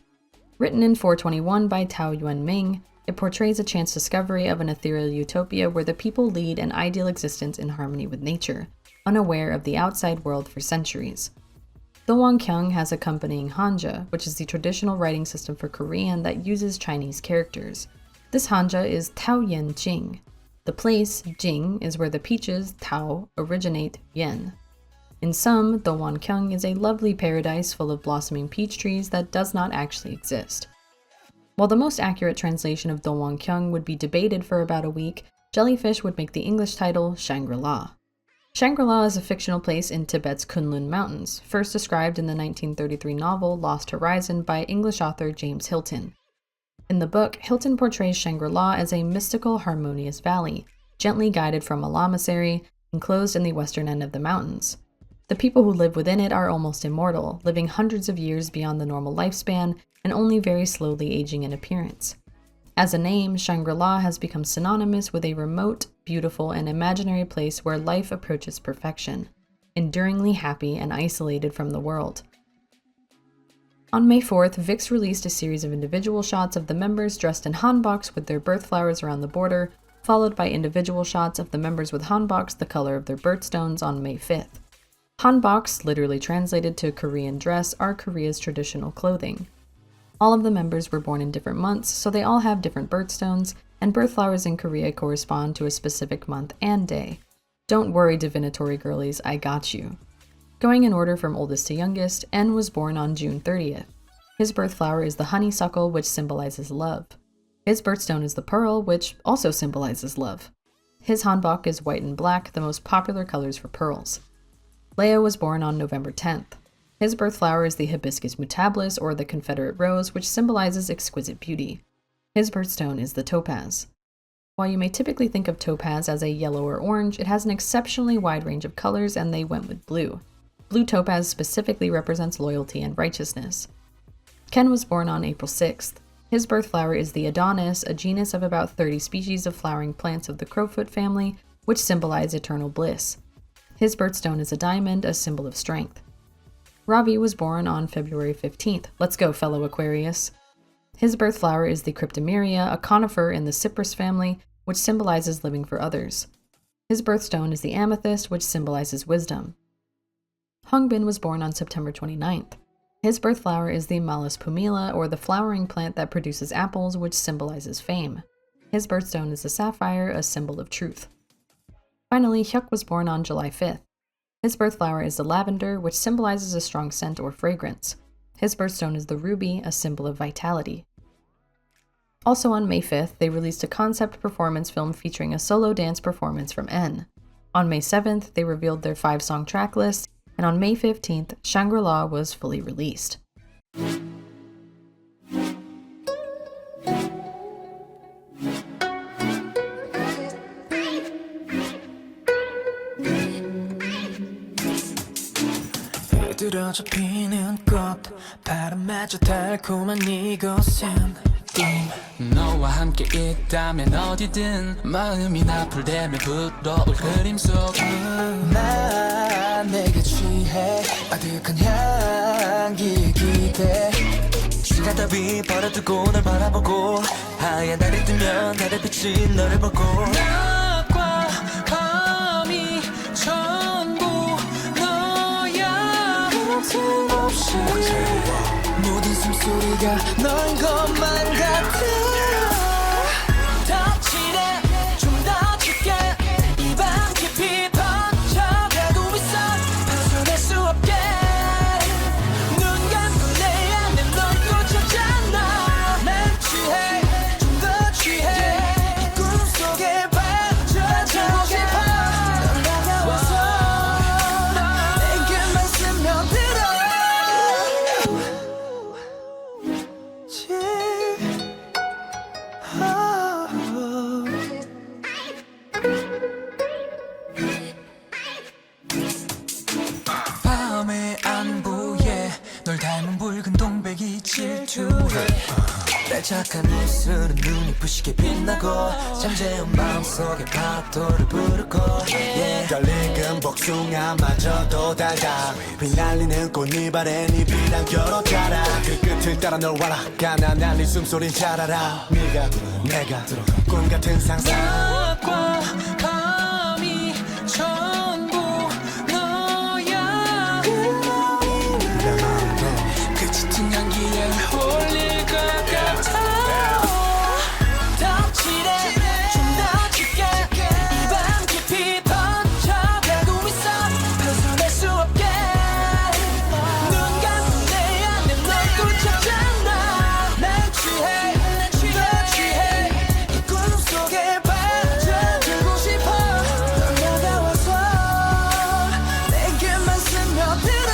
[SPEAKER 1] Written in 421 by Tao Yuanming, it portrays a chance discovery of an ethereal utopia where the people lead an ideal existence in harmony with nature, unaware of the outside world for centuries. Do Won Kyung has accompanying Hanja, which is the traditional writing system for Korean that uses Chinese characters. This Hanja is Tao Yen Jing. The place, Jing, is where the peaches, Tao, originate Yen. In sum, Do Won Kyung is a lovely paradise full of blossoming peach trees that does not actually exist. While the most accurate translation of Do Won Kyung would be debated for about a week, Jellyfish would make the English title Shangri-La. Shangri-La is a fictional place in Tibet's Kunlun Mountains, first described in the 1933 novel Lost Horizon by English author James Hilton. In the book, Hilton portrays Shangri-La as a mystical, harmonious valley, gently guided from a lamasery, enclosed in the western end of the mountains. The people who live within it are almost immortal, living hundreds of years beyond the normal lifespan and only very slowly aging in appearance. As a name, Shangri-La has become synonymous with a remote, beautiful, and imaginary place where life approaches perfection, enduringly happy and isolated from the world. On May 4th, VIXX released a series of individual shots of the members dressed in hanboks with their birth flowers around the border, followed by individual shots of the members with hanboks the color of their birthstones on May 5th. Hanboks, literally translated to Korean dress, are Korea's traditional clothing. All of the members were born in different months, so they all have different birthstones, and birth flowers in Korea correspond to a specific month and day. Don't worry, divinatory girlies, I got you. Going in order from oldest to youngest, N was born on June 30th. His birth flower is the honeysuckle, which symbolizes love. His birthstone is the pearl, which also symbolizes love. His hanbok is white and black, the most popular colors for pearls. Leo was born on November 10th. His birth flower is the hibiscus mutabilis, or the Confederate rose, which symbolizes exquisite beauty. His birthstone is the topaz. While you may typically think of topaz as a yellow or orange, it has an exceptionally wide range of colors, and they went with blue. Blue topaz specifically represents loyalty and righteousness. Ken was born on April 6th. His birth flower is the Adonis, a genus of about 30 species of flowering plants of the crowfoot family, which symbolize eternal bliss. His birthstone is a diamond, a symbol of strength. Ravi was born on February 15th. Let's go, fellow Aquarius. His birth flower is the Cryptomeria, a conifer in the cypress family, which symbolizes living for others. His birthstone is the amethyst, which symbolizes wisdom. Hongbin was born on September 29th. His birth flower is the Malus pumila, or the flowering plant that produces apples, which symbolizes fame. His birthstone is the sapphire, a symbol of truth. Finally, Hyuk was born on July 5th. His birth flower is the lavender, which symbolizes a strong scent or fragrance. His birthstone is the ruby, a symbol of vitality. Also on May 5th, they released a concept performance film featuring a solo dance performance from N. On May 7th, they revealed their 5-song tracklist, and on May 15th, Shangri-La was fully released.
[SPEAKER 8] 들어져 피는 꽃 바람마저 달콤한 이곳은 너와 함께 있다면 어디든 마음이 나풀대면 불어올 그림 속 난 내게 취해 아득한 향기에 기대 시간 따위 버려두고 널 바라보고 하얀 달이 뜨면 달의 빛이 너를 보고 낮과 밤이 전부 너야 틈없이 모든 숨소리가 너인 것만 같아 더 진해 좀 더 짙게 이 밤 깊이 번져가고 있어 벗어날 수 없게 눈 감고 내 안에 널 꽂혔잖아 난 취해 좀 더 취해 이 꿈속에 빠져들고 싶어 넌 다가와서 내게만 스며들어 밤의 안부에 널 닮은 붉은 동백이 질투해 날 착한 입술은 눈이 부시게 빛나고 잠재운 마음속에 파도를 부르고 덜 익은 복숭아마저도 달다 휘날리는 꽃잎아래 네 비단 결어자라 그 끝을 따라 널 와라 가난한 네 숨소리 잘 알아 네가 내가 꿈같은 상상 낮과 밤이 전부 너야 그 짙은 향기에 홀릴 것 같아 더 칠해 좀 더 짙게 이 밤 깊이 번져가고 있어 벗어날 수 없게 눈 감고 내 안에 널 꽂혔잖아 난 취해 더 취해 이 꿈속에 빠져들고 싶어 넌 다가와서 내게만 스며들어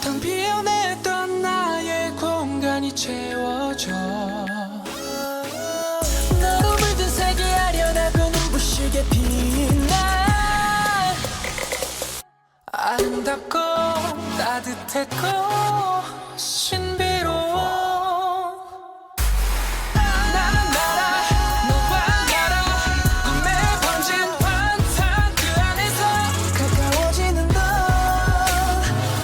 [SPEAKER 8] 텅 비어냈던 나의 공간이 채워져 너로 물든 색이 아련하고 눈부시게 빛나 아름답고 따뜻했고 신비로워 나는 알아 너와 나라 꿈에 번진 환상 그 안에서 가까워지는 너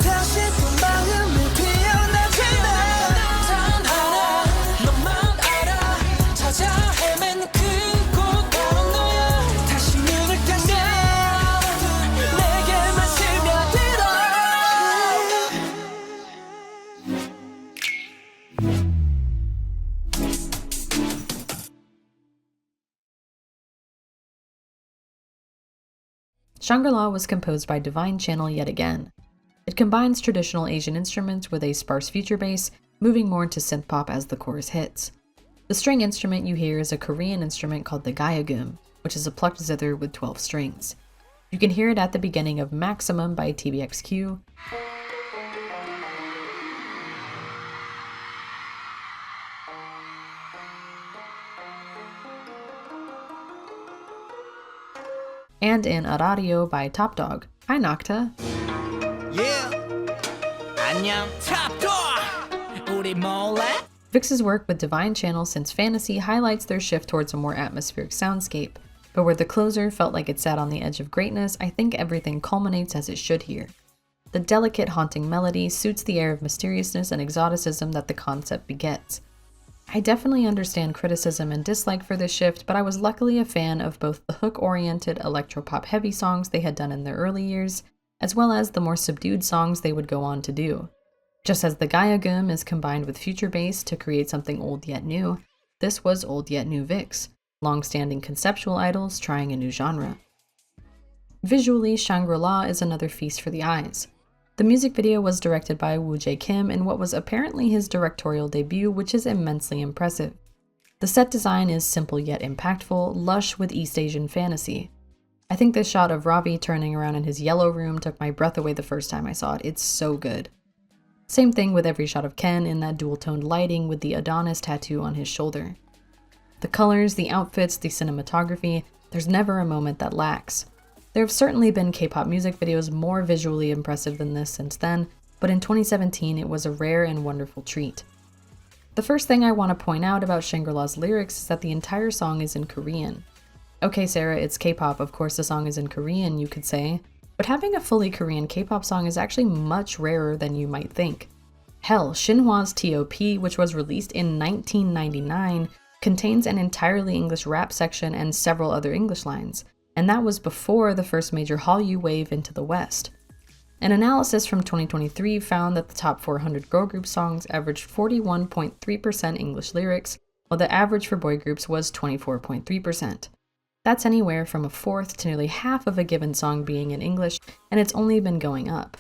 [SPEAKER 8] 다시 또 마음이 피어나지나 단 하나 너만 알아 찾아 헤맨 그곳 바로 너야 다시 눈을 뜨면 내게만 스며들어
[SPEAKER 1] Shangri-La was composed by Divine Channel yet again. It combines traditional Asian instruments with a sparse future bass, moving more into synth-pop as the chorus hits. The string instrument you hear is a Korean instrument called the gayagum, which is a plucked zither with 12 strings. You can hear it at the beginning of Maximum by TVXQ, and in Arario by Top Dog. Hi Nocta!
[SPEAKER 8] Yeah 안녕 탑도 우리 몰래
[SPEAKER 1] VIXX's work with Divine Channel since Fantasy highlights their shift towards a more atmospheric soundscape, but where the closer felt like it sat on the edge of greatness, I think everything culminates as it should here. The delicate, haunting melody suits the air of mysteriousness and exoticism that the concept begets. I definitely understand criticism and dislike for this shift, but I was luckily a fan of both the hook-oriented electropop heavy songs they had done in their early years, as well as the more subdued songs they would go on to do. Just as the gayagum is combined with future bass to create something old yet new, this was old yet new VIXX, long-standing conceptual idols trying a new genre. Visually, Shangri-La is another feast for the eyes. The music video was directed by Woo Jae Kim in what was apparently his directorial debut, which is immensely impressive. The set design is simple yet impactful, lush with East Asian fantasy. I think this shot of Ravi turning around in his yellow room took my breath away the first time I saw it. It's so good. Same thing with every shot of Ken in that dual-toned lighting with the Adonis tattoo on his shoulder. The colors, the outfits, the cinematography, there's never a moment that lacks. There have certainly been K-pop music videos more visually impressive than this since then, but in 2017 it was a rare and wonderful treat. The first thing I want to point out about Shangri-La's lyrics is that the entire song is in Korean. Okay, Sarah, it's K-pop, of course the song is in Korean, you could say, but having a fully Korean K-pop song is actually much rarer than you might think. Hell, Shinhwa's T.O.P., which was released in 1999, contains an entirely English rap section and several other English lines, and that was before the first major Hallyu wave into the West. An analysis from 2023 found that the top 400 girl group songs averaged 41.3% English lyrics, while the average for boy groups was 24.3%. That's anywhere from a fourth to nearly half of a given song being in English, and it's only been going up.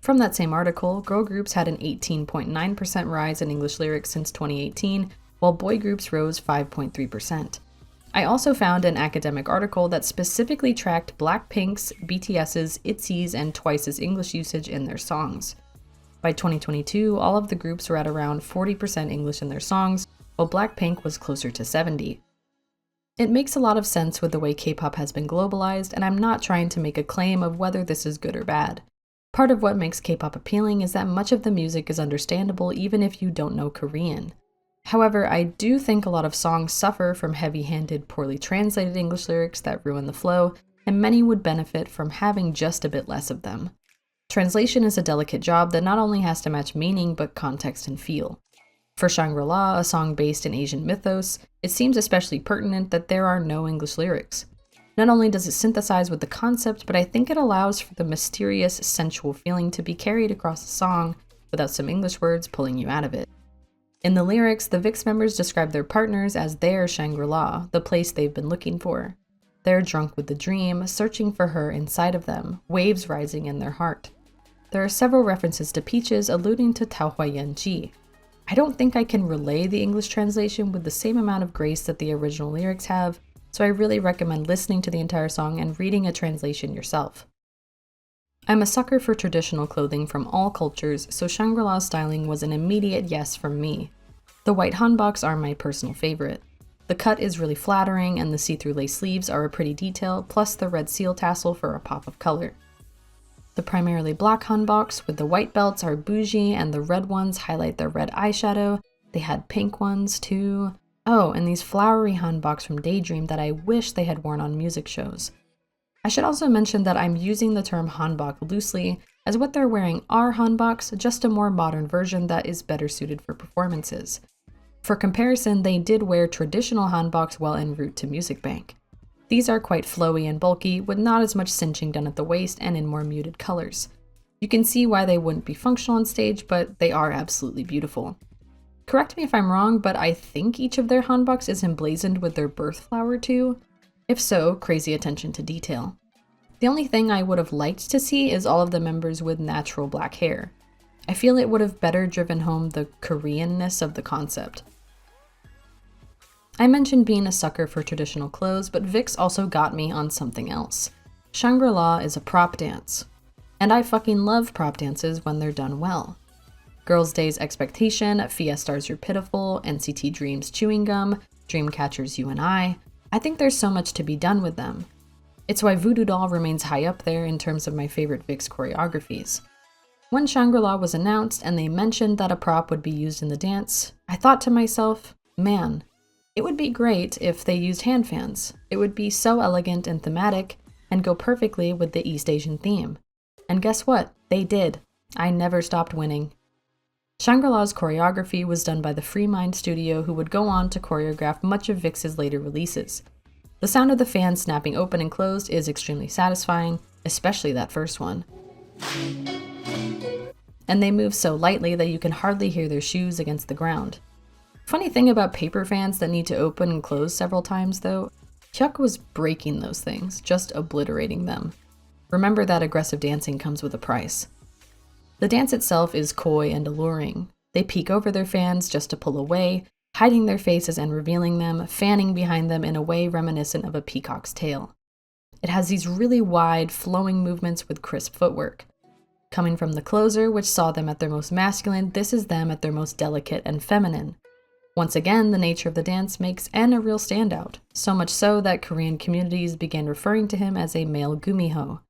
[SPEAKER 1] From that same article, girl groups had an 18.9% rise in English lyrics since 2018, while boy groups rose 5.3%. I also found an academic article that specifically tracked Blackpink's, BTS's, ITZY's, and Twice's English usage in their songs. By 2022, all of the groups were at around 40% English in their songs, while Blackpink was closer to 70%. It makes a lot of sense with the way K-pop has been globalized, and I'm not trying to make a claim of whether this is good or bad. Part of what makes K-pop appealing is that much of the music is understandable even if you don't know Korean. However, I do think a lot of songs suffer from heavy-handed, poorly translated English lyrics that ruin the flow, and many would benefit from having just a bit less of them. Translation is a delicate job that not only has to match meaning, but context and feel. For Shangri-La, a song based in Asian mythos, it seems especially pertinent that there are no English lyrics. Not only does it synthesize with the concept, but I think it allows for the mysterious, sensual feeling to be carried across the song without some English words pulling you out of it. In the lyrics, the VIXX members describe their partners as their Shangri-La, the place they've been looking for. They're drunk with the dream, searching for her inside of them, waves rising in their heart. There are several references to peaches alluding to Taohuayanji. I don't think I can relay the English translation with the same amount of grace that the original lyrics have, so I really recommend listening to the entire song and reading a translation yourself. I'm a sucker for traditional clothing from all cultures, so Shangri-La's styling was an immediate yes from me. The white hanboks are my personal favorite. The cut is really flattering and the see-through lace sleeves are a pretty detail, plus the red seal tassel for a pop of color. The primarily black hanboks with the white belts are bougie and the red ones highlight their red eyeshadow. They had pink ones too. Oh, and these flowery hanboks from Daydream that I wish they had worn on music shows. I should also mention that I'm using the term hanbok loosely, as what they're wearing are hanboks, just a more modern version that is better suited for performances. For comparison, they did wear traditional hanboks while en route to Music Bank. These are quite flowy and bulky, with not as much cinching done at the waist and in more muted colors. You can see why they wouldn't be functional on stage, but they are absolutely beautiful. Correct me if I'm wrong, but I think each of their hanboks is emblazoned with their birth flower too. If so, crazy attention to detail. The only thing I would have liked to see is all of the members with natural black hair. I feel it would have better driven home the Koreanness of the concept. I mentioned being a sucker for traditional clothes, but VIXX also got me on something else. Shangri-La is a prop dance. And I fucking love prop dances when they're done well. Girls' Day's Expectation, Fiestar's You're Pitiful, NCT Dream's Chewing Gum, Dreamcatcher's You and I think there's so much to be done with them. It's why Voodoo Doll remains high up there in terms of my favorite VIXX choreographies. When Shangri-La was announced and they mentioned that a prop would be used in the dance, I thought to myself, man, it would be great if they used hand fans. It would be so elegant and thematic and go perfectly with the East Asian theme. And guess what? They did. I never stopped winning. Shangri-La's choreography was done by the Free Mind studio, who would go on to choreograph much of VIXX's later releases. The sound of the fans snapping open and closed is extremely satisfying, especially that first one. And they move so lightly that you can hardly hear their shoes against the ground. Funny thing about paper fans that need to open and close several times though, Hyuk was breaking those things, just obliterating them. Remember that aggressive dancing comes with a price. The dance itself is coy and alluring. They peek over their fans just to pull away, hiding their faces and revealing them, fanning behind them in a way reminiscent of a peacock's tail. It has these really wide, flowing movements with crisp footwork. Coming from the closer, which saw them at their most masculine, this is them at their most delicate and feminine. Once again, the nature of the dance makes En a real standout, so much so that Korean communities began referring to him as a male gumiho.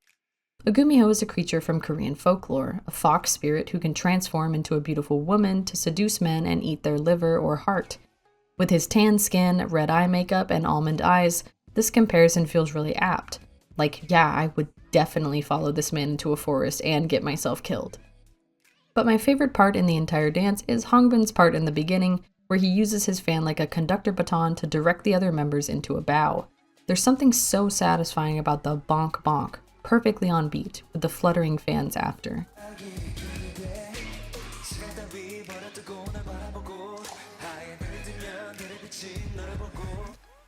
[SPEAKER 1] A gumiho is a creature from Korean folklore, a fox spirit who can transform into a beautiful woman to seduce men and eat their liver or heart. With his tan skin, red eye makeup, and almond eyes, this comparison feels really apt. Like, yeah, I would definitely follow this man into a forest and get myself killed. But my favorite part in the entire dance is Hongbin's part in the beginning, where he uses his fan like a conductor baton to direct the other members into a bow. There's something so satisfying about the bonk bonk, perfectly on beat, with the fluttering fans after.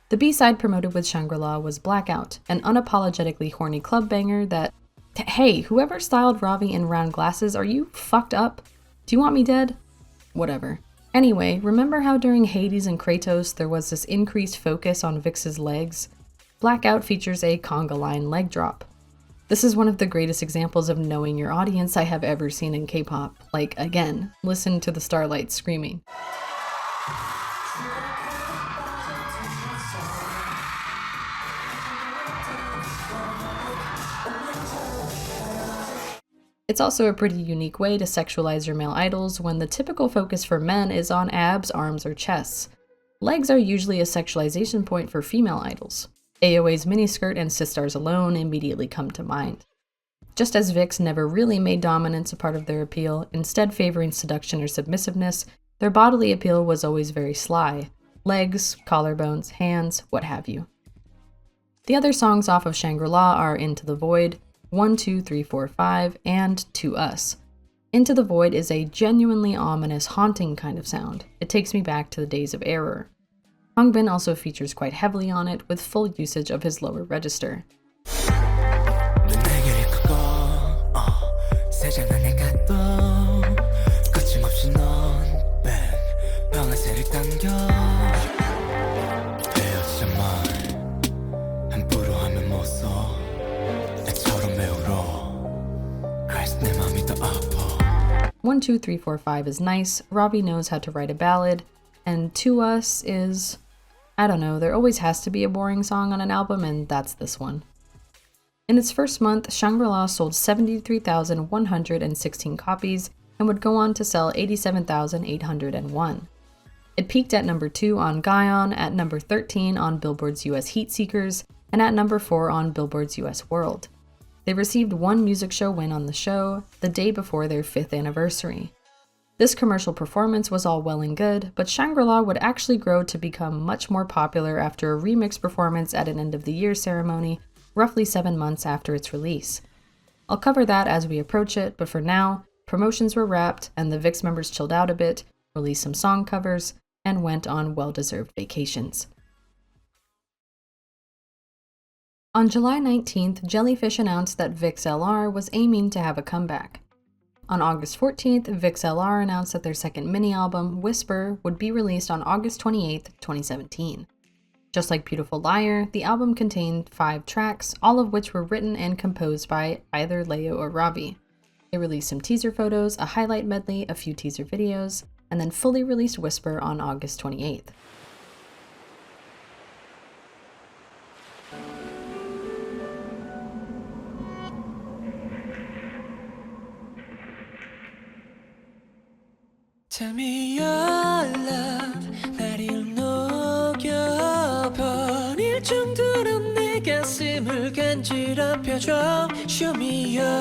[SPEAKER 1] The B-side promoted with Shangri-La was Blackout, an unapologetically horny club banger that, hey, whoever styled Ravi in round glasses, are you fucked up? Do you want me dead? Whatever. Anyway, remember how during Hades and Kratos there was this increased focus on VIXX's legs? Blackout features a conga line leg drop. This is one of the greatest examples of knowing your audience I have ever seen in K-pop. Like, again, listen to the Starlights screaming. It's also a pretty unique way to sexualize your male idols when the typical focus for men is on abs, arms, or chests. Legs are usually a sexualization point for female idols. AOA's miniskirt and Sistars alone immediately come to mind. Just as VIXX never really made dominance a part of their appeal, instead favoring seduction or submissiveness, their bodily appeal was always very sly. Legs, collarbones, hands, what have you. The other songs off of Shangri-La are Into the Void, 1, 2, 3, 4, 5, and To Us. Into the Void is a genuinely ominous, haunting kind of sound. It takes me back to the days of Error. Hongbin also features quite heavily on it, with full usage of his lower register. One, 2, 3, 4, 5 is nice, Ravi knows how to write a ballad, and To Us is, I don't know, there always has to be a boring song on an album, and that's this one. In its first month, Shangri-La sold 73,116 copies and would go on to sell 87,801. It peaked at number 2 on Gaon, at number 13 on Billboard's US Heat Seekers, and at number 4 on Billboard's US World. They received one music show win on the show, the day before their 5th anniversary. This commercial performance was all well and good, but Shangri-La would actually grow to become much more popular after a remix performance at an end-of-the-year ceremony, roughly 7 months after its release. I'll cover that as we approach it, but for now, promotions were wrapped and the VIXX members chilled out a bit, released some song covers, and went on well-deserved vacations. On July 19th, Jellyfish announced that VIXX LR was aiming to have a comeback. On August 14th, VIXX LR announced that their second mini-album, Whisper, would be released on August 28th, 2017. Just like Beautiful Liar, the album contained 5 tracks, all of which were written and composed by either Leo or Ravi. They released some teaser photos, a highlight medley, a few teaser videos, and then fully released Whisper on August 28th.
[SPEAKER 4] Tell me your love 나를 녹여버릴 정도로 내 가슴을 간지럽혀줘 Show me your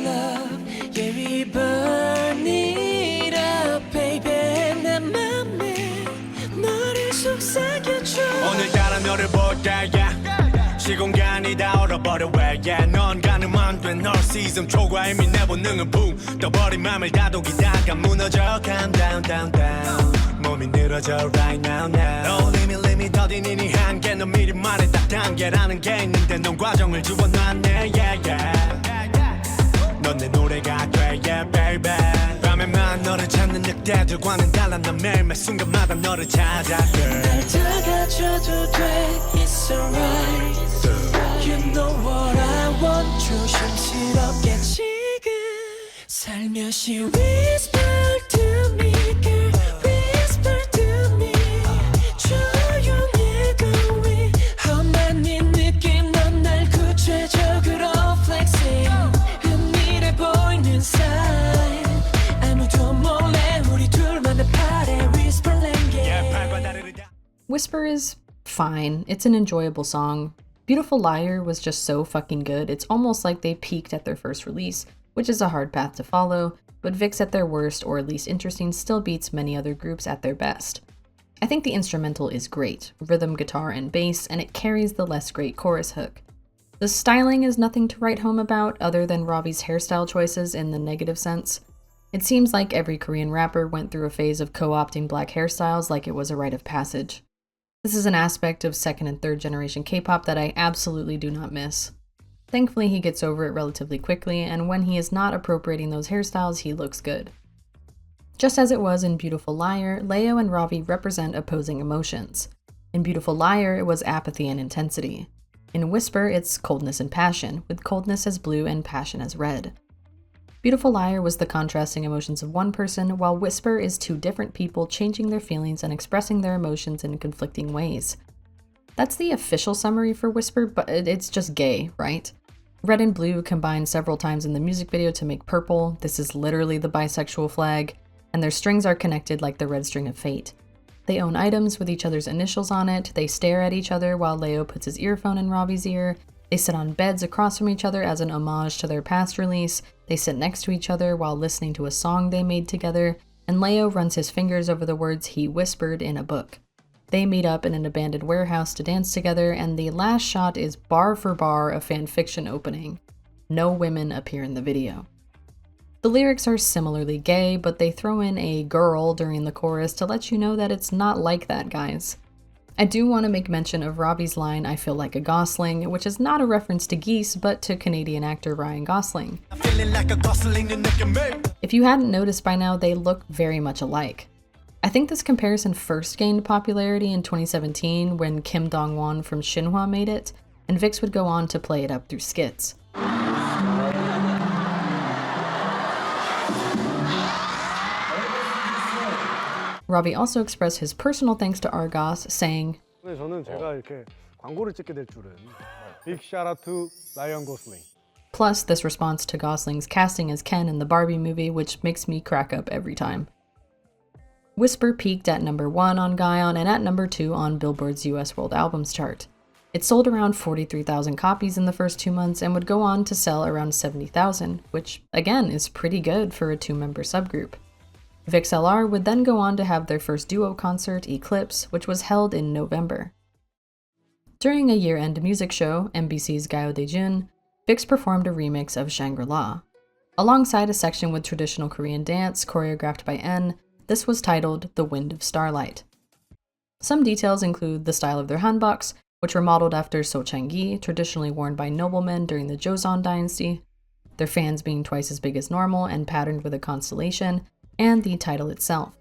[SPEAKER 4] love Yeah we burn it up baby 내 맘에 너를 속삭여줘 오늘따라 너를 볼 때야 시공간이 다 얼어버려 왜 yeah 넌 가늠한 된 널 시즌 초과 이미 내 본능은 붕 떠버린 맘을 다독이다가 무너져 Calm down down down 몸이 늘어져 right now now No limit 더딘 이 한계 넌 미리 말해 딱 단계라는 게 있는데 넌 과정을 지워놨네 yeah yeah 넌 내 노래가 돼 yeah baby 밤에만 너를 찾는 늑대들과는 달라 난 매일매일 순간마다 너를 찾아 girl 날 다가져도 돼 It's alright You know what I want 조심스럽게 지금 살며시 whisper to me girl whisper to me 조용히 going 험한 이 느낌 넌 날 구체적으로 flexing 은밀해 보이는 sign 아무도 몰래 우리 둘만의 party whisper language.
[SPEAKER 1] Whisper is fine. It's an enjoyable song. Beautiful Liar was just so fucking good. It's almost like they peaked at their first release, which is a hard path to follow, but VIXX at their worst or least interesting still beats many other groups at their best. I think the instrumental is great, rhythm, guitar, and bass, and it carries the less great chorus hook. The styling is nothing to write home about other than Ravi's hairstyle choices in the negative sense. It seems like every Korean rapper went through a phase of co-opting black hairstyles like it was a rite of passage. This is an aspect of second and third generation K-pop that I absolutely do not miss. Thankfully, he gets over it relatively quickly, and when he is not appropriating those hairstyles, he looks good. Just as it was in Beautiful Liar, Leo and Ravi represent opposing emotions. In Beautiful Liar, it was apathy and intensity. In Whisper, it's coldness and passion, with coldness as blue and passion as red. Beautiful Liar was the contrasting emotions of one person, while Whisper is two different people changing their feelings and expressing their emotions in conflicting ways. That's the official summary for Whisper, but it's just gay, right? Red and blue combined several times in the music video to make purple. This is literally the bisexual flag, and their strings are connected like the red string of fate. They own items with each other's initials on it, they stare at each other while Leo puts his earphone in Ravi's ear, they sit on beds across from each other as an homage to their past release, they sit next to each other while listening to a song they made together, and Leo runs his fingers over the words he whispered in a book. They meet up in an abandoned warehouse to dance together, and the last shot is bar for bar a fanfiction opening. No women appear in the video. The lyrics are similarly gay, but they throw in a girl during the chorus to let you know that it's not like that, guys. I do want to make mention of Ravi's line, "I feel like a Gosling," which is not a reference to geese, but to Canadian actor Ryan Gosling. If you hadn't noticed by now, they look very much alike. I think this comparison first gained popularity in 2017 when Kim Dong-won from Shinhwa made it, and VIXX would go on to play it up through skits. Ravi also expressed his personal thanks to Argos, saying,
[SPEAKER 11] 저는 제가 이렇게 광고를 찍게 될 줄은. Big shout out to Ryan Gosling.
[SPEAKER 1] Plus this response to Gosling's casting as Ken in the Barbie movie, which makes me crack up every time. Whisper peaked at number 1 on Gaon and at number 2 on Billboard's US World Albums chart. It sold around 43,000 copies in the first 2 months and would go on to sell around 70,000, which again is pretty good for a 2-member subgroup. VIXLR would then go on to have their first duo concert, Eclipse, which was held in November. During a year-end music show, MBC's Gayo Daejun, VIXX performed a remix of Shangri-La. Alongside a section with traditional Korean dance choreographed by N, this was titled The Wind of Starlight. Some details include the style of their hanboks, which were modeled after sochanggi, traditionally worn by noblemen during the Joseon dynasty, their fans being twice as big as normal and patterned with a constellation, and the title itself.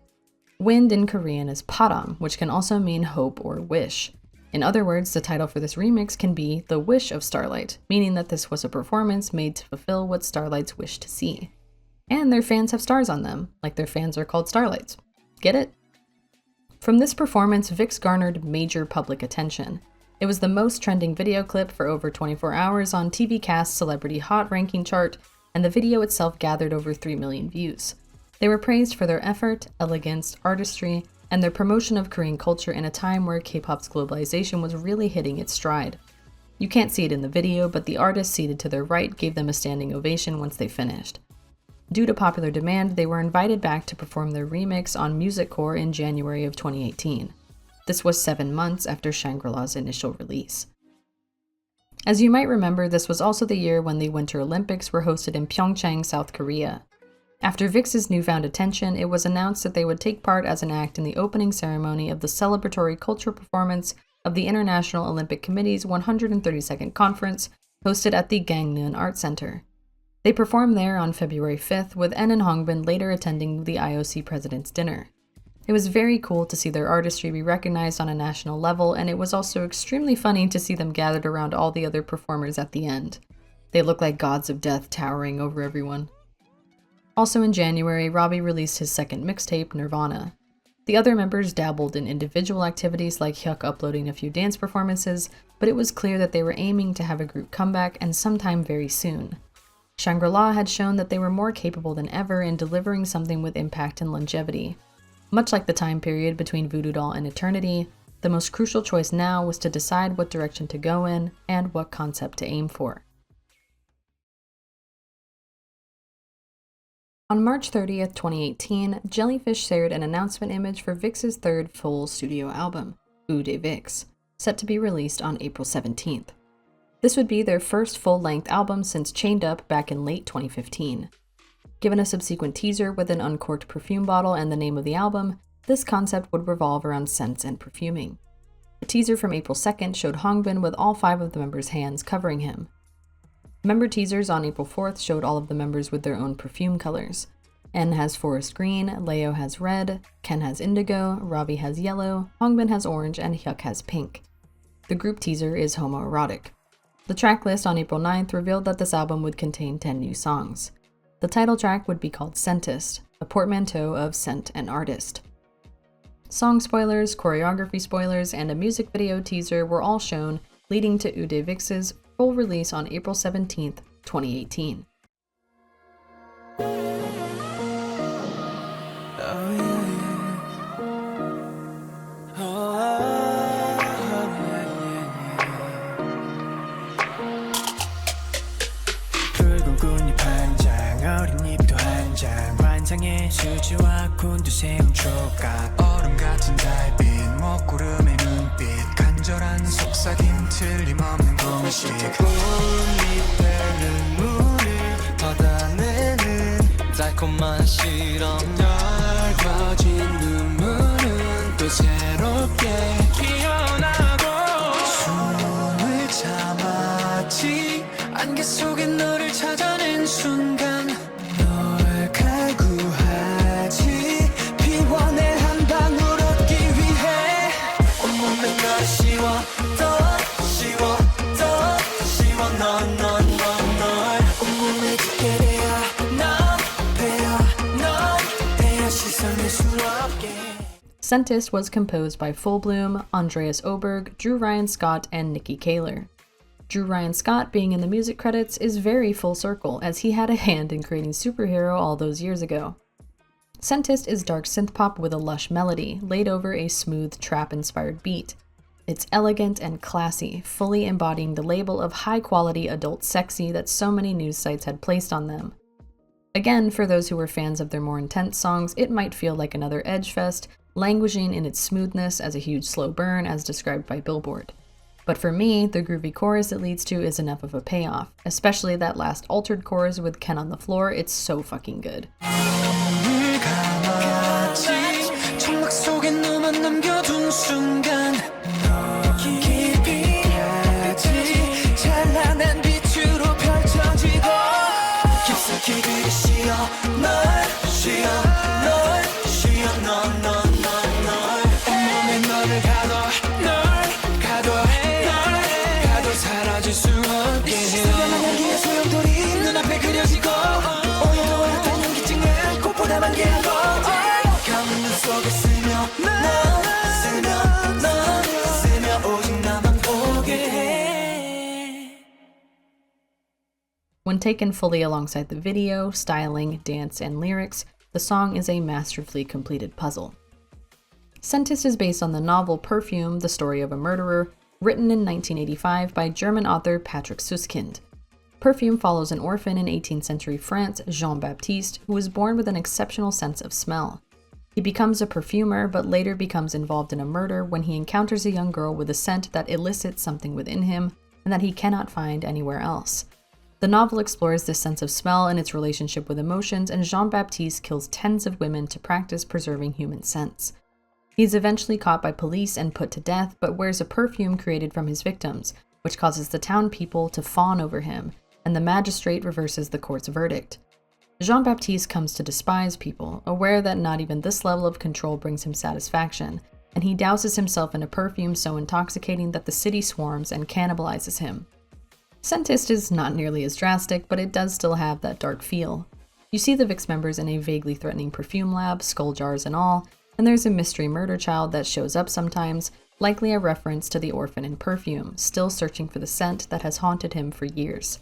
[SPEAKER 1] Wind in Korean is param, which can also mean hope or wish. In other words, the title for this remix can be The Wish of Starlight, meaning that this was a performance made to fulfill what Starlights wish to see. And their fans have stars on them, like their fans are called Starlights. Get it? From this performance, VIXX garnered major public attention. It was the most trending video clip for over 24 hours on TV Cast's Celebrity Hot ranking chart, and the video itself gathered over 3 million views. They were praised for their effort, elegance, artistry, and their promotion of Korean culture in a time where K-pop's globalization was really hitting its stride. You can't see it in the video, but the artist seated to their right gave them a standing ovation once they finished. Due to popular demand, they were invited back to perform their remix on Music Core in January of 2018. This was 7 months after Shangri-La's initial release. As you might remember, this was also the year when the Winter Olympics were hosted in Pyeongchang, South Korea. After VIXX's newfound attention, it was announced that they would take part as an act in the opening ceremony of the celebratory cultural performance of the International Olympic Committee's 132nd conference, hosted at the Gangneung Art Center. They performed there on February 5th, with N and Hongbin later attending the IOC President's Dinner. It was very cool to see their artistry be recognized on a national level, and it was also extremely funny to see them gathered around all the other performers at the end. They look like gods of death towering over everyone. Also in January, Ravi released his second mixtape, Nirvana. The other members dabbled in individual activities like Hyuk uploading a few dance performances, but it was clear that they were aiming to have a group comeback and sometime very soon. Shangri-La had shown that they were more capable than ever in delivering something with impact and longevity. Much like the time period between Voodoo Doll and Eternity, the most crucial choice now was to decide what direction to go in and what concept to aim for. On March 30th, 2018, Jellyfish shared an announcement image for VIXX's third full studio album, VIXX, set to be released on April 17th. This would be their first full-length album since Chained Up back in late 2015. Given a subsequent teaser with an uncorked perfume bottle and the name of the album, this concept would revolve around scents and perfuming. A teaser from April 2nd showed Hongbin with all 5 of the members' hands covering him. Member teasers on April 4th showed all of the members with their own perfume colors. N has forest green, Leo has red, Ken has indigo, Ravi has yellow, Hongbin has orange, and Hyuk has pink. The group teaser is homoerotic. The track list on April 9th revealed that this album would contain 10 new songs. The title track would be called Scentist, a portmanteau of scent and artist. Song spoilers, choreography spoilers, and a music video teaser were all shown, leading to VIXX's full release on April 17th, 2018.
[SPEAKER 4] 환상의 수지와 곤두세운 조각 얼음 같은 달빛 먹구름의 눈빛 간절한 속삭임 틀림없는 공식 꽃잎에 눈물을 받아내는 달콤한 실험 얇아진 눈물은 또 새롭게 피어나고 숨을 참았지 안개 속에 너를 찾아낸 순간
[SPEAKER 1] Scentist was composed by Full Bloom, Andreas Oberg, Drew Ryan Scott, and Nikki Kaler. Drew Ryan Scott being in the music credits is very full circle, as he had a hand in creating Superhero all those years ago. Scentist is dark synthpop with a lush melody, laid over a smooth trap-inspired beat. It's elegant and classy, fully embodying the label of high-quality adult sexy that so many news sites had placed on them. Again, for those who were fans of their more intense songs, it might feel like another edge fest, languishing in its smoothness as a huge slow burn as described by Billboard. But for me, the groovy chorus it leads to is enough of a payoff, especially that last altered chorus with Ken on the floor. It's so fucking good. When taken fully alongside the video, styling, dance, and lyrics, the song is a masterfully completed puzzle. Scentist is based on the novel Perfume, The Story of a Murderer, written in 1985 by German author Patrick Suskind. Perfume follows an orphan in 18th century France, Jean-Baptiste, who was born with an exceptional sense of smell. He becomes a perfumer, but later becomes involved in a murder when he encounters a young girl with a scent that elicits something within him and that he cannot find anywhere else. The novel explores this sense of smell and its relationship with emotions, and Jean-Baptiste kills tens of women to practice preserving human scents. He's eventually caught by police and put to death, but wears a perfume created from his victims, which causes the town people to fawn over him, and the magistrate reverses the court's verdict. Jean-Baptiste comes to despise people, aware that not even this level of control brings him satisfaction, and he douses himself in a perfume so intoxicating that the city swarms and cannibalizes him. Scentist is not nearly as drastic, but it does still have that dark feel. You see the VIXX members in a vaguely threatening perfume lab, skull jars and all, and there's a mystery murder child that shows up sometimes, likely a reference to the orphan in Perfume, still searching for the scent that has haunted him for years.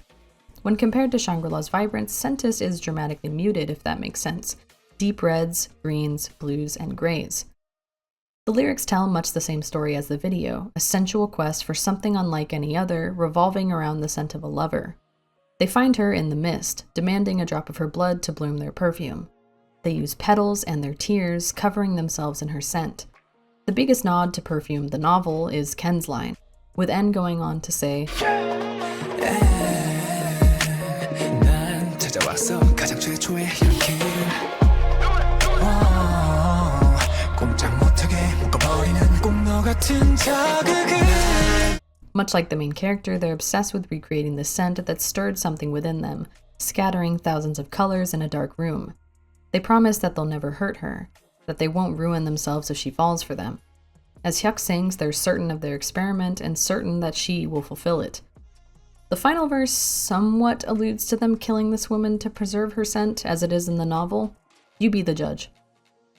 [SPEAKER 1] When compared to Shangri-La's vibrance, Scentist is dramatically muted, if that makes sense. Deep reds, greens, blues, and grays. The lyrics tell much the same story as the video, a sensual quest for something unlike any other, revolving around the scent of a lover. They find her in the mist, demanding a drop of her blood to bloom their perfume. They use petals and their tears, covering themselves in her scent. The biggest nod to Perfume, the novel, is Ken's line, with N going on to say,
[SPEAKER 4] 찾아왔어 가장 최초의 향기를 꼼짝 못하게 묶어버리는 꼭 너 같은 자극을.
[SPEAKER 1] Much like the main character, they're obsessed with recreating the scent that stirred something within them, scattering thousands of colors in a dark room. They promise that they'll never hurt her, that they won't ruin themselves if she falls for them. As Hyuk sings, they're certain of their experiment and certain that she will fulfill it. The final verse somewhat alludes to them killing this woman to preserve her scent, as it is in the novel. You be the judge.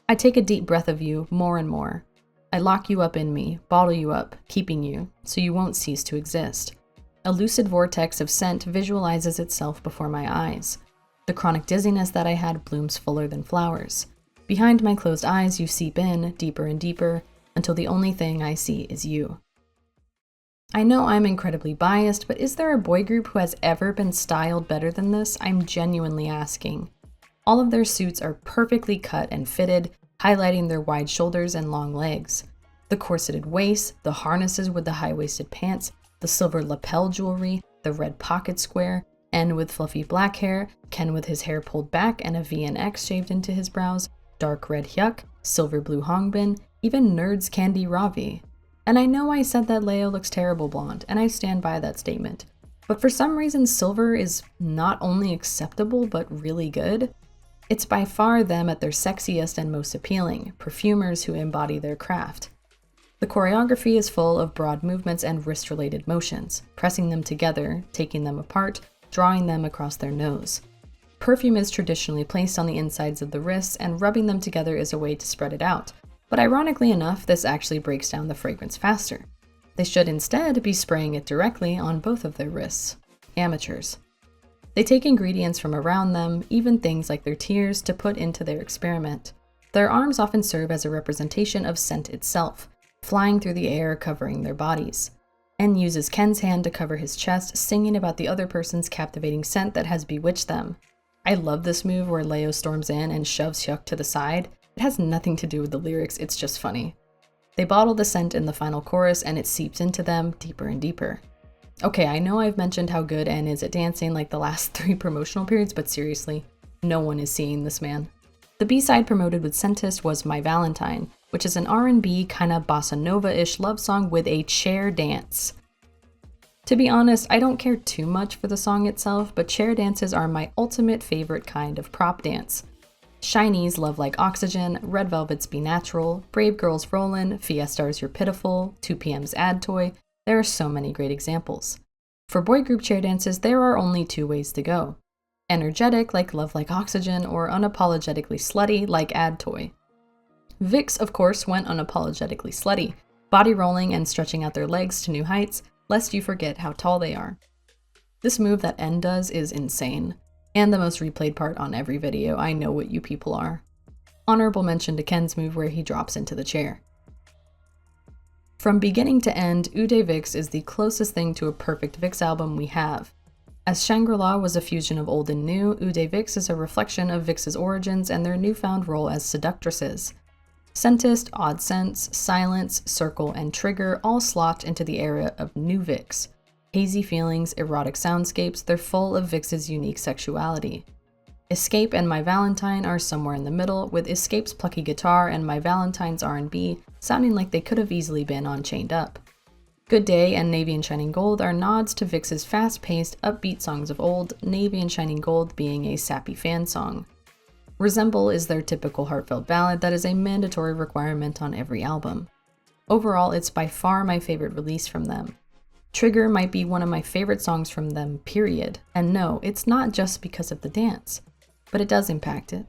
[SPEAKER 1] I take a deep breath of you, more and more. I lock you up in me, bottle you up, keeping you, so you won't cease to exist. A lucid vortex of scent visualizes itself before my eyes. The chronic dizziness that I had blooms fuller than flowers. Behind my closed eyes you seep in, deeper and deeper, until the only thing I see is you. I know I'm incredibly biased, but is there a boy group who has ever been styled better than this? I'm genuinely asking. All of their suits are perfectly cut and fitted, highlighting their wide shoulders and long legs. The corseted waist, the harnesses with the high-waisted pants, the silver lapel jewelry, the red pocket square, N with fluffy black hair, Ken with his hair pulled back and a V and X shaved into his brows, dark red Hyuk, silver blue Hongbin, even Nerd's Candy Ravi. And I know I said that Leo looks terrible blonde, and I stand by that statement. But for some reason, silver is not only acceptable, but really good. It's by far them at their sexiest and most appealing, perfumers who embody their craft. The choreography is full of broad movements and wrist-related motions, pressing them together, taking them apart, drawing them across their nose. Perfume is traditionally placed on the insides of the wrists, and rubbing them together is a way to spread it out. But ironically enough, this actually breaks down the fragrance faster. They should instead be spraying it directly on both of their wrists. Amateurs. They take ingredients from around them, even things like their tears, to put into their experiment. Their arms often serve as a representation of scent itself, flying through the air, covering their bodies. N uses Ken's hand to cover his chest, singing about the other person's captivating scent that has bewitched them. I love this move where Leo storms in and shoves Hyuk to the side. It has nothing to do with the lyrics, it's just funny. They bottle the scent in the final chorus and it seeps into them deeper and deeper. Okay, I know I've mentioned how good N is at dancing like the last 3 promotional periods, but seriously, no one is seeing this man. The B-side promoted with Scentist was My Valentine, which is an R&B kinda bossa nova-ish love song with a chair dance. To be honest, I don't care too much for the song itself, but chair dances are my ultimate favorite kind of prop dance. Shiny's Love Like Oxygen, Red Velvet's Be Natural, Brave Girls Rollin', Fiestar's You're Pitiful, 2PM's Ad Toy, there are so many great examples. For boy group chair dances, there are only 2 ways to go. Energetic like Love Like Oxygen, or unapologetically slutty like Ad Toy. VIXX, of course, went unapologetically slutty, body rolling and stretching out their legs to new heights, lest you forget how tall they are. This move that N does is insane. And the most replayed part on every video, I know what you people are. Honorable mention to Ken's move where he drops into the chair. From beginning to end, Ude VIXX is the closest thing to a perfect VIXX album we have. As Shangri-La was a fusion of old and new, Ude VIXX is a reflection of VIXX's origins and their newfound role as seductresses. Scentist, Odd Scents, Silence, Circle, and Trigger all slot into the era of new VIXX. Hazy feelings, erotic soundscapes, they're full of VIXX's unique sexuality. Escape and My Valentine are somewhere in the middle, with Escape's plucky guitar and My Valentine's R&B sounding like they could have easily been on Chained Up. Good Day and Navy and Shining Gold are nods to VIXX's fast-paced, upbeat songs of old, Navy and Shining Gold being a sappy fan song. Resemble is their typical heartfelt ballad that is a mandatory requirement on every album. Overall, it's by far my favorite release from them. Trigger might be one of my favorite songs from them, period. And no, it's not just because of the dance, but it does impact it.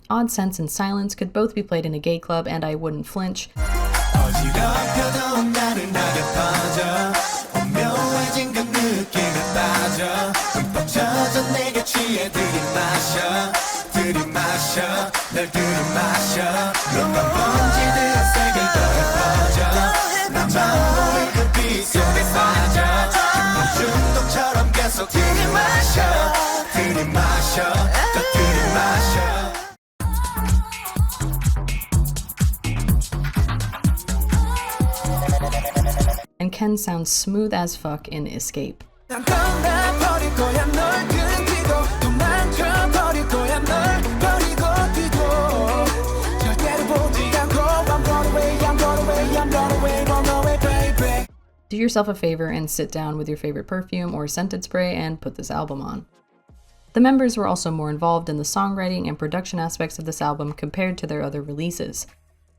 [SPEAKER 1] Odd Sense and Silence could both be played in a gay club and I wouldn't flinch. And Ken sounds smooth as fuck in Escape. Do yourself a favor and sit down with your favorite perfume or scented spray and put this album on. The members were also more involved in the songwriting and production aspects of this album compared to their other releases.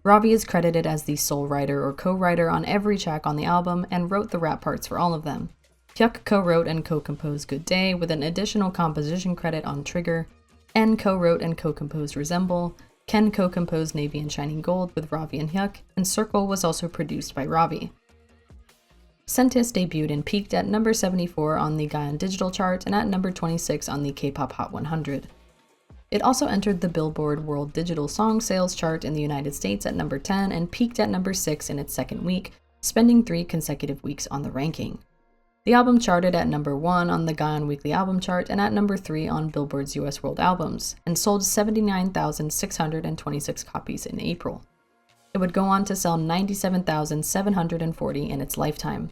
[SPEAKER 1] Ravi is credited as the sole writer or co-writer on every track on the album and wrote the rap parts for all of them. Hyuk co-wrote and co-composed Good Day with an additional composition credit on Trigger, En co-wrote and co-composed Resemble, Ken co-composed Navy and Shining Gold with Ravi and Hyuk, and Circle was also produced by Ravi. Scentist debuted and peaked at number 74 on the Gaon Digital chart and at number 26 on the K-pop Hot 100. It also entered the Billboard World Digital Song Sales chart in the United States at number 10 and peaked at number 6 in its second week, spending 3 consecutive weeks on the ranking. The album charted at number 1 on the Gaon Weekly Album chart and at number 3 on Billboard's US World Albums, and sold 79,626 copies in April. It would go on to sell 97,740 in its lifetime.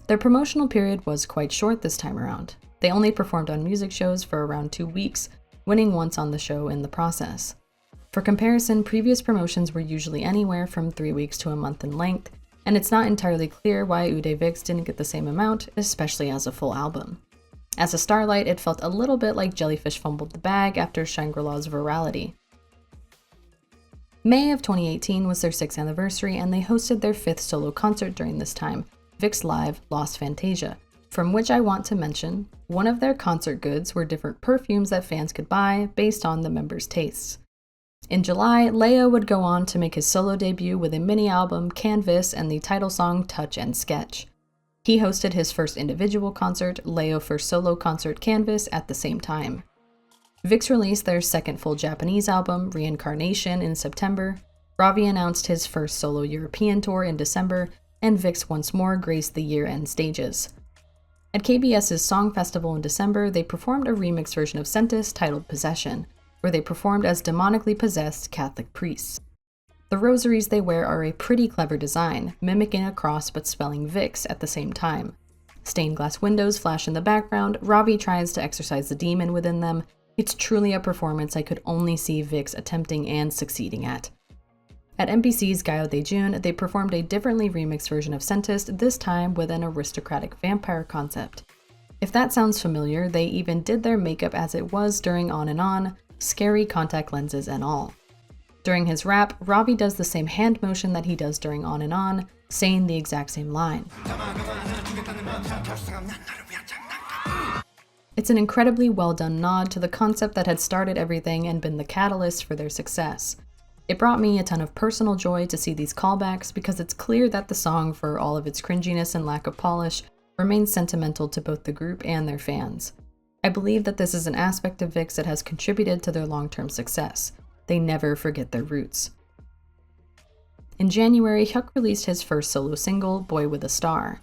[SPEAKER 1] Their promotional period was quite short this time around. They only performed on music shows for around 2 weeks, winning once on the show in the process. For comparison, previous promotions were usually anywhere from 3 weeks to a month in length, and it's not entirely clear why Ude VIXX didn't get the same amount, especially as a full album. As a Starlight, it felt a little bit like Jellyfish fumbled the bag after Shangri-La's virality. May of 2018 was their 6th anniversary, and they hosted their 5th solo concert during this time, VIXX Live Lost Fantasia, from which I want to mention, one of their concert goods were different perfumes that fans could buy based on the members' tastes. In July, Leo would go on to make his solo debut with a mini-album, Canvas, and the title song Touch and Sketch. He hosted his first individual concert, Leo first solo concert, Canvas, at the same time. VIXX released their second full Japanese album, Reincarnation, in September. Ravi announced his first solo European tour in December, and VIXX once more graced the year-end stages. At KBS's Song Festival in December, they performed a remix version of Scentist titled Possession, where they performed as demonically possessed Catholic priests. The rosaries they wear are a pretty clever design, mimicking a cross but spelling VIXX at the same time. Stained glass windows flash in the background, Ravi tries to exorcise the demon within them. It's truly a performance I could only see VIXX attempting and succeeding at. At MBC's Gayo Daejun, they performed a differently remixed version of Scentist, this time with an aristocratic vampire concept. If that sounds familiar, they even did their makeup as it was during On and On, scary contact lenses and all. During his rap, Ravi does the same hand motion that he does during On and On, saying the exact same line. It's an incredibly well done nod to the concept that had started everything and been the catalyst for their success. It brought me a ton of personal joy to see these callbacks because it's clear that the song, for all of its cringiness and lack of polish, remains sentimental to both the group and their fans. I believe that this is an aspect of VIXX that has contributed to their long-term success. They never forget their roots. In January, Hyuk released his first solo single, Boy with a Star.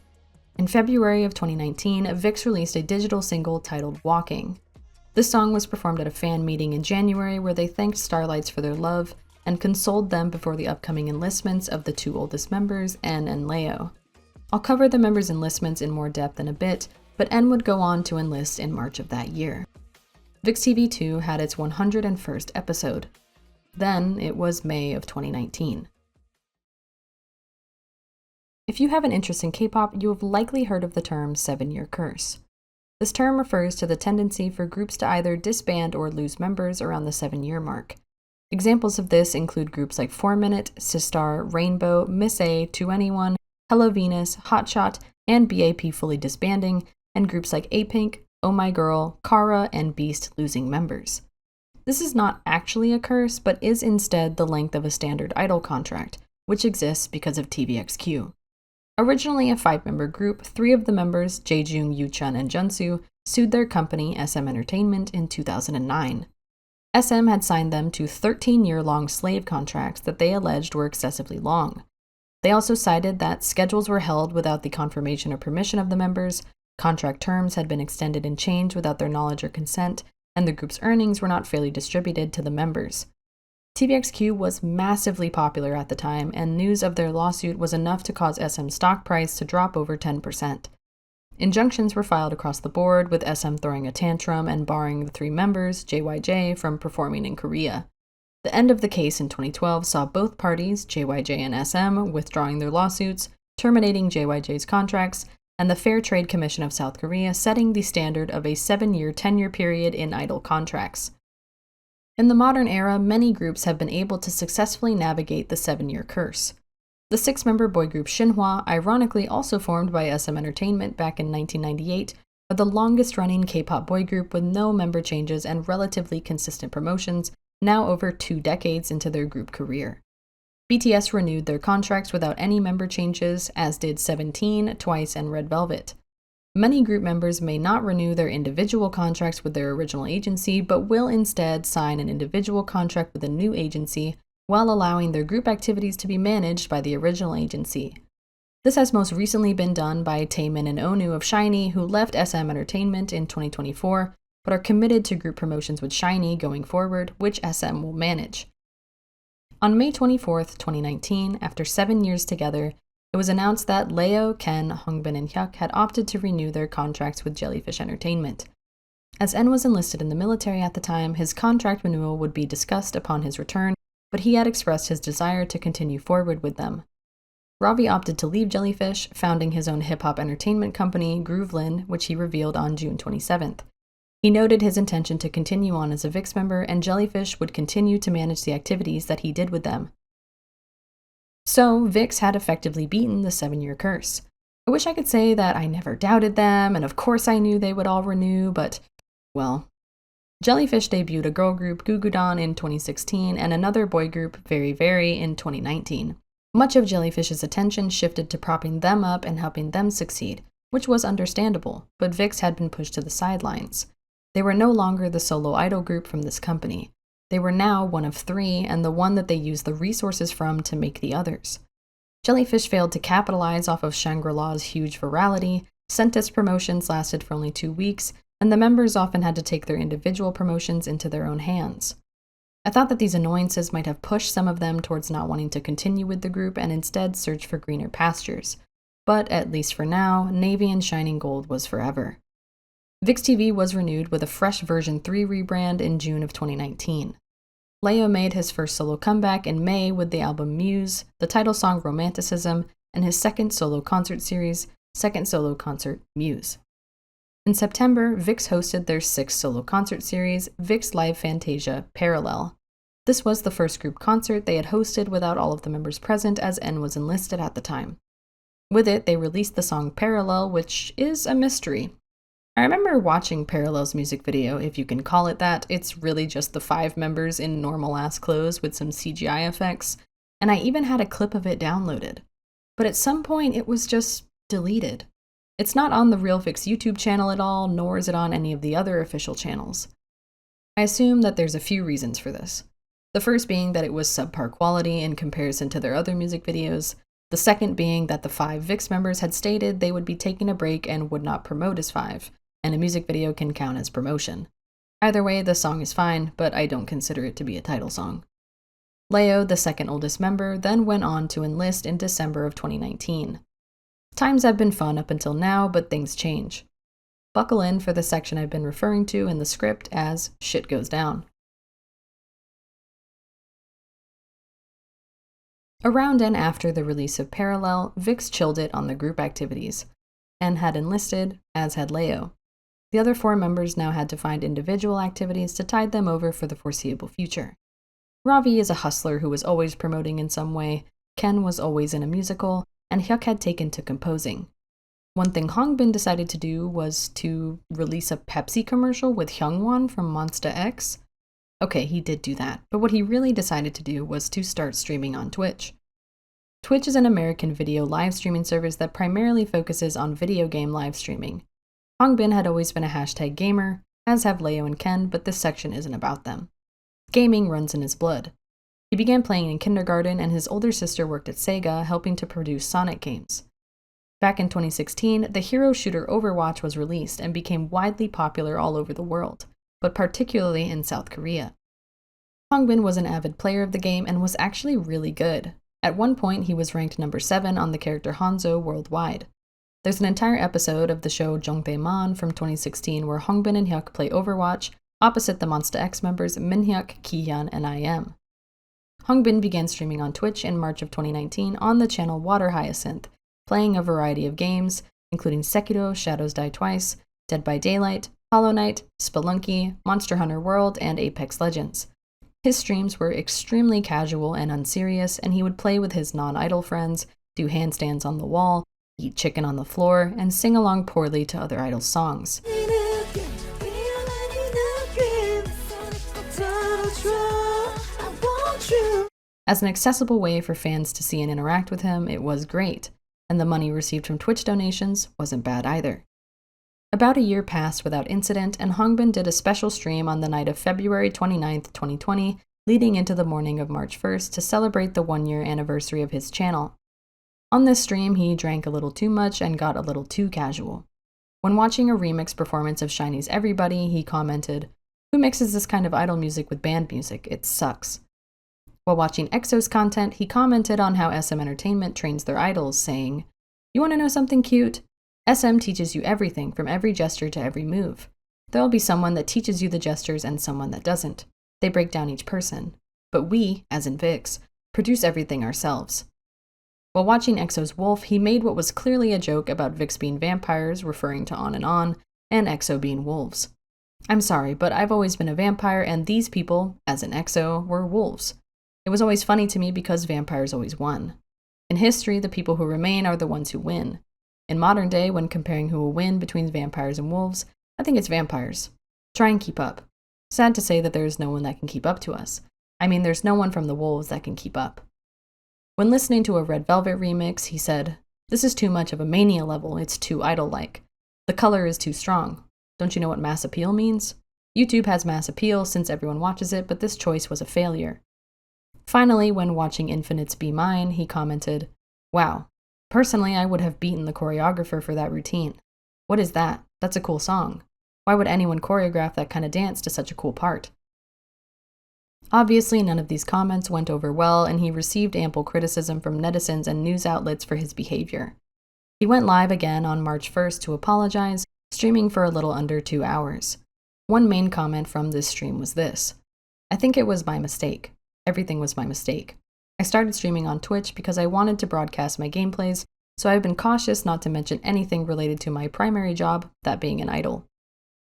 [SPEAKER 1] In February of 2019, VIXX released a digital single titled Walking. This song was performed at a fan meeting in January where they thanked Starlights for their love and consoled them before the upcoming enlistments of the two oldest members, En and Leo. I'll cover the members' enlistments in more depth in a bit, but En would go on to enlist in March of that year. VIXX TV 2 had its 101st episode. Then it was May of 2019. If you have an interest in K-pop, you have likely heard of the term 7-year curse. This term refers to the tendency for groups to either disband or lose members around the 7-year mark. Examples of this include groups like 4 Minute, Sistar, Rainbow, Miss A, 2NE1, Hello Venus, Hotshot, and BAP fully disbanding, and groups like A-Pink, Oh My Girl, Kara, and Beast losing members. This is not actually a curse, but is instead the length of a standard idol contract, which exists because of TVXQ. Originally a 5-member group, 3 of the members, Jaejung, Yuchun, and Junsu, sued their company, SM Entertainment, in 2009. SM had signed them to 13-year-long slave contracts that they alleged were excessively long. They also cited that schedules were held without the confirmation or permission of the members, contract terms had been extended and changed without their knowledge or consent, and the group's earnings were not fairly distributed to the members. TVXQ was massively popular at the time, and news of their lawsuit was enough to cause SM's stock price to drop over 10%. Injunctions were filed across the board, with SM throwing a tantrum and barring the 3 members, JYJ, from performing in Korea. The end of the case in 2012 saw both parties, JYJ and SM, withdrawing their lawsuits, terminating JYJ's contracts, and the Fair Trade Commission of South Korea setting the standard of a 7-year tenure period in idol contracts. In the modern era, many groups have been able to successfully navigate the 7-year curse. The 6-member boy group Shinhwa, ironically also formed by SM Entertainment back in 1998, are the longest-running K-pop boy group with no member changes and relatively consistent promotions, now over 2 decades into their group career. BTS renewed their contracts without any member changes, as did 17, Twice, and Red Velvet. Many group members may not renew their individual contracts with their original agency, but will instead sign an individual contract with a new agency, while allowing their group activities to be managed by the original agency. This has most recently been done by Taemin and Onu of SHINee, who left SM Entertainment in 2024, but are committed to group promotions with SHINee going forward, which SM will manage. On May 24, 2019, after 7 years together, it was announced that Leo, Ken, Hongbin, and Hyuk had opted to renew their contracts with Jellyfish Entertainment. As En was enlisted in the military at the time, his contract renewal would be discussed upon his return, but he had expressed his desire to continue forward with them. Ravi opted to leave Jellyfish, founding his own hip-hop entertainment company, Groovelyn, which he revealed on June 27th. He noted his intention to continue on as a VIXX member, and Jellyfish would continue to manage the activities that he did with them. So, VIXX had effectively beaten the 7-year curse. I wish I could say that I never doubted them, and of course I knew they would all renew, but, well. Jellyfish debuted a girl group, Gugudan, in 2016, and another boy group, Very Very, in 2019. Much of Jellyfish's attention shifted to propping them up and helping them succeed, which was understandable, but VIXX had been pushed to the sidelines. They were no longer the solo idol group from this company. They were now one of 3, and the one that they used the resources from to make the others. Jellyfish failed to capitalize off of Shangri-La's huge virality, Scentist promotions lasted for only 2 weeks, and the members often had to take their individual promotions into their own hands. I thought that these annoyances might have pushed some of them towards not wanting to continue with the group and instead search for greener pastures. But at least for now, Navy and Shining Gold was forever. VIXX TV was renewed with a fresh version 3 rebrand in June of 2019. Leo made his first solo comeback in May with the album Muse, the title song Romanticism, and his second solo concert series, Second Solo Concert Muse. In September, VIXX hosted their 6th solo concert series, VIXX Live Fantasia Parallel. This was the first group concert they had hosted without all of the members present, as N was enlisted at the time. With it, they released the song Parallel, which is a mystery. I remember watching Parallel's music video, if you can call it that. It's really just the 5 members in normal-ass clothes with some CGI effects, and I even had a clip of it downloaded. But at some point, it was just deleted. It's not on the Real VIXX YouTube channel at all, nor is it on any of the other official channels. I assume that there's a few reasons for this. The first being that it was subpar quality in comparison to their other music videos. The second being that the 5 VIXX members had stated they would be taking a break and would not promote as 5, and a music video can count as promotion. Either way, the song is fine, but I don't consider it to be a title song. Leo, the second oldest member, then went on to enlist in December of 2019. Times have been fun up until now, but things change. Buckle in for the section I've been referring to in the script as shit goes down. Around and after the release of Parallel, VIXX chilled it on the group activities. N had enlisted, as had Leo. The other 4 members now had to find individual activities to tide them over for the foreseeable future. Ravi is a hustler who was always promoting in some way, Ken was always in a musical, and Hyuk had taken to composing. One thing Hongbin decided to do was to release a Pepsi commercial with Hyungwon from Monsta X. Okay, he did do that, but what he really decided to do was to start streaming on Twitch. Twitch is an American video live streaming service that primarily focuses on video game live streaming. Hongbin had always been a hashtag gamer, as have Leo and Ken, but this section isn't about them. Gaming runs in his blood. He began playing in kindergarten, and his older sister worked at Sega, helping to produce Sonic games. Back in 2016, the hero shooter Overwatch was released and became widely popular all over the world, but particularly in South Korea. Hongbin was an avid player of the game and was actually really good. At one point, he was ranked number 7 on the character Hanzo worldwide. There's an entire episode of the show Jongdaeman from 2016 where Hongbin and Hyuk play Overwatch, opposite the Monsta X members Minhyuk, Kihyun, and IM. Hongbin began streaming on Twitch in March of 2019 on the channel Water Hyacinth, playing a variety of games, including Sekiro, Shadows Die Twice, Dead by Daylight, Hollow Knight, Spelunky, Monster Hunter World, and Apex Legends. His streams were extremely casual and unserious, and he would play with his non-idol friends, do handstands on the wall, eat chicken on the floor, and sing along poorly to other idols' songs. As an accessible way for fans to see and interact with him, it was great, and the money received from Twitch donations wasn't bad either. About a year passed without incident, and Hongbin did a special stream on the night of February 29, 2020, leading into the morning of March 1st to celebrate the 1-year anniversary of his channel. On this stream, he drank a little too much and got a little too casual. When watching a remix performance of SHINee's Everybody, he commented, "Who mixes this kind of idol music with band music? It sucks." While watching EXO's content, he commented on how SM Entertainment trains their idols, saying, "You want to know something cute? SM teaches you everything, from every gesture to every move. There'll be someone that teaches you the gestures and someone that doesn't. They break down each person. But we, as in VIXX, produce everything ourselves." While watching EXO's Wolf, he made what was clearly a joke about VIXX being vampires, referring to On, and EXO being wolves. I'm sorry, but I've always been a vampire, and these people, as in EXO, were wolves. It was always funny to me because vampires always won. In history, the people who remain are the ones who win. In modern day, when comparing who will win between vampires and wolves, I think it's vampires. Try and keep up. Sad to say that there is no one that can keep up to us. I mean, there's no one from the wolves that can keep up. When listening to a Red Velvet remix, he said, "This is too much of a mania level, it's too idol-like. The color is too strong. Don't you know what mass appeal means? YouTube has mass appeal since everyone watches it, but this choice was a failure." Finally, when watching Infinite's Be Mine, he commented, "Wow. Personally, I would have beaten the choreographer for that routine. What is that? That's a cool song. Why would anyone choreograph that kind of dance to such a cool part?" Obviously, none of these comments went over well, and he received ample criticism from netizens and news outlets for his behavior. He went live again on March 1st to apologize, streaming for a little under 2 hours. One main comment from this stream was this: "I think it was my mistake. Everything was my mistake. I started streaming on Twitch because I wanted to broadcast my gameplays, so I've been cautious not to mention anything related to my primary job, that being an idol.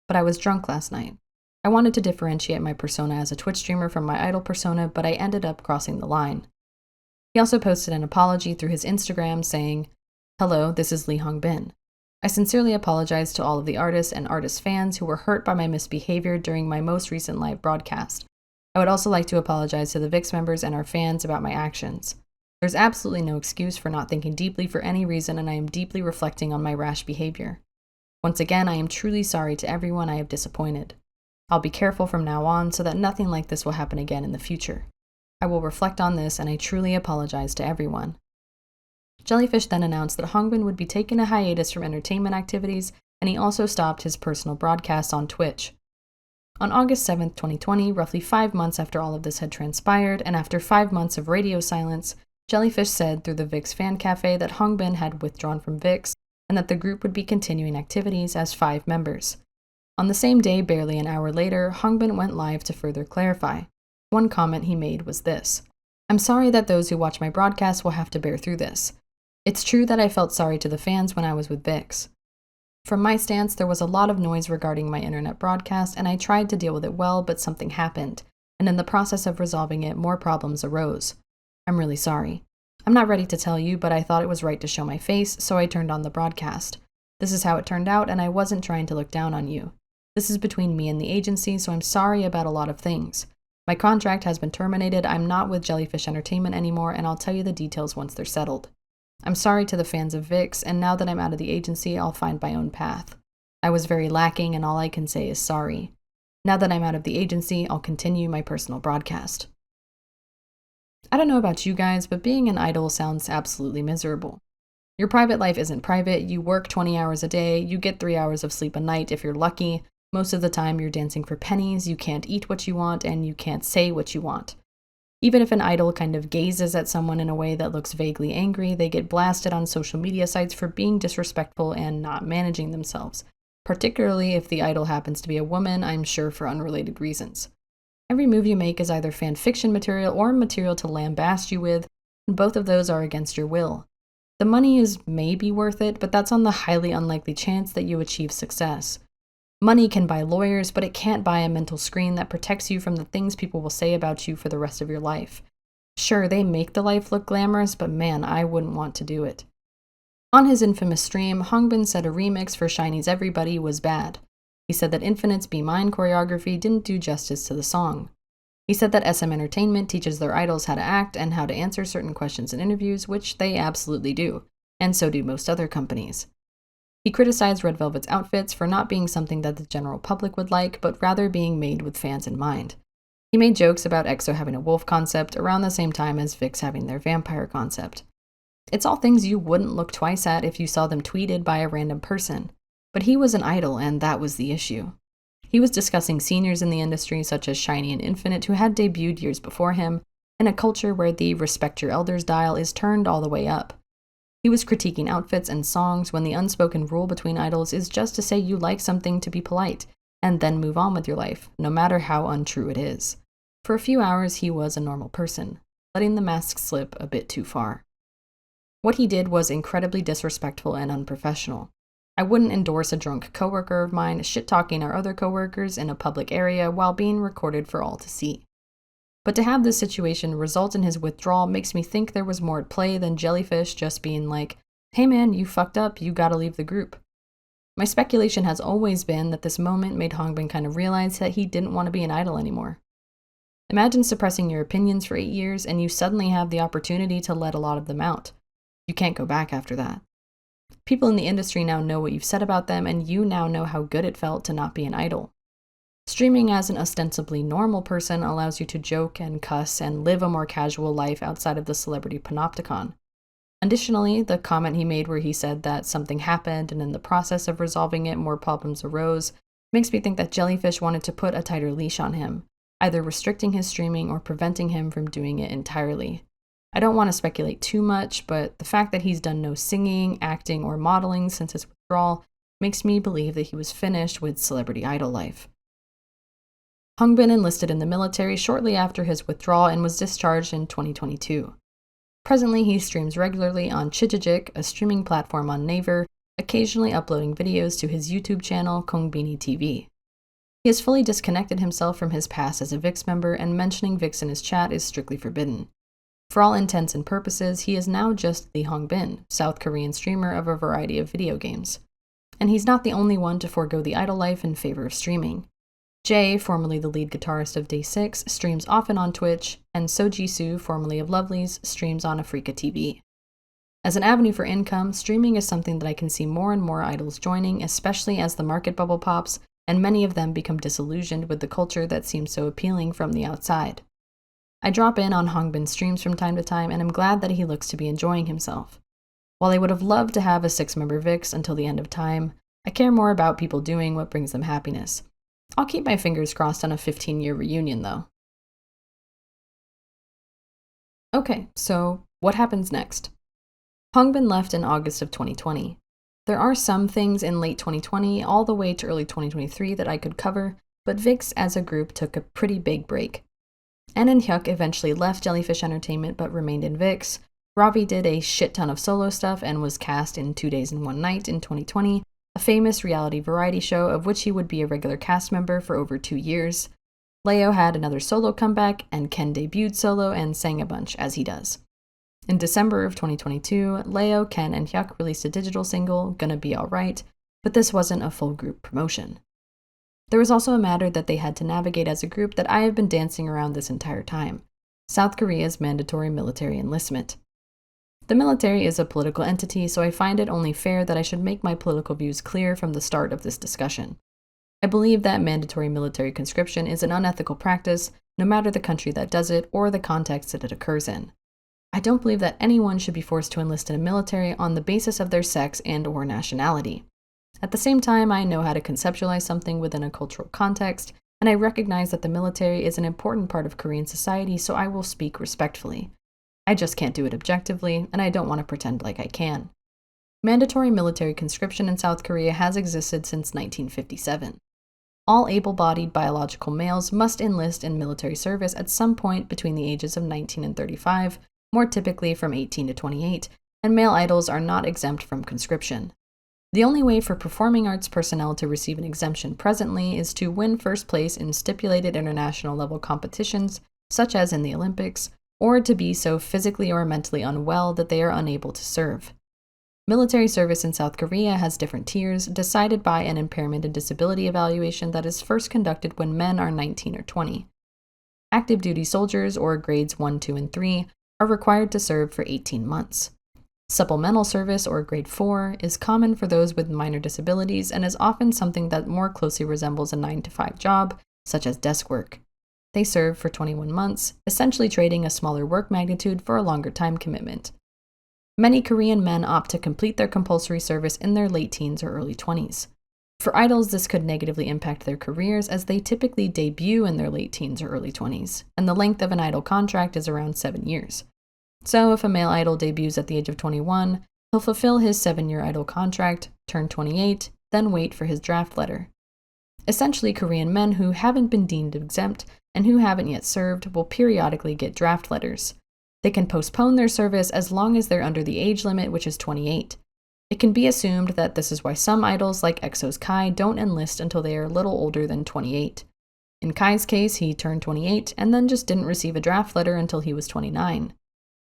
[SPEAKER 1] But I was drunk last night. I wanted to differentiate my persona as a Twitch streamer from my idol persona, but I ended up crossing the line. He also posted an apology through his Instagram saying, "Hello, this is Lee Hongbin. I sincerely apologize to all of the artists and artist fans who were hurt by my misbehavior during my most recent live broadcast. I would also like to apologize to the VIXX members and our fans about my actions. There's absolutely no excuse for not thinking deeply for any reason, and I am deeply reflecting on my rash behavior. Once again, I am truly sorry to everyone I have disappointed. I'll be careful from now on so that nothing like this will happen again in the future. I will reflect on this, and I truly apologize to everyone." Jellyfish then announced that Hongbin would be taking a hiatus from entertainment activities, and he also stopped his personal broadcasts on Twitch. On August 7, 2020, roughly 5 months after all of this had transpired, and after 5 months of radio silence, Jellyfish said through the VIXX fan cafe that Hongbin had withdrawn from VIXX, and that the group would be continuing activities as 5 members. On the same day, barely an hour later, Hongbin went live to further clarify. One comment he made was this: "I'm sorry that those who watch my broadcast will have to bear through this. It's true that I felt sorry to the fans when I was with VIXX. From my stance, there was a lot of noise regarding my internet broadcast, and I tried to deal with it well, but something happened, and in the process of resolving it, more problems arose. I'm really sorry. I'm not ready to tell you, but I thought it was right to show my face, so I turned on the broadcast. This is how it turned out, and I wasn't trying to look down on you. This is between me and the agency, so I'm sorry about a lot of things. My contract has been terminated, I'm not with Jellyfish Entertainment anymore, and I'll tell you the details once they're settled. I'm sorry to the fans of VIXX, and now that I'm out of the agency, I'll find my own path. I was very lacking, and all I can say is sorry. Now that I'm out of the agency, I'll continue my personal broadcast." I don't know about you guys, but being an idol sounds absolutely miserable. Your private life isn't private, you work 20 hours a day, you get 3 hours of sleep a night if you're lucky. Most of the time you're dancing for pennies, you can't eat what you want, and you can't say what you want. Even if an idol kind of gazes at someone in a way that looks vaguely angry, they get blasted on social media sites for being disrespectful and not managing themselves. Particularly if the idol happens to be a woman, I'm sure for unrelated reasons. Every move you make is either fan fiction material or material to lambast you with, and both of those are against your will. The money is maybe worth it, but that's on the highly unlikely chance that you achieve success. Money can buy lawyers, but it can't buy a mental screen that protects you from the things people will say about you for the rest of your life. Sure, they make the life look glamorous, but man, I wouldn't want to do it. On his infamous stream, Hongbin said a remix for SHINee's Everybody was bad. He said that Infinite's Be Mine choreography didn't do justice to the song. He said that SM Entertainment teaches their idols how to act and how to answer certain questions in interviews, which they absolutely do, and so do most other companies. He criticized Red Velvet's outfits for not being something that the general public would like, but rather being made with fans in mind. He made jokes about EXO having a wolf concept around the same time as VIXX having their vampire concept. It's all things you wouldn't look twice at if you saw them tweeted by a random person. But he was an idol, and that was the issue. He was discussing seniors in the industry such as SHINee and Infinite who had debuted years before him, in a culture where the respect your elders dial is turned all the way up. He was critiquing outfits and songs when the unspoken rule between idols is just to say you like something to be polite, and then move on with your life, no matter how untrue it is. For a few hours he was a normal person, letting the mask slip a bit too far. What he did was incredibly disrespectful and unprofessional. I wouldn't endorse a drunk coworker of mine shit-talking our other coworkers in a public area while being recorded for all to see. But to have this situation result in his withdrawal makes me think there was more at play than Jellyfish just being like, "Hey man, you fucked up, you gotta leave the group." My speculation has always been that this moment made Hongbin kind of realize that he didn't want to be an idol anymore. Imagine suppressing your opinions for 8 years and you suddenly have the opportunity to let a lot of them out. You can't go back after that. People in the industry now know what you've said about them, and you now know how good it felt to not be an idol. Streaming as an ostensibly normal person allows you to joke and cuss and live a more casual life outside of the celebrity panopticon. Additionally, the comment he made where he said that something happened and in the process of resolving it more problems arose makes me think that Jellyfish wanted to put a tighter leash on him, either restricting his streaming or preventing him from doing it entirely. I don't want to speculate too much, but the fact that he's done no singing, acting, or modeling since his withdrawal makes me believe that he was finished with celebrity idol life. Hongbin enlisted in the military shortly after his withdrawal and was discharged in 2022. Presently, he streams regularly on Chijijik, a streaming platform on Naver, occasionally uploading videos to his YouTube channel, Hongbin TV. He has fully disconnected himself from his past as a VIXX member, and mentioning VIXX in his chat is strictly forbidden. For all intents and purposes, he is now just the Hongbin, South Korean streamer of a variety of video games. And he's not the only one to forego the idol life in favor of streaming. Jay, formerly the lead guitarist of Day 6, streams often on Twitch, and Sojisu, formerly of Lovelyz, streams on Africa TV. As an avenue for income, streaming is something that I can see more and more idols joining, especially as the market bubble pops, and many of them become disillusioned with the culture that seems so appealing from the outside. I drop in on Hongbin streams from time to time, and I'm glad that he looks to be enjoying himself. While I would have loved to have a 6-member VIXX until the end of time, I care more about people doing what brings them happiness. I'll keep my fingers crossed on a 15-year reunion, though. Okay, so what happens next? Hongbin left in August of 2020. There are some things in late 2020 all the way to early 2023 that I could cover, but VIXX as a group took a pretty big break. En and Hyuk eventually left Jellyfish Entertainment but remained in VIXX. Ravi did a shit ton of solo stuff and was cast in 2 Days and One Night in 2020, a famous reality variety show of which he would be a regular cast member for over 2 years. Leo had another solo comeback, and Ken debuted solo and sang a bunch, as he does. In December of 2022, Leo, Ken, and Hyuk released a digital single, Gonna Be Alright, but this wasn't a full group promotion. There was also a matter that they had to navigate as a group that I have been dancing around this entire time: South Korea's mandatory military enlistment. The military is a political entity, so I find it only fair that I should make my political views clear from the start of this discussion. I believe that mandatory military conscription is an unethical practice, no matter the country that does it or the context that it occurs in. I don't believe that anyone should be forced to enlist in a military on the basis of their sex and/or nationality. At the same time, I know how to conceptualize something within a cultural context, and I recognize that the military is an important part of Korean society, so I will speak respectfully. I just can't do it objectively, and I don't want to pretend like I can. Mandatory military conscription in South Korea has existed since 1957. All able-bodied biological males must enlist in military service at some point between the ages of 19 and 35, more typically from 18 to 28, and male idols are not exempt from conscription. The only way for performing arts personnel to receive an exemption presently is to win first place in stipulated international level competitions, such as in the Olympics, or to be so physically or mentally unwell that they are unable to serve. Military service in South Korea has different tiers, decided by an impairment and disability evaluation that is first conducted when men are 19 or 20. Active duty soldiers, or grades 1, 2, and 3, are required to serve for 18 months. Supplemental service, or grade 4, is common for those with minor disabilities and is often something that more closely resembles a 9-to-5 job, such as desk work. They serve for 21 months, essentially trading a smaller work magnitude for a longer time commitment. Many Korean men opt to complete their compulsory service in their late teens or early 20s. For idols, this could negatively impact their careers as they typically debut in their late teens or early 20s, and the length of an idol contract is around 7 years. So if a male idol debuts at the age of 21, he'll fulfill his 7-year idol contract, turn 28, then wait for his draft letter. Essentially, Korean men who haven't been deemed exempt and who haven't yet served will periodically get draft letters. They can postpone their service as long as they're under the age limit, which is 28. It can be assumed that this is why some idols like EXO's Kai don't enlist until they are a little older than 28. In Kai's case, he turned 28 and then just didn't receive a draft letter until he was 29.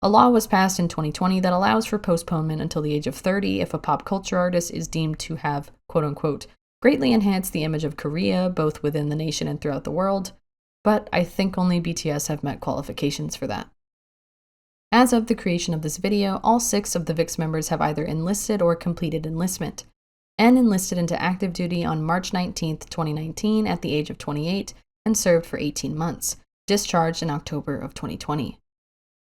[SPEAKER 1] A law was passed in 2020 that allows for postponement until the age of 30 if a pop culture artist is deemed to have, quote-unquote, greatly enhanced the image of Korea both within the nation and throughout the world, but I think only BTS have met qualifications for that. As of the creation of this video, all 6 of the VIXX members have either enlisted or completed enlistment. En enlisted into active duty on March 19, 2019 at the age of 28 and served for 18 months, discharged in October of 2020.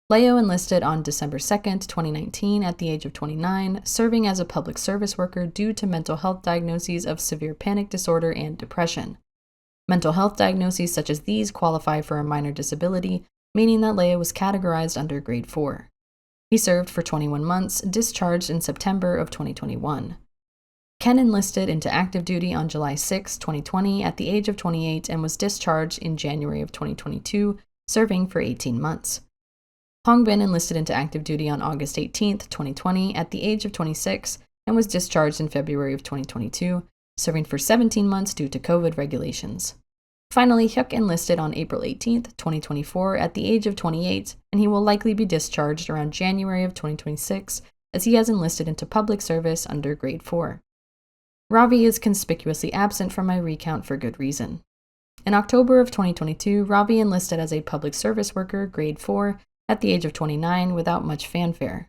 [SPEAKER 1] Leo enlisted on December 2, 2019 at the age of 29, serving as a public service worker due to mental health diagnoses of severe panic disorder and depression. Mental health diagnoses such as these qualify for a minor disability, meaning that Leo was categorized under grade 4. He served for 21 months, discharged in September of 2021. Ken enlisted into active duty on July 6, 2020 at the age of 28 and was discharged in January of 2022, serving for 18 months. Hongbin enlisted into active duty on August 18, 2020, at the age of 26, and was discharged in February of 2022, serving for 17 months due to COVID regulations. Finally, Hyuk enlisted on April 18, 2024, at the age of 28, and he will likely be discharged around January of 2026, as he has enlisted into public service under Grade 4. Ravi is conspicuously absent from my recount for good reason. In October of 2022, Ravi enlisted as a public service worker, Grade 4, at the age of 29 without much fanfare.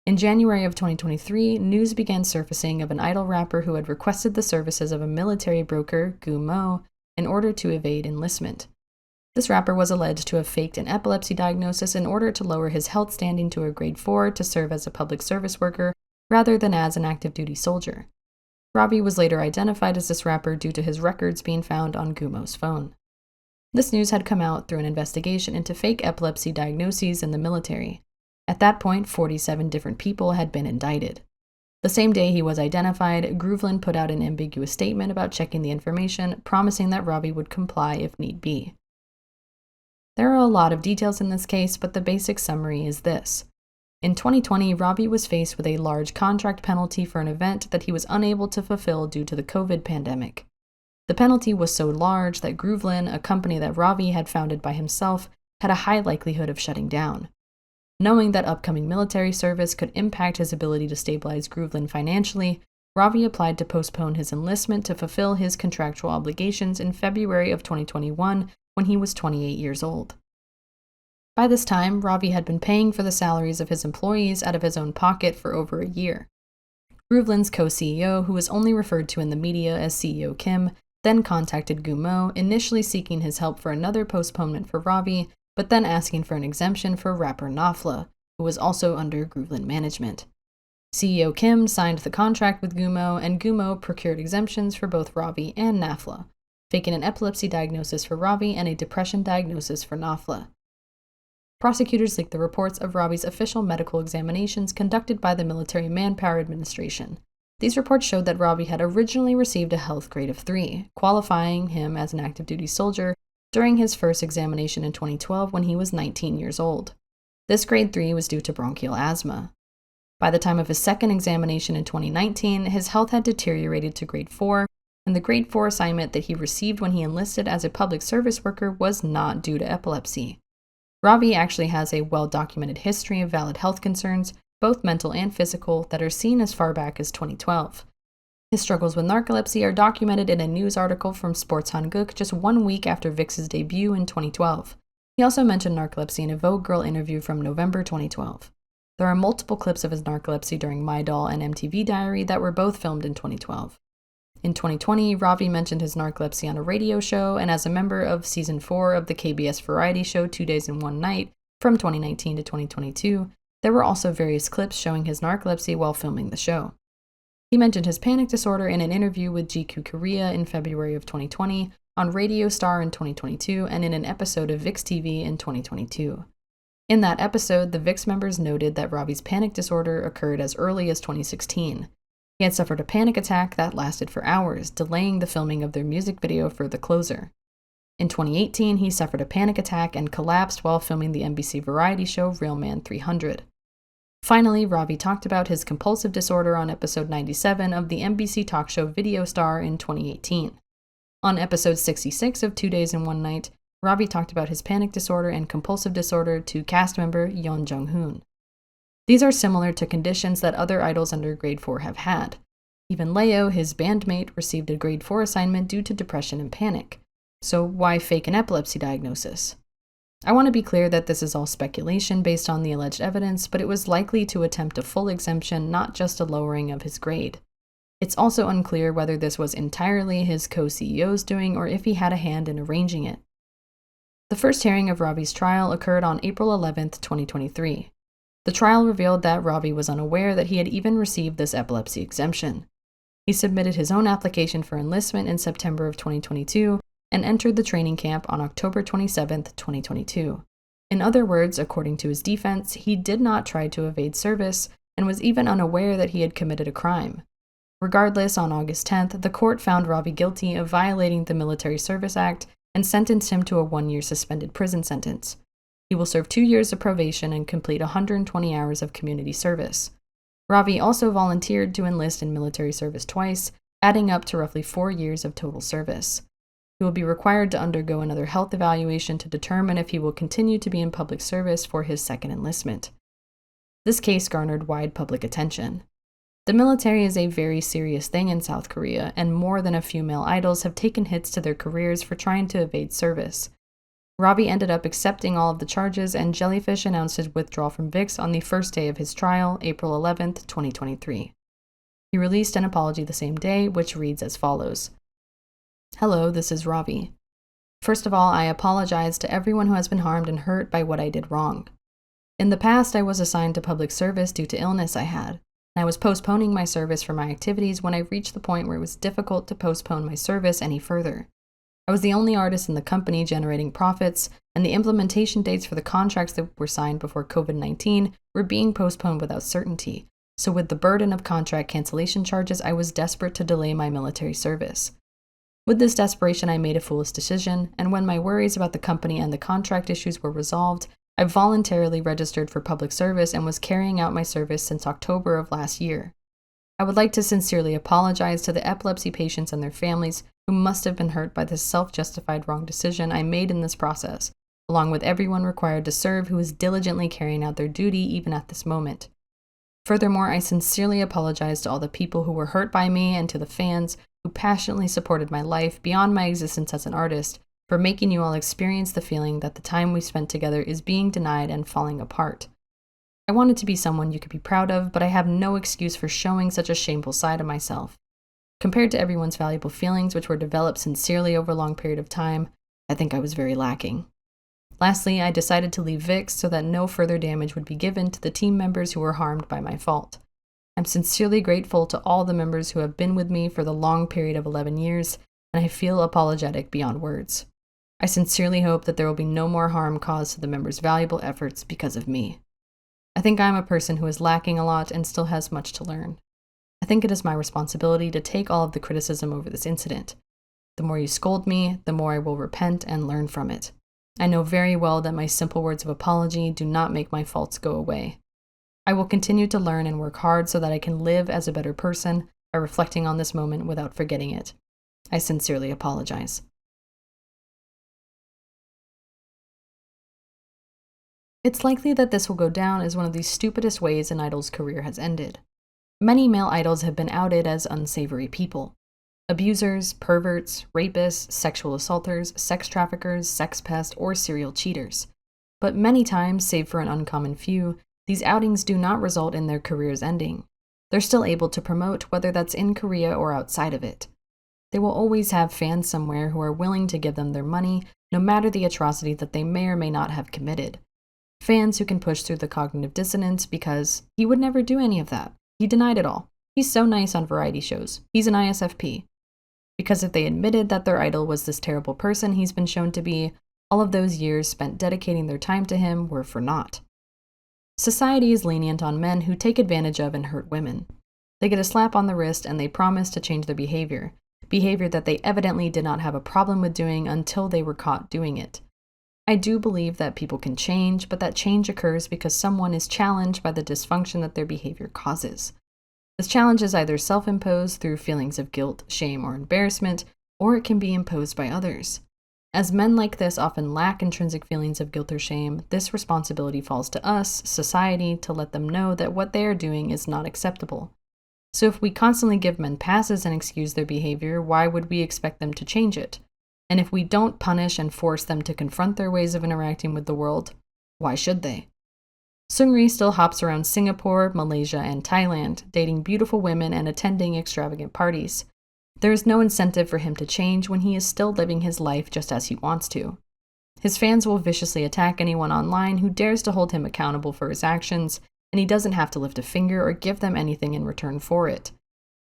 [SPEAKER 1] In January of 2023, news began surfacing of an idol rapper who had requested the services of a military broker, Gumo, in order to evade enlistment. This rapper was alleged to have faked an epilepsy diagnosis in order to lower his health standing to a Grade 4 to serve as a public service worker rather than as an active duty soldier. Ravi was later identified as this rapper due to his records being found on Gumo's phone. This news had come out through an investigation into fake epilepsy diagnoses in the military. At that point, 47 different people had been indicted. The same day he was identified, Groveland put out an ambiguous statement about checking the information, promising that Ravi would comply if need be. There are a lot of details in this case, but the basic summary is this. In 2020, Ravi was faced with a large contract penalty for an event that he was unable to fulfill due to the COVID pandemic. The penalty was so large that Groveland, a company that Ravi had founded by himself, had a high likelihood of shutting down. Knowing that upcoming military service could impact his ability to stabilize Groveland financially, Ravi applied to postpone his enlistment to fulfill his contractual obligations in February of 2021 when he was 28 years old. By this time, Ravi had been paying for the salaries of his employees out of his own pocket for over a year. Groveland's co-CEO, who was only referred to in the media as CEO Kim, then contacted Gumo, initially seeking his help for another postponement for Ravi, but then asking for an exemption for rapper Nafla, who was also under Groveland management. CEO Kim signed the contract with Gumo, and Gumo procured exemptions for both Ravi and Nafla, faking an epilepsy diagnosis for Ravi and a depression diagnosis for Nafla. Prosecutors leaked the reports of Ravi's official medical examinations conducted by the Military Manpower Administration. These reports showed that Ravi had originally received a health grade of 3, qualifying him as an active duty soldier during his first examination in 2012 when he was 19 years old. This grade 3 was due to bronchial asthma. By the time of his second examination in 2019, his health had deteriorated to grade 4, and the grade 4 assignment that he received when he enlisted as a public service worker was not due to epilepsy. Ravi actually has a well-documented history of valid health concerns, both mental and physical, that are seen as far back as 2012. His struggles with narcolepsy are documented in a news article from Sports Hanguk just 1 week after VIXX's debut in 2012. He also mentioned narcolepsy in a Vogue Girl interview from November 2012. There are multiple clips of his narcolepsy during MyDOL and MTV Diary that were both filmed in 2012. In 2020, Ravi mentioned his narcolepsy on a radio show and as a member of Season 4 of the KBS variety show 2 Days and One Night from 2019 to 2022. There were also various clips showing his narcolepsy while filming the show. He mentioned his panic disorder in an interview with GQ Korea in February of 2020, on Radio Star in 2022, and in an episode of VIXX TV in 2022. In that episode, the VIXX members noted that Ravi's panic disorder occurred as early as 2016. He had suffered a panic attack that lasted for hours, delaying the filming of their music video for The Closer. In 2018, he suffered a panic attack and collapsed while filming the NBC variety show Real Man 300. Finally, Ravi talked about his compulsive disorder on episode 97 of the NBC talk show Video Star in 2018. On episode 66 of 2 Days and One Night, Ravi talked about his panic disorder and compulsive disorder to cast member Yeon Jung-hoon. These are similar to conditions that other idols under grade 4 have had. Even Leo, his bandmate, received a grade 4 assignment due to depression and panic. So why fake an epilepsy diagnosis? I want to be clear that this is all speculation based on the alleged evidence, but it was likely to attempt a full exemption, not just a lowering of his grade. It's also unclear whether this was entirely his co-CEO's doing or if he had a hand in arranging it. The first hearing of Ravi's trial occurred on April 11, 2023. The trial revealed that Ravi was unaware that he had even received this epilepsy exemption. He submitted his own application for enlistment in September of 2022 and entered the training camp on October 27, 2022. In other words, according to his defense, he did not try to evade service and was even unaware that he had committed a crime. Regardless, on August 10th, the court found Ravi guilty of violating the Military Service Act and sentenced him to a 1-year suspended prison sentence. He He will serve 2 years of probation and complete 120 hours of community service. Ravi also volunteered to enlist in military service twice, adding up to roughly 4 years of total service. He will be required to undergo another health evaluation to determine if he will continue to be in public service for his second enlistment. This case garnered wide public attention. The military is a very serious thing in South Korea, and more than a few male idols have taken hits to their careers for trying to evade service. Ravi ended up accepting all of the charges, and Jellyfish announced his withdrawal from VIXX on the first day of his trial, April 11th, 2023. He released an apology the same day, which reads as follows. Hello, this is Ravi. First of all, I apologize to everyone who has been harmed and hurt by what I did wrong. In the past, I was assigned to public service due to illness I had, and I was postponing my service for my activities when I reached the point where it was difficult to postpone my service any further. I was the only artist in the company generating profits, and the implementation dates for the contracts that were signed before COVID-19 were being postponed without certainty, so with the burden of contract cancellation charges, I was desperate to delay my military service. With this desperation, I made a foolish decision, and when my worries about the company and the contract issues were resolved, I voluntarily registered for public service and was carrying out my service since October of last year. I would like to sincerely apologize to the epilepsy patients and their families who must have been hurt by this self-justified wrong decision I made in this process, along with everyone required to serve who is diligently carrying out their duty even at this moment. Furthermore, I sincerely apologize to all the people who were hurt by me and to the fans who passionately supported my life beyond my existence as an artist, for making you all experience the feeling that the time we spent together is being denied and falling apart. I wanted to be someone you could be proud of, but I have no excuse for showing such a shameful side of myself. Compared to everyone's valuable feelings, which were developed sincerely over a long period of time, I think I was very lacking. Lastly, I decided to leave VIXX so that no further damage would be given to the team members who were harmed by my fault. I'm sincerely grateful to all the members who have been with me for the long period of 11 years, and I feel apologetic beyond words. I sincerely hope that there will be no more harm caused to the members' valuable efforts because of me. I think I'm a person who is lacking a lot and still has much to learn. I think it is my responsibility to take all of the criticism over this incident. The more you scold me, the more I will repent and learn from it. I know very well that my simple words of apology do not make my faults go away. I will continue to learn and work hard so that I can live as a better person by reflecting on this moment without forgetting it. I sincerely apologize. It's likely that this will go down as one of the stupidest ways an idol's career has ended. Many male idols have been outed as unsavory people. Abusers, perverts, rapists, sexual assaulters, sex traffickers, sex pests, or serial cheaters. But many times, save for an uncommon few, these outings do not result in their careers ending. They're still able to promote, whether that's in Korea or outside of it. They will always have fans somewhere who are willing to give them their money, no matter the atrocity that they may or may not have committed. Fans who can push through the cognitive dissonance because he would never do any of that. He denied it all. He's so nice on variety shows. He's an ISFP. Because if they admitted that their idol was this terrible person he's been shown to be, all of those years spent dedicating their time to him were for naught. Society is lenient on men who take advantage of and hurt women. They get a slap on the wrist and they promise to change their behavior that they evidently did not have a problem with doing until they were caught doing it. I do believe that people can change, but that change occurs because someone is challenged by the dysfunction that their behavior causes. This challenge is either self-imposed through feelings of guilt, shame, or embarrassment, or it can be imposed by others. As men like this often lack intrinsic feelings of guilt or shame, this responsibility falls to us, society, to let them know that what they are doing is not acceptable. So if we constantly give men passes and excuse their behavior, why would we expect them to change it? And if we don't punish and force them to confront their ways of interacting with the world, why should they? Seungri still hops around Singapore, Malaysia, and Thailand, dating beautiful women and attending extravagant parties. There is no incentive for him to change when he is still living his life just as he wants to. His fans will viciously attack anyone online who dares to hold him accountable for his actions, and he doesn't have to lift a finger or give them anything in return for it.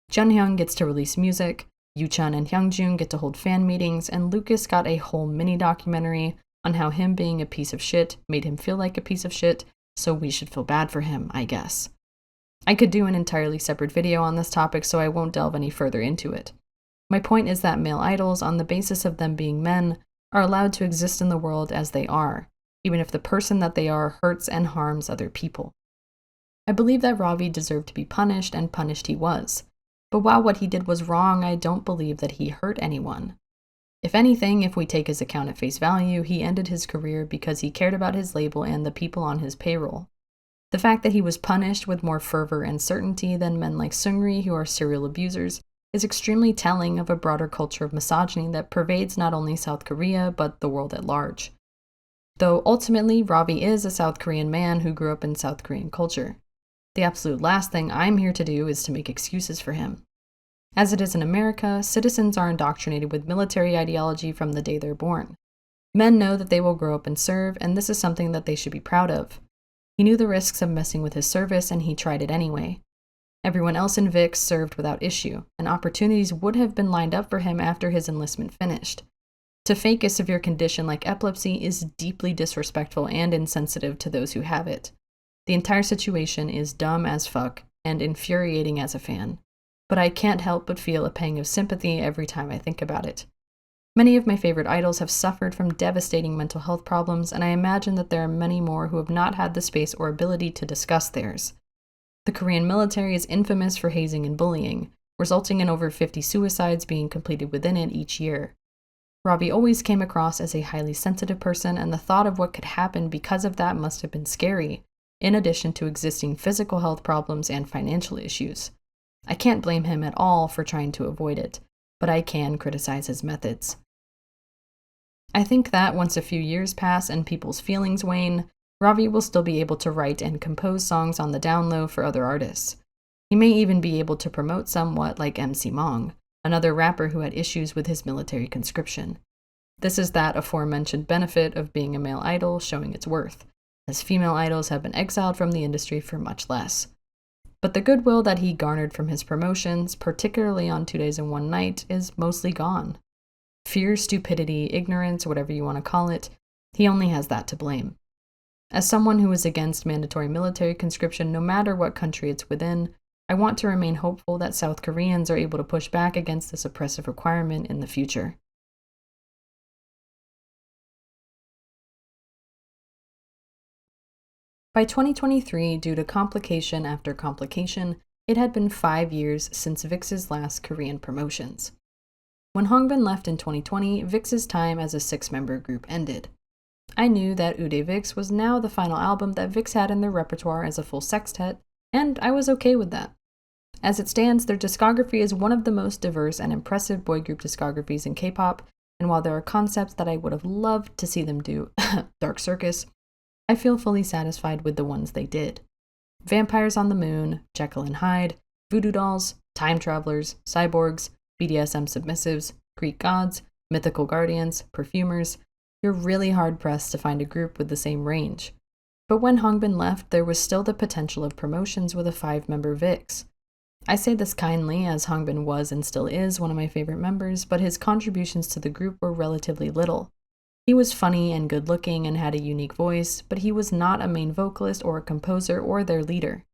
[SPEAKER 1] Junghyun gets to release music, Yuchan and Hyungjun get to hold fan meetings, and Lucas got a whole mini-documentary on how him being a piece of shit made him feel like a piece of shit, so we should feel bad for him, I guess. I could do an entirely separate video on this topic, so I won't delve any further into it. My point is that male idols, on the basis of them being men, are allowed to exist in the world as they are. even if the person that they are hurts and harms other people. I believe that Ravi deserved to be punished, and punished he was. But while what he did was wrong, I don't believe that he hurt anyone. If anything, if we take his account at face value, he ended his career because he cared about his label and the people on his payroll. The fact that he was punished with more fervor and certainty than men like Seungri, who are serial abusers, is extremely telling of a broader culture of misogyny that pervades not only South Korea, but the world at large. Though ultimately, Ravi is a South Korean man who grew up in South Korean culture. The absolute last thing I'm here to do is to make excuses for him. As it is in America, citizens are indoctrinated with military ideology from the day they're born. Men know that they will grow up and serve, and this is something that they should be proud of. He knew the risks of messing with his service, and he tried it anyway. Everyone else in VIXX served without issue, and opportunities would have been lined up for him after his enlistment finished. To fake a severe condition like epilepsy is deeply disrespectful and insensitive to those who have it. The entire situation is dumb as fuck and infuriating as a fan, but I can't help but feel a pang of sympathy every time I think about it. Many of my favorite idols have suffered from devastating mental health problems, and I imagine that there are many more who have not had the space or ability to discuss theirs. The Korean military is infamous for hazing and bullying, resulting in over 50 suicides being completed within it each year. Ravi always came across as a highly sensitive person, and the thought of what could happen because of that must have been scary, in addition to existing physical health problems and financial issues. I can't blame him at all for trying to avoid it, but I can criticize his methods. I think that once a few years pass and people's feelings wane, Ravi will still be able to write and compose songs on the down low for other artists. He may even be able to promote somewhat like MC Mong, another rapper who had issues with his military conscription. This is that aforementioned benefit of being a male idol showing its worth, as female idols have been exiled from the industry for much less. But the goodwill that he garnered from his promotions, particularly on 2 Days and One Night, is mostly gone. Fear, stupidity, ignorance, whatever you want to call it, he only has that to blame. As someone who is against mandatory military conscription, no matter what country it's within, I want to remain hopeful that South Koreans are able to push back against this oppressive requirement in the future. By 2023, due to complication after complication, it had been 5 years since VIXX's last Korean promotions. When Hongbin left in 2020, VIXX's time as a 6-member group ended. I knew that Ude VIXX was now the final album that VIXX had in their repertoire as a full sextet, and I was okay with that. As it stands, their discography is one of the most diverse and impressive boy group discographies in K-pop, and while there are concepts that I would have loved to see them do, Dark Circus, I feel fully satisfied with the ones they did. Vampires on the Moon, Jekyll and Hyde, Voodoo Dolls, Time Travelers, Cyborgs, BDSM Submissives, Greek Gods, Mythical Guardians, Perfumers. You're really hard-pressed to find a group with the same range. But when Hongbin left, there was still the potential of promotions with a 5-member VIXX. I say this kindly, as Hongbin was and still is one of my favorite members, but his contributions to the group were relatively little. He was funny and good-looking and had a unique voice, but he was not a main vocalist or a composer or their leader.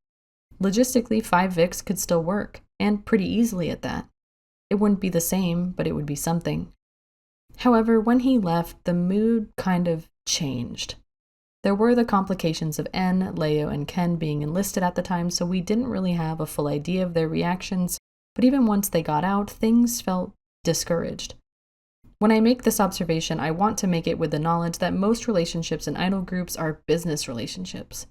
[SPEAKER 1] Logistically, 5 VIXX could still work, and pretty easily at that. It wouldn't be the same, but it would be something. However, when he left, the mood kind of changed. There were the complications of N, Leo, and Ken being enlisted at the time, so we didn't really have a full idea of their reactions, but even once they got out, things felt discouraged. When I make this observation, I want to make it with the knowledge that most relationships in idol groups are business relationships.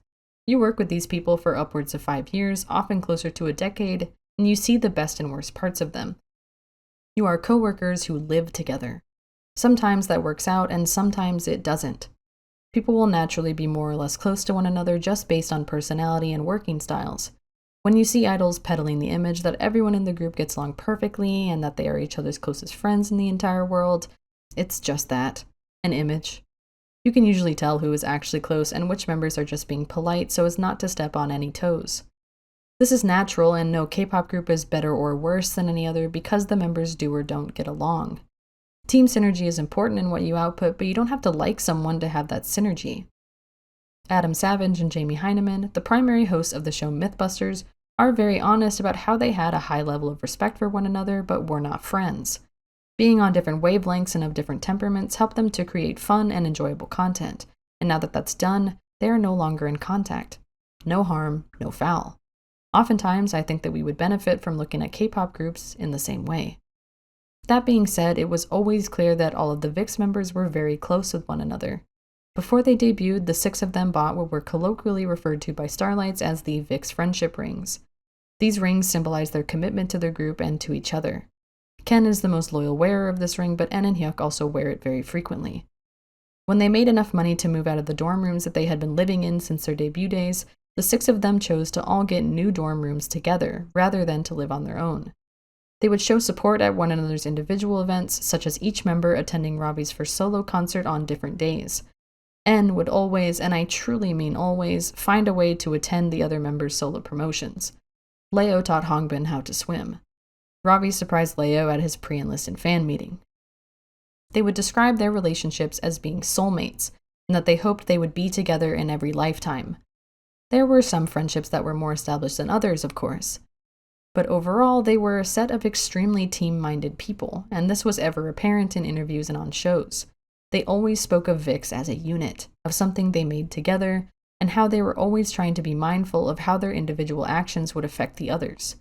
[SPEAKER 1] You work with these people for upwards of 5 years, often closer to a decade, and you see the best and worst parts of them. You are coworkers who live together. Sometimes that works out, and sometimes it doesn't. People will naturally be more or less close to one another just based on personality and working styles. When you see idols peddling the image that everyone in the group gets along perfectly and that they are each other's closest friends in the entire world, it's just that, an image. You can usually tell who is actually close and which members are just being polite so as not to step on any toes. This is natural, and no K-pop group is better or worse than any other because the members do or don't get along. Team synergy is important in what you output, but you don't have to like someone to have that synergy. Adam Savage and Jamie Heineman, the primary hosts of the show Mythbusters, are very honest about how they had a high level of respect for one another but were not friends. Being on different wavelengths and of different temperaments helped them to create fun and enjoyable content, and now that that's done, they are no longer in contact. No harm, no foul. Oftentimes, I think that we would benefit from looking at K-pop groups in the same way. That being said, it was always clear that all of the VIXX members were very close with one another. Before they debuted, the 6 of them bought what were colloquially referred to by Starlights as the VIXX friendship rings. These rings symbolize their commitment to their group and to each other. Ken is the most loyal wearer of this ring, but En and Hyuk also wear it very frequently. When they made enough money to move out of the dorm rooms that they had been living in since their debut days, the 6 of them chose to all get new dorm rooms together, rather than to live on their own. They would show support at one another's individual events, such as each member attending Ravi's first solo concert on different days. En would always, and I truly mean always, find a way to attend the other members' solo promotions. Leo taught Hongbin how to swim. Ravi surprised Leo at his pre-enlisted fan meeting. They would describe their relationships as being soulmates, and that they hoped they would be together in every lifetime. There were some friendships that were more established than others, of course. But overall, they were a set of extremely team-minded people, and this was ever apparent in interviews and on shows. They always spoke of VIXX as a unit, of something they made together, and how they were always trying to be mindful of how their individual actions would affect the others.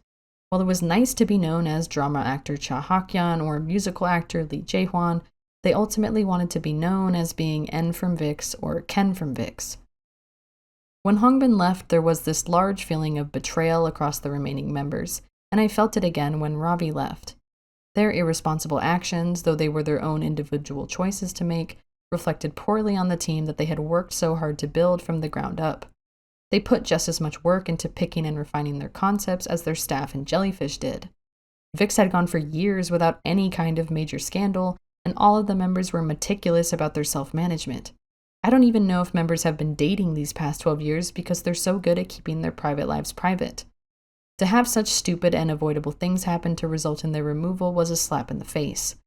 [SPEAKER 1] While it was nice to be known as drama actor Cha Hak-yeon or musical actor Lee Jae-hwan, they ultimately wanted to be known as being En from VIXX or Ken from VIXX. When Hongbin left, there was this large feeling of betrayal across the remaining members, and I felt it again when Ravi left. Their irresponsible actions, though they were their own individual choices to make, reflected poorly on the team that they had worked so hard to build from the ground up. They put just as much work into picking and refining their concepts as their staff and Jellyfish did. VIXX had gone for years without any kind of major scandal, and all of the members were meticulous about their self-management. I don't even know if members have been dating these past 12 years because they're so good at keeping their private lives private. To have such stupid and avoidable things happen to result in their removal was a slap in the face,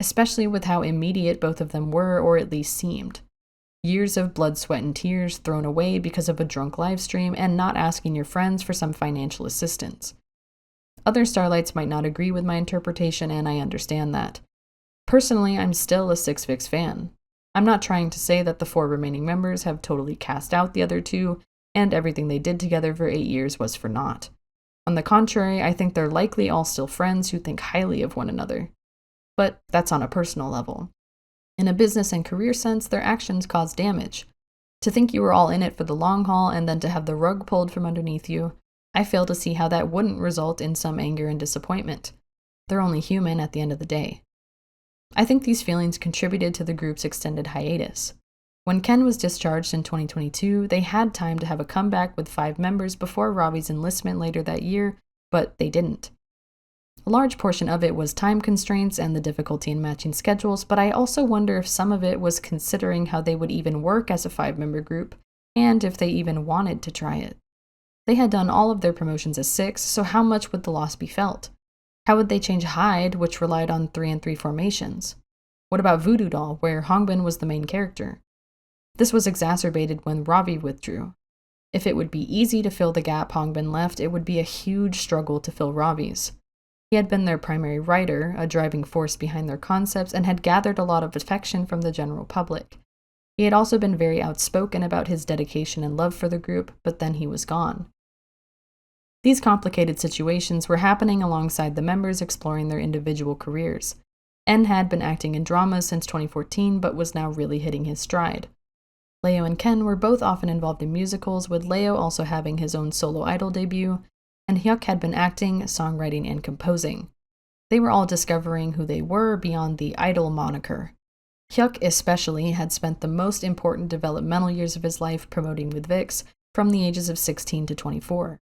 [SPEAKER 1] especially with how immediate both of them were, or at least seemed. Years of blood, sweat, and tears thrown away because of a drunk livestream and not asking your friends for some financial assistance. Other Starlights might not agree with my interpretation, and I understand that. Personally, I'm still a 6 VIXX fan. I'm not trying to say that the 4 remaining members have totally cast out the other 2, and everything they did together for 8 years was for naught. On the contrary, I think they're likely all still friends who think highly of one another. But that's on a personal level. In a business and career sense, their actions cause damage. To think you were all in it for the long haul and then to have the rug pulled from underneath you, I fail to see how that wouldn't result in some anger and disappointment. They're only human at the end of the day. I think these feelings contributed to the group's extended hiatus. When Ken was discharged in 2022, they had time to have a comeback with 5 members before Ravi's enlistment later that year, but they didn't. A large portion of it was time constraints and the difficulty in matching schedules, but I also wonder if some of it was considering how they would even work as a 5-member group, and if they even wanted to try it. They had done all of their promotions as 6, so how much would the loss be felt? How would they change Hyde, which relied on 3-and-3 formations? What about Voodoo Doll, where Hongbin was the main character? This was exacerbated when Ravi withdrew. If it would be easy to fill the gap Hongbin left, it would be a huge struggle to fill Ravi's. He had been their primary writer, a driving force behind their concepts, and had gathered a lot of affection from the general public. He had also been very outspoken about his dedication and love for the group, but then he was gone. These complicated situations were happening alongside the members exploring their individual careers. En had been acting in dramas since 2014, but was now really hitting his stride. Leo and Ken were both often involved in musicals, with Leo also having his own solo idol debut, and Hyuk had been acting, songwriting, and composing. They were all discovering who they were beyond the idol moniker. Hyuk especially had spent the most important developmental years of his life promoting with VIXX from the ages of 16 to 24.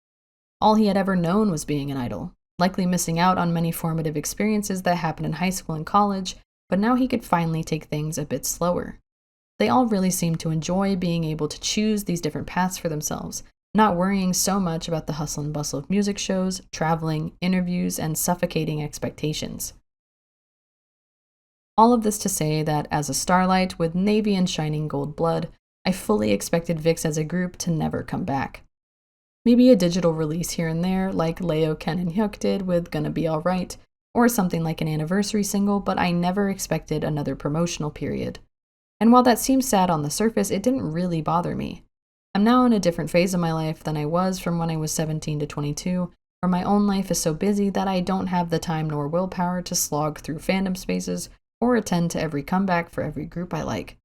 [SPEAKER 1] All he had ever known was being an idol, likely missing out on many formative experiences that happened in high school and college, but now he could finally take things a bit slower. They all really seemed to enjoy being able to choose these different paths for themselves, not worrying so much about the hustle and bustle of music shows, traveling, interviews, and suffocating expectations. All of this to say that as a Starlight with navy and shining gold blood, I fully expected VIXX as a group to never come back. Maybe a digital release here and there, like Leo, Ken, and Hyuk did with Gonna Be Alright, or something like an anniversary single, but I never expected another promotional period. And while that seems sad on the surface, it didn't really bother me. I'm now in a different phase of my life than I was from when I was 17 to 22, where my own life is so busy that I don't have the time nor willpower to slog through fandom spaces or attend to every comeback for every group I like.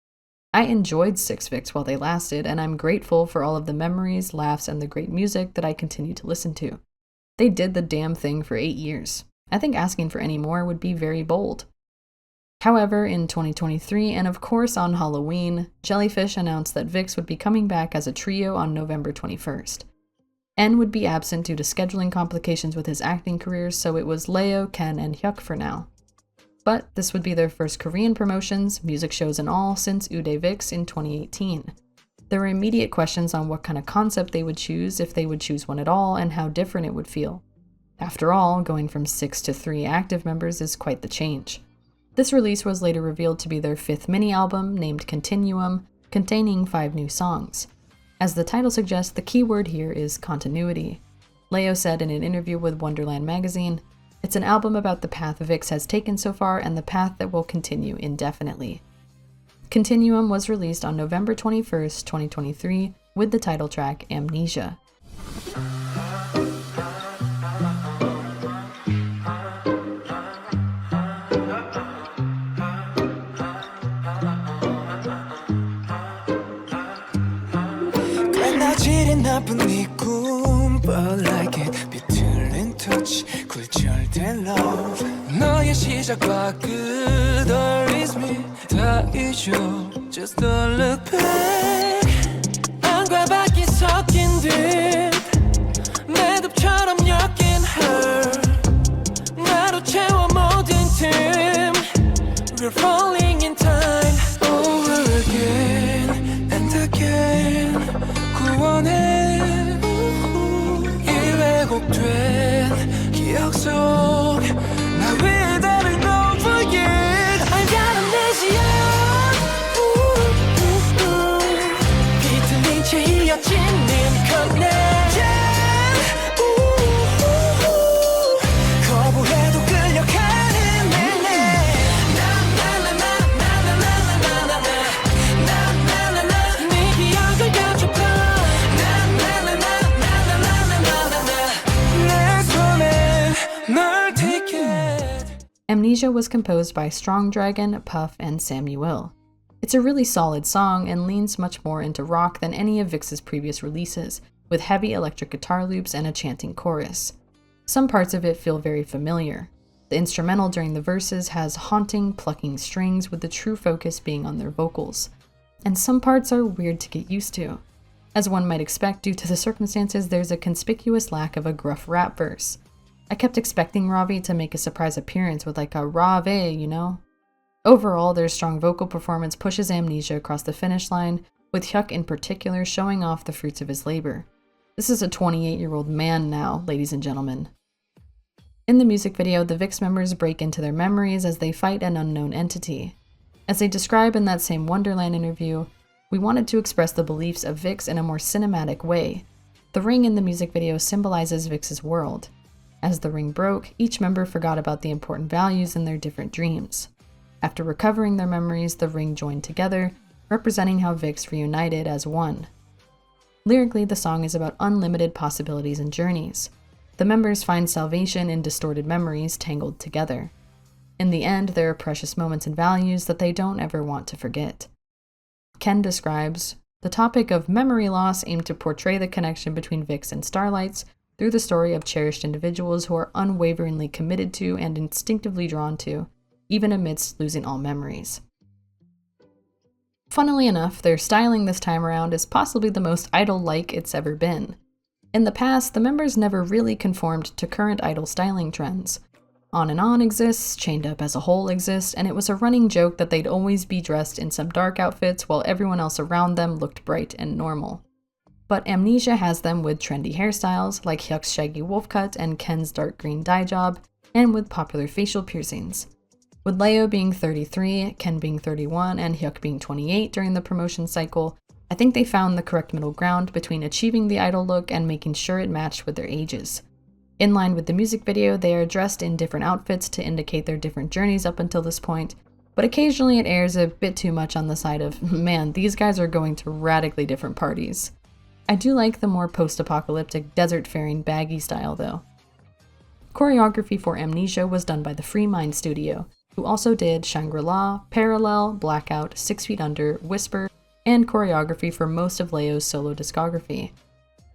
[SPEAKER 1] I enjoyed Six VIXX while they lasted, and I'm grateful for all of the memories, laughs, and the great music that I continue to listen to. They did the damn thing for 8 years. I think asking for any more would be very bold. However, in 2023, and of course on Halloween, Jellyfish announced that VIXX would be coming back as a trio on November 21st. N would be absent due to scheduling complications with his acting career, so it was Leo, Ken, and Hyuk for now. But this would be their first Korean promotions, music shows and all, since Udae VIXX in 2018. There were immediate questions on what kind of concept they would choose, if they would choose one at all, and how different it would feel. After all, going from 6 to 3 active members is quite the change. This release was later revealed to be their 5th mini-album, named Continuum, containing 5 new songs. As the title suggests, the key word here is continuity. Leo said in an interview with Wonderland magazine, "It's an album about the path VIXX has taken so far and the path that will continue indefinitely." Continuum was released on November 21st, 2023, with the title track Amnesia.
[SPEAKER 4] 나쁜 네 꿈 But like it 비틀린 touch 굴절된 love 너의 시작과 끝 Always me 다 잊어 Just don't look back 안과 밖이 섞인 듯 매듭처럼 엮인 her 나로 채워 모든 틈 We're falling in time Over again and again 구원해 왜곡된 기억 속 나 왜 다른 don't forget I got amnesia 비틀린 채 이어진 네 connection 거부해도 끌려가는 내내 네 기억을 감춰봐
[SPEAKER 1] Amnesia was composed by Strong Dragon, Puff, and Samuel. It's a really solid song and leans much more into rock than any of VIXX's previous releases, with heavy electric guitar loops and a chanting chorus. Some parts of it feel very familiar. The instrumental during the verses has haunting, plucking strings with the true focus being on their vocals. And some parts are weird to get used to. As one might expect due to the circumstances, there's a conspicuous lack of a gruff rap verse. I kept expecting Ravi to make a surprise appearance with like a Ravi, you know? Overall, their strong vocal performance pushes Amnesia across the finish line, with Hyuk in particular showing off the fruits of his labor. This is a 28-year-old man now, ladies and gentlemen. In the music video, the VIXX members break into their memories as they fight an unknown entity. As they describe in that same Wonderland interview, we wanted to express the beliefs of VIXX in a more cinematic way. The ring in the music video symbolizes VIXX's world. As the ring broke, each member forgot about the important values in their different dreams. After recovering their memories, the ring joined together, representing how VIXX reunited as one. Lyrically, the song is about unlimited possibilities and journeys. The members find salvation in distorted memories tangled together. In the end, there are precious moments and values that they don't ever want to forget. Ken describes, "The topic of memory loss aimed to portray the connection between VIXX and Starlights through the story of cherished individuals who are unwaveringly committed to and instinctively drawn to, even amidst losing all memories." Funnily enough, their styling this time around is possibly the most idol-like it's ever been. In the past, the members never really conformed to current idol styling trends. On and On exists, Chained Up as a whole exists, and it was a running joke that they'd always be dressed in some dark outfits while everyone else around them looked bright and normal. But Amnesia has them with trendy hairstyles, like Hyuk's shaggy wolf cut and Ken's dark green dye job, and with popular facial piercings. With Leo being 33, Ken being 31, and Hyuk being 28 during the promotion cycle, I think they found the correct middle ground between achieving the idol look and making sure it matched with their ages. In line with the music video, they are dressed in different outfits to indicate their different journeys up until this point, but occasionally it airs a bit too much on the side of, man, these guys are going to radically different parties. I do like the more post-apocalyptic desert-faring baggy style though. Choreography for Amnesia was done by the Free Mind Studio, who also did Shangri-La, Parallel, Blackout, 6 Feet Under, Whisper, and choreography for most of Leo's solo discography.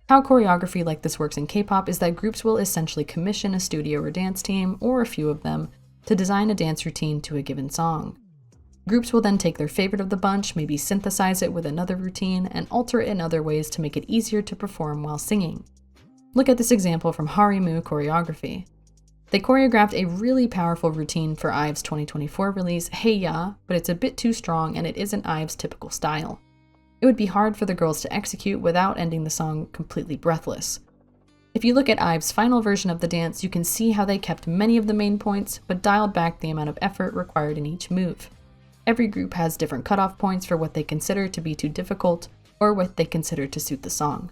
[SPEAKER 1] How choreography like this works in K-pop is that groups will essentially commission a studio or dance team, or a few of them, to design a dance routine to a given song. Groups will then take their favorite of the bunch, maybe synthesize it with another routine, and alter it in other ways to make it easier to perform while singing. Look at this example from Harimu choreography. They choreographed a really powerful routine for IVE's 2024 release, Hey Ya, but it's a bit too strong and it isn't IVE's typical style. It would be hard for the girls to execute without ending the song completely breathless. If you look at IVE's final version of the dance, you can see how they kept many of the main points, but dialed back the amount of effort required in each move. Every group has different cutoff points for what they consider to be too difficult, or what they consider to suit the song.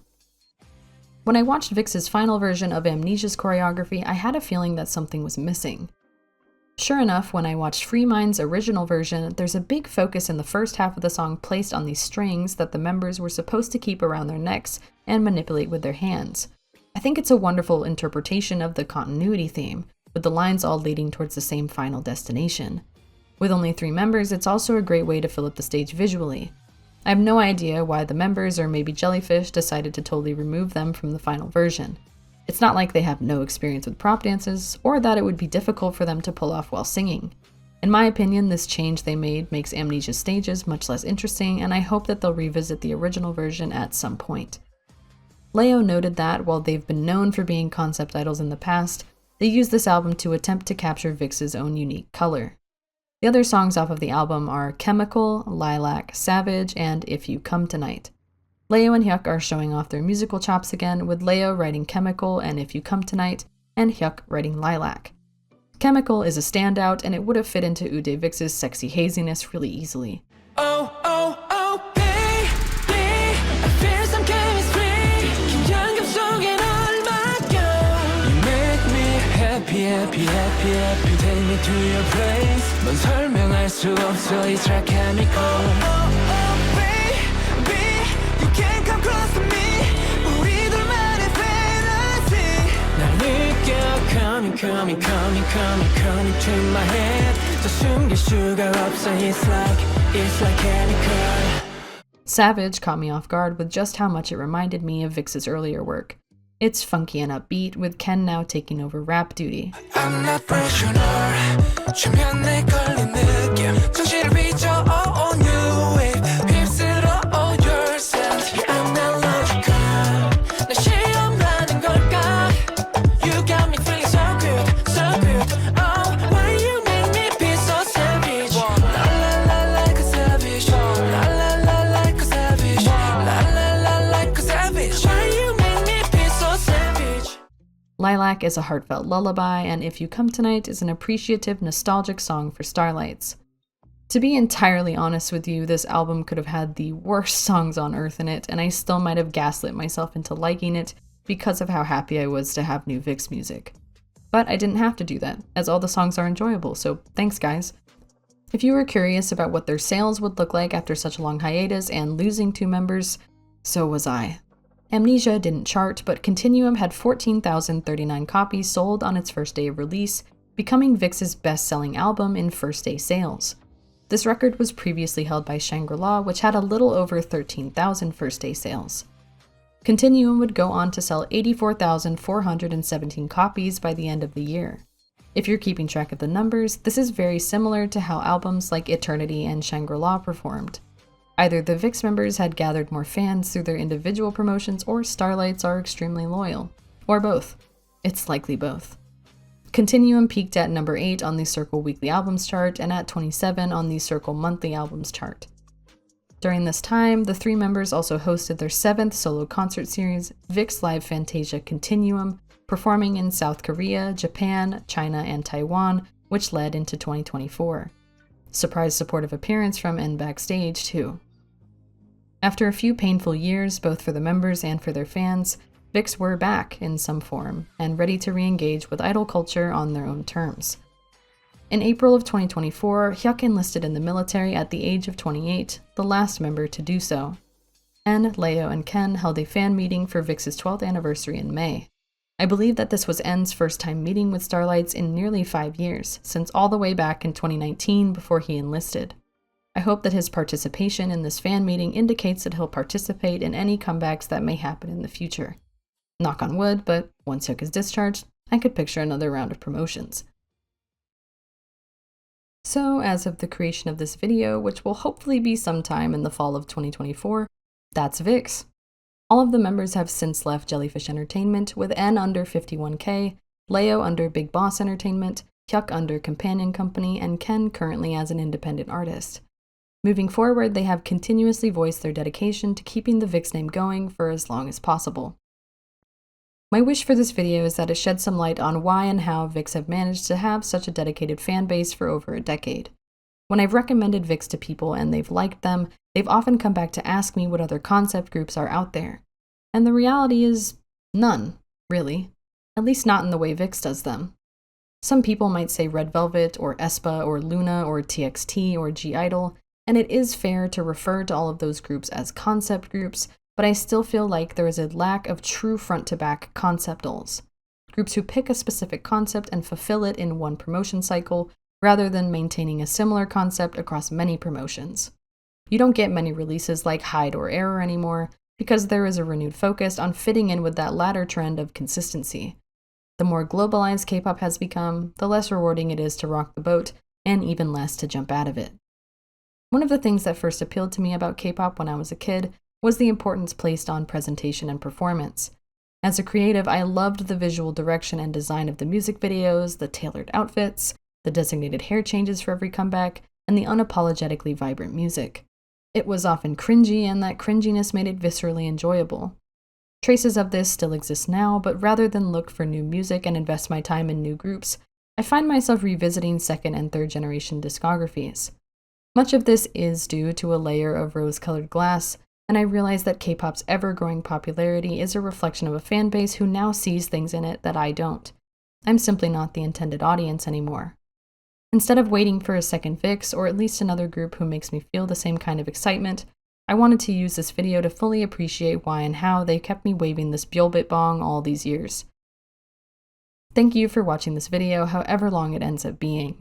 [SPEAKER 1] When I watched VIXX's final version of Amnesia's choreography, I had a feeling that something was missing. Sure enough, when I watched Free Mind's original version, there's a big focus in the first half of the song placed on these strings that the members were supposed to keep around their necks and manipulate with their hands. I think it's a wonderful interpretation of the continuity theme, with the lines all leading towards the same final destination. With only 3 members, it's also a great way to fill up the stage visually. I have no idea why the members, or maybe Jellyfish, decided to totally remove them from the final version. It's not like they have no experience with prop dances, or that it would be difficult for them to pull off while singing. In my opinion, this change they made makes Amnesia's stages much less interesting, and I hope that they'll revisit the original version at some point. Leo noted that, while they've been known for being concept idols in the past, they used this album to attempt to capture VIXX's own unique color. The other songs off of the album are Chemical, Lilac, Savage, and If You Come Tonight. Leo and Hyuk are showing off their musical chops again, with Leo writing Chemical and If You Come Tonight, and Hyuk writing Lilac. Chemical is a standout, and it would have fit into Uday VIXX's sexy haziness really easily.
[SPEAKER 4] Oh, oh, oh, baby, I feel some chemistry. 긴장감 속에 널 맡겨. You make me happy, happy, happy, happy. Take me to your place. 넌 설명할 수 없어, it's like chemical. Oh, oh, oh, baby, you can't come close to me. 우리 둘만의 fantasy. 날 느껴, coming, coming, coming, coming, coming to my head. 더 숨길 수가 없어, it's like chemical.
[SPEAKER 1] Savage caught me off guard with just how much it reminded me of VIXX's earlier work. It's funky and upbeat, with Ken now taking over rap duty.
[SPEAKER 4] I'm not rational. 주변에 걸린 느낌. 정신을 비춰 on you wave. 휩쓸어 all your sense. I'm not logical. 내 시험하는 걸까? You got me feeling so good, so good. Oh, why you make me feel so savage? La la la like a savage. La la la like a savage. La la la like a savage. Why you make me feel so savage?
[SPEAKER 1] Lilac is a heartfelt lullaby, and If You Come Tonight is an appreciative, nostalgic song for Starlights. To be entirely honest with you, this album could have had the worst songs on earth in it, and I still might have gaslit myself into liking it because of how happy I was to have new VIXX music. But I didn't have to do that, as all the songs are enjoyable, so thanks guys. If you were curious about what their sales would look like after such a long hiatus and losing 2 members, so was I. Amnesia didn't chart, but Continuum had 14,039 copies sold on its first day of release, becoming VIXX's best-selling album in first-day sales. This record was previously held by Shangri-La, which had a little over 13,000 first-day sales. Continuum would go on to sell 84,417 copies by the end of the year. If you're keeping track of the numbers, this is very similar to how albums like Eternity and Shangri-La performed. Either the VIXX members had gathered more fans through their individual promotions, or Starlights are extremely loyal. Or both. It's likely both. Continuum peaked at number 8 on the Circle Weekly Albums chart and at 27 on the Circle Monthly Albums chart. During this time, the 3 members also hosted their 7th solo concert series, VIXX Live Fantasia Continuum, performing in South Korea, Japan, China, and Taiwan, which led into 2024. Surprise supportive appearance from N Backstage, too. After a few painful years, both for the members and for their fans, VIXX were back in some form, and ready to re-engage with idol culture on their own terms. In April of 2024, Hyuk enlisted in the military at the age of 28, the last member to do so. En, Leo, and Ken held a fan meeting for VIXX's 12th anniversary in May. I believe that this was En's first time meeting with Starlights in nearly 5 years, since all the way back in 2019 before he enlisted. I hope that his participation in this fan meeting indicates that he'll participate in any comebacks that may happen in the future. Knock on wood, but once Hyuk is discharged, I could picture another round of promotions. So, as of the creation of this video, which will hopefully be sometime in the fall of 2024, that's VIXX. All of the members have since left Jellyfish Entertainment, with En under 51K, Leo under Big Boss Entertainment, Hyuk under Companion Company, and Ken currently as an independent artist. Moving forward, they have continuously voiced their dedication to keeping the VIXX name going for as long as possible. My wish for this video is that it sheds some light on why and how VIXX have managed to have such a dedicated fan base for over a decade. When I've recommended VIXX to people and they've liked them, they've often come back to ask me what other concept groups are out there. And the reality is, none, really. At least not in the way VIXX does them. Some people might say Red Velvet, or aespa, or Luna, or TXT, or G-Idol, and it is fair to refer to all of those groups as concept groups, but I still feel like there is a lack of true front-to-back conceptals. Groups who pick a specific concept and fulfill it in one promotion cycle, rather than maintaining a similar concept across many promotions. You don't get many releases like Hyde or Error anymore, because there is a renewed focus on fitting in with that latter trend of consistency. The more globalized K-pop has become, the less rewarding it is to rock the boat, and even less to jump out of it. One of the things that first appealed to me about K-pop when I was a kid was the importance placed on presentation and performance. As a creative, I loved the visual direction and design of the music videos, the tailored outfits, the designated hair changes for every comeback, and the unapologetically vibrant music. It was often cringy, and that cringiness made it viscerally enjoyable. Traces of this still exist now, but rather than look for new music and invest my time in new groups, I find myself revisiting second and third generation discographies. Much of this is due to a layer of rose-colored glass, and I realize that K-pop's ever-growing popularity is a reflection of a fan base who now sees things in it that I don't. I'm simply not the intended audience anymore. Instead of waiting for a second VIXX, or at least another group who makes me feel the same kind of excitement, I wanted to use this video to fully appreciate why and how they kept me waving this Bjolbit bong all these years. Thank you for watching this video, however long it ends up being.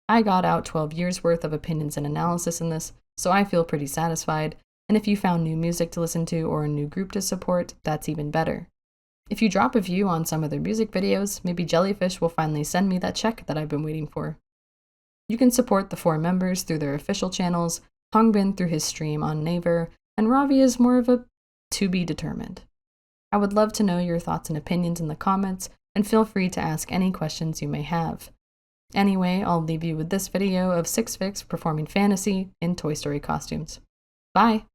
[SPEAKER 1] I got out 12 years worth of opinions and analysis in this, so I feel pretty satisfied, and if you found new music to listen to or a new group to support, that's even better. If you drop a view on some of their music videos, maybe Jellyfish will finally send me that check that I've been waiting for. You can support the 4 members through their official channels, Hongbin through his stream on Naver, and Ravi is more of a to be determined. I would love to know your thoughts and opinions in the comments, and feel free to ask any questions you may have. Anyway, I'll leave you with this video of 6 VIXX performing Fantasy in Toy Story costumes. Bye!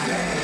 [SPEAKER 8] Hey.